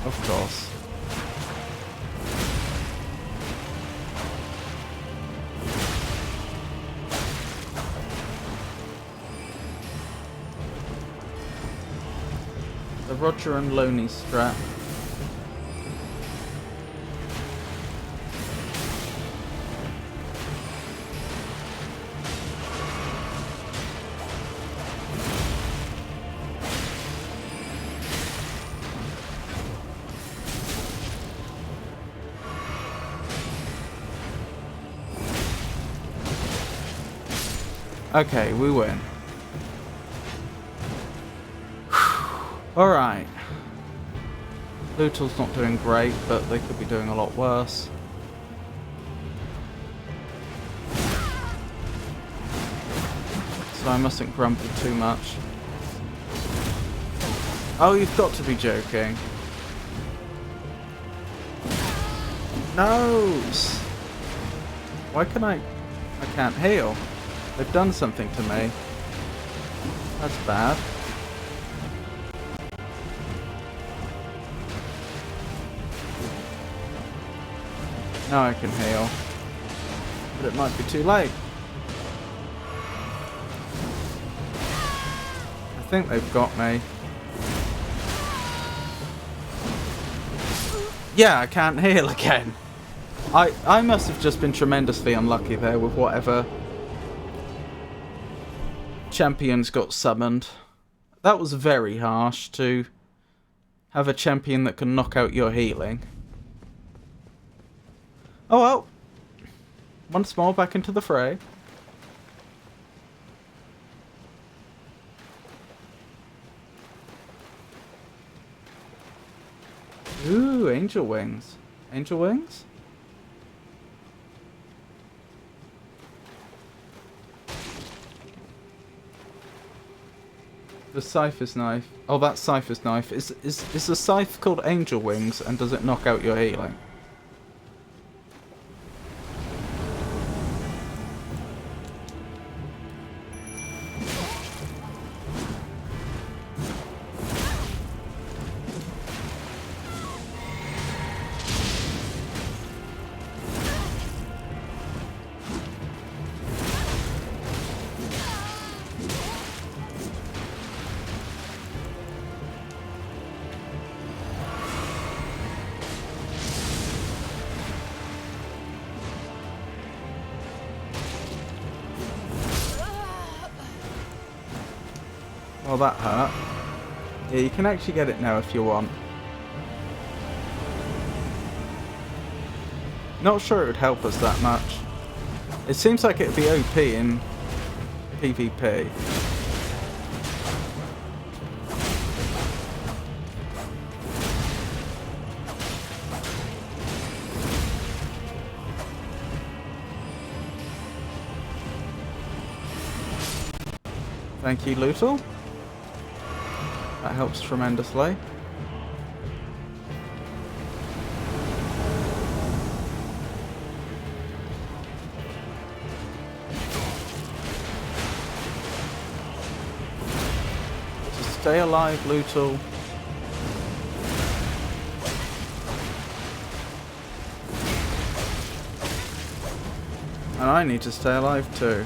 Speaker 1: Of course. The Roger and Loney strat. Okay, we win. Alright. Lutal's not doing great, but they could be doing a lot worse. So I mustn't grumble too much. Oh, you've got to be joking. Nose! Why can I can't heal? They've done something to me. That's bad. Now I can heal. But it might be too late. I think they've got me. Yeah, I can't heal again. I must have just been tremendously unlucky there with whatever champions got summoned. That was very harsh to have a champion that can knock out your healing. Oh well. Once more back into the fray. Ooh, angel wings. Angel wings? The Scyther's knife. Oh, that's Scyther's knife. Is the scythe called angel wings, and does it knock out your healing? Well, that hurt. Yeah, you can actually get it now if you want. Not sure it would help us that much. It seems like it would be OP in PvP. Thank you, Lutal. That helps tremendously. Just stay alive, Lutal. And I need to stay alive too.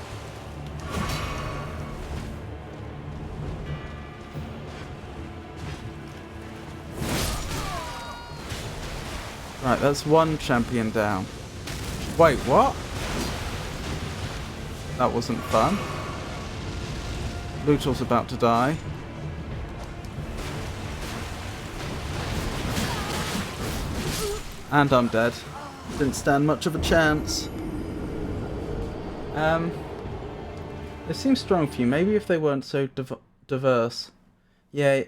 Speaker 1: Right, that's one champion down. Wait, what? That wasn't fun. Lutal's about to die. And I'm dead. Didn't stand much of a chance. They seem strong for you. Maybe if they weren't so diverse. Yeah,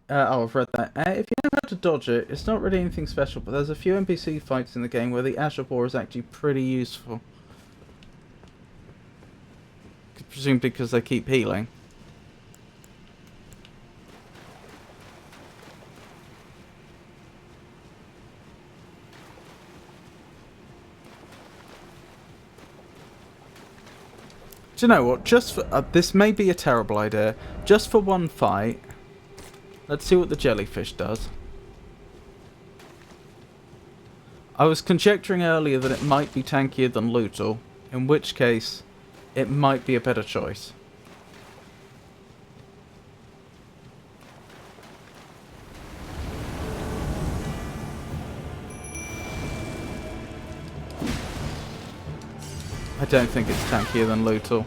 Speaker 1: oh, I've read that. If you know how to dodge it, it's not really anything special, but there's a few NPC fights in the game where the Azure Boar is actually pretty useful. Presumably because they keep healing. Do you know what? Just for this may be a terrible idea. Just for one fight, let's see what the jellyfish does. I was conjecturing earlier that it might be tankier than Lutal, in which case it might be a better choice. I don't think it's tankier than Lutal.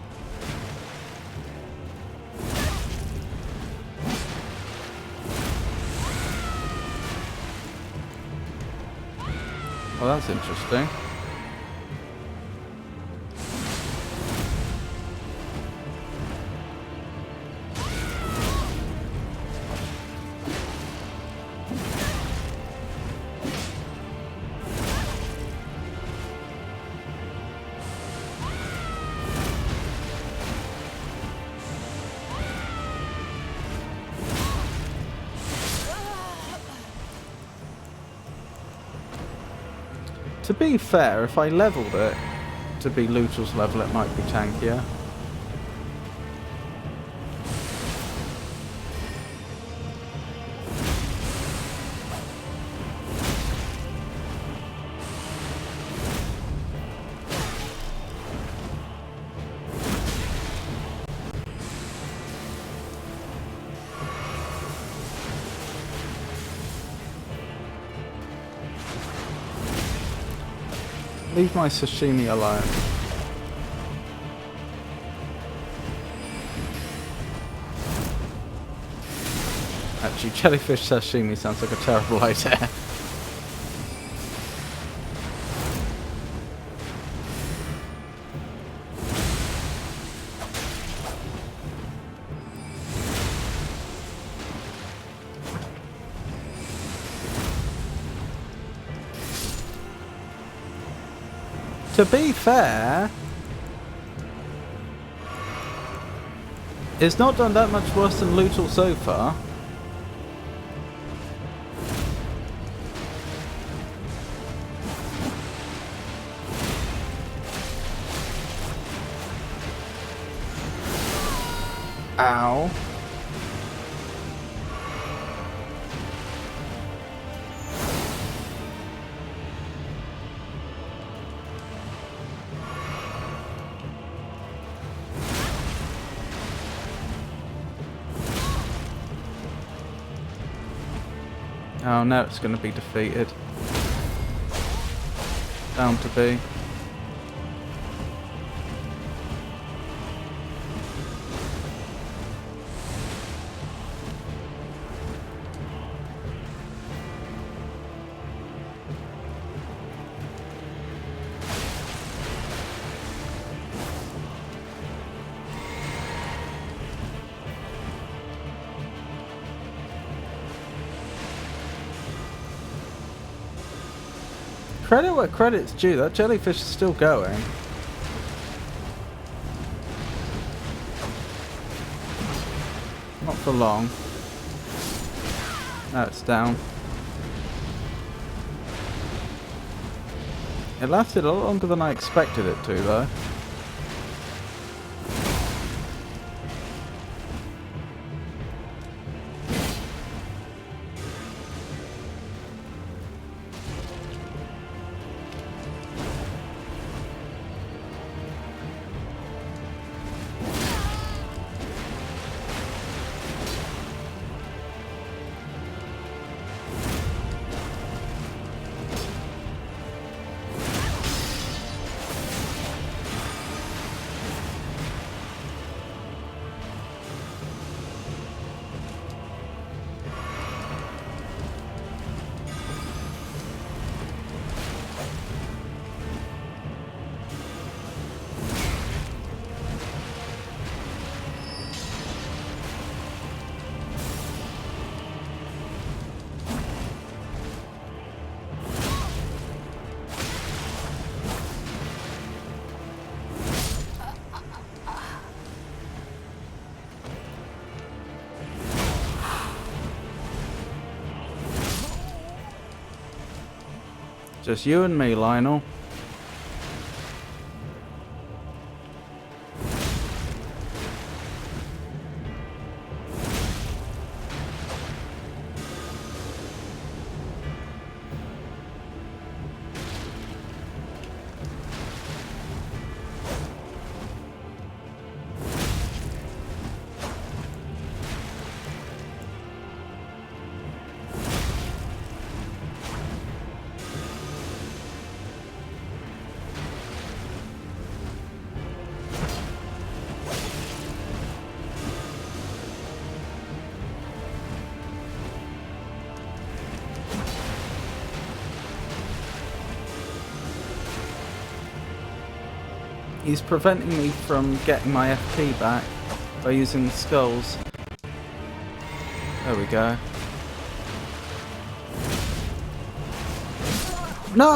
Speaker 1: Well, that's interesting. To be fair, if I leveled it to be Lutal's level, it might be tankier. Leave my sashimi alone. Actually, jellyfish sashimi sounds like a terrible idea. To be fair, it's not done that much worse than Lutal so far. Ow. Oh, now it's going to be defeated. Bound to be. Credit where credit's due, that jellyfish is still going. Not for long. Now it's down. It lasted a lot longer than I expected it to, though. Just you and me, Lionel. He's preventing me from getting my FP back by using the skulls. There we go. No!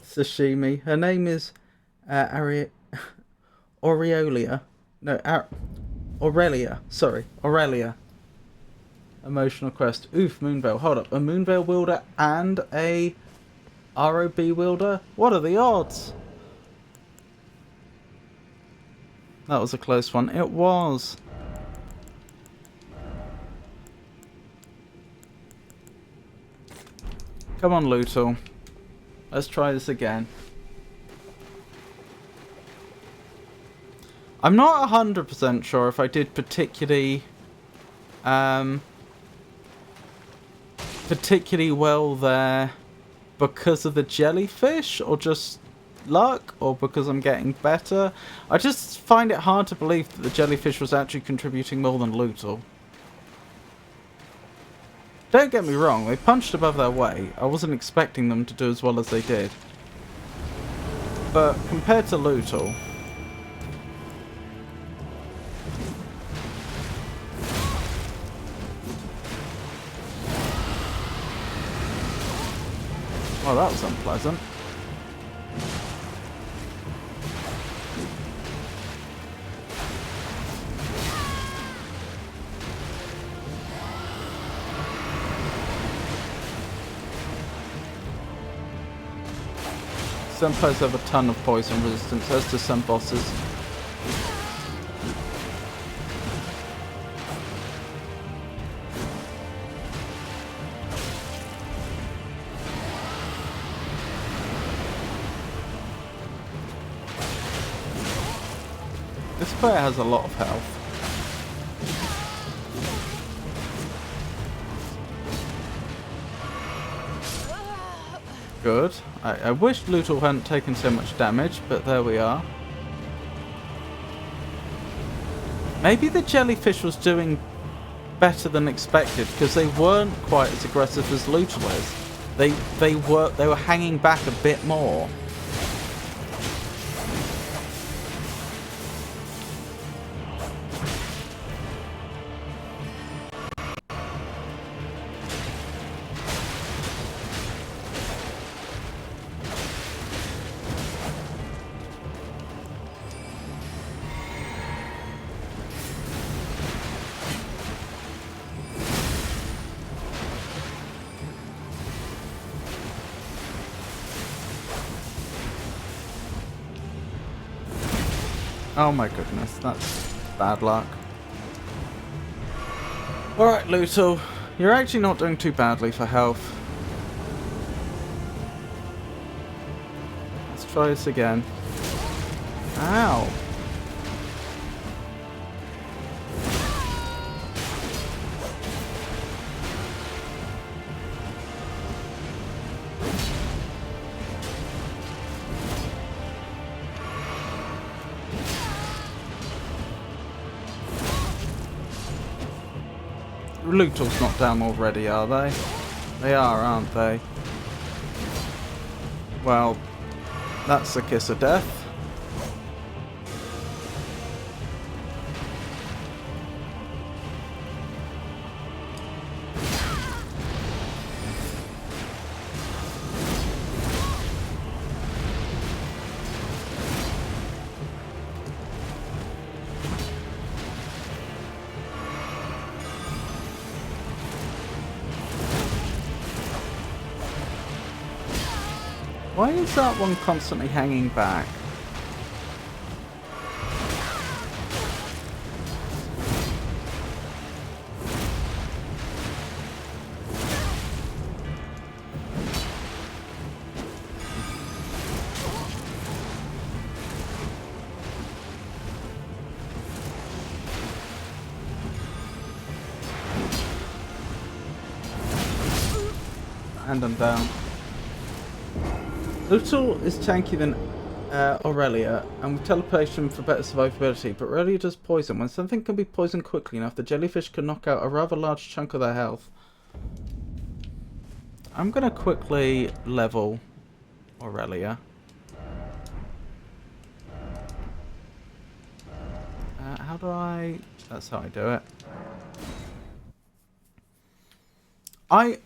Speaker 1: Sashimi. Her name is Aurelia. No, Aurelia. Sorry, Aurelia. Emotional quest. Oof, Moonveil. Hold up. A Moonveil wielder and a ROB wielder? What are the odds? That was a close one. It was. Come on, Lutal. Let's try this again. I'm not 100% sure if I did particularly well there because of the jellyfish, or just luck, or because I'm getting better. I just find it hard to believe that the jellyfish was actually contributing more than Lutal. Don't get me wrong, they punched above their weight. I wasn't expecting them to do as well as they did. But compared to Lutal, oh, that was unpleasant. Some players have a ton of poison resistance, as do some bosses. This player has a lot of health. Good. I wish Lutal hadn't taken so much damage, but there we are. Maybe the jellyfish was doing better than expected, because they weren't quite as aggressive as Lutal is. They were hanging back a bit more. Oh my goodness, that's bad luck. Alright, Lutal, you're actually not doing too badly for health. Let's try this again. Ow! Lutal's not down already, are they? They are, aren't they? Well, that's the kiss of death. Why is that one constantly hanging back? And I'm down. Lutal is tanky than Aurelia, and with teleportation for better survivability, but Aurelia does poison. When something can be poisoned quickly enough, the jellyfish can knock out a rather large chunk of their health. I'm going to quickly level Aurelia. How do I... That's how I do it. I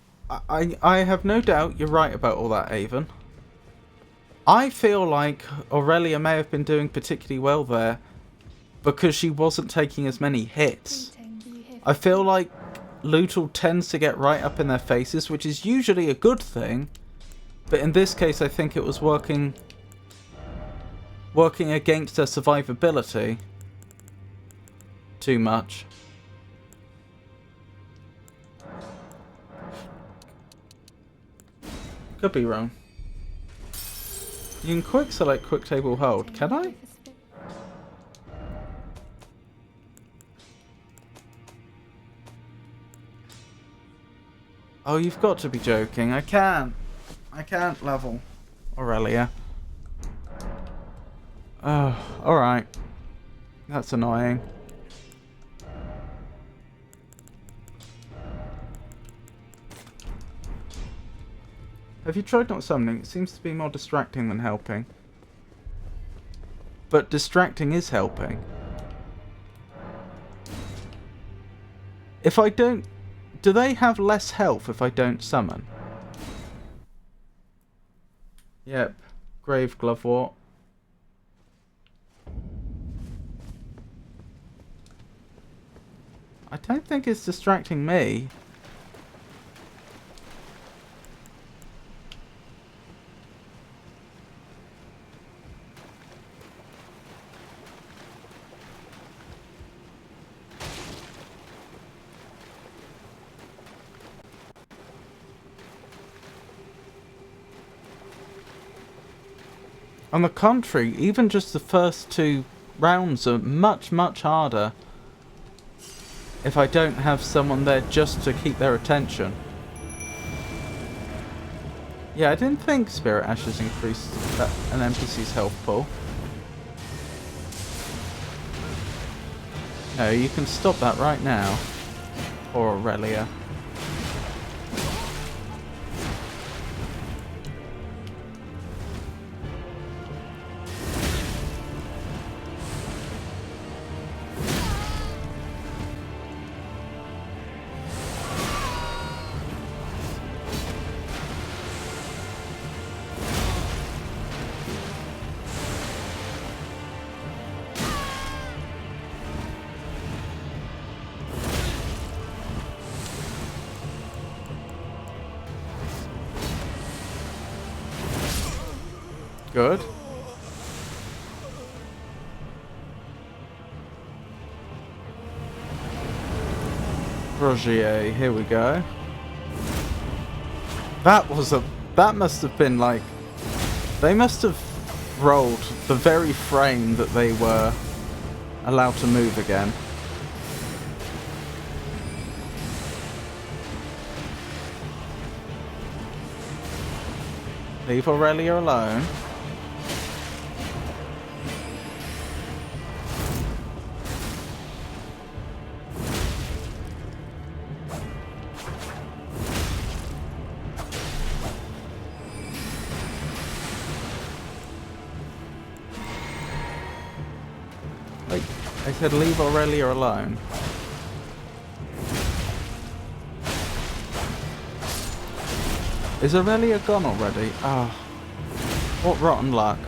Speaker 1: have no doubt you're right about all that, Avon. I feel like Aurelia may have been doing particularly well there because she wasn't taking as many hits. I feel like Lutal tends to get right up in their faces, which is usually a good thing. But in this case, I think it was working against her survivability too much. Could be wrong. You can quick select quick table hold. Can I? Oh, you've got to be joking. I can't level Aurelia. Oh, alright. That's annoying. Have you tried not summoning? It seems to be more distracting than helping. But distracting is helping. If I don't... Do they have less health if I don't summon? Yep. Grave Glovewort. I don't think it's distracting me. On the contrary, even just the first 2 rounds are much, much harder if I don't have someone there just to keep their attention. Yeah, I didn't think Spirit Ashes increased an NPC's health pool. No, you can stop that right now. Or Aurelia. Good. Rogier, here we go. That must have been like... They must have rolled the very frame that they were allowed to move again. Leave Aurelia alone. I said leave Aurelia alone. Is Aurelia gone already? Ah, oh, what rotten luck.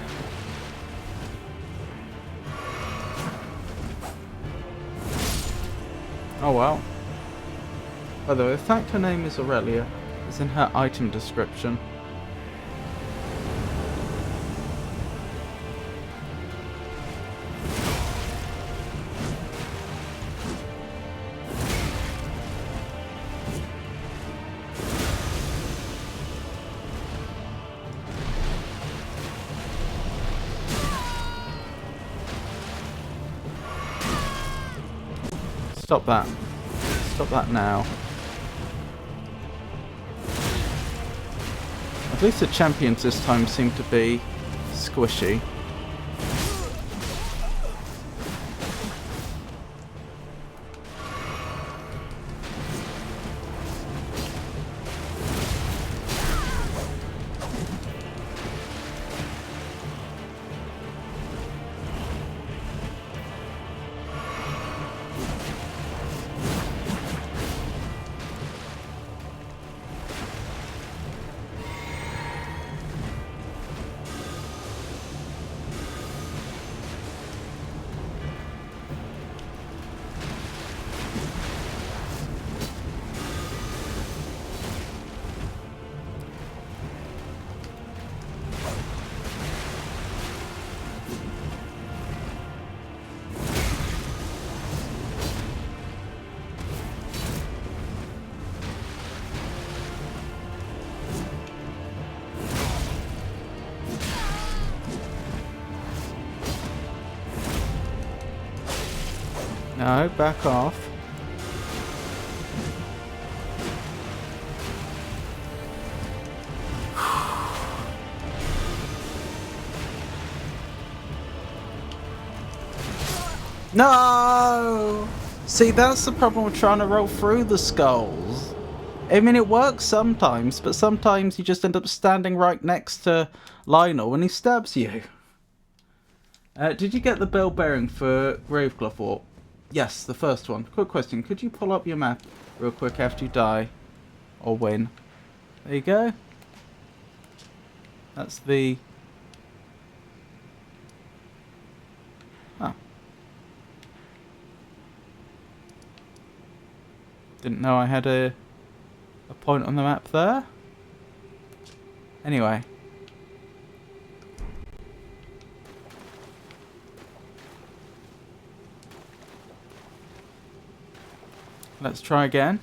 Speaker 1: Oh well. By the way, the fact her name is Aurelia is in her item description. Stop that. Stop that now. At least the champions this time seem to be squishy. No, back off. No! See, that's the problem with trying to roll through the skulls. I mean, it works sometimes, but sometimes you just end up standing right next to Lionel when he stabs you. Did you get the bell bearing for Gravecloth Warp? Yes, the first one. Quick question, could you pull up your map real quick after you die? Or win? There you go. That's the... Oh. Didn't know I had a point on the map there. Anyway. Let's try again.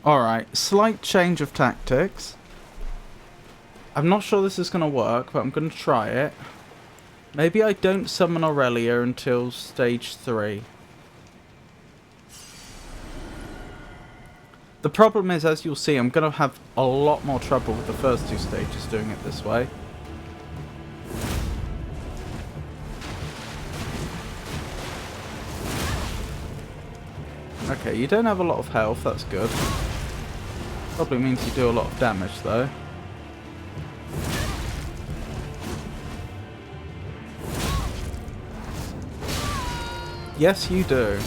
Speaker 1: Alright, slight change of tactics. I'm not sure this is going to work, but I'm going to try it. Maybe I don't summon Aurelia until stage 3. The problem is, as you'll see, I'm going to have a lot more trouble with the first 2 stages doing it this way. Okay, you don't have a lot of health, that's good. Probably means you do a lot of damage, though. Yes, you do.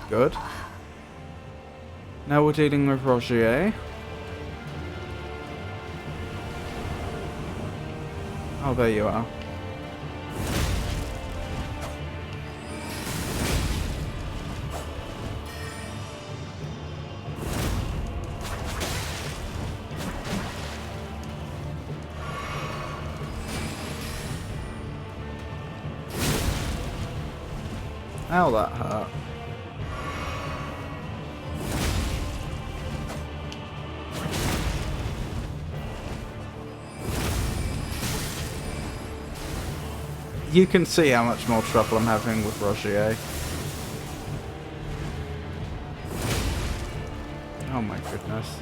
Speaker 1: Good. Now we're dealing with Rogier. Oh, there you are. Ow, that hurt. You can see how much more trouble I'm having with Rogier. Oh my goodness.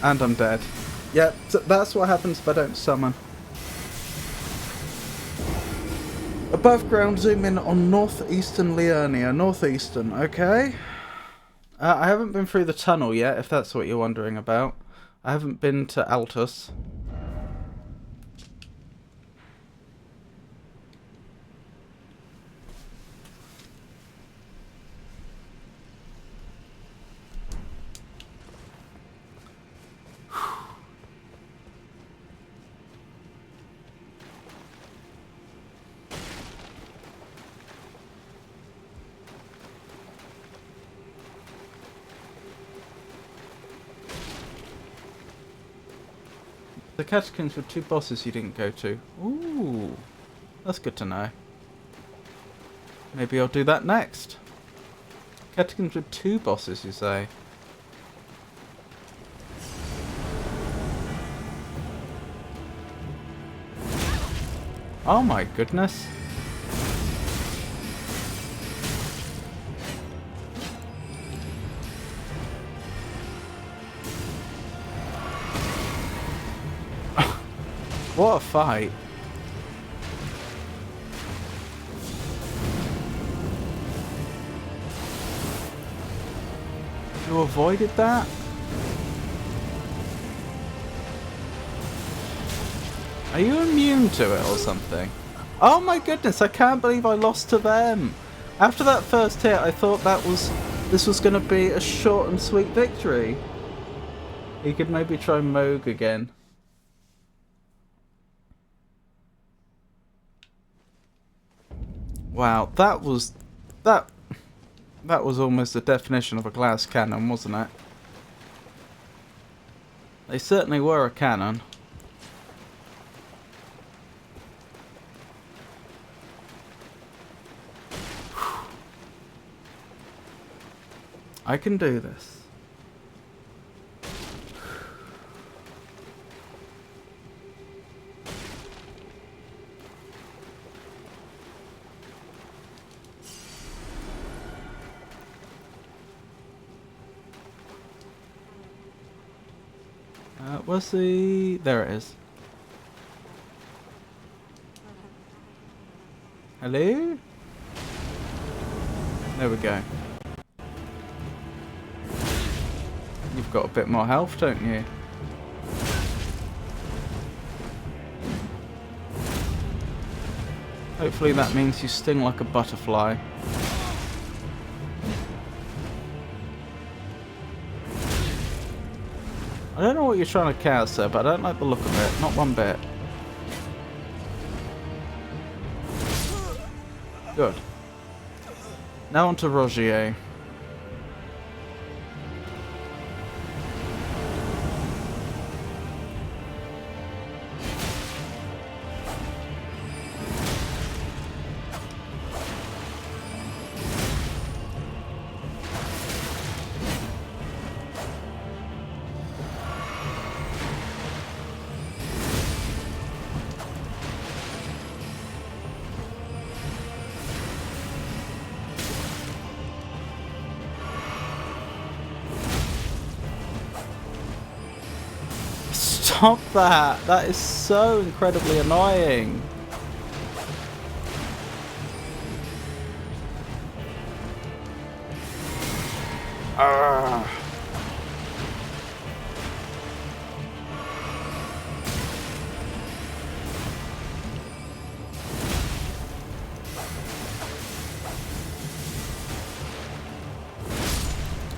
Speaker 1: And I'm dead. Yep, so that's what happens if I don't summon. Above ground, zoom in on northeastern Liurnia. Northeastern, okay. I haven't been through the tunnel yet, if that's what you're wondering about. I haven't been to Altus. the catacombs were 2 bosses you didn't go to. Ooh, that's good to know. Maybe I'll do that next. Catacombs with 2 bosses, you say? Oh my goodness. What a fight. You avoided that? Are you immune to it or something? Oh my goodness, I can't believe I lost to them. After that first hit, I thought this was going to be a short and sweet victory. You could maybe try Moog again. Wow, that was almost the definition of a glass cannon, wasn't it? They certainly were a cannon. I can do this. Where's the... There it is. Hello? There we go. You've got a bit more health, don't you? Hopefully that means you sting like a butterfly. I don't know what you're trying to cast there, but I don't like the look of it. Not one bit. Good. Now on to Rogier. Stop that! That is so incredibly annoying. Arrgh.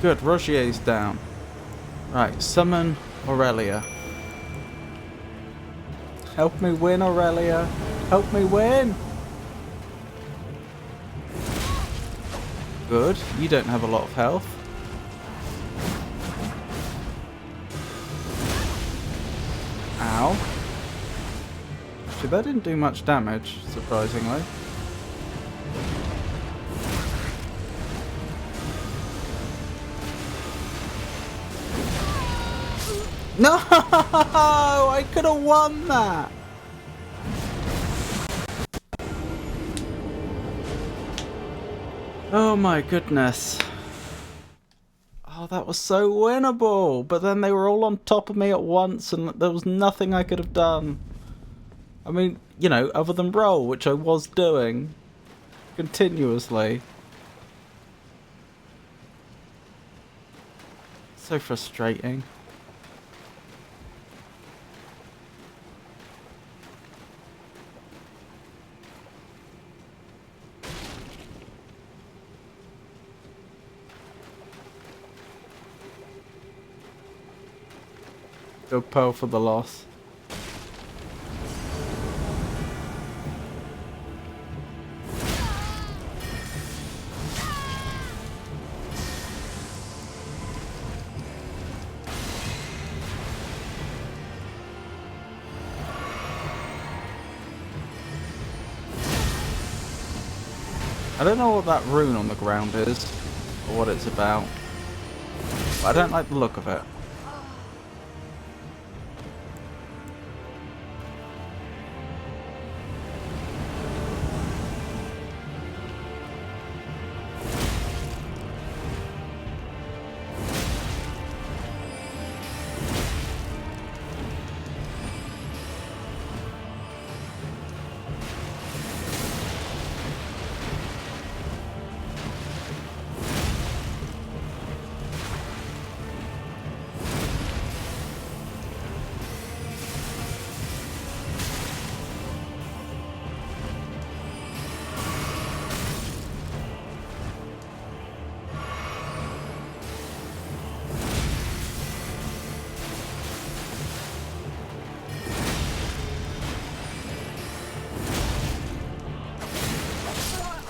Speaker 1: Good, Rogier's down. Right, summon Aurelia. Help me win, Aurelia. Help me win. Good. You don't have a lot of health. Ow. Actually, that didn't do much damage, surprisingly. No! I could have won that! Oh my goodness. Oh, that was so winnable! But then they were all on top of me at once and there was nothing I could have done. I mean, you know, other than roll, which I was doing continuously. So frustrating. Go Pearl for the loss. I don't know what that rune on the ground is, or what it's about, but I don't like the look of it.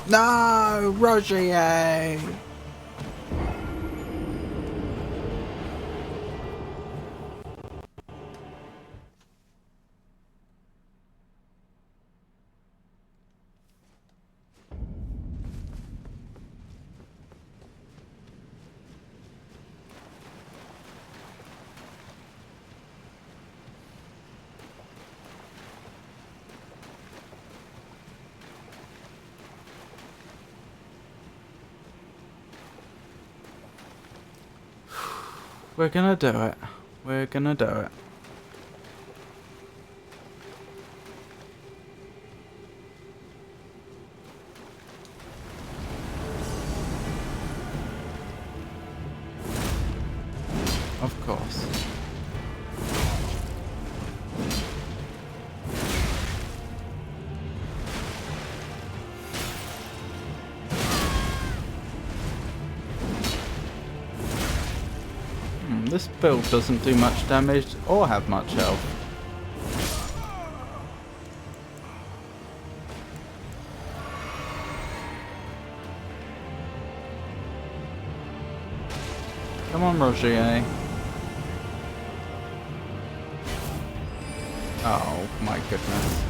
Speaker 1: No, Rogier! We're gonna do it. We're gonna do it. Of course. This build doesn't do much damage or have much health. Come on, Rogier. Oh my goodness.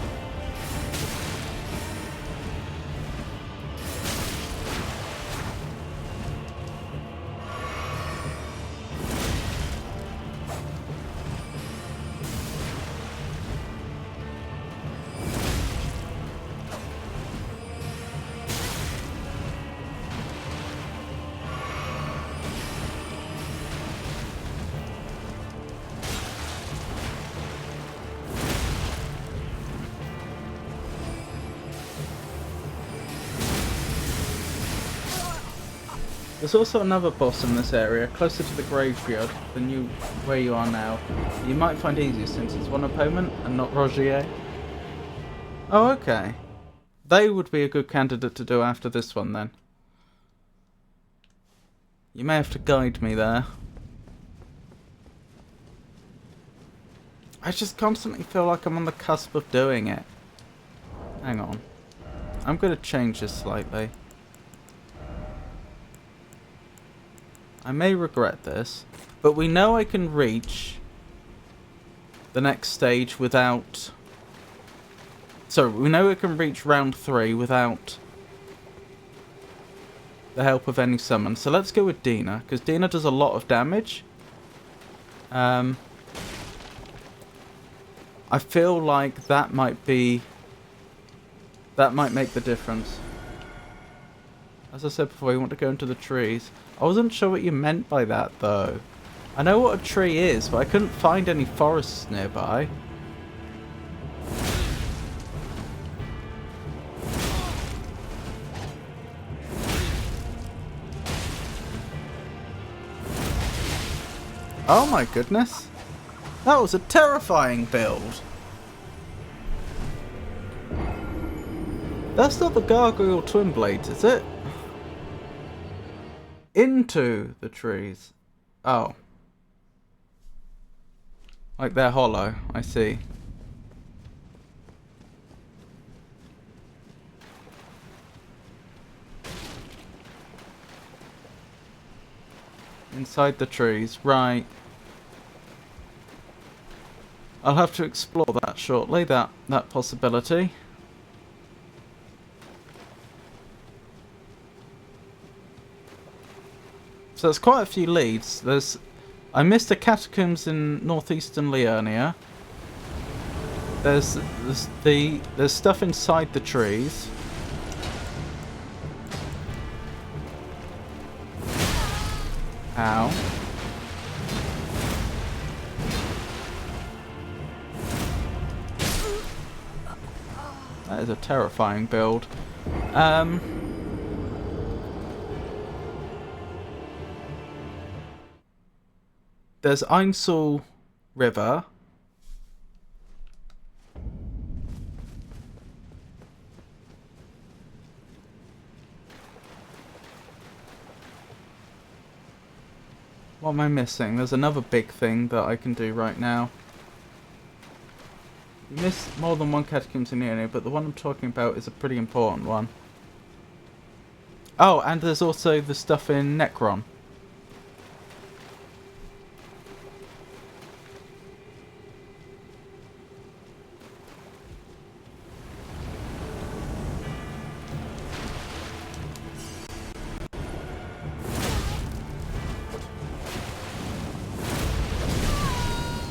Speaker 1: There's also another boss in this area, closer to the graveyard than where you are now. You might find easier since it's one opponent and not Rogier. Oh, okay. They would be a good candidate to do after this one then. You may have to guide me there. I just constantly feel like I'm on the cusp of doing it. Hang on. I'm going to change this slightly. I may regret this, but we know I can reach the next stage without... So, we know we can reach round 3 without the help of any summon. So let's go with Dina, because Dina does a lot of damage. I feel like that might make the difference. As I said before, you want to go into the trees. I wasn't sure what you meant by that, though. I know what a tree is, but I couldn't find any forests nearby. Oh my goodness. That was a terrifying build. That's not the Gargoyle Twin Blades, is it? Into the trees. Oh. Like they're hollow, I see. Inside the trees, right. I'll have to explore that shortly, that possibility. So there's quite a few leads. I missed the catacombs in northeastern Liurnia. There's stuff inside the trees. Ow. That is a terrifying build. There's Ainsel River. What am I missing? There's another big thing that I can do right now. You missed more than one catacombs in here, but the one I'm talking about is a pretty important one. Oh, and there's also the stuff in Necron.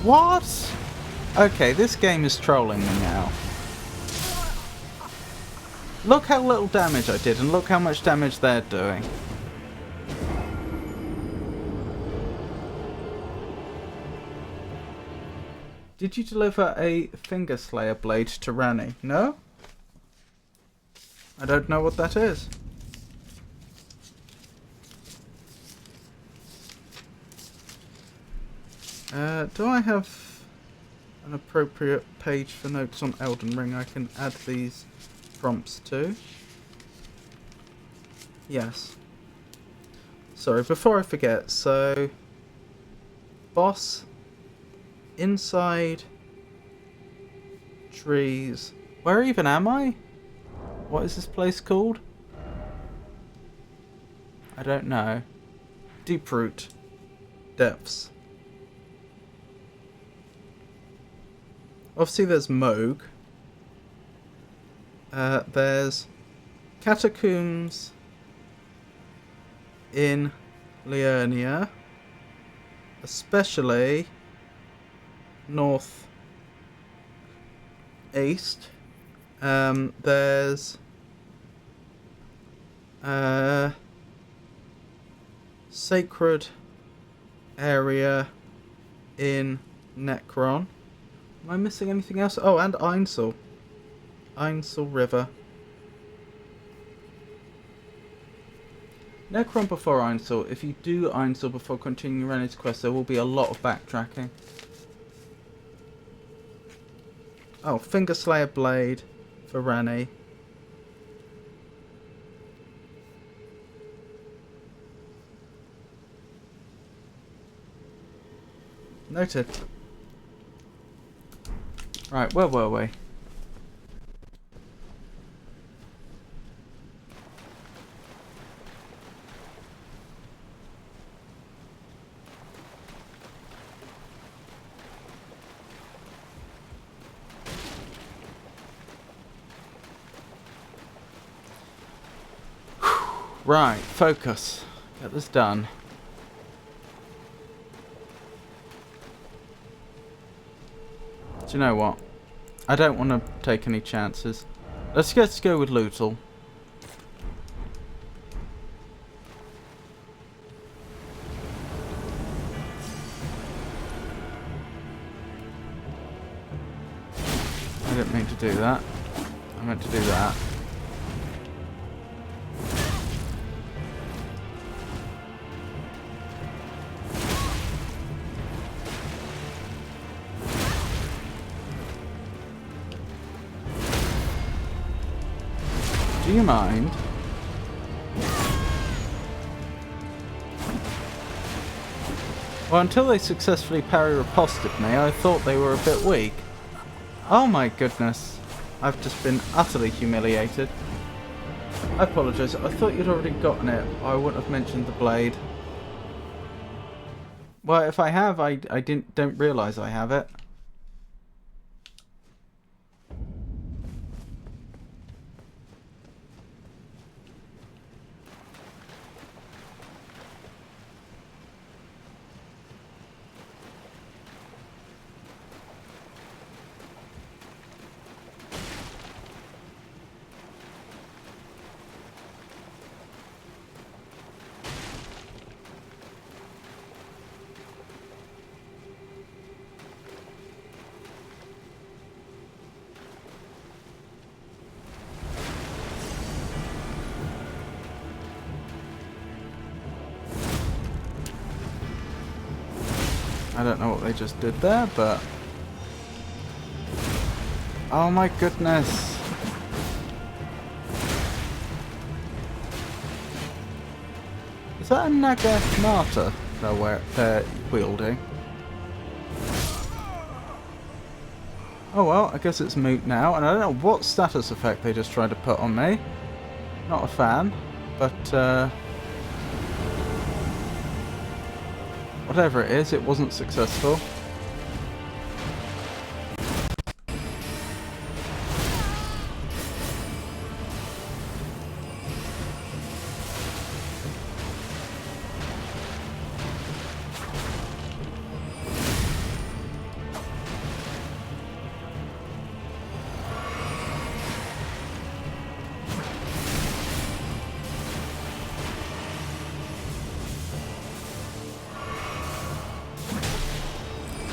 Speaker 1: What? Okay, this game is trolling me now. Look how little damage I did, and look how much damage they're doing. Did you deliver a Finger Slayer blade to Rani? No? I don't know what that is. Do I have an appropriate page for notes on Elden Ring I can add these prompts to? Yes. Sorry, before I forget, so... Boss... Inside... Trees... Where even am I? What is this place called? I don't know. Deep Root. Depths. Obviously there's Moog. There's catacombs in Liurnia, especially north east. There's sacred area in Necron. Am I missing anything else? Oh, and Ainsel. Ainsel River. Necron before Ainsel. If you do Ainsel before continuing Rani's quest, there will be a lot of backtracking. Oh, Finger Slayer Blade for Rani. Noted. Right, where were we? Right, focus. Get this done. Do you know what? I don't want to take any chances. Let's go with Lutal. I didn't mean to do that. I meant to do that. Do you mind? Well, until they successfully parry riposted me, I thought they were a bit weak. Oh my goodness. I've just been utterly humiliated. I apologise. I thought you'd already gotten it. I wouldn't have mentioned the blade. Well, if I have, I don't realise I have it. I don't know what they just did there, but... Oh my goodness! Is that a Naginata they're wielding? Oh well, I guess it's moot now, and I don't know what status effect they just tried to put on me. Not a fan, but whatever it is, it wasn't successful.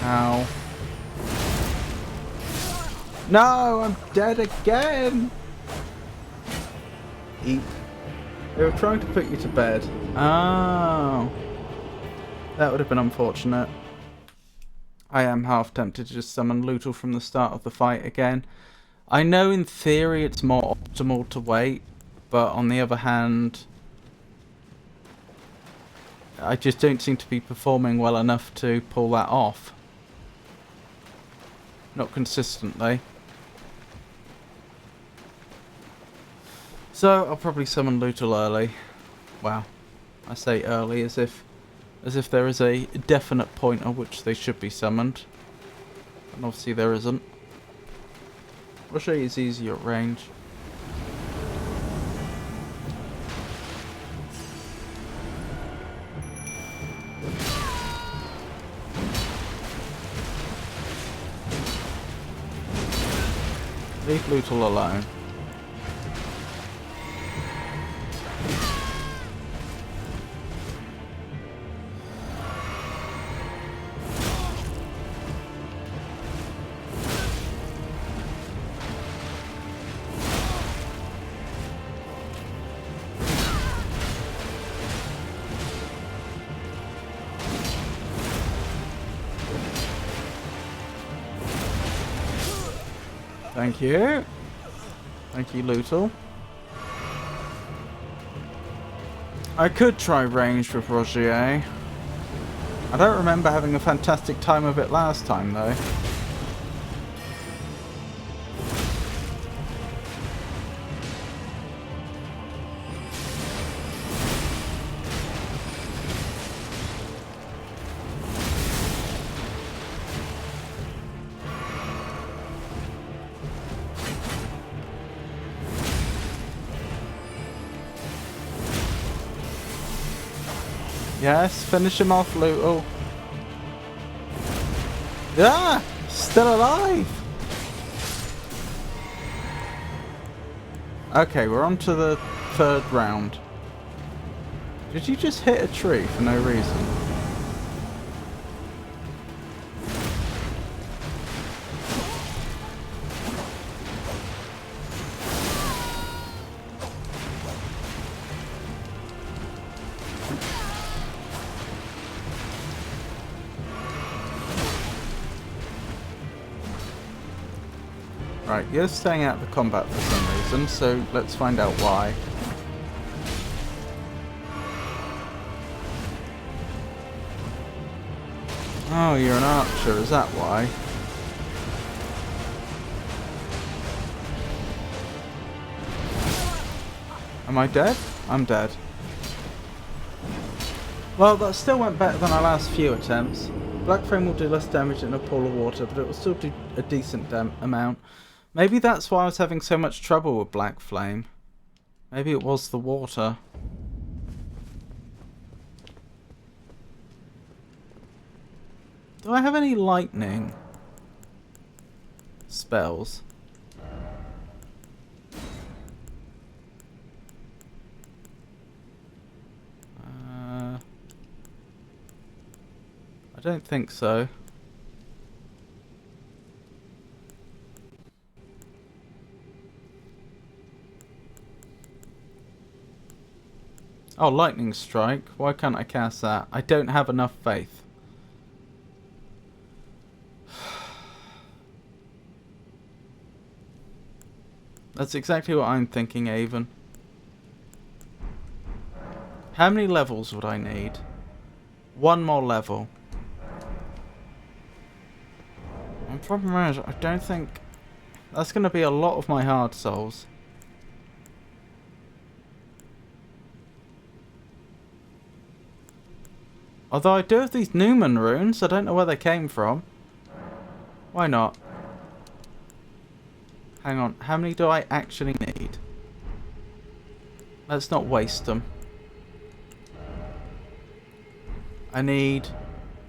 Speaker 1: Ow. No, I'm dead again! Eep. They were trying to put you to bed. Oh. That would have been unfortunate. I am half tempted to just summon Lootle from the start of the fight again. I know in theory it's more optimal to wait, but on the other hand, I just don't seem to be performing well enough to pull that off. Not consistently. So I'll probably summon Lootle early. Wow. I say early as if there is a definite point at which they should be summoned. And obviously there isn't. Rocher is easier at range. Leave Lootle alone. Thank you. Thank you, Lootle. I could try range with Rogier. I don't remember having a fantastic time of it last time, though. Yes, finish him off, Lootle. Yeah! Still alive! Okay, we're on to the third round. Did you just hit a tree for no reason? Right, you're staying out of the combat for some reason, so let's find out why. Oh, you're an archer, is that why? Am I dead? I'm dead. Well, that still went better than our last few attempts. Black Flame will do less damage in a pool of water, but it will still do a decent amount. Maybe that's why I was having so much trouble with Black Flame. Maybe it was the water. Do I have any lightning spells? I don't think so. Oh, lightning strike. Why can't I cast that? I don't have enough faith. That's exactly what I'm thinking, Avon. How many levels would I need? One more level. The problem is, I don't think... That's going to be a lot of my hard souls. Although I do have these Newman runes, I don't know where they came from. Why not? Hang on, how many do I actually need? Let's not waste them. I need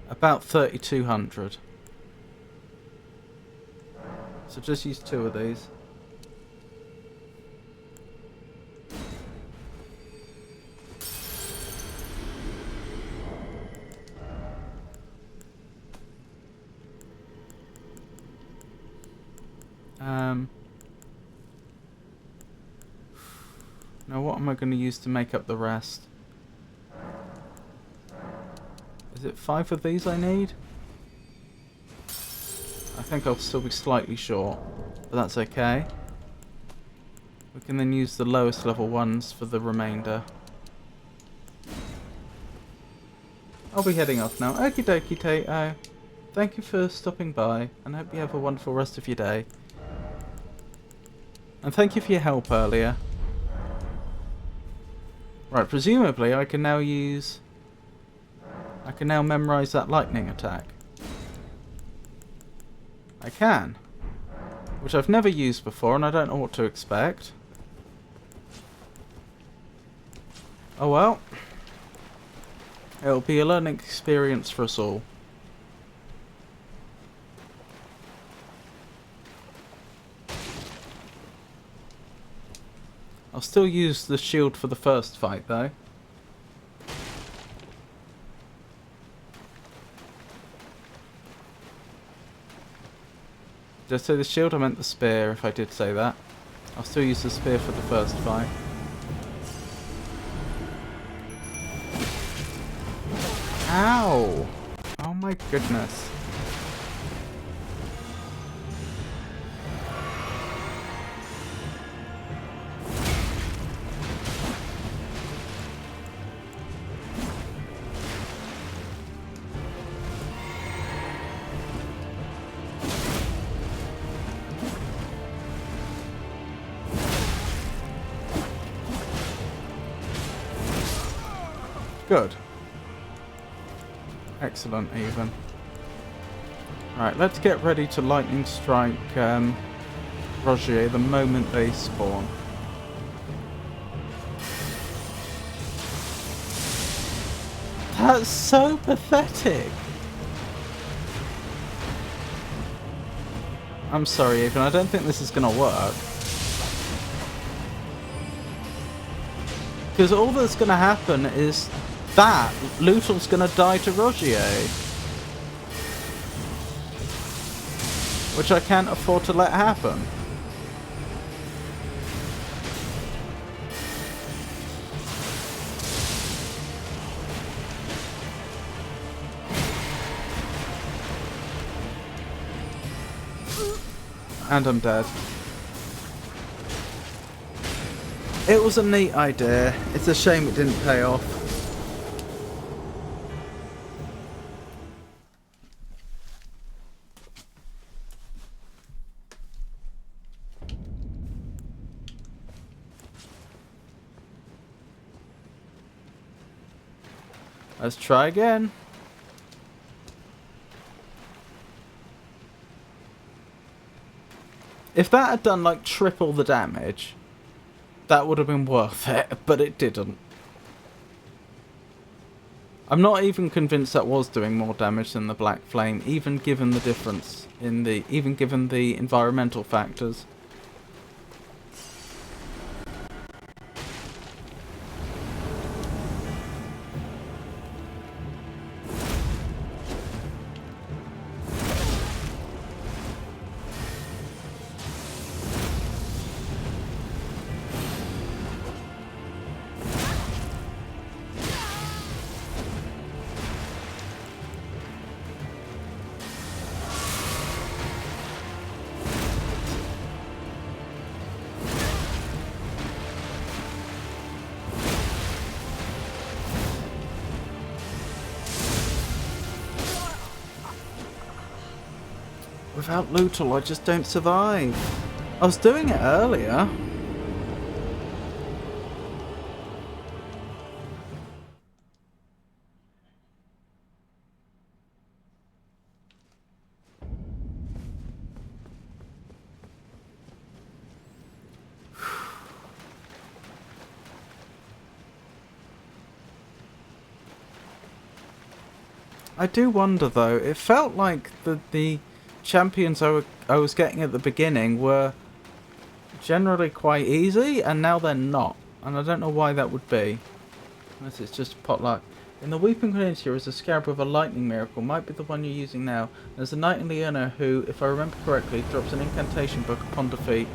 Speaker 1: about 3,200. So just use 2 of these. Now what am I going to use to make up the rest? Is it 5 of these I need? I think I'll still be slightly short, but that's okay. We can then use the lowest level ones for the remainder. I'll be heading off now. Okie dokie, Tato. Thank you for stopping by, and I hope you have a wonderful rest of your day. And thank you for your help earlier. Right, presumably I can now use... I can now memorize that lightning attack. I can. Which I've never used before, and I don't know what to expect. Oh well. It'll be a learning experience for us all. I'll still use the shield for the first fight, though. Did I say the shield? I meant the spear, if I did say that. I'll still use the spear for the first fight. Ow! Oh my goodness. Good. Excellent, even. Right, let's get ready to lightning strike Rogier the moment they spawn. That's so pathetic. I'm sorry, Ethan, I don't think this is going to work. Because all that's going to happen is that Lutal's going to die to Rogier. Which I can't afford to let happen. And I'm dead. It was a neat idea. It's a shame it didn't pay off. Let's try again. If that had done like triple the damage, that would have been worth it, but it didn't. I'm not even convinced that was doing more damage than the Black Flame, even given the difference in the, even given the environmental factors. Without Lootle, I just don't survive. I was doing it earlier. I do wonder though, it felt like the champions I was getting at the beginning were generally quite easy, and now they're not. And I don't know why that would be. Unless it's just potluck. In the Weeping Peninsula is a scarab with a lightning miracle, might be the one you're using now. There's a knight in Leona who, if I remember correctly, drops an incantation book upon defeat.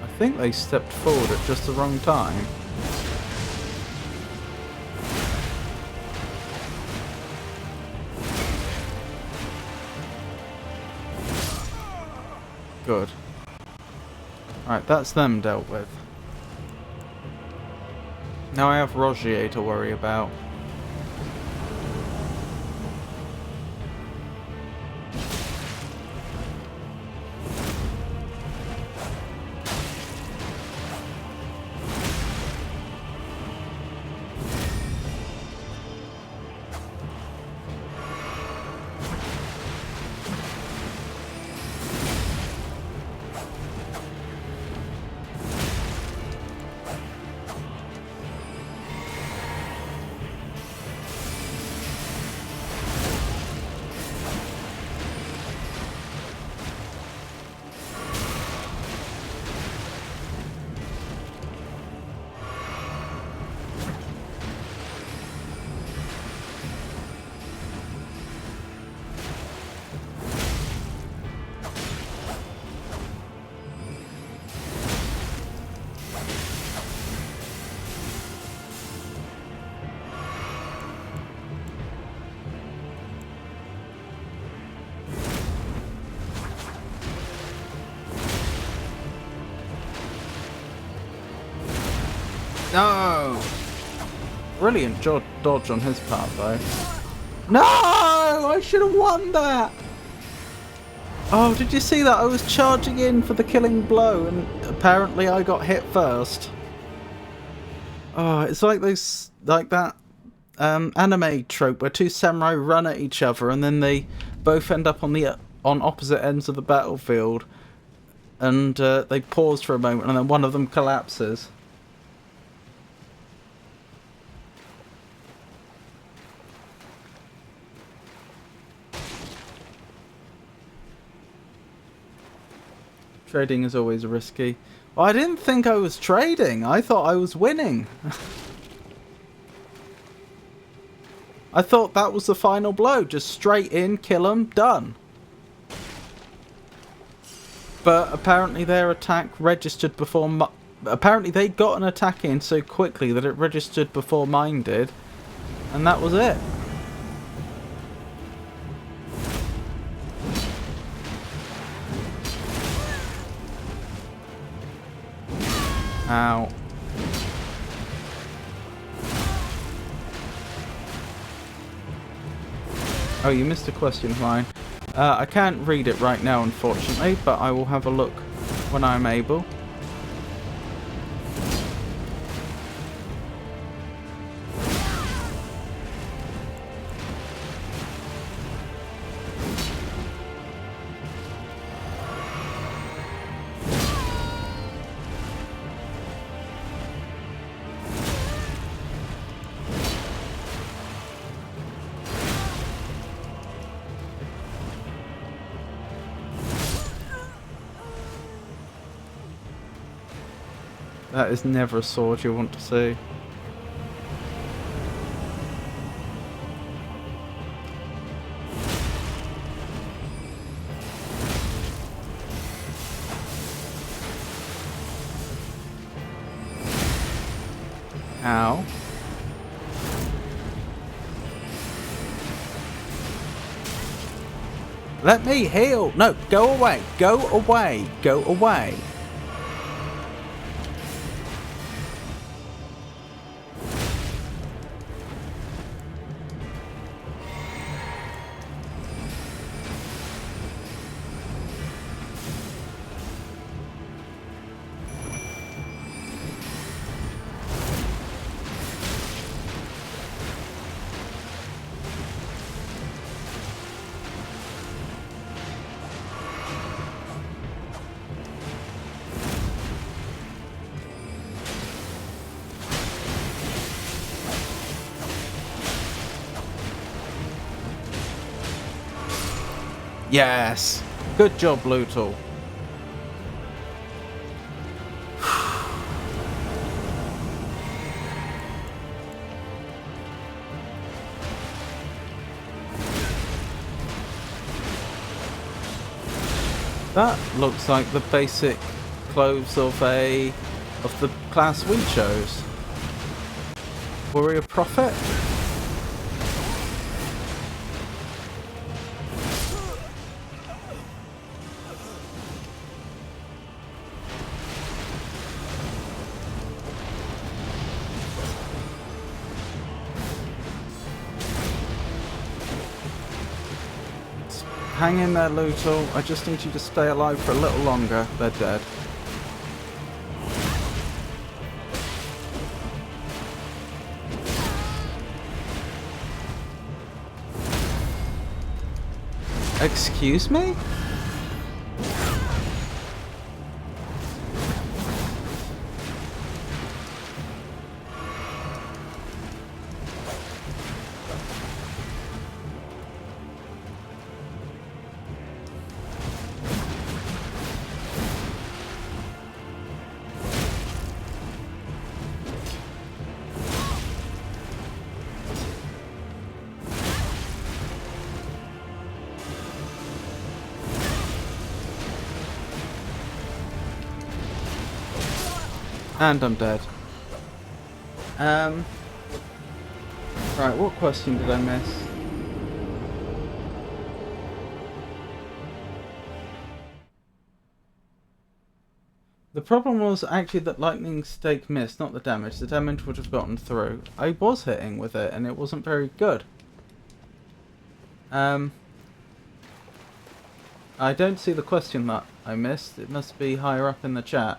Speaker 1: I think they stepped forward at just the wrong time. Good. Right, that's them dealt with. Now I have Rogier to worry about. No! Brilliant dodge on his part, though. No! I should have won that! Oh, did you see that? I was charging in for the killing blow, and apparently I got hit first. Oh, it's like those, like that anime trope where two samurai run at each other, and then they both end up on opposite ends of the battlefield, and they pause for a moment, and then one of them collapses. Trading is always risky. Well, I didn't think I was trading. I thought I was winning. I thought that was the final blow. Just straight in, kill them, done. But apparently their attack registered before... Apparently they got an attack in so quickly that it registered before mine did. And that was it. Ow. Oh, you missed a question of mine. I can't read it right now, unfortunately, but I will have a look when I'm able. That is never a sword you want to see. Ow. Let me heal! No, go away! Go away! Go away! Yes! Good job, Lutal. That looks like the basic clothes of the class we chose. Warrior Prophet? Hang in there, Lutal. I just need you to stay alive for a little longer. They're dead. Excuse me? And I'm dead. Right, what question did I miss? The problem was actually that lightning stake missed, not the damage. The damage would have gotten through. I was hitting with it and it wasn't very good. I don't see the question that I missed. It must be higher up in the chat.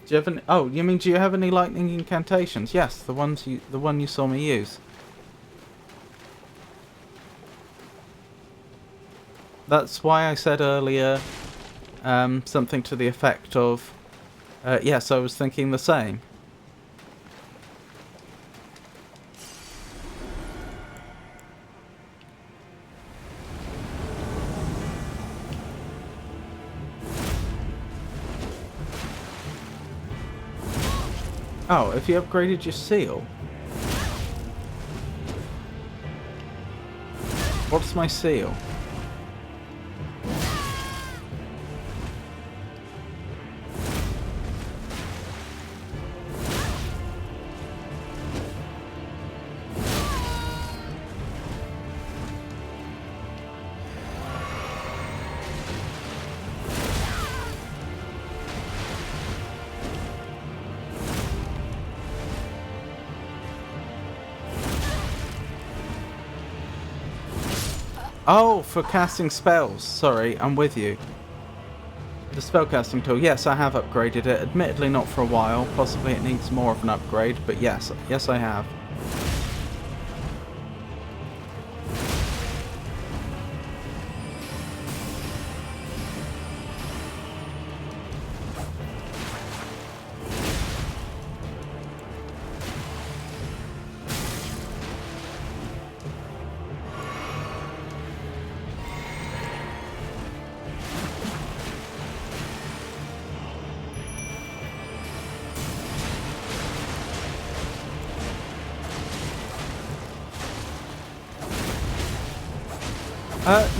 Speaker 1: Do you have any? Oh, you mean do you have any lightning incantations? Yes, the one you saw me use. That's why I said earlier something to the effect of, yes, I was thinking the same. Oh, if you upgraded your seal? What's my seal? Oh, for casting spells. Sorry, I'm with you. The spellcasting tool. Yes, I have upgraded it. Admittedly not for a while. Possibly it needs more of an upgrade, but yes. Yes, I have.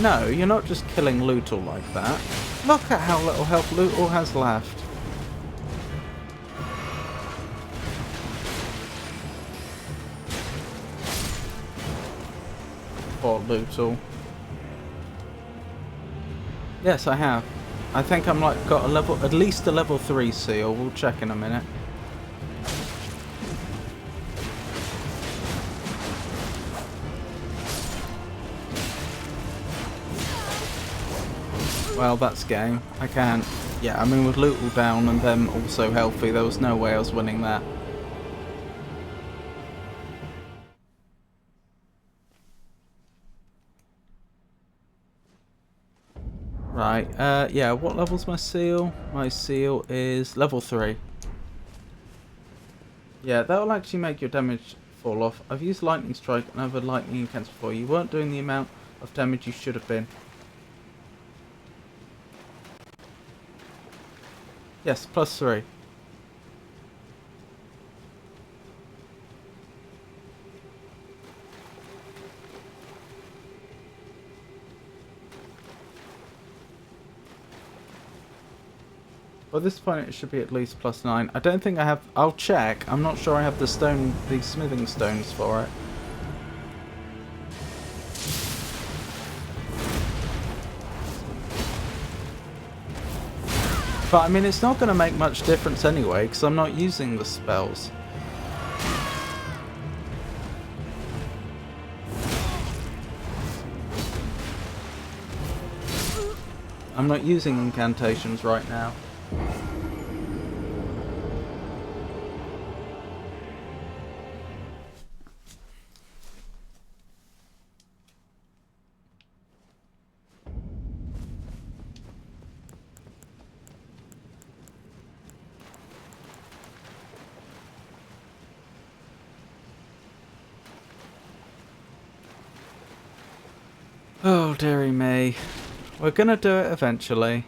Speaker 1: No, you're not just killing Lootle like that. Look at how little health Lootle has left. Poor Lootle. Yes, I have. I think I'm like got a level, at least a level 3 seal. We'll check in a minute. Well, that's game. I can't. Yeah, I mean with Lootle down and them also healthy, there was no way I was winning that. Right, yeah, what level's my seal? My seal is level 3. Yeah, that will actually make your damage fall off. I've used Lightning Strike and other lightning incants before. You weren't doing the amount of damage you should have been. Yes, plus 3. By this point it should be at least plus 9. I don't think I have... I'll check. I'm not sure I have the smithing stones for it. But I mean it's not going to make much difference anyway because I'm not using the spells. I'm not using incantations right now. Oh, dearie me. We're gonna do it eventually.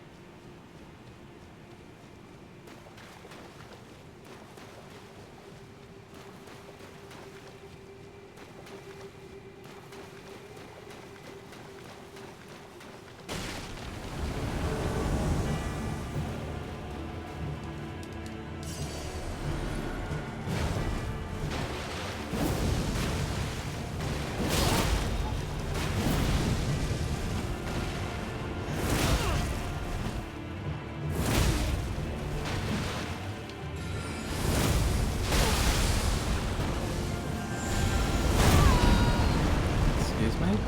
Speaker 1: Excuse me.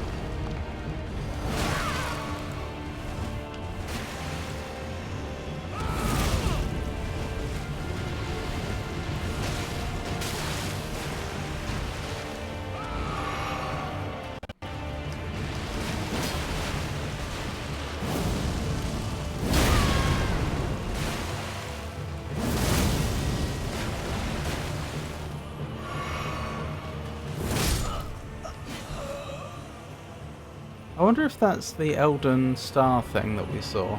Speaker 1: I wonder if that's the Elden Star thing that we saw.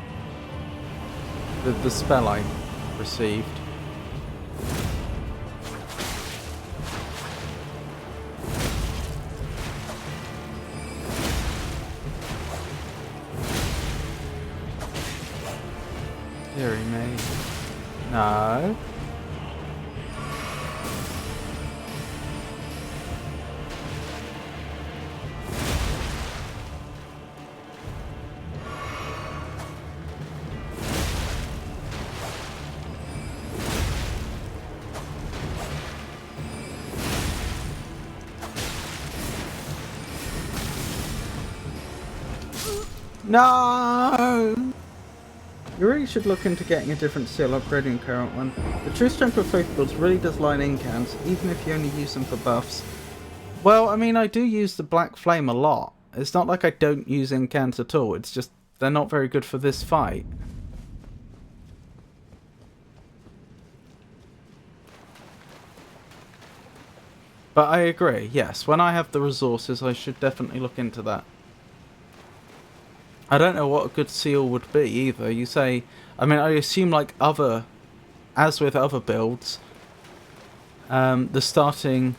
Speaker 1: The spell I received. Dearie me. No. No! You really should look into getting a different seal, upgrading your current one. The true strength of faith builds really does line incants, even if you only use them for buffs. Well, I mean, I do use the Black Flame a lot. It's not like I don't use incants at all, it's just they're not very good for this fight. But I agree, yes, when I have the resources I should definitely look into that. I don't know what a good seal would be either. You say, I mean, I assume like as with other builds, the starting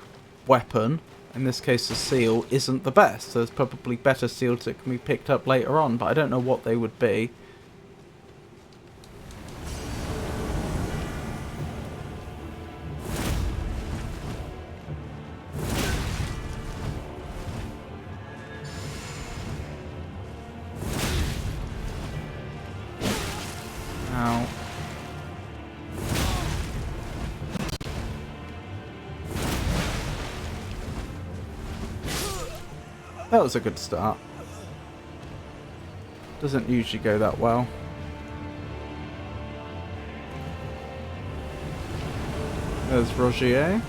Speaker 1: weapon in this case the seal, isn't the best. There's probably better seals that can be picked up later on, but I don't know what they would be. Ow. That was a good start. Doesn't usually go that well. There's Rogier.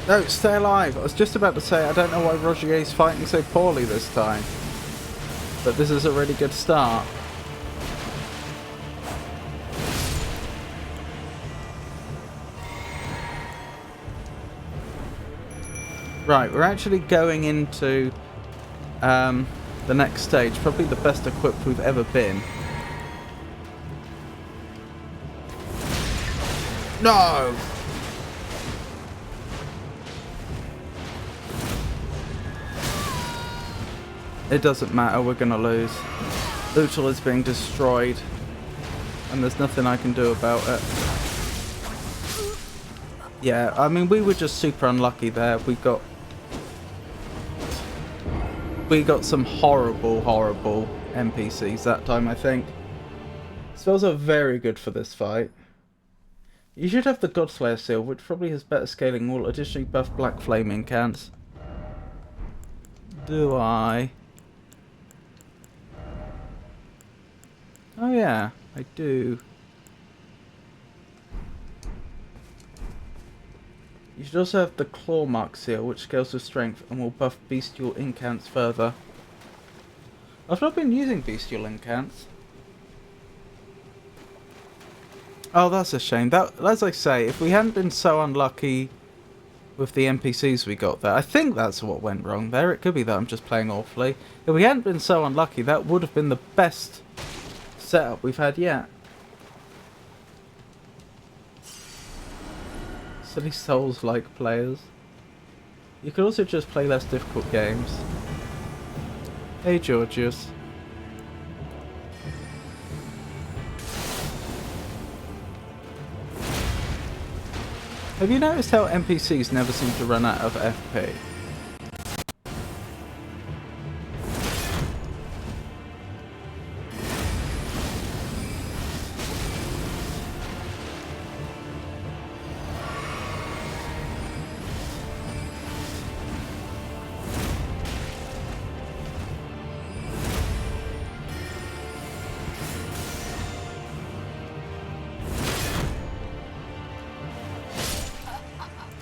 Speaker 1: No, stay alive. I was just about to say, I don't know why Rogier's fighting so poorly this time. But this is a really good start. Right, we're actually going into the next stage. Probably the best equipped we've ever been. No! It doesn't matter, we're gonna lose. Lutal is being destroyed. And there's nothing I can do about it. Yeah, I mean, we were just super unlucky there. We got some horrible, horrible NPCs that time, I think. Spells are very good for this fight. You should have the Godslayer seal, which probably has better scaling, will additionally buff Black Flame incants. Do I? Oh yeah, I do. You should also have the Claw Mark seal, which scales with strength and will buff bestial incants further. I've not been using bestial incants. Oh, that's a shame. That, as I say, if we hadn't been so unlucky with the NPCs we got there, I think that's what went wrong there. It could be that I'm just playing awfully. If we hadn't been so unlucky, that would have been the best setup we've had yet. Silly Souls-like players. You could also just play less difficult games. Hey, Georgius. Have you noticed how NPCs never seem to run out of FP?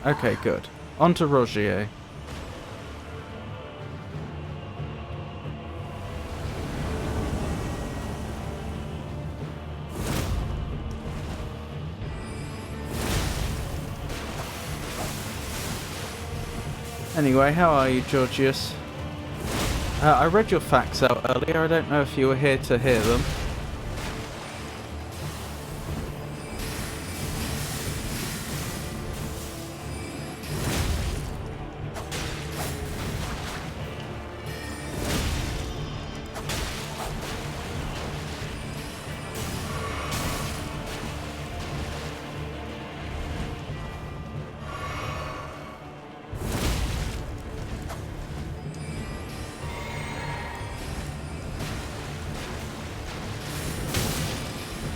Speaker 1: Okay, good. On to Rogier. Anyway, how are you, Georgius? I read your facts out earlier. I don't know if you were here to hear them.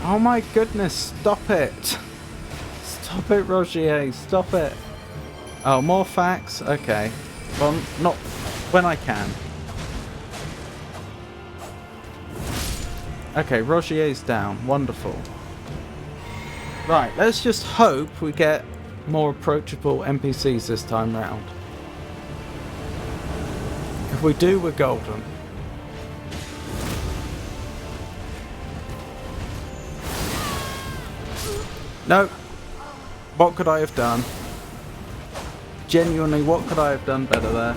Speaker 1: Oh my goodness, stop it! Stop it, Rogier, stop it! Oh, more facts? Okay. Well, not when I can. Okay, Rogier's down. Wonderful. Right, let's just hope we get more approachable NPCs this time round. If we do, we're golden. No. What could I have done? Genuinely, what could I have done better there?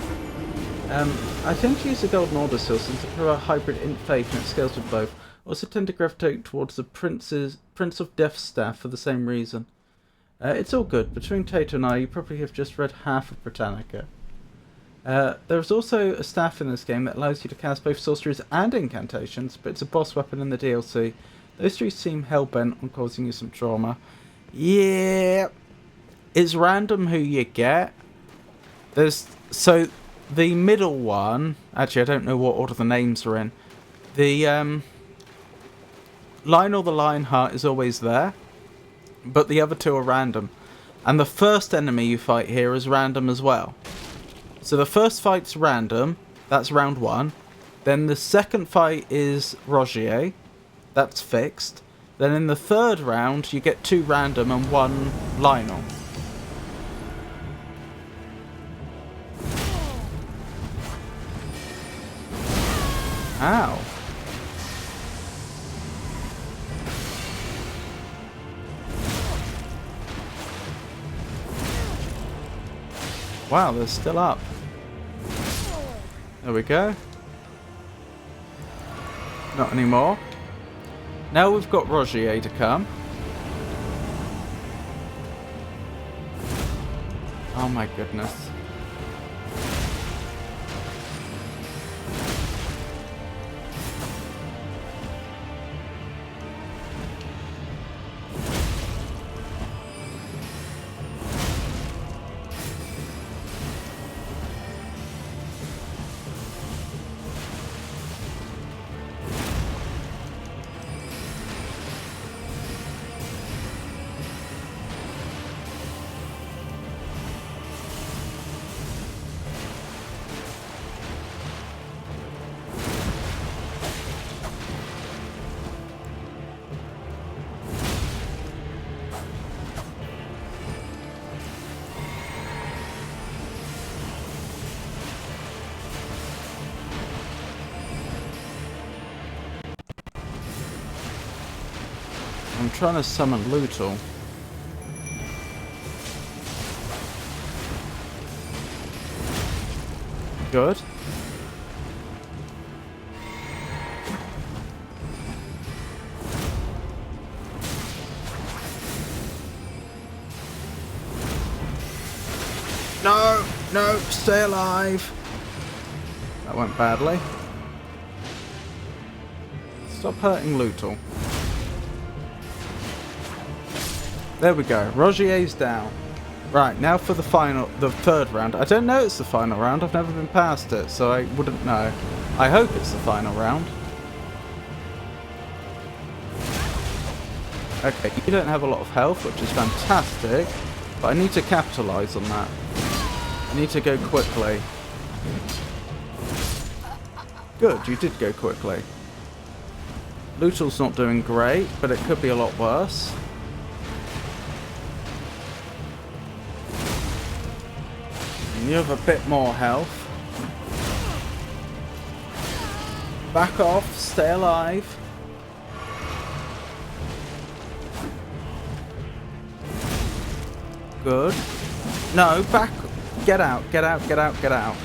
Speaker 1: I tend to use the Golden Order still since I prefer a hybrid int faith and it scales with both. Also tend to gravitate towards the Prince of Death's staff for the same reason. It's all good. Between Tato and I, you probably have just read half of Britannica. There's also a staff in this game that allows you to cast both sorceries and incantations, but it's a boss weapon in the DLC. Those three seem hell-bent on causing you some trauma. Yeah, it's random who you get. So the middle one, actually I don't know what order the names are in. The Lionel the Lionheart is always there, but the other two are random. And the first enemy you fight here is random as well. So the first fight's random, that's round 1. Then the second fight is Rogier, that's fixed. Then in the third round you get 2 random and 1 Lionel. Ow. Wow, they're still up. There we go. Not anymore. Now we've got Rogier to come. Oh my goodness. I'm trying to summon Lutal. Good. No! No! Stay alive! That went badly. Stop hurting Lutal. There we go. Rogier's down. Right, now for the third round. I don't know it's the final round. I've never been past it, so I wouldn't know. I hope it's the final round. Okay, you don't have a lot of health, which is fantastic. But I need to capitalise on that. I need to go quickly. Good, you did go quickly. Lutal's not doing great, but it could be a lot worse. You have a bit more health. Back off, stay alive. Good. No, back. Get out, get out, get out, get out.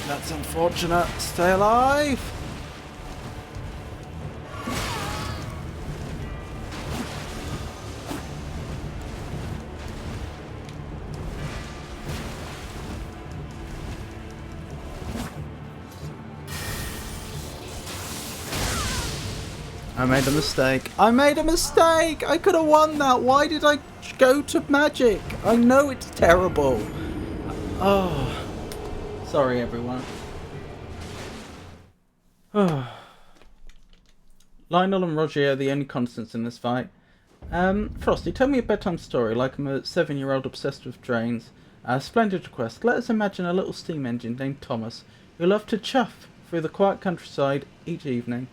Speaker 1: That's unfortunate. Stay alive. I made a mistake. I made a mistake! I could have won that. Why did I go to magic? I know it's terrible. Oh. Sorry, everyone. Lionel and Rogier are the only constants in this fight. Frosty, tell me a bedtime story like I'm a 7-year-old obsessed with trains. A splendid request. Let us imagine a little steam engine named Thomas, who loved to chuff through the quiet countryside each evening.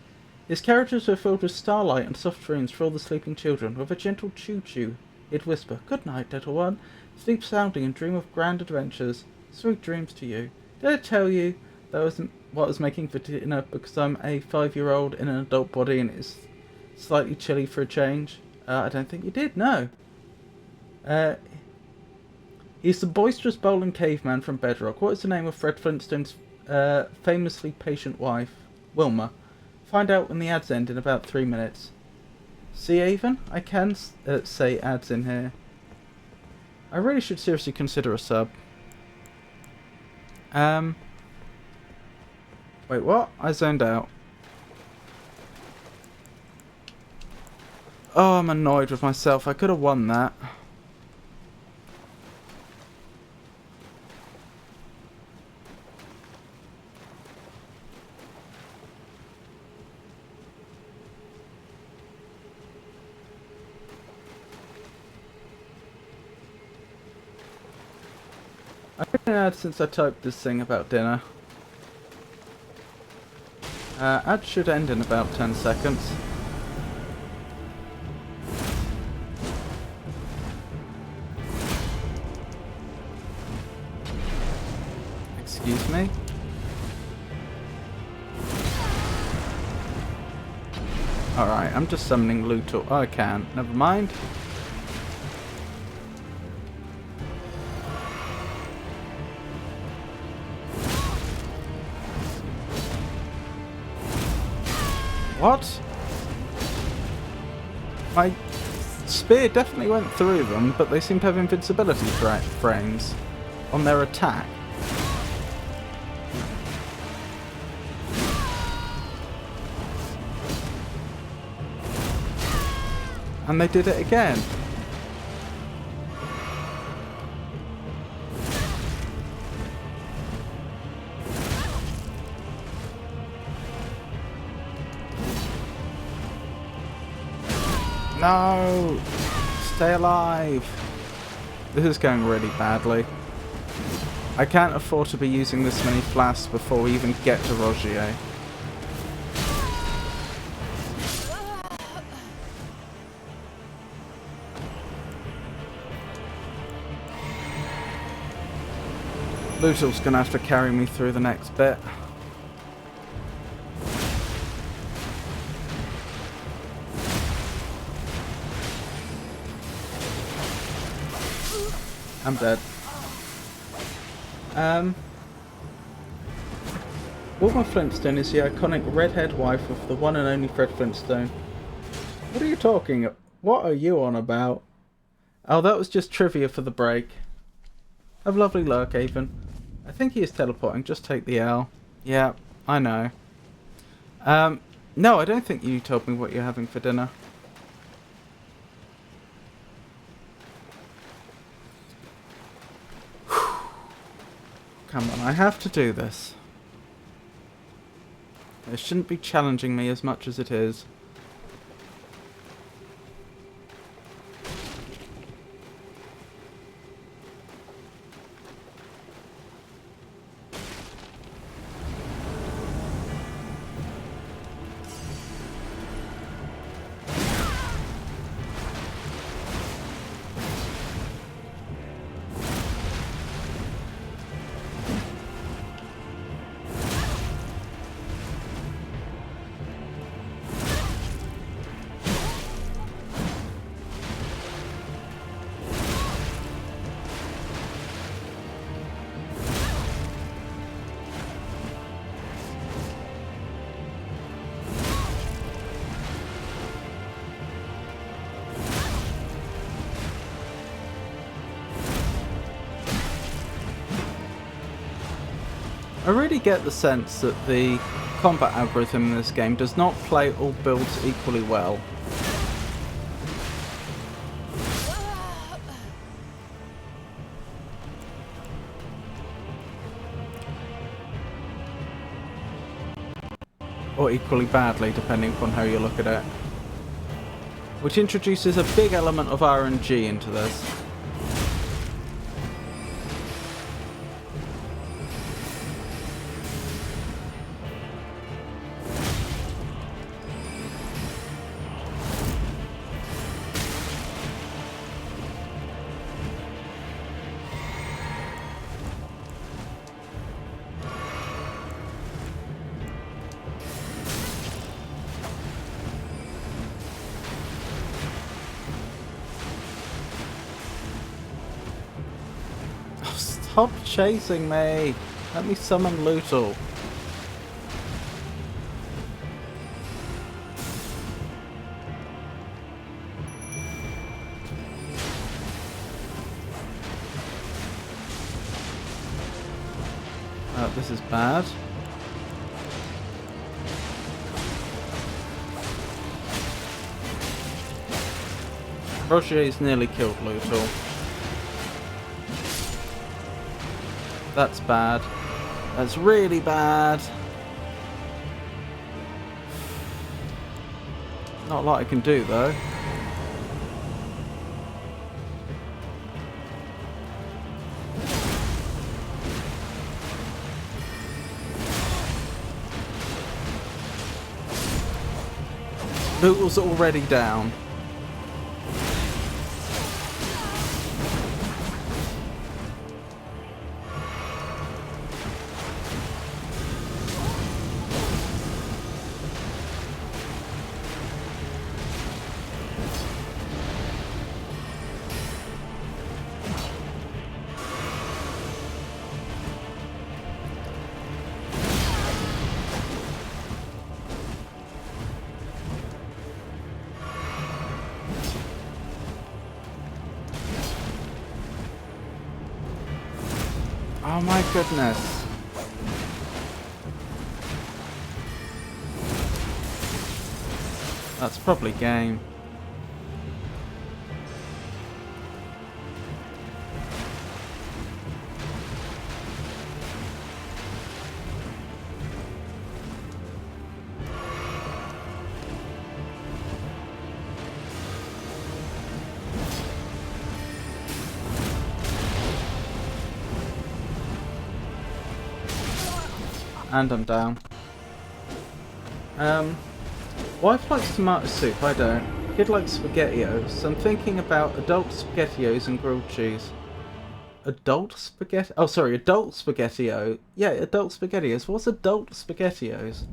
Speaker 1: His carriages were filled with starlight and soft dreams for all the sleeping children. With a gentle choo-choo, he'd whisper, "Good night, little one. Sleep soundly and dream of grand adventures. Sweet dreams to you." Did I tell you that was what I was making for dinner because I'm a 5-year-old in an adult body and it's slightly chilly for a change? I don't think you did, no. He's the boisterous bowling caveman from Bedrock. What is the name of Fred Flintstone's famously patient wife? Wilma. Find out when the ads end in about 3 minutes. See, Avon? I can say ads in here. I really should seriously consider a sub. Wait, what? I zoned out. Oh, I'm annoyed with myself. I could have won that. I've been an ad since I typed this thing about dinner. Ad should end in about 10 seconds. Excuse me? Alright, I'm just summoning loot. Oh, I can't. Never mind. What? My spear definitely went through them, but they seem to have invincibility frames on their attack. And they did it again. No! Stay alive! This is going really badly. I can't afford to be using this many flasks before we even get to Rogier. Lutal's gonna have to carry me through the next bit. I'm dead. Wilma Flintstone is the iconic redhead wife of the one and only Fred Flintstone. What are you talking about? What are you on about? Oh, that was just trivia for the break. Have a lovely lurk, Avon. I think he is teleporting. Just take the L. Yeah, I know. No, I don't think you told me what you're having for dinner. Come on, I have to do this. It shouldn't be challenging me as much as it is. I really get the sense that the combat algorithm in this game does not play all builds equally well. Or equally badly, depending upon how you look at it. Which introduces a big element of RNG into this. Stop chasing me! Let me summon Lootle. This is bad. Roger's nearly killed Lootle. That's bad. That's really bad. Not a lot I can do though. Lootle's already down. Oh my goodness. That's probably game. And I'm down. Wife likes tomato soup, I don't. Kid likes SpaghettiOs. I'm thinking about adult SpaghettiOs and grilled cheese. Adult spaghetti? Oh, sorry, adult SpaghettiO. Yeah, adult SpaghettiOs. What's adult SpaghettiOs?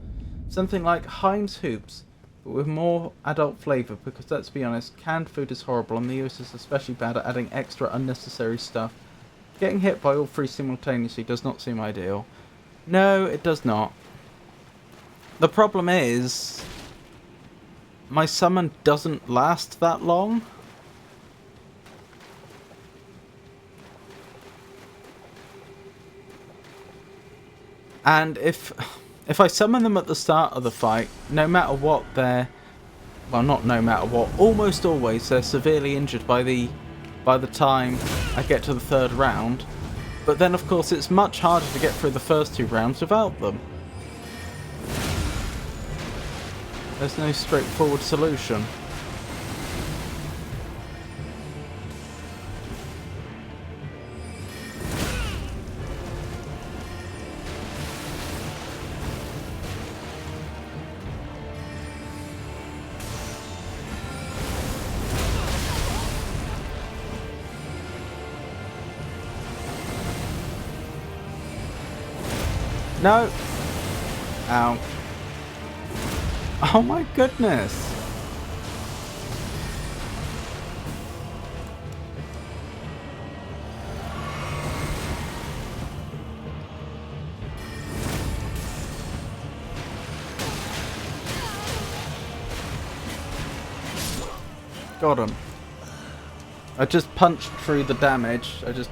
Speaker 1: Something like Heinz Hoops, but with more adult flavour, because let's be honest, canned food is horrible and the US is especially bad at adding extra unnecessary stuff. Getting hit by all three simultaneously does not seem ideal. No, it does not. The problem is, my summon doesn't last that long. And if I summon them at the start of the fight, no matter what they're... Well, not no matter what. Almost always they're severely injured by the time I get to the third round. But then, of course, it's much harder to get through the first two rounds without them. There's no straightforward solution. No! Ow. Oh my goodness! Got him. I just punched through the damage. I just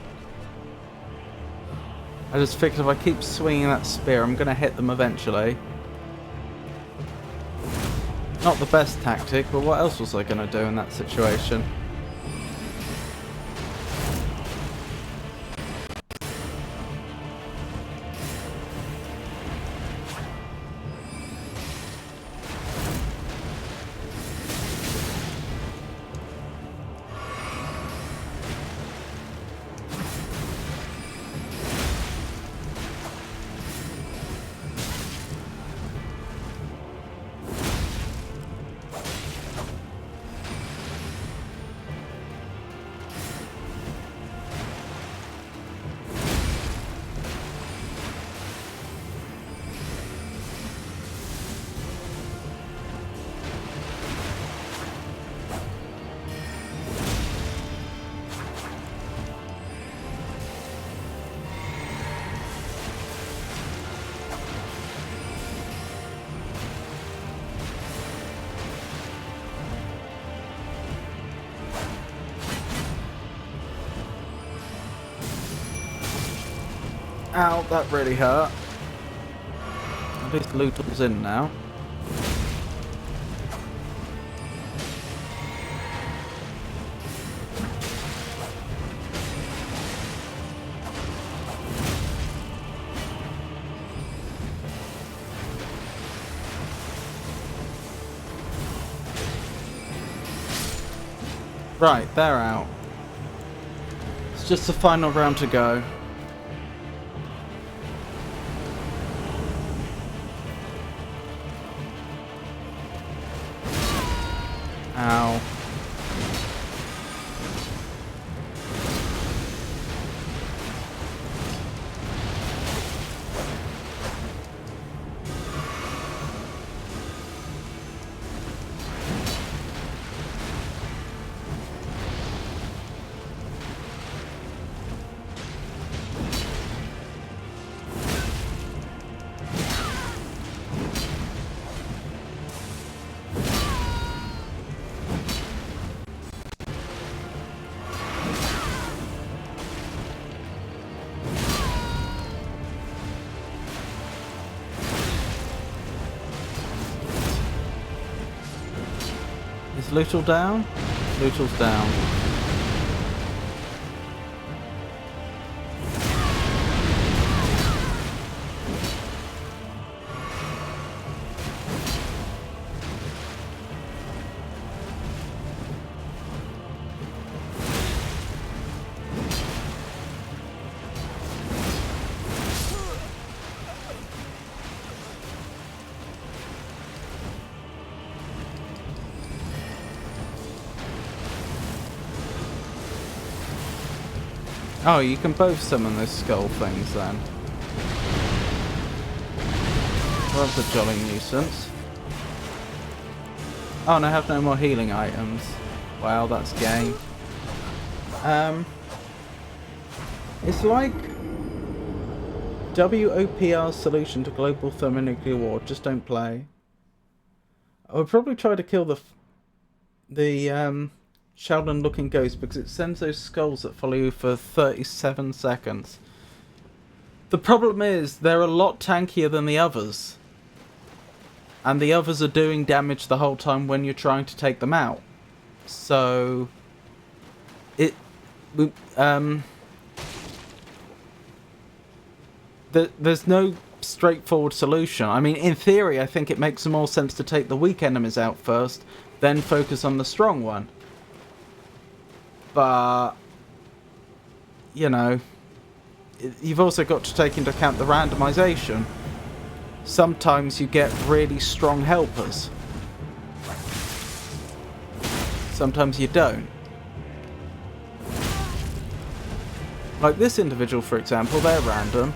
Speaker 1: figured if I keep swinging that spear, I'm going to hit them eventually. Not the best tactic, but what else was I going to do in that situation? Ow, that really hurt. At least Lutal's in now. Right, they're out. It's just the final round to go. Ow. Is Lutal down? Lutal's down. Oh, you can both summon those skull things then. Well, that's a jolly nuisance. Oh, and I have no more healing items. Wow, that's gay. It's like WOPR's solution to global thermonuclear war. Just don't play. I would probably try to kill the Sheldon-looking ghost because it sends those skulls that follow you for 37 seconds. The problem is they're a lot tankier than the others. And the others are doing damage the whole time when you're trying to take them out. So there's no straightforward solution. I mean, in theory, I think it makes more sense to take the weak enemies out first, then focus on the strong one. But, you know, you've also got to take into account the randomization. Sometimes you get really strong helpers. Sometimes you don't. Like this individual, for example, they're random.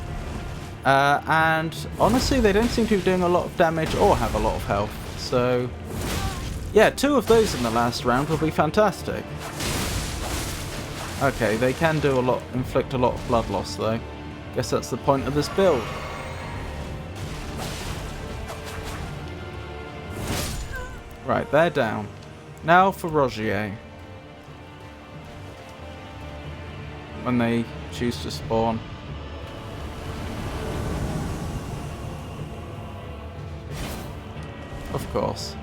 Speaker 1: And honestly, they don't seem to be doing a lot of damage or have a lot of health. So, yeah, 2 of those in the last round will be fantastic. Okay, they can do inflict a lot of blood loss though. Guess that's the point of this build. Right, they're down. Now for Rogier. When they choose to spawn. Of course.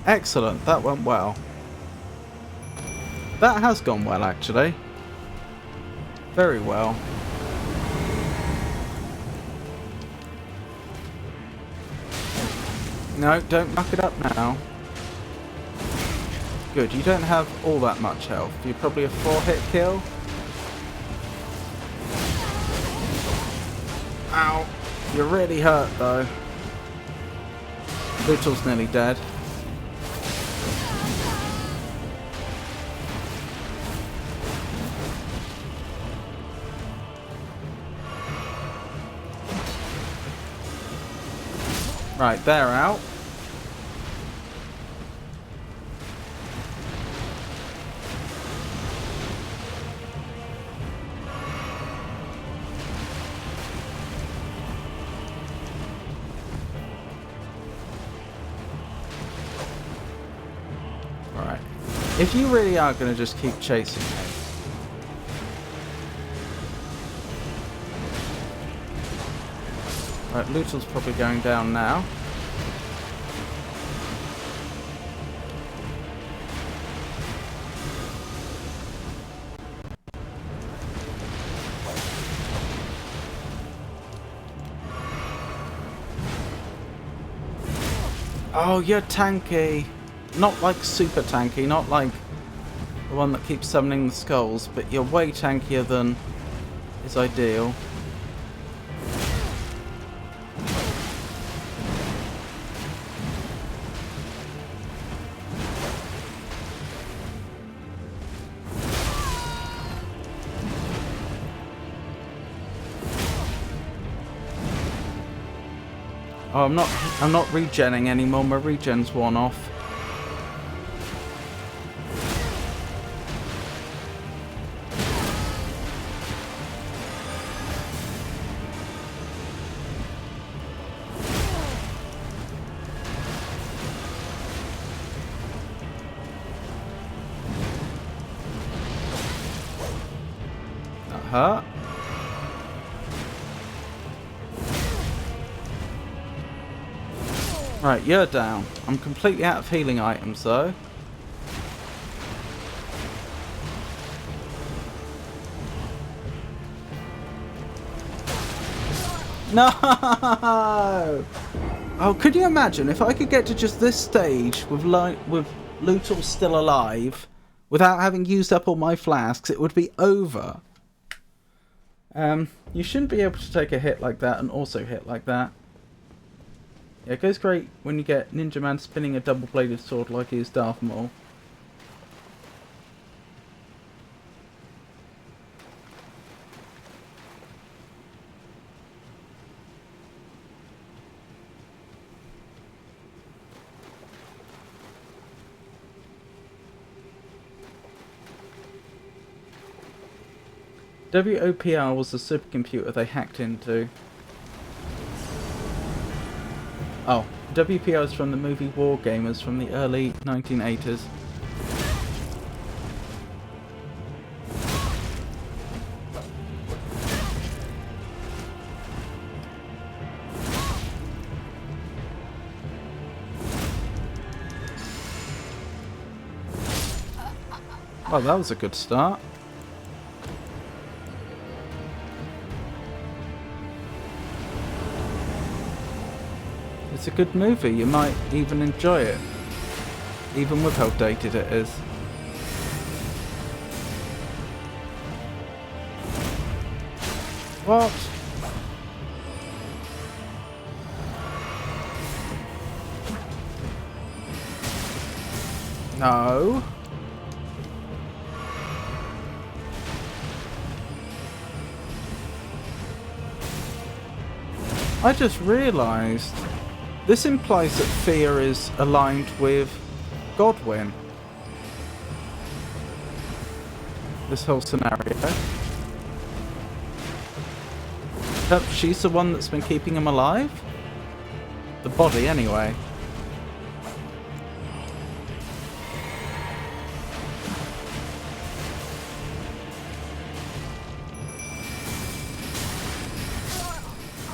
Speaker 1: Excellent, that went well. That has gone well, actually. Very well. No, don't muck it up now. Good, you don't have all that much health. You're probably a 4-hit kill. Ow. You're really hurt though. Little's nearly dead. Right, they're out. Alright. If you really are going to just keep chasing me. Right, Lutal's probably going down now. Oh, you're tanky. Not like super tanky, not like the one that keeps summoning the skulls, but you're way tankier than is ideal. Oh, I'm not regenning anymore. My regen's worn off. That hurt. Right, you're down. I'm completely out of healing items though. No! Oh, could you imagine if I could get to just this stage with Lutal still alive, without having used up all my flasks, it would be over. You shouldn't be able to take a hit like that and also hit like that. Yeah, it goes great when you get Ninja Man spinning a double-bladed sword like he is Darth Maul. WOPR was the supercomputer they hacked into. Oh, WPR is from the movie War Gamers from the early 1980s. Oh, that was a good start. It's a good movie, you might even enjoy it, even with how dated it is. What? No. I just realised this implies that Fear is aligned with Godwyn. This whole scenario. Perhaps she's the one that's been keeping him alive? The body, anyway.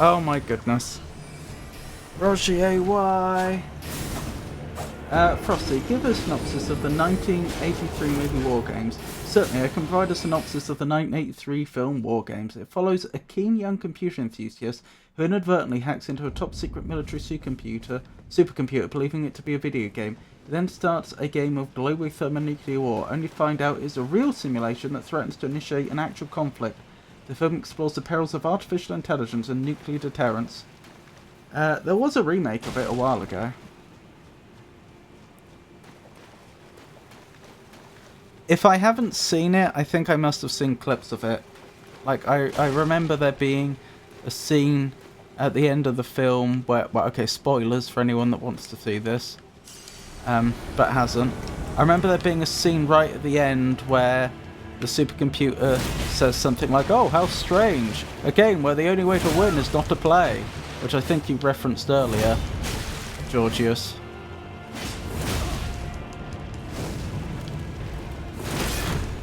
Speaker 1: Oh my goodness. Rogier, why? Frosty, give a synopsis of the 1983 movie War Games. Certainly, I can provide a synopsis of the 1983 film War Games. It follows a keen young computer enthusiast who inadvertently hacks into a top-secret military supercomputer, believing it to be a video game. Then starts a game of global thermonuclear war, only to find out it's a real simulation that threatens to initiate an actual conflict. The film explores the perils of artificial intelligence and nuclear deterrence. There was a remake of it a while ago. If I haven't seen it, I think I must have seen clips of it. Like, I remember there being a scene at the end of the film where... Well, okay, spoilers for anyone that wants to see this. But hasn't. I remember there being a scene right at the end where the supercomputer says something like, "Oh, how strange. A game where the only way to win is not to play." Which I think you referenced earlier, Georgius.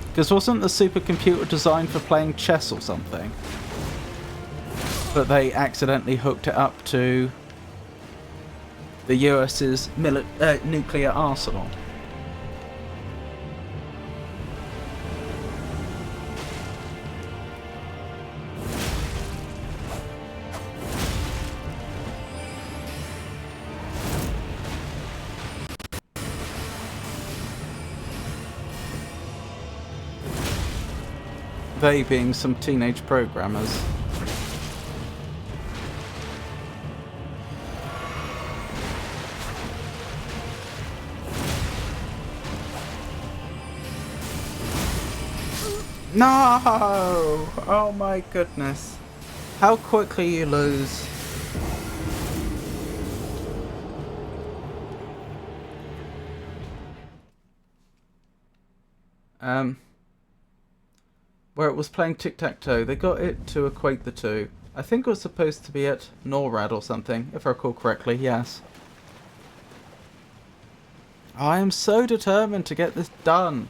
Speaker 1: Because wasn't the supercomputer designed for playing chess or something? But they accidentally hooked it up to the US's nuclear arsenal. They being some teenage programmers. No! Oh my goodness. How quickly you lose. Where it was playing tic-tac-toe, they got it to equate the two. I think it was supposed to be at NORAD or something, if I recall correctly, yes. I am so determined to get this done.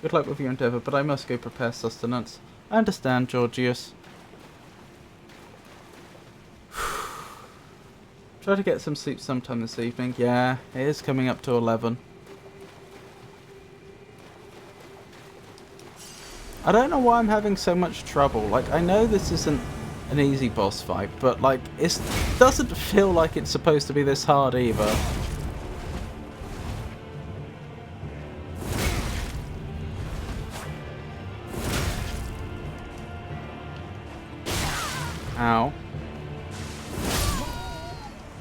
Speaker 1: Good luck with your endeavour, but I must go prepare sustenance. I understand, Georgius. Try to get some sleep sometime this evening. Yeah, it is coming up to 11. I don't know why I'm having so much trouble. Like, I know this isn't an easy boss fight, but, like, it doesn't feel like it's supposed to be this hard either. Ow.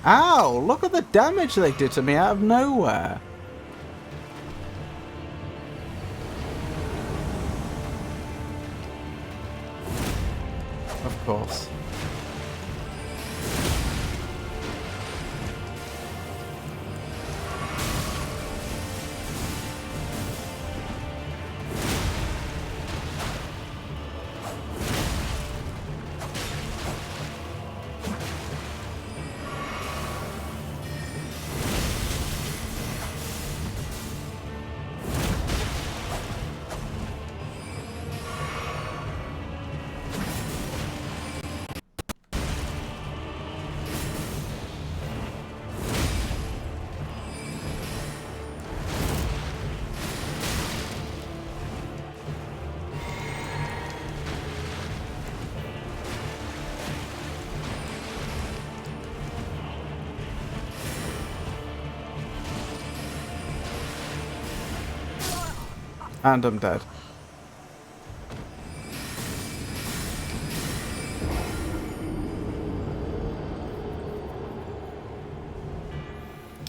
Speaker 1: Ow! Look at the damage they did to me out of nowhere. Of course. And I'm dead.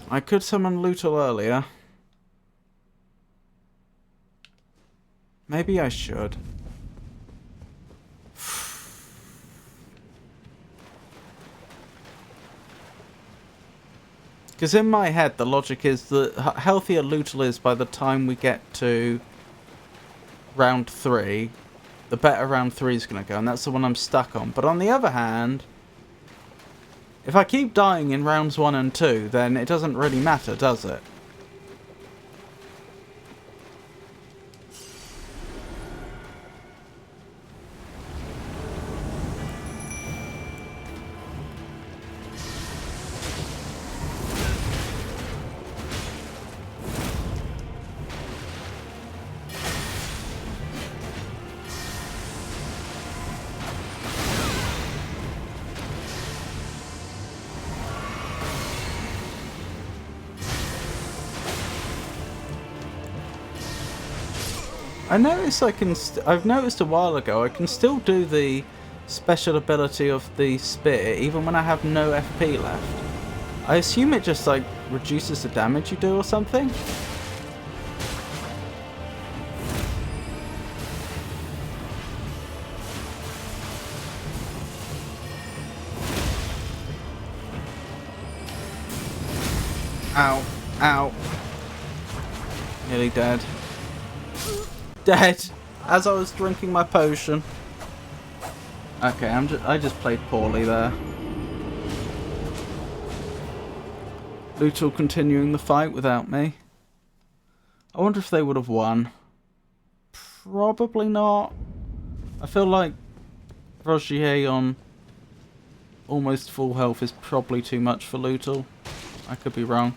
Speaker 1: I could summon Lootle earlier. Maybe I should. Because in my head, the logic is that healthier Lootle is by the time we get to round 3, the better round 3 is going to go, and that's the one I'm stuck on. But on the other hand, if I keep dying in rounds 1 and 2, then it doesn't really matter, does it? I noticed I can. I've noticed a while ago I can still do the special ability of the spear even when I have no FP left. I assume it just like reduces the damage you do or something. Ow! Ow! Nearly dead. Dead! As I was drinking my potion. Okay, I just played poorly there. Lutal continuing the fight without me. I wonder if they would have won. Probably not. I feel like Rogier on almost full health is probably too much for Lutal. I could be wrong.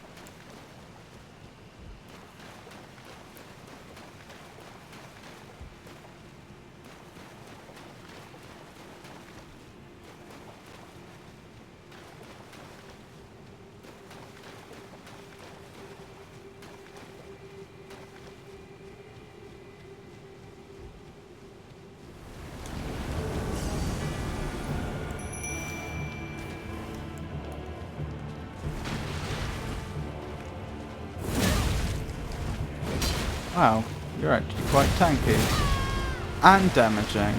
Speaker 1: Wow, you're actually quite tanky. And damaging.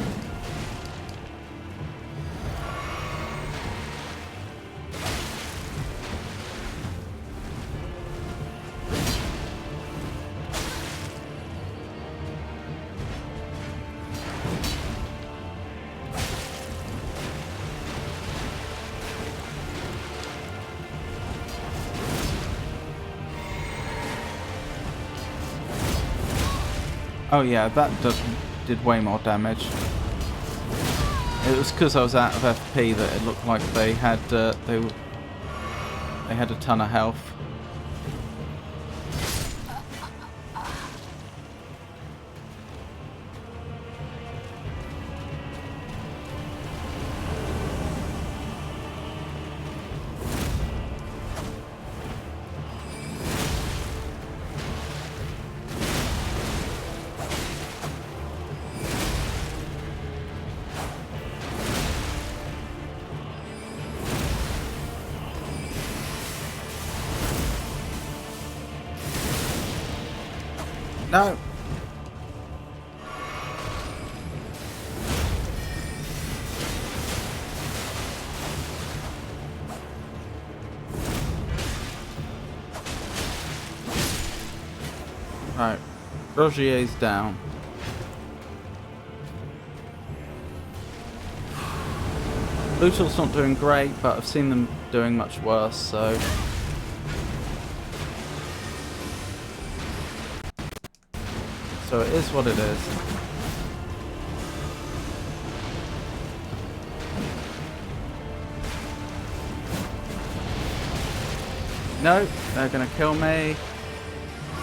Speaker 1: Oh yeah, that did way more damage. It was because I was out of FP that it looked like they had they had a ton of health. No. Right. Rogier's down. Lutal's not doing great, but I've seen them doing much worse, so... So it is what it is. No, they're gonna kill me.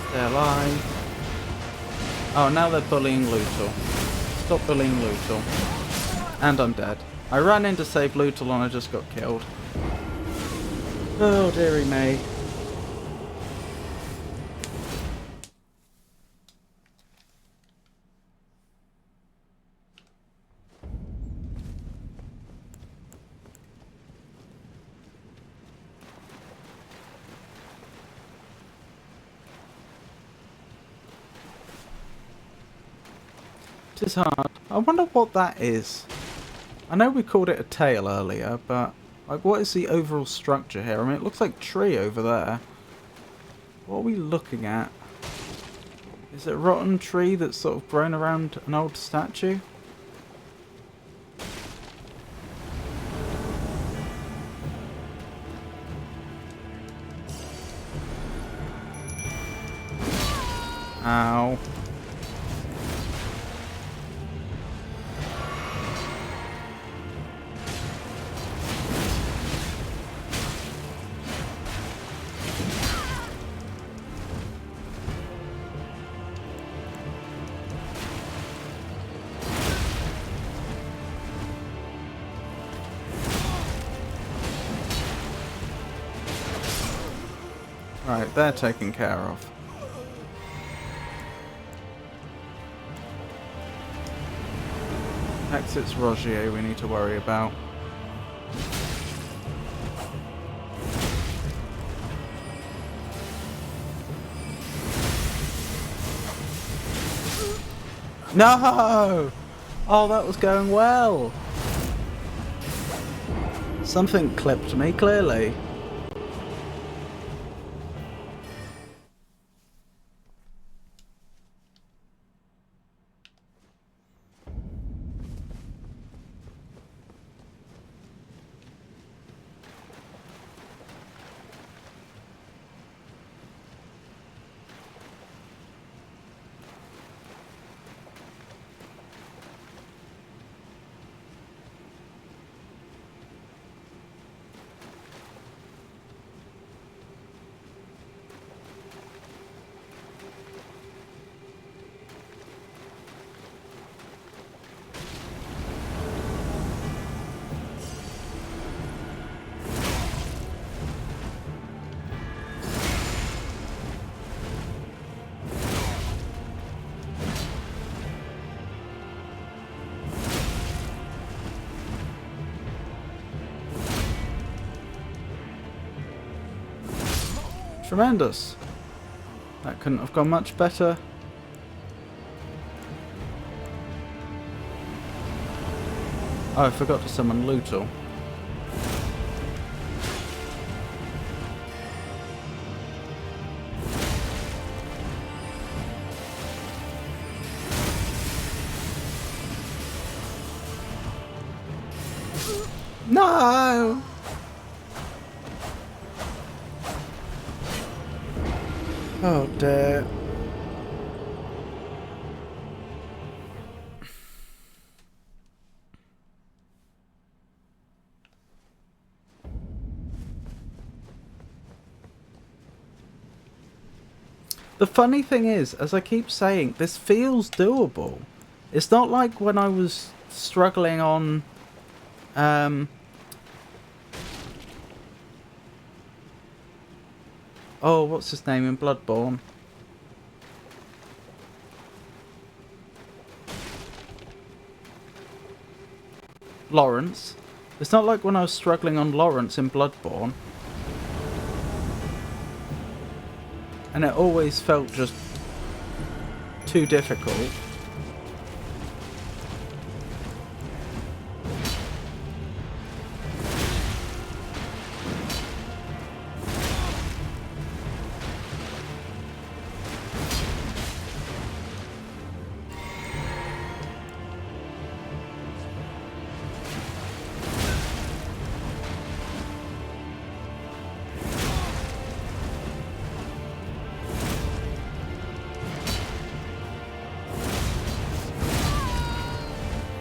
Speaker 1: Stay alive. Oh, now they're bullying Lutal. Stop bullying Lutal. And I'm dead. I ran in to save Lutal and I just got killed. Oh, dearie me. It is hard. I wonder what that is. I know we called it a tail earlier, but like, what is the overall structure here? I mean, it looks like tree over there. What are we looking at? Is it a rotten tree that's sort of grown around an old statue? Ow. Right, they're taken care of. Next it's Rogier we need to worry about. No! Oh, that was going well. Something clipped me, clearly. Tremendous. That couldn't have gone much better. Oh, I forgot to summon Lutal. No! Oh dear. The funny thing is, as I keep saying, this feels doable. It's not like when I was struggling on oh, what's his name in Bloodborne? Lawrence. It's not like when I was struggling on Lawrence in Bloodborne. And it always felt just too difficult.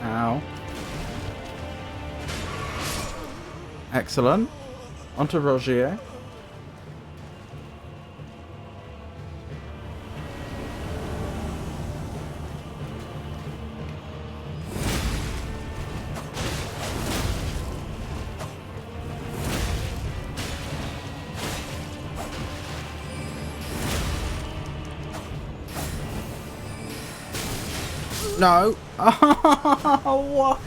Speaker 1: Ow. Excellent. Onto Rogier. No. Oh,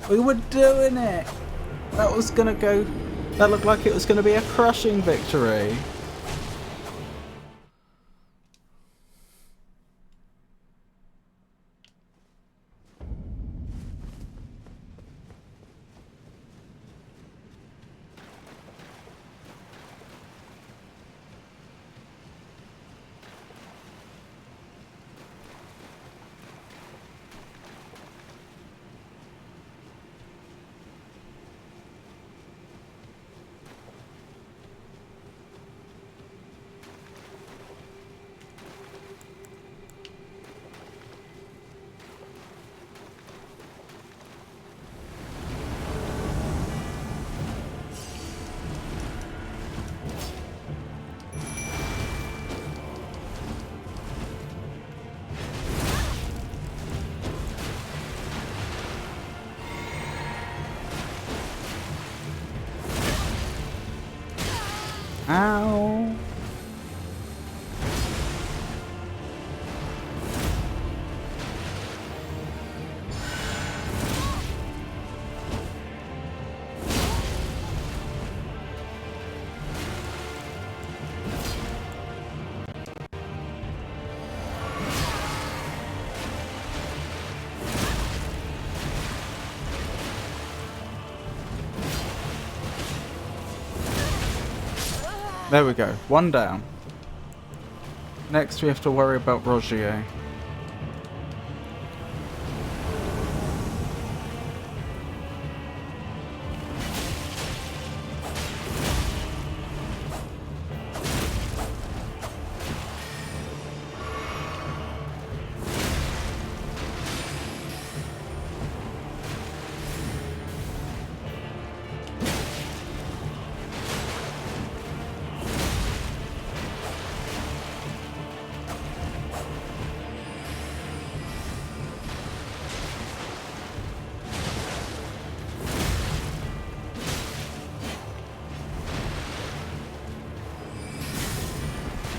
Speaker 1: we were doing it. That was gonna go. That looked like it was gonna be a crushing victory. There we go. One down. Next we have to worry about Rogier.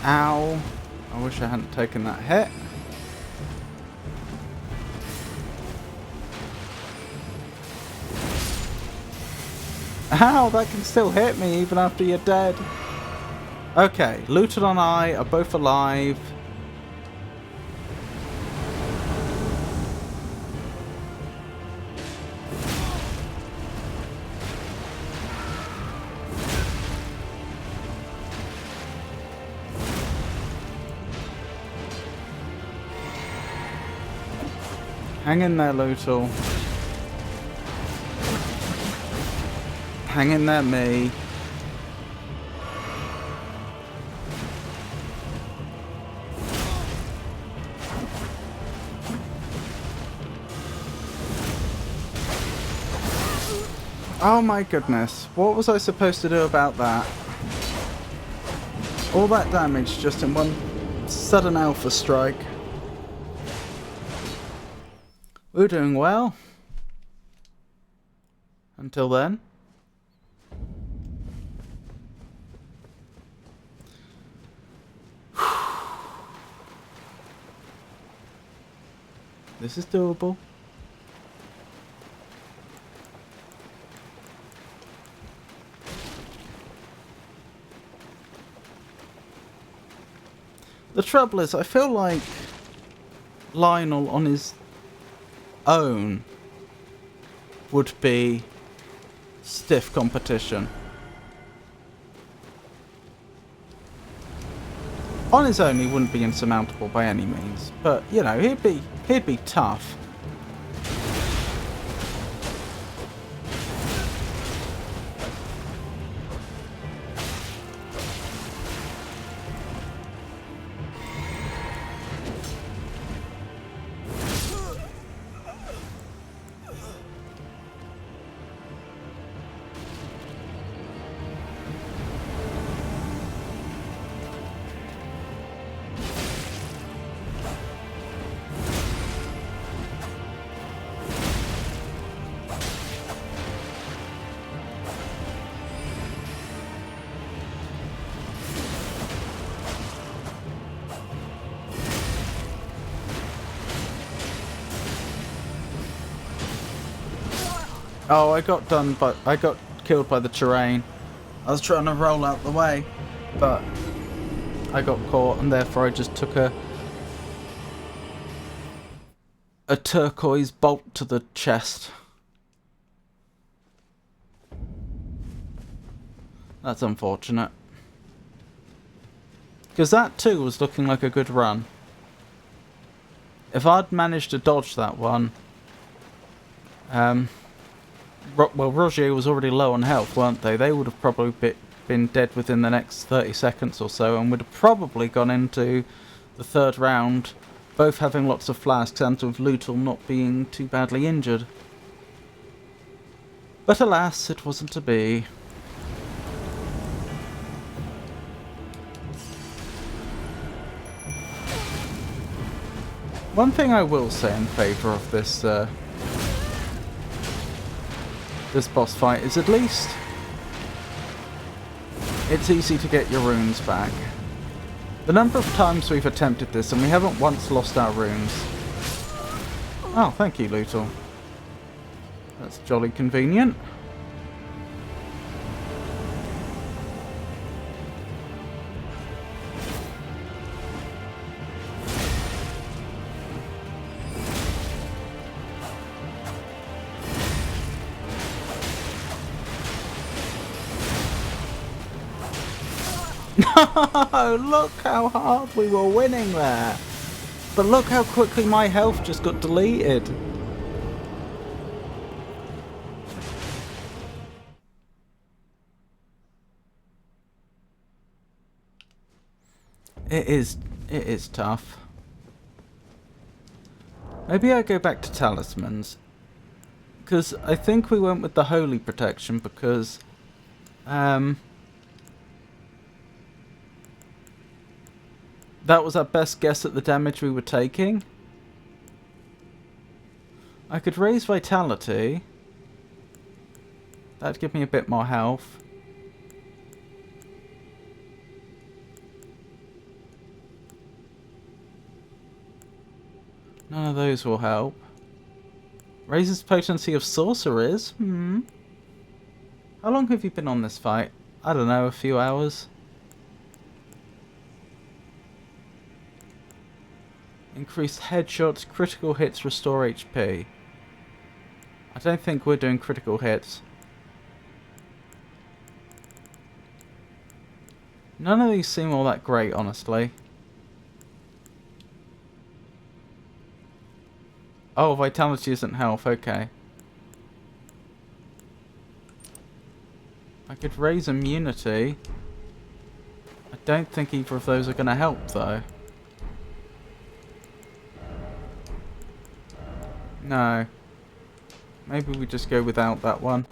Speaker 1: Ow. I wish I hadn't taken that hit. Ow, that can still hit me even after you're dead. Okay, Luton and I are both alive. Hang in there, Lutal. Hang in there, me. Oh my goodness. What was I supposed to do about that? All that damage just in one sudden alpha strike. We're doing well. Until then. This is doable. The trouble is, I feel like Lionel on his own would be stiff competition. On his own, he wouldn't be insurmountable by any means, but you know, he'd be tough. Oh, I got killed by the terrain. I was trying to roll out the way, but I got caught, and therefore I just took a turquoise bolt to the chest. That's unfortunate. Because that too was looking like a good run. If I'd managed to dodge that one, well, Rogier was already low on health, weren't they? They would have probably been dead within the next 30 seconds or so, and would have probably gone into the third round, both having lots of flasks and with Lutal not being too badly injured. But alas, it wasn't to be. One thing I will say in favour of this this boss fight is at least it's easy to get your runes back. The number of times we've attempted this and we haven't once lost our runes. Oh, thank you, Lutal. That's jolly convenient. No! Look how hard we were winning there. But look how quickly my health just got deleted. It is tough. Maybe I go back to talismans. Because I think we went with the holy protection because that was our best guess at the damage we were taking. I could raise vitality. That'd give me a bit more health. None of those will help. Raises potency of sorcerers? How long have you been on this fight? I don't know, a few hours? Increased headshots, critical hits, restore HP. I don't think we're doing critical hits. None of these seem all that great, honestly. Oh, vitality isn't health, okay. I could raise immunity. I don't think either of those are going to help, though. No. Maybe we just go without that one.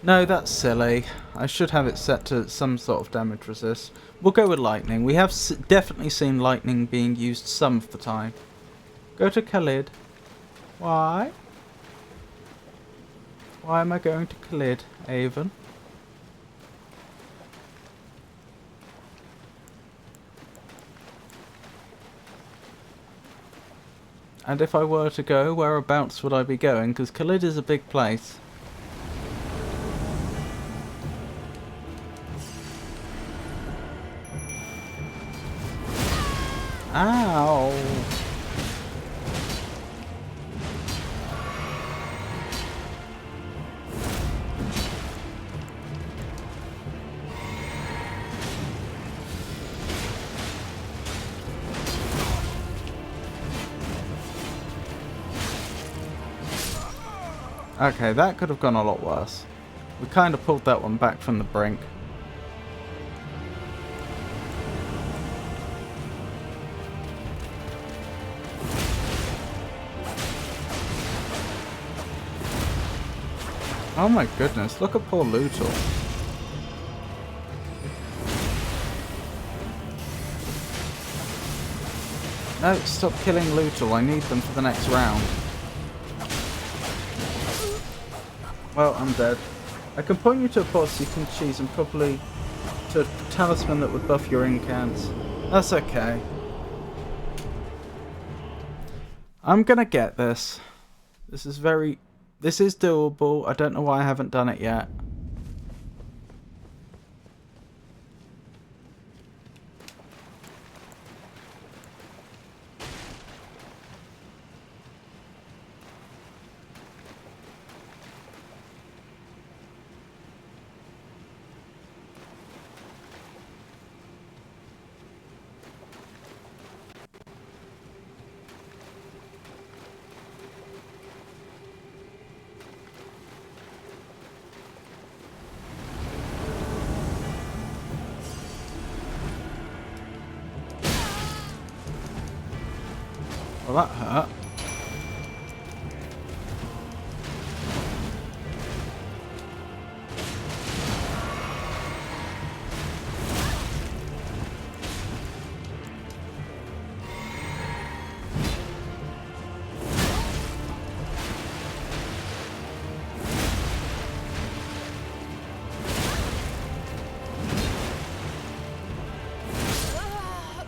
Speaker 1: No, that's silly. I should have it set to some sort of damage resist. We'll go with lightning. We have definitely seen lightning being used some of the time. Go to Khalid. Why? Why am I going to Khalid, Avon? And if I were to go, whereabouts would I be going? Because Khalid is a big place. Ow! Okay, that could have gone a lot worse. We kind of pulled that one back from the brink. Oh my goodness, look at poor Lutal. No, stop killing Lutal, I need them for the next round. Well, I'm dead. I can point you to a boss you can choose and probably to a talisman that would buff your incants. That's okay. I'm gonna get this. This is doable. I don't know why I haven't done it yet. Well, that hurt.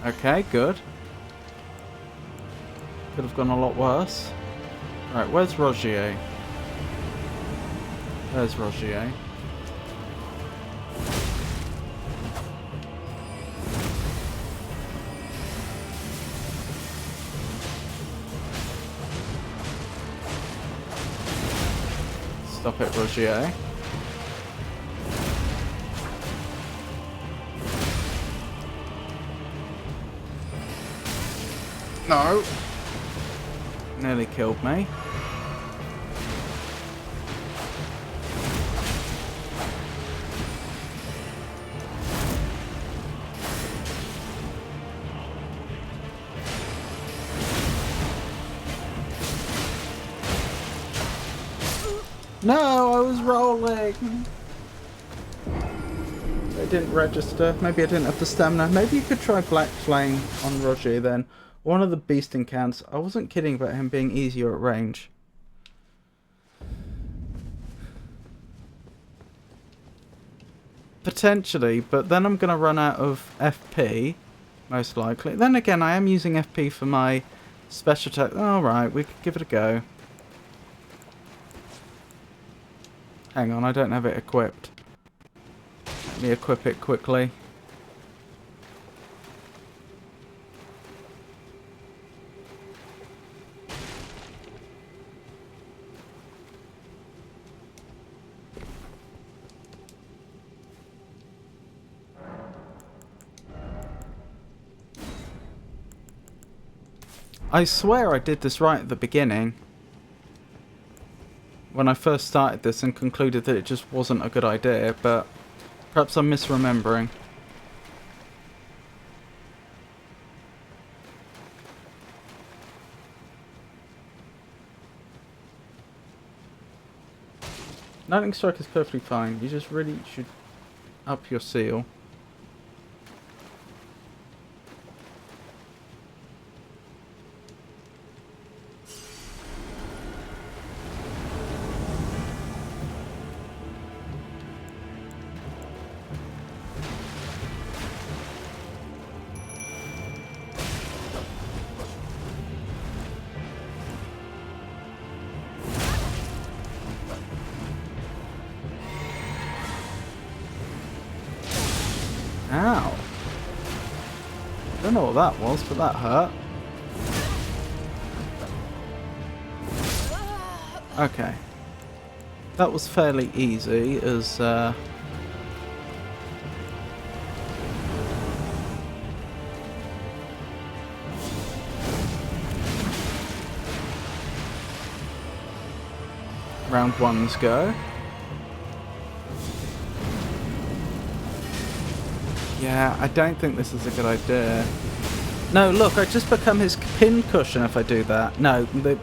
Speaker 1: Okay, good. Could have gone a lot worse. Right, where's Rogier? There's Rogier. Stop it, Rogier. No. Nearly killed me. No, I was rolling. It didn't register. Maybe I didn't have the stamina. Maybe you could try Black Flame on Roger then. One of the beast encants. I wasn't kidding about him being easier at range. Potentially, but then I'm going to run out of FP. Most likely. Then again, I am using FP for my special attack. Alright, we could give it a go. Hang on, I don't have it equipped. Let me equip it quickly. I swear I did this right at the beginning. When I first started this and concluded that it just wasn't a good idea, but perhaps I'm misremembering. Lightning Strike is perfectly fine. You just really should up your seal. Ow. Don't know what that was, but that hurt. Okay. That was fairly easy as round ones go. Yeah, I don't think this is a good idea. No, look, I just become his pin cushion if I do that. No, the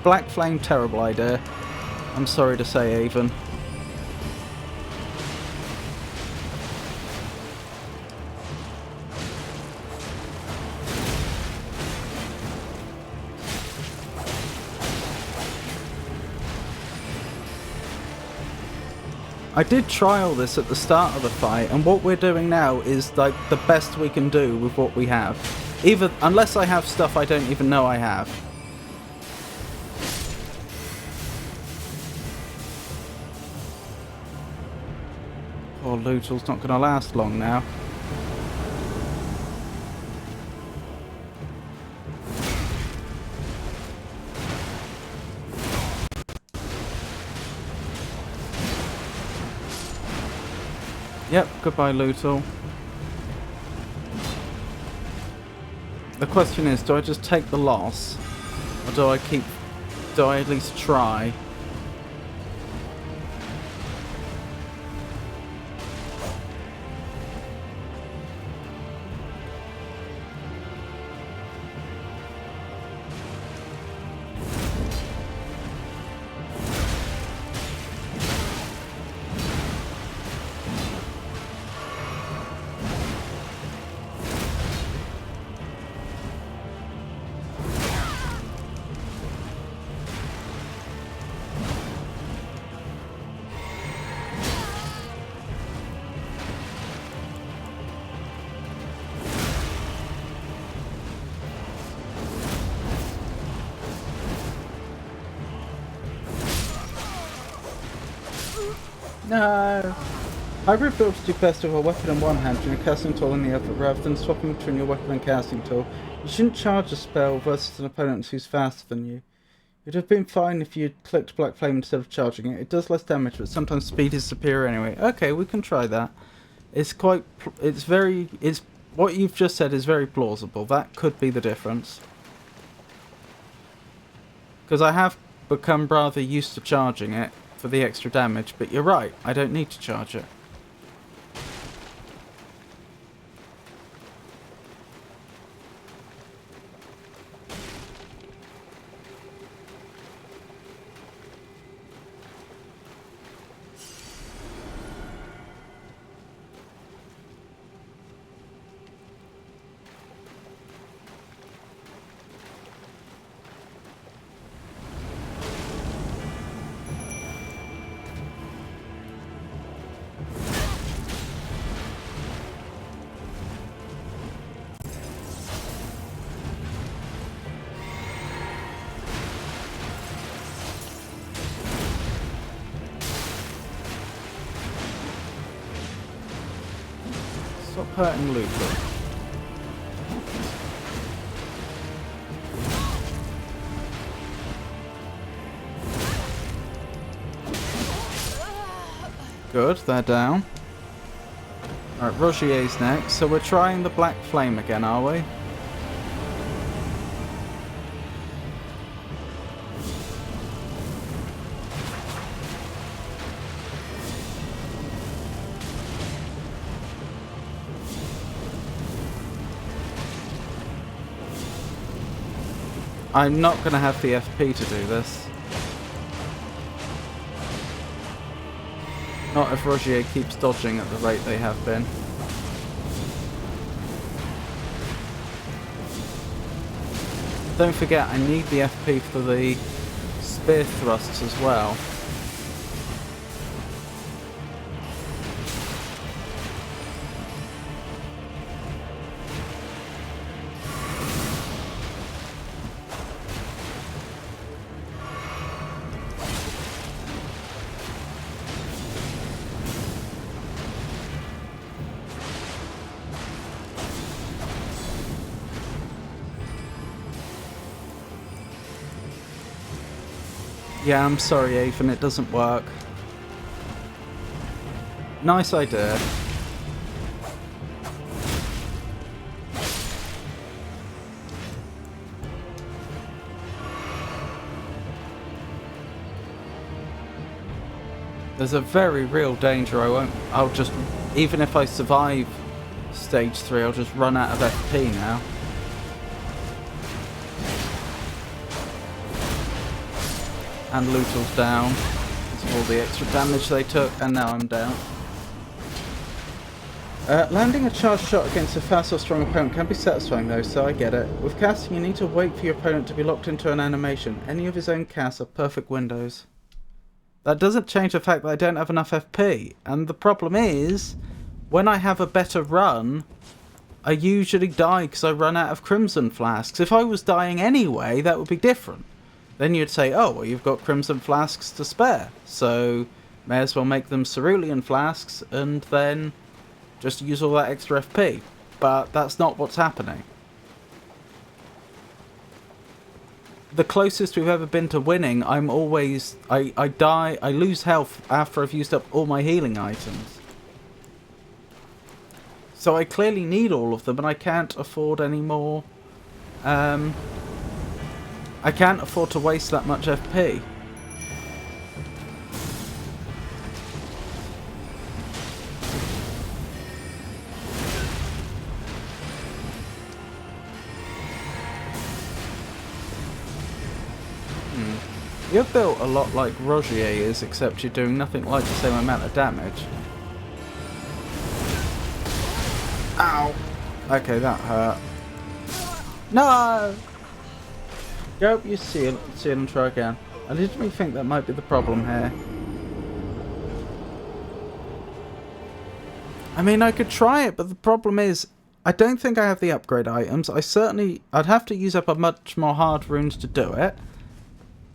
Speaker 1: Black Flame, terrible idea. I'm sorry to say, even. I did try all this at the start of the fight, and what we're doing now is like the best we can do with what we have. Unless I have stuff I don't even know I have. Poor Lootal's not going to last long now. Yep, goodbye Lootal. The question is, do I just take the loss? Or do I at least try? No! Hybrid builds do best with a weapon in one hand and a casting tool in the other, rather than swapping between your weapon and casting tool. You shouldn't charge a spell versus an opponent who's faster than you. It would have been fine if you'd clicked Black Flame instead of charging it. It does less damage, but sometimes speed is superior anyway. Okay, we can try that. What you've just said is very plausible. That could be the difference. Because I have become rather used to charging it for the extra damage, but you're right, I don't need to charge it. Stop hurting Luther. Good, they're down. Alright, Rogier's next. So we're trying the Black Flame again, are we? I'm not going to have the FP to do this. Not if Rogier keeps dodging at the rate they have been. Don't forget, I need the FP for the spear thrusts as well. Yeah, I'm sorry, Ethan, it doesn't work. Nice idea. There's a very real danger I'll just, even if I survive stage 3, I'll just run out of FP now. And Lutal's down because of all the extra damage they took, and now I'm down. Landing a charged shot against a fast or strong opponent can be satisfying though, so I get it. With casting, you need to wait for your opponent to be locked into an animation. Any of his own casts are perfect windows. That doesn't change the fact that I don't have enough FP, and the problem is, when I have a better run, I usually die because I run out of Crimson Flasks. If I was dying anyway, that would be different. Then you'd say, oh, well, you've got Crimson Flasks to spare, so may as well make them Cerulean Flasks and then just use all that extra FP. But that's not what's happening. The closest we've ever been to winning, I'm always... I die, I lose health after I've used up all my healing items. So I clearly need all of them, and I can't afford any more... I can't afford to waste that much FP. You're built a lot like Rogier is, except you're doing nothing like the same amount of damage. Ow! Okay, that hurt. No! Go up, you see it and try again. I legitimately think that might be the problem here. I mean, I could try it, but the problem is, I don't think I have the upgrade items. I'd have to use up a much more hard runes to do it.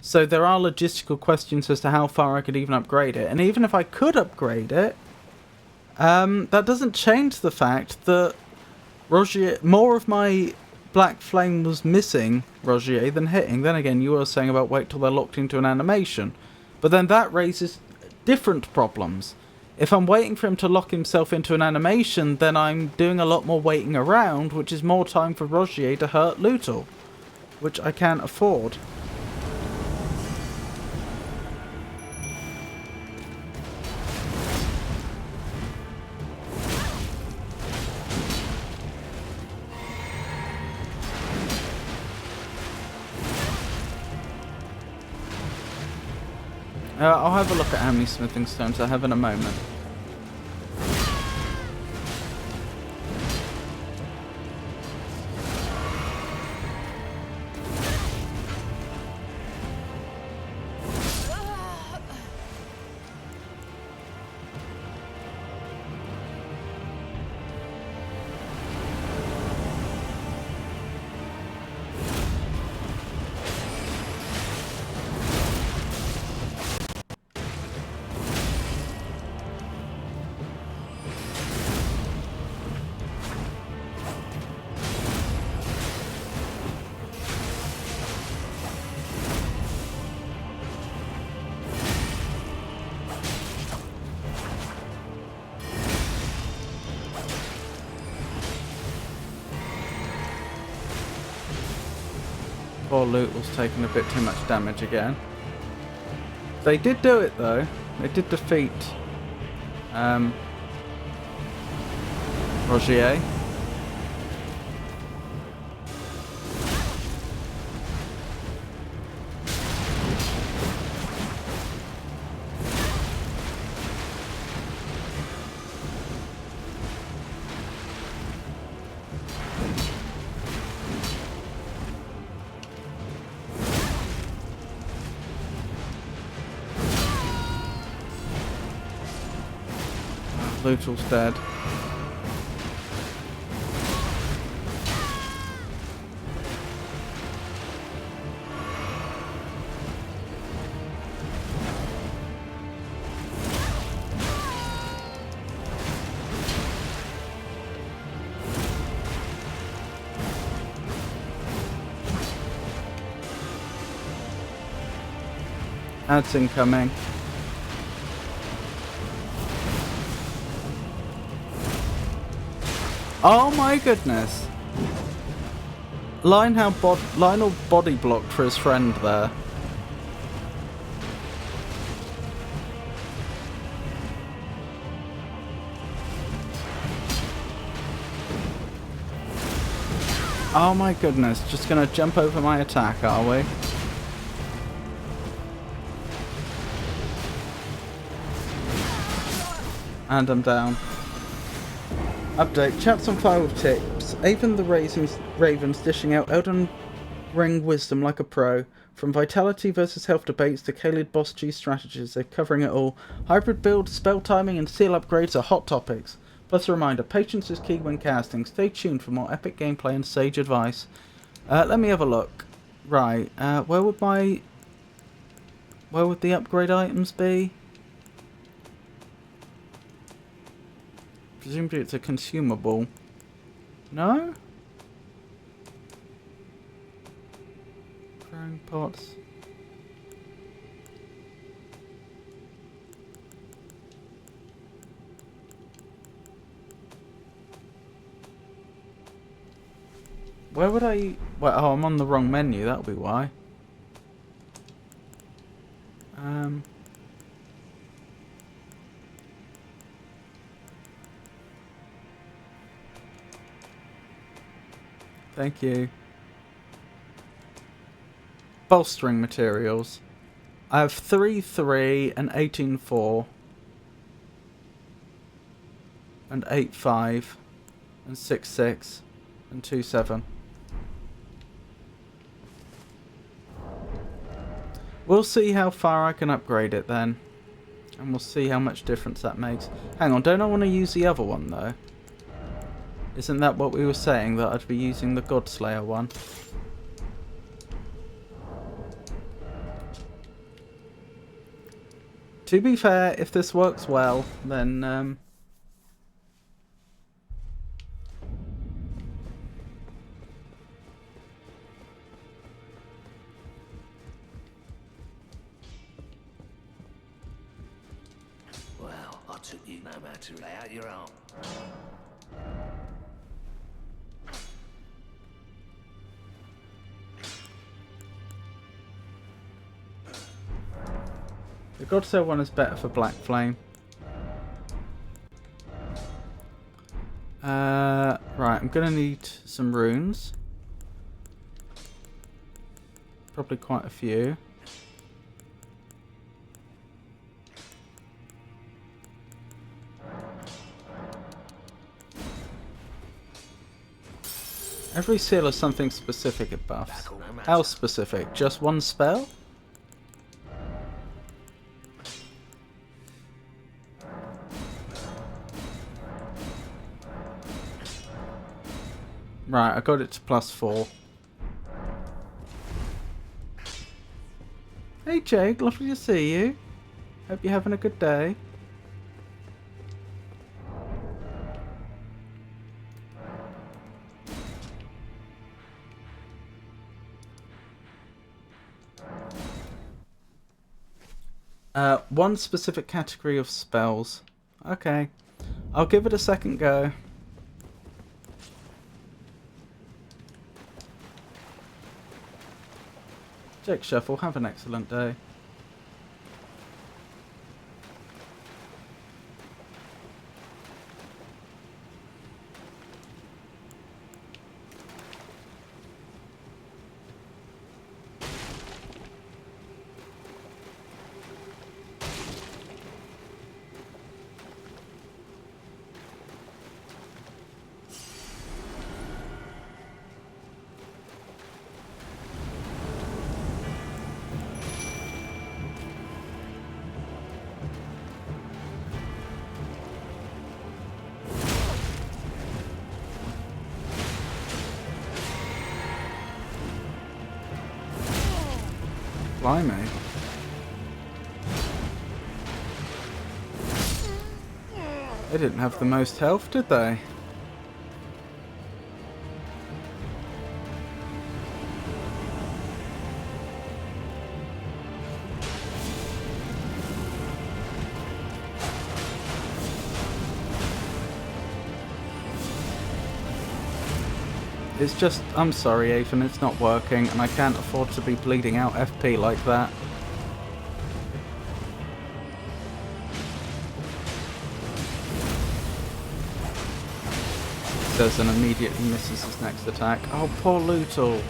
Speaker 1: So there are logistical questions as to how far I could even upgrade it. And even if I could upgrade it, that doesn't change the fact that Rogier, more of my Black Flame was missing Rogier than hitting. Then again, you were saying about wait till they're locked into an animation. But then that raises different problems. If I'm waiting for him to lock himself into an animation, then I'm doing a lot more waiting around, which is more time for Rogier to hurt Lutal, which I can't afford. I'll have a look at how many smithing stones I have in a moment. Poor loot was taking a bit too much damage again. They did do it though. They did defeat Rogier. Lutal's dead. Ads incoming. Oh my goodness! Lionel body blocked for his friend there. Oh my goodness, just gonna jump over my attack, are we? And I'm down. Update, chat's on fire with tips. Even the Ravens dishing out Elden Ring wisdom like a pro. From vitality versus health debates to Kaled boss G strategies, they're covering it all. Hybrid build, spell timing and seal upgrades are hot topics. Plus a reminder, patience is key when casting. Stay tuned for more epic gameplay and sage advice. Let me have a look. Right, where would the upgrade items be? Presumably it's a consumable. No? Growing pots. Where would I... Well, oh, I'm on the wrong menu, that'll be why. Thank you. Bolstering materials. I have 3-3 and 18-4 and 8-5 and 6-6 and 2-7. We'll see how far I can upgrade it then. And we'll see how much difference that makes. Hang on, don't I want to use the other one though? Isn't that what we were saying, that I'd be using the Godslayer one? To be fair, if this works well, then
Speaker 3: Well, I took you no matter lay out your arm.
Speaker 1: the Godslayer one is better for Black Flame. Right, I'm gonna need some runes. Probably quite a few. Every seal has something specific it buffs.
Speaker 3: Tackle no matter.
Speaker 1: How specific? Just one spell? Right, I got it to +4. Hey Jake, lovely to see you. Hope you're having a good day. One specific category of spells. Okay. I'll give it a second go. Jake Shuffle, have an excellent day. Blimey. They didn't have the most health, did they? It's just, I'm sorry Ethan, it's not working and I can't afford to be bleeding out FP like that. Does and immediately misses his next attack. Oh, poor Lutal.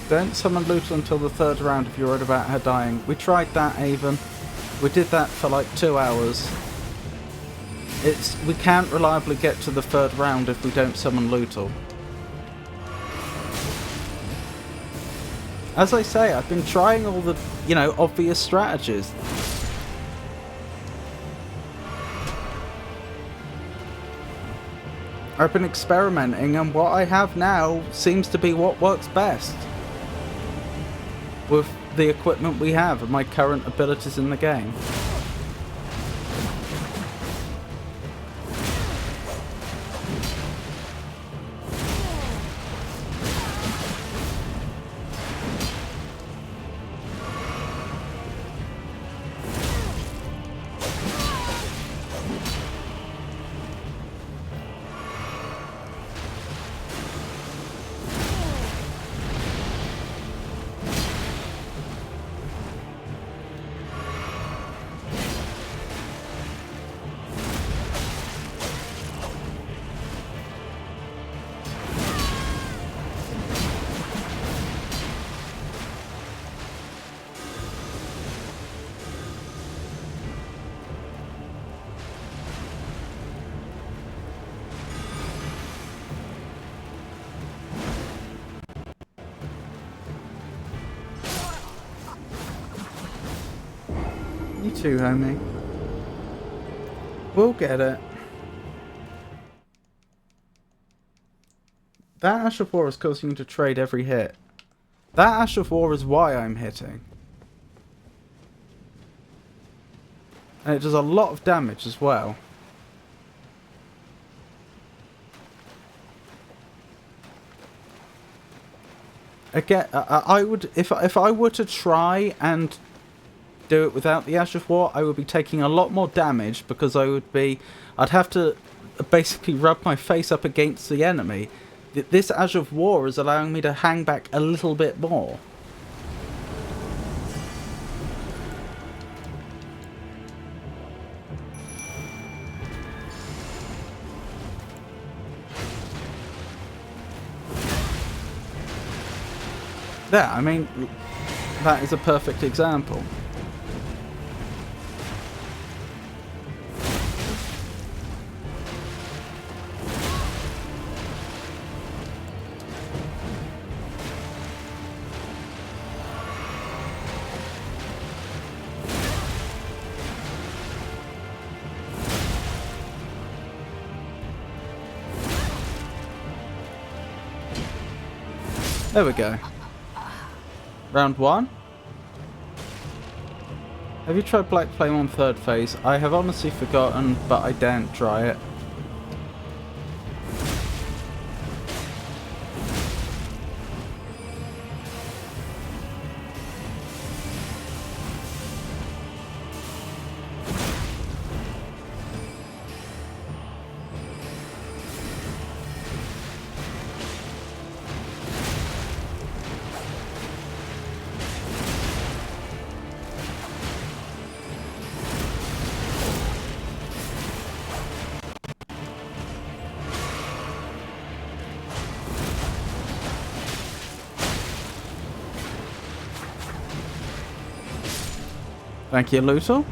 Speaker 1: Don't summon Lutal until the third round if you're worried about her dying. We tried that, Avon. We did that for like 2 hours. We can't reliably get to the third round if we don't summon Lutal. As I say, I've been trying all the, obvious strategies. I've been experimenting and what I have now seems to be what works best. With the equipment we have and my current abilities in the game. You too, homie. We'll get it. That Ash of War is causing you to trade every hit. That Ash of War is why I'm hitting. And it does a lot of damage as well. again, I would if I were to try and do it without the Ash of War, I would be taking a lot more damage because I'd have to basically rub my face up against the enemy. This Ash of War is allowing me to hang back a little bit more. There, I mean, that is a perfect example. There we go. Round 1. Have you tried Black Flame on third phase? I have honestly forgotten, but I daren't try it. Thank you, Luto.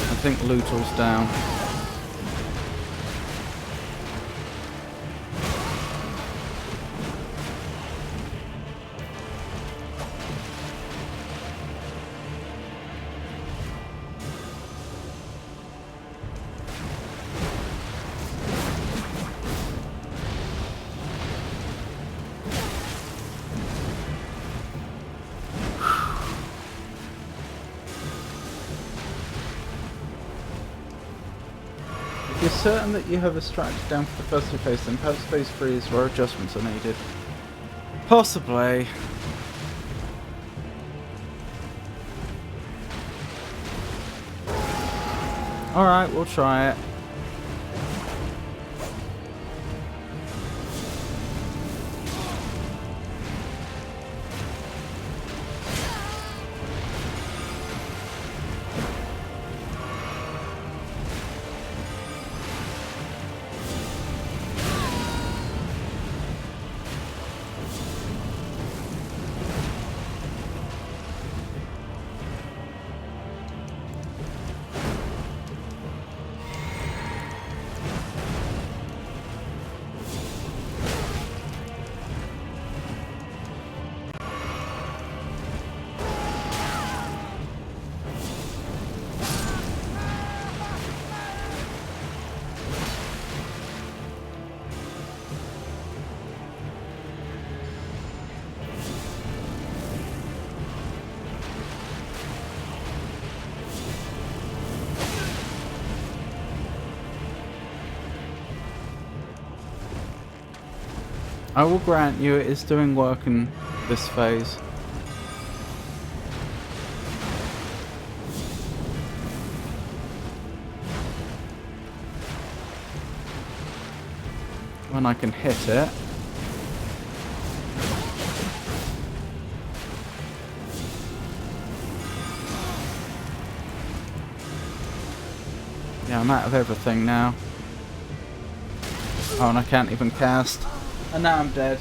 Speaker 1: I think Luto's down. If you're certain that you have a strategy down for the first two phases, then perhaps phase 3 is where adjustments are needed. Possibly. Alright, we'll try it. I will grant you it is doing work in this phase. when I can hit it. Yeah, I'm out of everything now. Oh, and I can't even cast. And now I'm dead.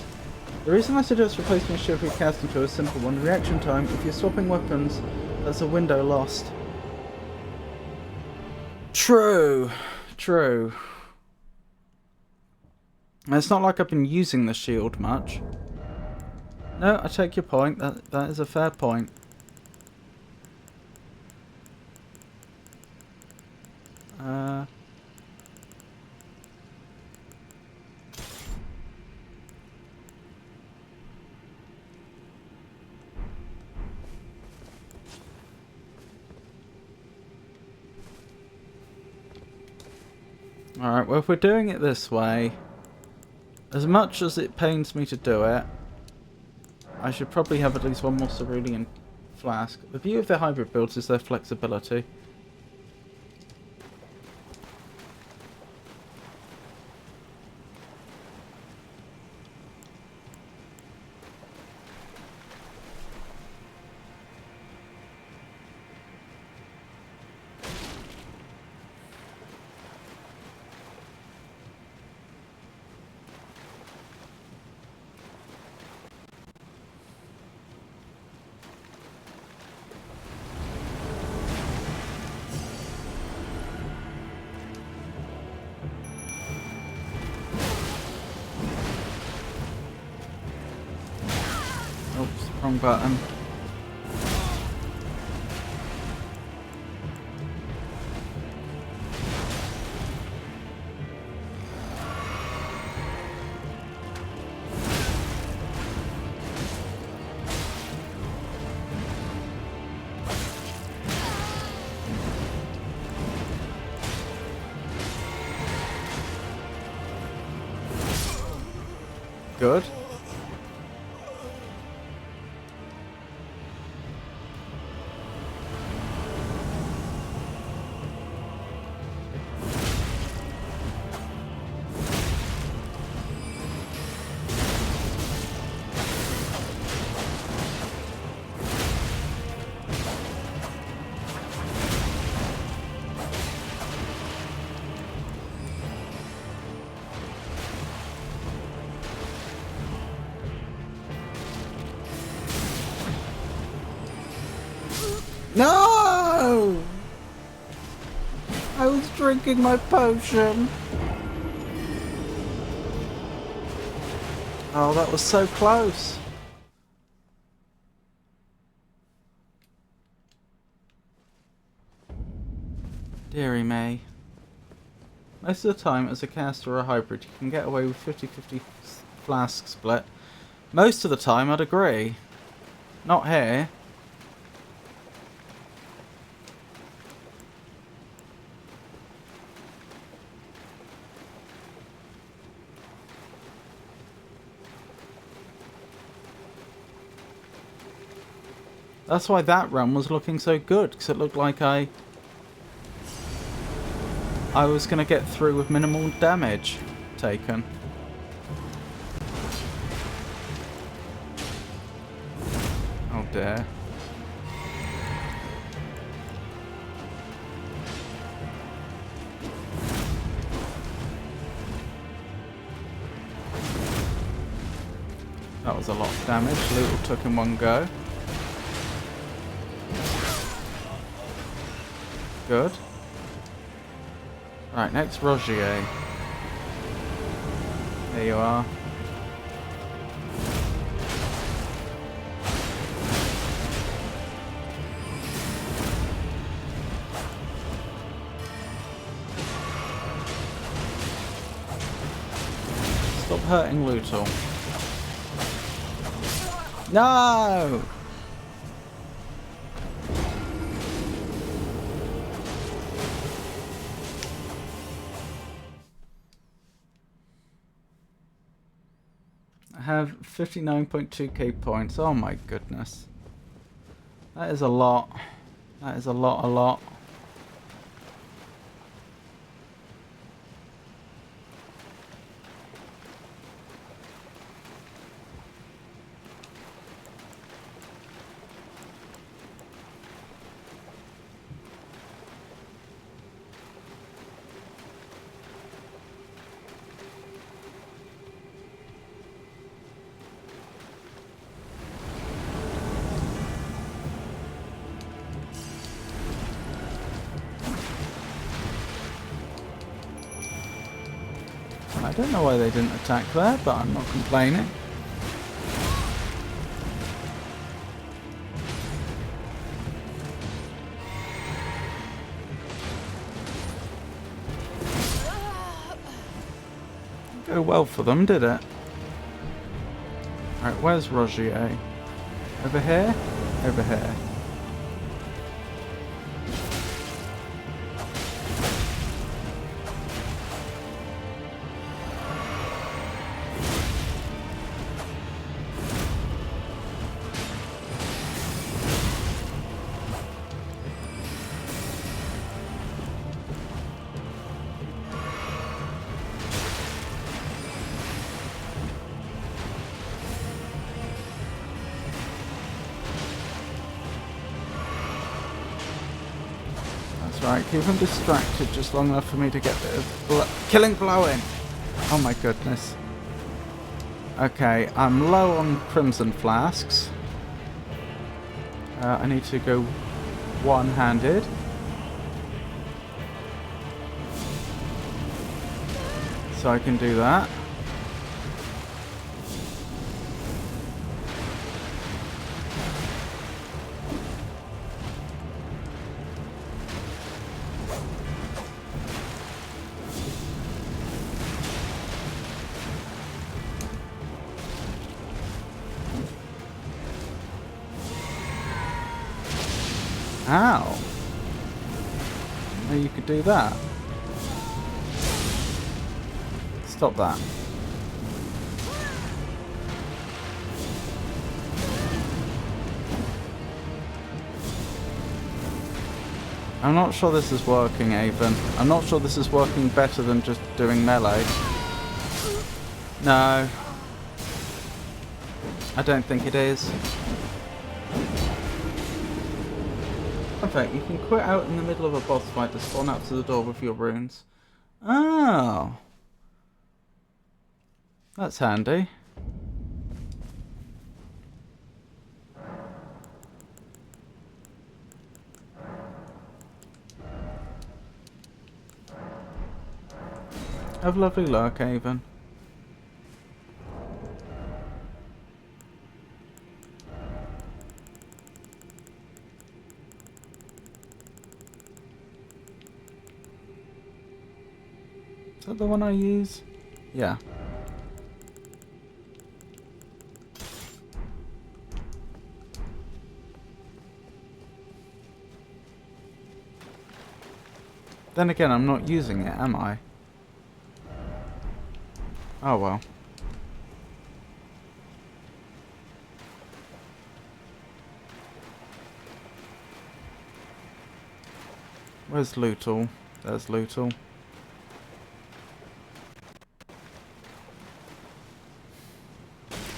Speaker 1: The reason I suggest replacing a shield with casting to a simple one, reaction time. If you're swapping weapons, there's a window lost. True. True. And it's not like I've been using the shield much. No, I take your point. That is a fair point. Alright, well if we're doing it this way, as much as it pains me to do it, I should probably have at least one more cerulean flask. The beauty of their hybrid builds is their flexibility. Oops, wrong button. Good. No! I was drinking my potion. Oh, that was so close. Dearie me. Most of the time, as a caster or a hybrid, you can get away with 50-50 flask split. Most of the time, I'd agree. Not here. That's why that run was looking so good, because it looked like I was going to get through with minimal damage taken. Oh dear. That was a lot of damage. Lootle took in one go. Good. Right, next Rogier. There you are. Stop hurting Lootle. No! I have 59.2k points. Oh my goodness. That is a lot. That is a lot. don't know why they didn't attack there, but I'm not complaining. Didn't go well for them, did it? Alright, where's Rogier? Over here? Over here. Right, keep him distracted just long enough for me to get the killing blow in. Oh my goodness. Okay, I'm low on crimson flasks. I need to go one-handed. So I can do that. Ow. Maybe you could do that. Stop that. I'm not sure this is working, Avon. I'm not sure this is working better than just doing melee. No. I don't think it is. In fact, you can quit out in the middle of a boss fight to spawn out to the door with your runes. Oh. That's handy. Have lovely luck, Avon. Is that the one I use? Yeah. Then again, I'm not using it, am I? Oh well. Where's Lootle? There's Lootle.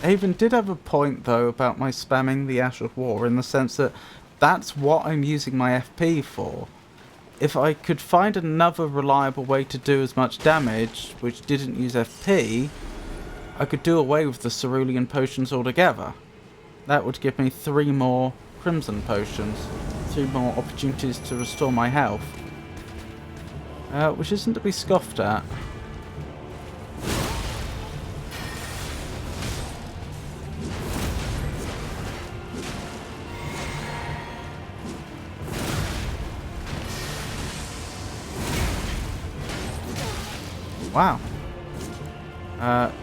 Speaker 1: Avon did have a point though about my spamming the Ash of War, in the sense that that's what I'm using my FP for. If I could find another reliable way to do as much damage, which didn't use FP, I could do away with the Cerulean potions altogether. That would give me 3 more Crimson potions, 3 more opportunities to restore my health. Which isn't to be scoffed at. Wow.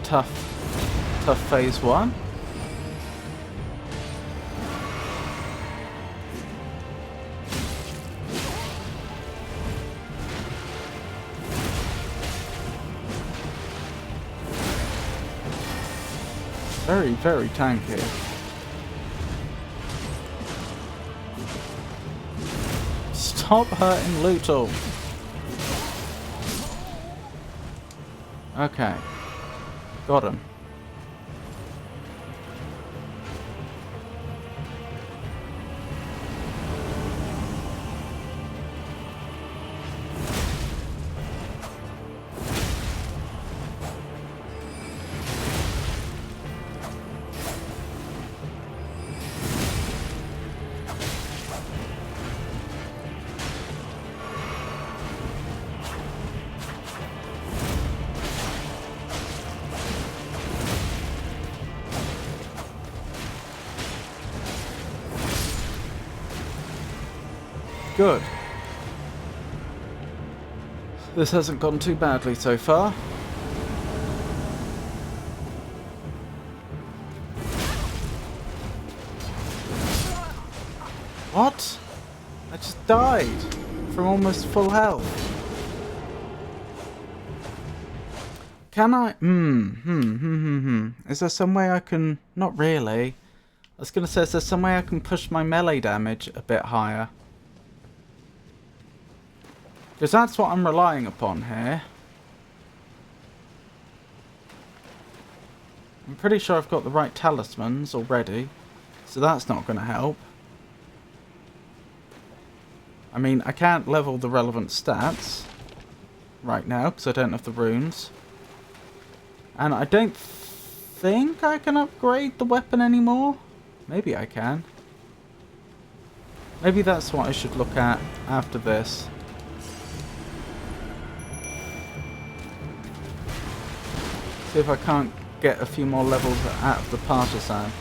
Speaker 1: Tough phase 1. Very, very tanky. Stop hurting Lootle. Okay. Got him. Good. This hasn't gone too badly so far. What? I just died from almost full health. Can I? Is there some way I can... Not really. I was going to say, is there some way I can push my melee damage a bit higher? Because that's what I'm relying upon here. I'm pretty sure I've got the right talismans already. So that's not going to help. I mean, I can't level the relevant stats right now because I don't have the runes. And I don't think I can upgrade the weapon anymore. Maybe I can. Maybe that's what I should look at after this. See if I can't get a few more levels out of the partisan.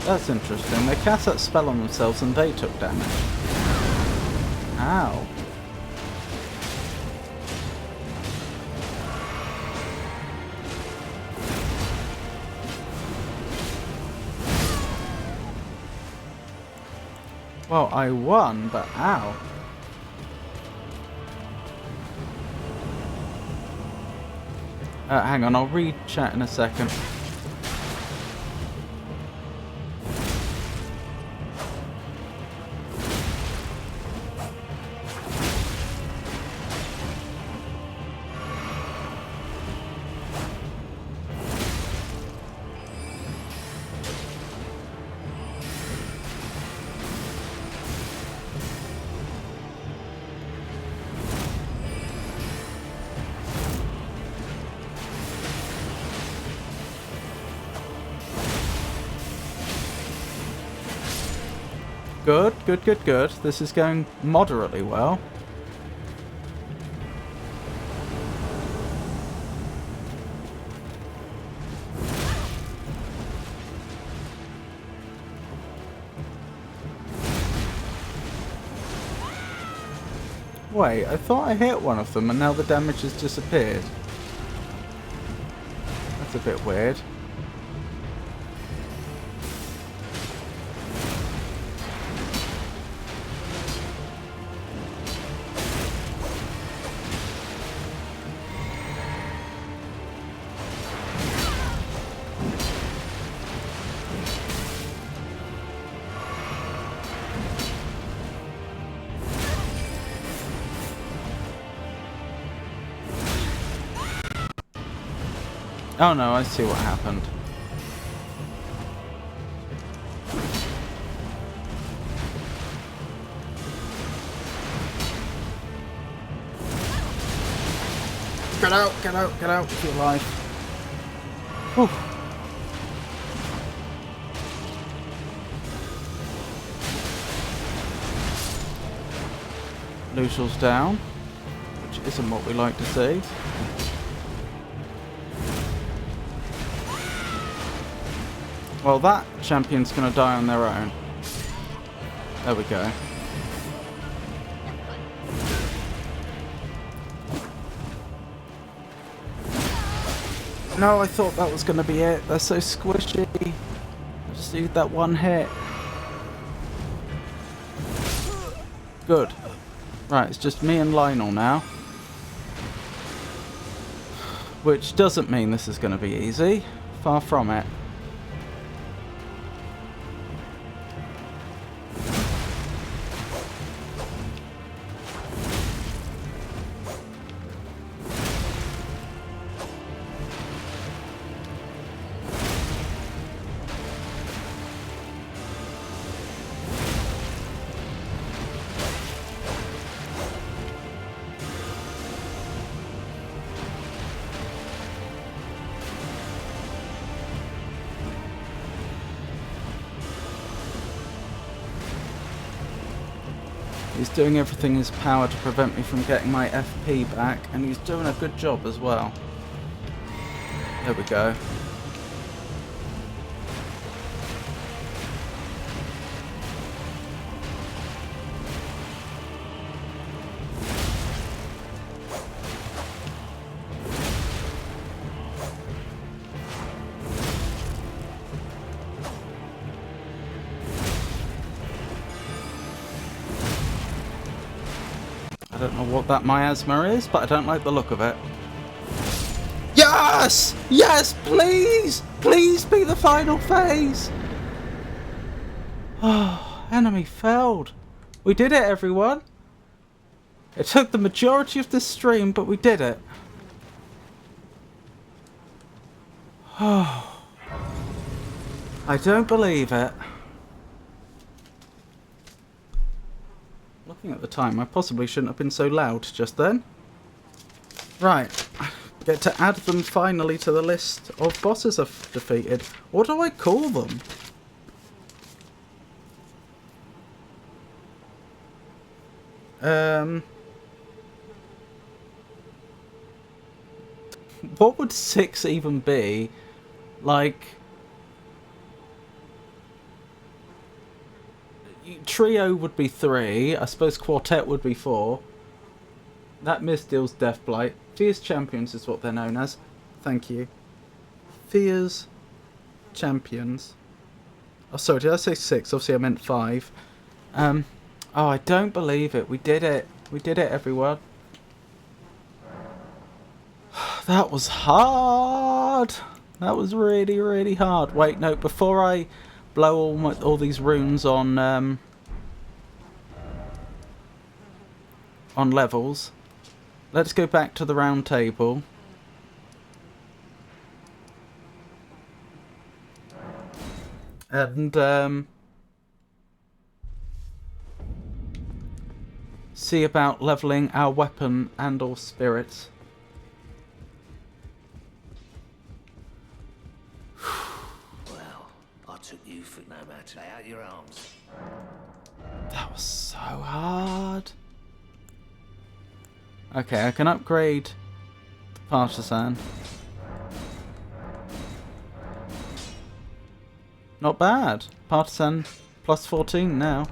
Speaker 1: That's interesting. They cast that spell on themselves and they took damage. Ow. Well, I won, but ow. Hang on, I'll read chat in a second. Good, good, good, good. This is going moderately well. Wait, I thought I hit one of them and now the damage has disappeared. That's a bit weird. Oh no, I see what happened. Get out, get out, get out with your life. Whew. Lucio's down, which isn't what we like to see. Well, that champion's going to die on their own. There we go. No, I thought that was going to be it. They're so squishy. I just need that one hit. Good. Right, it's just me and Lionel now. Which doesn't mean this is going to be easy. Far from it. He's doing everything in his power to prevent me from getting my FP back, and he's doing a good job as well. There we go. I don't know what that miasma is, but I don't like the look of it. Yes! Yes, please! Please be the final phase! Oh, enemy failed. We did it, everyone. It took the majority of this stream, but we did it. Oh, I don't believe it. Looking at the time, I possibly shouldn't have been so loud just then. Right. Get to add them finally to the list of bosses I've defeated. What do I call them? What would 6 even be? Like... Trio would be 3. I suppose Quartet would be 4. That miss deals Deathblight. Fierce Champions is what they're known as. Thank you. Fierce Champions. Oh, sorry, did I say 6? Obviously I meant 5. Oh, I don't believe it. We did it. We did it, everyone. That was hard. That was really, really hard. Wait, no, before I blow all these runes on levels, let's go back to the round table. And see about leveling our weapon and or spirits.
Speaker 3: Well, I took you for no matter. Lay out your arms.
Speaker 1: That was so hard. Okay, I can upgrade the Partisan. Not bad. Partisan plus 14 now.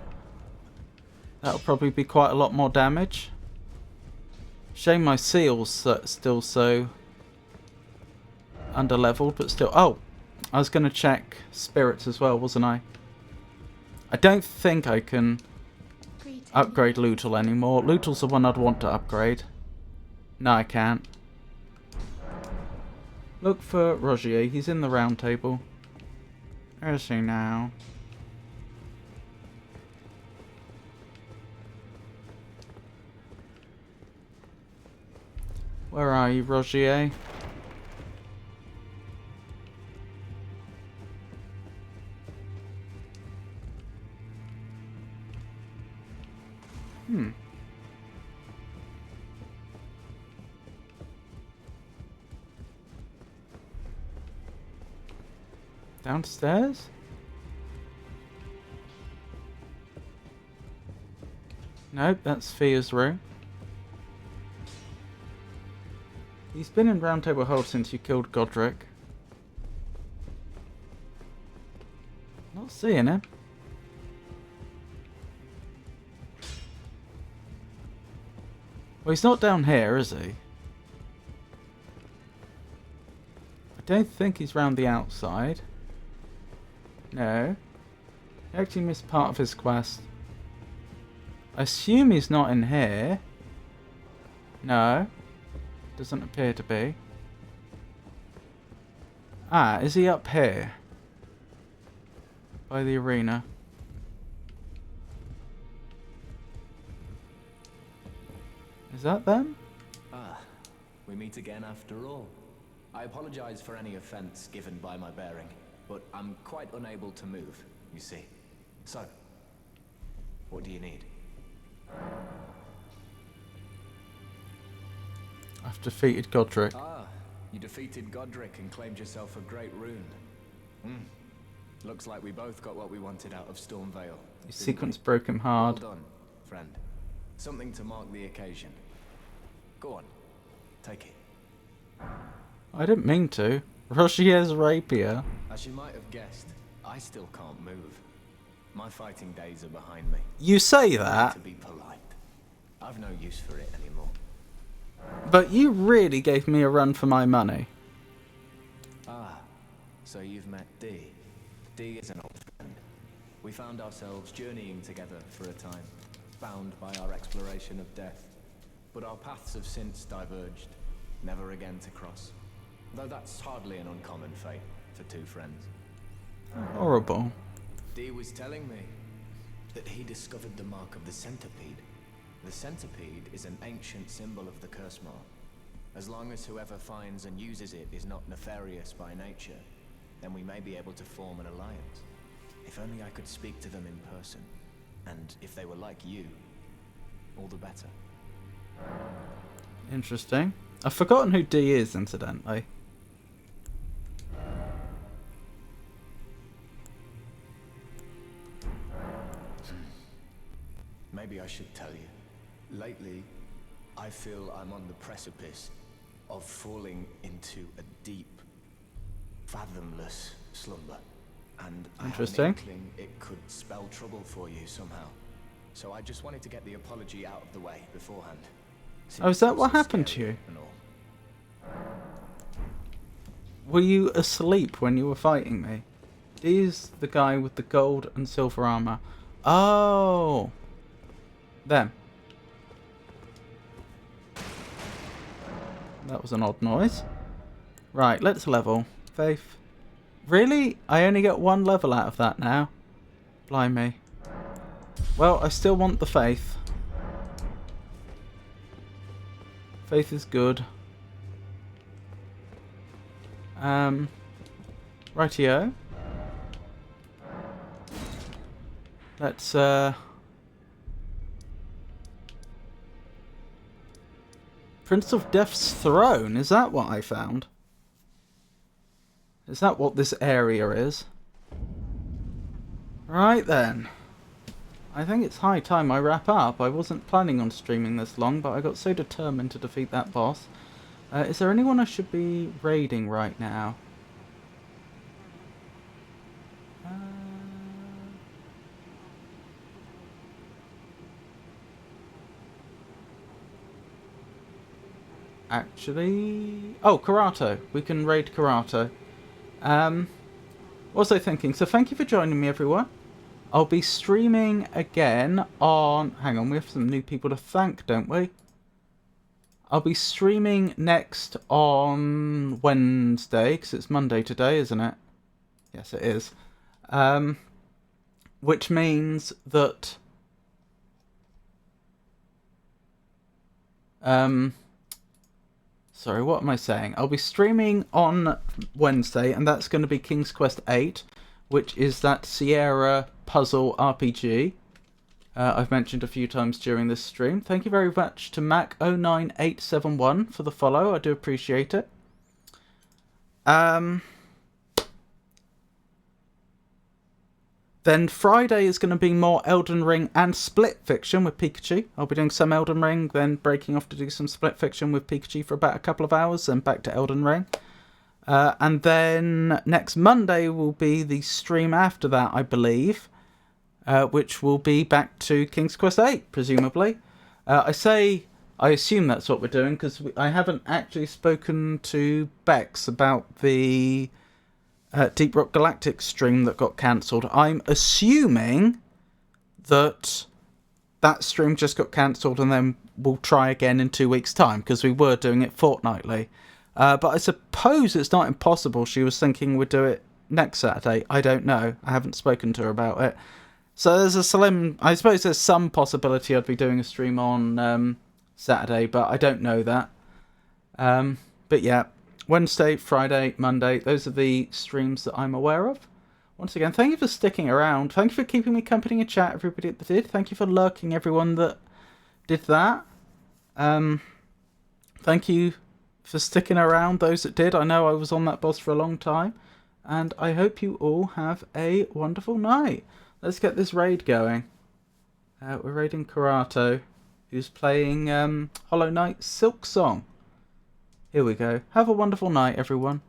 Speaker 1: That'll probably be quite a lot more damage. Shame my seal's still so under-leveled, but still... Oh! I was going to check spirits as well, wasn't I? I don't think I can upgrade Lootle anymore. Lootle's the one I'd want to upgrade. No, I can't. Look for Rogier. He's in the round table. Where is he now? Where are you, Rogier? Downstairs? Nope, that's Fia's room. He's been in Round Table Hold since you killed Godric. Not seeing him. Well, he's not down here, is he? I don't think he's round the outside. No. He actually missed part of his quest. I assume he's not in here. No. Doesn't appear to be. Ah, is he up here? By the arena. Is that them?
Speaker 5: Ah, we meet again after all. I apologize for any offense given by my bearing, but I'm quite unable to move, you see. So, what do you need?
Speaker 1: I've defeated Godric.
Speaker 5: Ah, you defeated Godric and claimed yourself a great rune. Looks like we both got what we wanted out of Stormvale.
Speaker 1: His sequence broke him hard.
Speaker 5: Well done, friend. Something to mark the occasion. Go on, take it.
Speaker 1: I didn't mean to. Rochier's rapier.
Speaker 5: As you might have guessed, I still can't move. My fighting days are behind me.
Speaker 1: You say
Speaker 5: I need
Speaker 1: that,
Speaker 5: to be polite. I've no use for it anymore.
Speaker 1: but you really gave me a run for my money.
Speaker 5: Ah, so you've met Dee. Dee is an old friend. We found ourselves journeying together for a time, bound by our exploration of death. But our paths have since diverged, never again to cross. Though that's hardly an uncommon fate for two friends.
Speaker 1: Horrible.
Speaker 5: Dee was telling me that he discovered the mark of the centipede. The centipede is an ancient symbol of the curse mark. As long as whoever finds and uses it is not nefarious by nature, then we may be able to form an alliance. If only I could speak to them in person. And if they were like you, all the better.
Speaker 1: Interesting. I've forgotten who D is, incidentally.
Speaker 5: Maybe I should tell you. Lately, I feel I'm on the precipice of falling into a deep, fathomless slumber. And I have an
Speaker 1: Interesting.
Speaker 5: inkling it could spell trouble for you somehow. So I just wanted to get the apology out of the way beforehand.
Speaker 1: Oh, is that what happened to you?
Speaker 5: And all.
Speaker 1: Were you asleep when you were fighting me? D is the guy with the gold and silver armor. Oh. Them. That was an odd noise. Right, let's level. Faith. Really? I only get one level out of that now? Blimey. Well, I still want the faith. Faith is good. Rightio. Let's Prince of Death's Throne, is that what I found? Is that what this area is? Right then. I think it's high time I wrap up. I wasn't planning on streaming this long, but I got so determined to defeat that boss. Is there anyone I should be raiding right now? Actually... Oh, Karato. We can raid Karato. What was I thinking? So thank you for joining me, everyone. I'll be streaming again on... Hang on, we have some new people to thank, don't we? I'll be streaming next on Wednesday, because it's Monday today, isn't it? Yes, it is. Which means that... Sorry, what am I saying? I'll be streaming on Wednesday, and that's going to be King's Quest 8, which is that Sierra puzzle RPG I've mentioned a few times during this stream. Thank you very much to Mac09871 for the follow. I do appreciate it. Then Friday is going to be more Elden Ring and Split Fiction with Pikachu. I'll be doing some Elden Ring, then breaking off to do some Split Fiction with Pikachu for about a couple of hours, then back to Elden Ring. And then next Monday will be the stream after that, I believe, which will be back to King's Quest 8, presumably. I assume that's what we're doing, because I haven't actually spoken to Bex about the Deep Rock Galactic stream that got cancelled. I'm assuming that stream just got cancelled and then we'll try again in 2 weeks' time, because we were doing it fortnightly. But I suppose it's not impossible. She was thinking we'd do it next Saturday. I don't know. I haven't spoken to her about it. So there's I suppose there's some possibility I'd be doing a stream on Saturday, but I don't know that. But yeah, Wednesday, Friday, Monday, those are the streams that I'm aware of. Once again, thank you for sticking around. Thank you for keeping me company in chat, everybody that did. Thank you for lurking, everyone that did that. Thank you for sticking around, those that did. I know I was on that boss for a long time. And I hope you all have a wonderful night. Let's get this raid going. We're raiding Karato. who's playing Hollow Knight Silk Song. Here we go. Have a wonderful night, everyone.